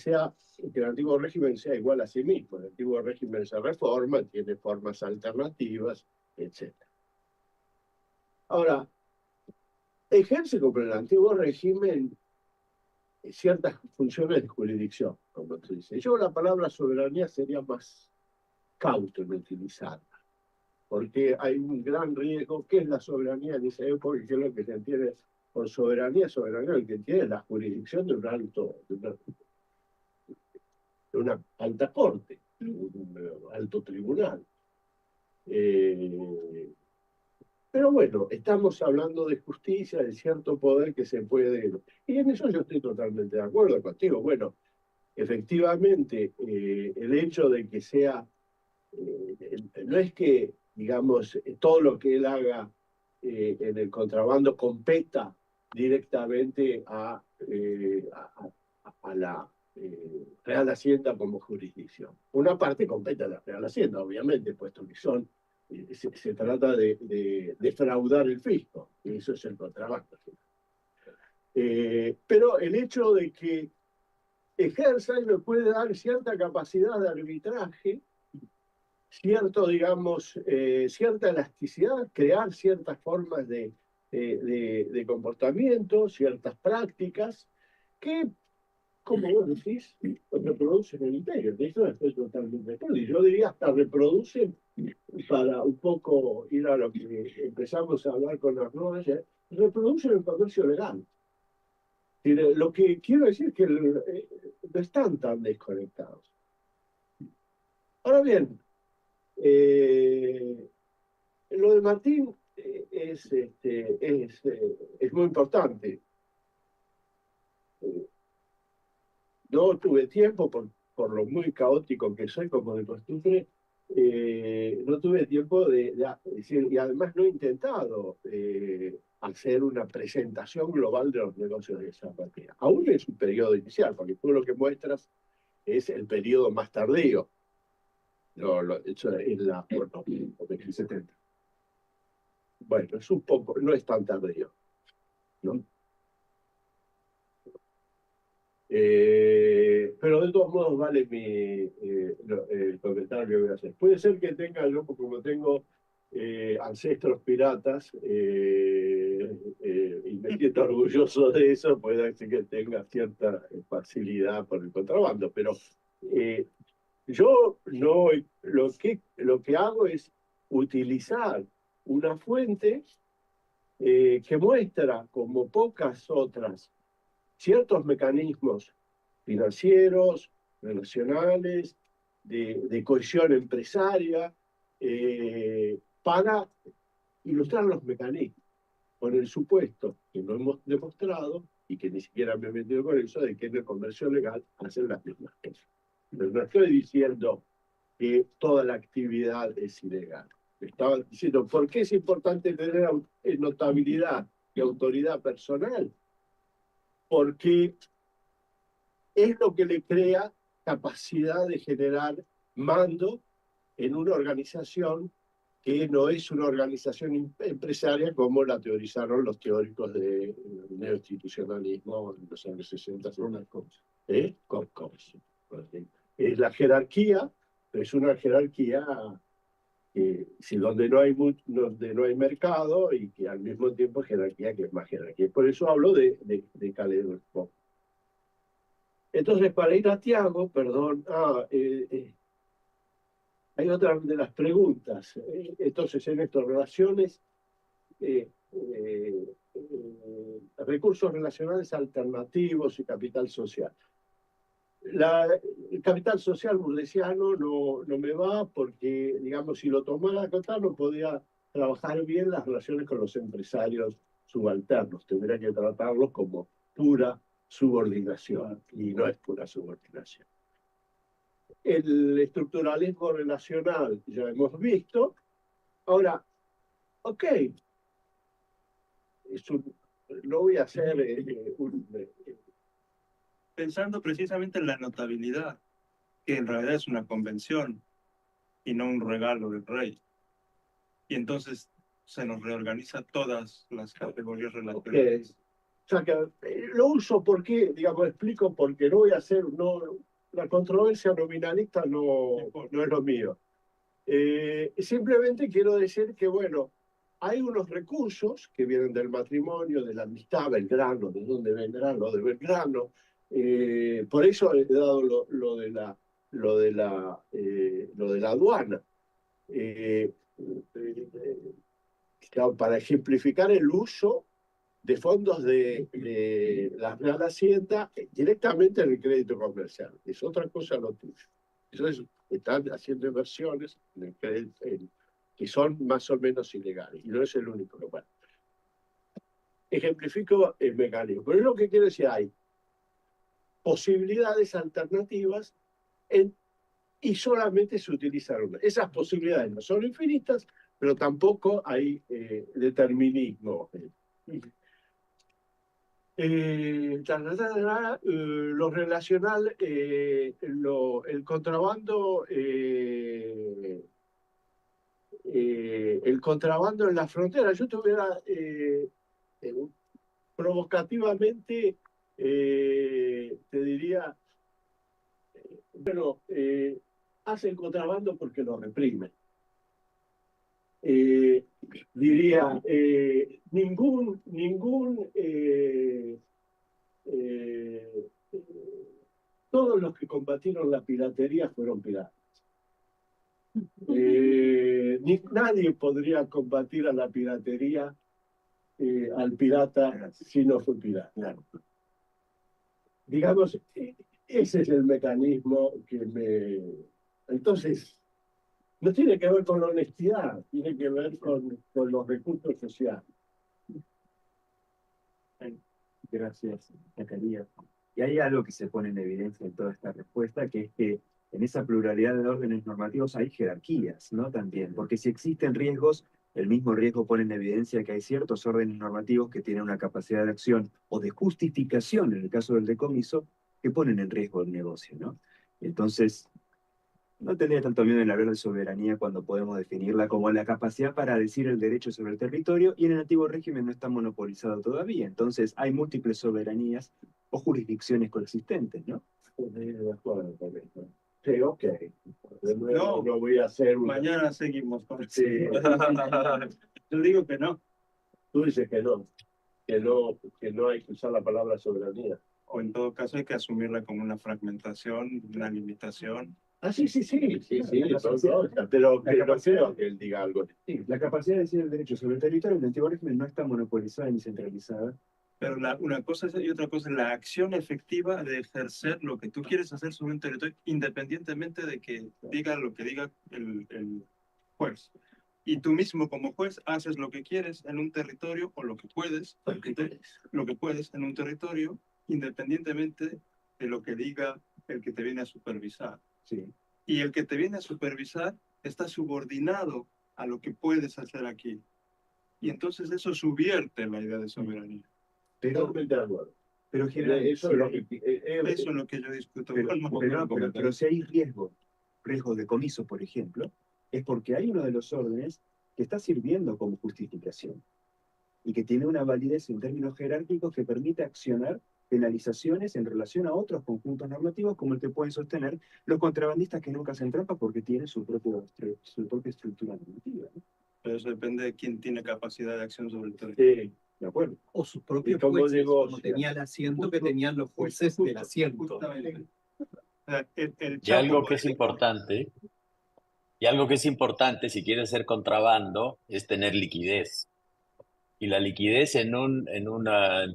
el antiguo régimen sea igual a sí mismo. El antiguo régimen se reforma, tiene formas alternativas, etc. Ahora, ejerce como el antiguo régimen ciertas funciones de jurisdicción, como tú dices. Yo la palabra soberanía sería más cauto en utilizarla, porque hay un gran riesgo. ¿Qué es la soberanía en esa época? ¿Qué es lo que se entiende por soberanía? Soberanía lo que entiende es la jurisdicción de una alta corte, un alto tribunal. Pero bueno, estamos hablando de justicia, de cierto poder que se puede... Y en eso yo estoy totalmente de acuerdo contigo. Bueno, efectivamente, el hecho de que sea... no es que, digamos, todo lo que él haga en el contrabando competa directamente a la Real Hacienda como jurisdicción. Una parte compete a la Real Hacienda, obviamente, puesto que se trata de defraudar el fisco, y eso es el contrabando. Pero el hecho de que ejerza y le puede dar cierta capacidad de arbitraje, cierta elasticidad, crear ciertas formas de comportamiento, ciertas prácticas que, como vos decís, reproducen el imperio. De eso estoy totalmente de acuerdo. Y yo diría hasta reproducen, para un poco ir a lo que empezamos a hablar con Arnaud ayer, reproducen el comercio legal. Lo que quiero decir es que no están tan desconectados. Ahora bien, lo de Martín es muy importante. No tuve tiempo, por lo muy caótico que soy, como de costumbre, no tuve tiempo de decir, y además no he intentado hacer una presentación global de los negocios de zapatilla. Aún es un periodo inicial, porque tú lo que muestras es el periodo más tardío. Hecho en la 70. Bueno, es un poco, no es tan tardío, ¿no? Pero de todos modos vale el comentario que voy a hacer. Puede ser que tenga, yo como tengo ancestros piratas y me siento orgulloso de eso, puede ser que tenga cierta facilidad por el contrabando, pero yo no, lo que hago es utilizar una fuente que muestra, como pocas otras, ciertos mecanismos financieros, relacionales, de cohesión empresaria, para ilustrar los mecanismos, con el supuesto que no hemos demostrado, y que ni siquiera me he metido con eso, de que en el comercio legal hacen las mismas cosas. Pero no estoy diciendo que toda la actividad es ilegal. Estaba diciendo, ¿por qué es importante tener notabilidad y autoridad personal? Porque es lo que le crea capacidad de generar mando en una organización que no es una organización empresaria como la teorizaron los teóricos del neoinstitucionalismo en los años 60. Es la jerarquía, pero es una jerarquía donde no hay mercado, y que al mismo tiempo es jerarquía que es más jerarquía. Por eso hablo de caleidoscopio. Entonces, para ir a Tiago, perdón, hay otra de las preguntas. Entonces, en estas relaciones, recursos relacionales alternativos y capital social. El capital social burdesiano no me va, porque, digamos, si lo tomara a contar, no podía trabajar bien las relaciones con los empresarios subalternos. Tendría que tratarlos como pura subordinación, y no es pura subordinación. El estructuralismo relacional ya hemos visto. Ahora, ok, no voy a hacer pensando precisamente en la notabilidad, que en realidad es una convención y no un regalo del rey. Y entonces se nos reorganiza todas las categorías relacionales. O sea, que lo uso porque, digamos, explico porque no voy a hacer, la controversia nominalista no es lo mío. Simplemente quiero decir que, bueno, hay unos recursos que vienen del matrimonio, de la amistad, Belgrano, de dónde vendrá lo de Belgrano. Por eso he dado lo de la aduana. Claro, para ejemplificar el uso de fondos de la Real Hacienda directamente en el crédito comercial. Es otra cosa lo tuyo. Entonces, están haciendo inversiones en el crédito, que son más o menos ilegales. Y no es el único lugar. Ejemplifico el mecanismo. Pero es lo que quiero decir, hay posibilidades alternativas y solamente se utilizan una. Esas posibilidades no son infinitas, pero tampoco hay determinismo. Lo relacional, el contrabando en la frontera. Yo tuviera provocativamente, te diría, bueno, hacen contrabando porque lo reprimen. Diría, todos los que combatieron la piratería fueron piratas. Nadie podría combatir a la piratería, al pirata, si no fue pirata. Digamos, ese es el mecanismo que me... Entonces, no tiene que ver con la honestidad, tiene que ver con los recursos sociales. Gracias, Zacarías. Y hay algo que se pone en evidencia en toda esta respuesta, que es que en esa pluralidad de órdenes normativos hay jerarquías, ¿no? También, porque si existen riesgos, el mismo riesgo pone en evidencia que hay ciertos órdenes normativos que tienen una capacidad de acción o de justificación, en el caso del decomiso, que ponen en riesgo el negocio, ¿no? Entonces, no tendría tanto miedo en hablar de soberanía cuando podemos definirla como la capacidad para decir el derecho sobre el territorio, y en el antiguo régimen no está monopolizado todavía. Entonces hay múltiples soberanías o jurisdicciones coexistentes, ¿no? Sí, ok. No voy a hacer Mañana seguimos con sí. Yo digo que no. Tú dices que no hay que usar la palabra soberanía. O en todo caso hay que asumirla como una fragmentación, una limitación. Sí, pero no creo que él diga algo. Sí, la capacidad de decir el derecho sobre el territorio en el antiguo régimen no está monopolizada ni centralizada. Pero una cosa es y otra cosa es la acción efectiva de ejercer lo que tú quieres hacer sobre un territorio, independientemente de que diga lo que diga el juez. Y tú mismo como juez haces lo que quieres en un territorio, o lo que puedes en un territorio, independientemente de lo que diga el que te viene a supervisar. Sí. Y el que te viene a supervisar está subordinado a lo que puedes hacer aquí. Y entonces eso subvierte la idea de soberanía. Pero Eso es lo que yo discuto. Pero si hay riesgo de comiso, por ejemplo, es porque hay uno de los órdenes que está sirviendo como justificación y que tiene una validez en términos jerárquicos que permite accionar penalizaciones en relación a otros conjuntos normativos como el que pueden sostener los contrabandistas que nunca hacen trampa porque tienen su propia estructura normativa, ¿no? Pero eso depende de quién tiene capacidad de acción sobre el territorio. Sí, de acuerdo. O sus propios jueces, como tenía el asiento que tenían los jueces del asiento. Y algo que es importante, si quieres hacer contrabando, es tener liquidez. Y la liquidez en un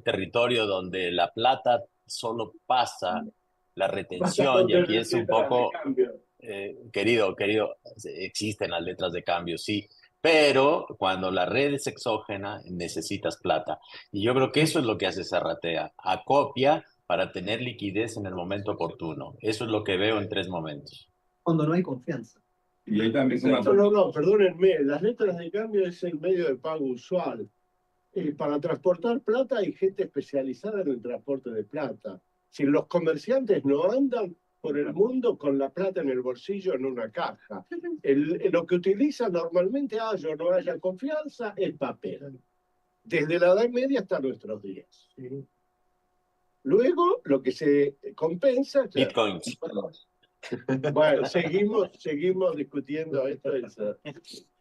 territorio donde la plata solo pasa, la retención, y aquí es un poco, querido, existen las letras de cambio, sí, Pero cuando la red es exógena, necesitas plata. Y yo creo que eso es lo que hace Zarratea. Acopia para tener liquidez en el momento oportuno. Eso es lo que veo en 3 momentos. Cuando no hay confianza. Y ahí también No, perdónenme, las letras de cambio es el medio de pago usual. Para transportar plata hay gente especializada en el transporte de plata. Si los comerciantes no andan por el mundo con la plata en el bolsillo en una caja. Lo que utilizan normalmente, haya o no haya confianza, es papel. Desde la Edad Media hasta nuestros días. ¿Sí? Luego, lo que se compensa... Bitcoins. Bueno, seguimos discutiendo esto.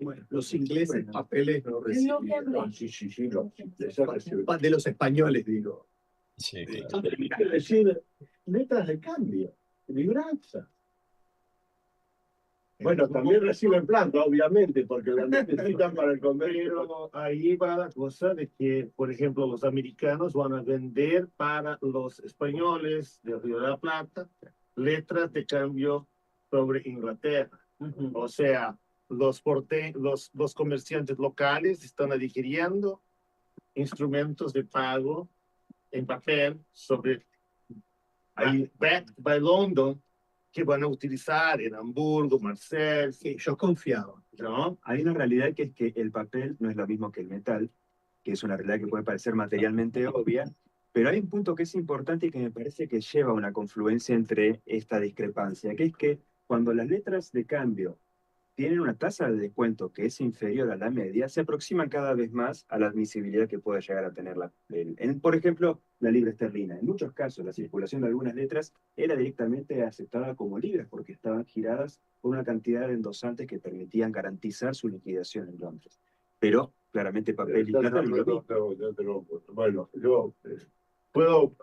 Bueno, los ingleses papeles no recibieron. Sí, De los españoles, digo. Sí, claro. Es decir, letras de cambio, libranza. Bueno, también reciben plata, obviamente, porque la necesitan para el comercio. Pero ahí va la cosa de que, por ejemplo, los americanos van a vender para los españoles del Río de la Plata letras de cambio sobre Inglaterra. O sea, los comerciantes locales están adquiriendo instrumentos de pago en papel sobre backed by London, que van a utilizar en Hamburgo, Marsella. Sí, yo confiaba. ¿No? Hay una realidad que es que el papel no es lo mismo que el metal, que es una realidad que puede parecer materialmente obvia, pero hay un punto que es importante y que me parece que lleva a una confluencia entre esta discrepancia, que es que cuando las letras de cambio tienen una tasa de descuento que es inferior a la media, se aproximan cada vez más a la admisibilidad que puede llegar a tener por ejemplo, la libra esterlina. En muchos casos, la circulación de algunas letras era directamente aceptada como libres porque estaban giradas por una cantidad de endosantes que permitían garantizar su liquidación en Londres. Pero, claramente, papel y plata no lo mismo. Bueno, yo puedo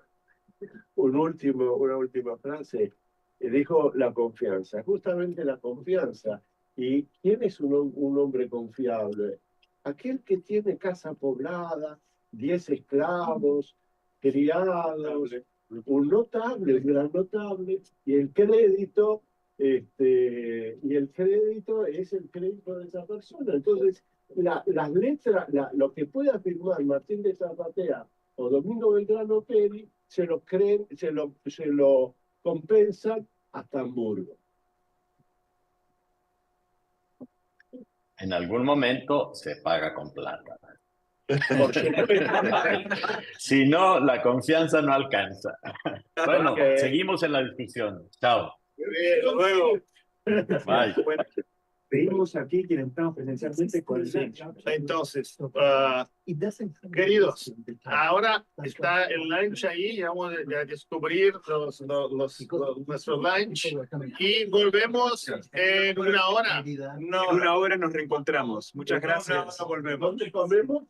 una última frase. Dijo la confianza, justamente la confianza. ¿Y quién es un hombre confiable? Aquel que tiene casa poblada, 10 esclavos, criados, un notable, un gran notable, y el crédito es el crédito de esa persona. Entonces, las letras, lo que puede afirmar Martín de Zarratea o Domingo Belgrano Peri, se lo compensan hasta Hamburgo. En algún momento se paga con plata. Si no, la confianza no alcanza. Bueno, seguimos en la discusión. Chao. Hasta luego. Bye. Bueno, seguimos aquí quienes estamos presencialmente con Entonces, queridos, ahora está el lunch ahí, vamos a descubrir nuestro lunch y volvemos en 1 hora. En 1 hora nos reencontramos. Muchas gracias. Volvemos. ¿Dónde comemos?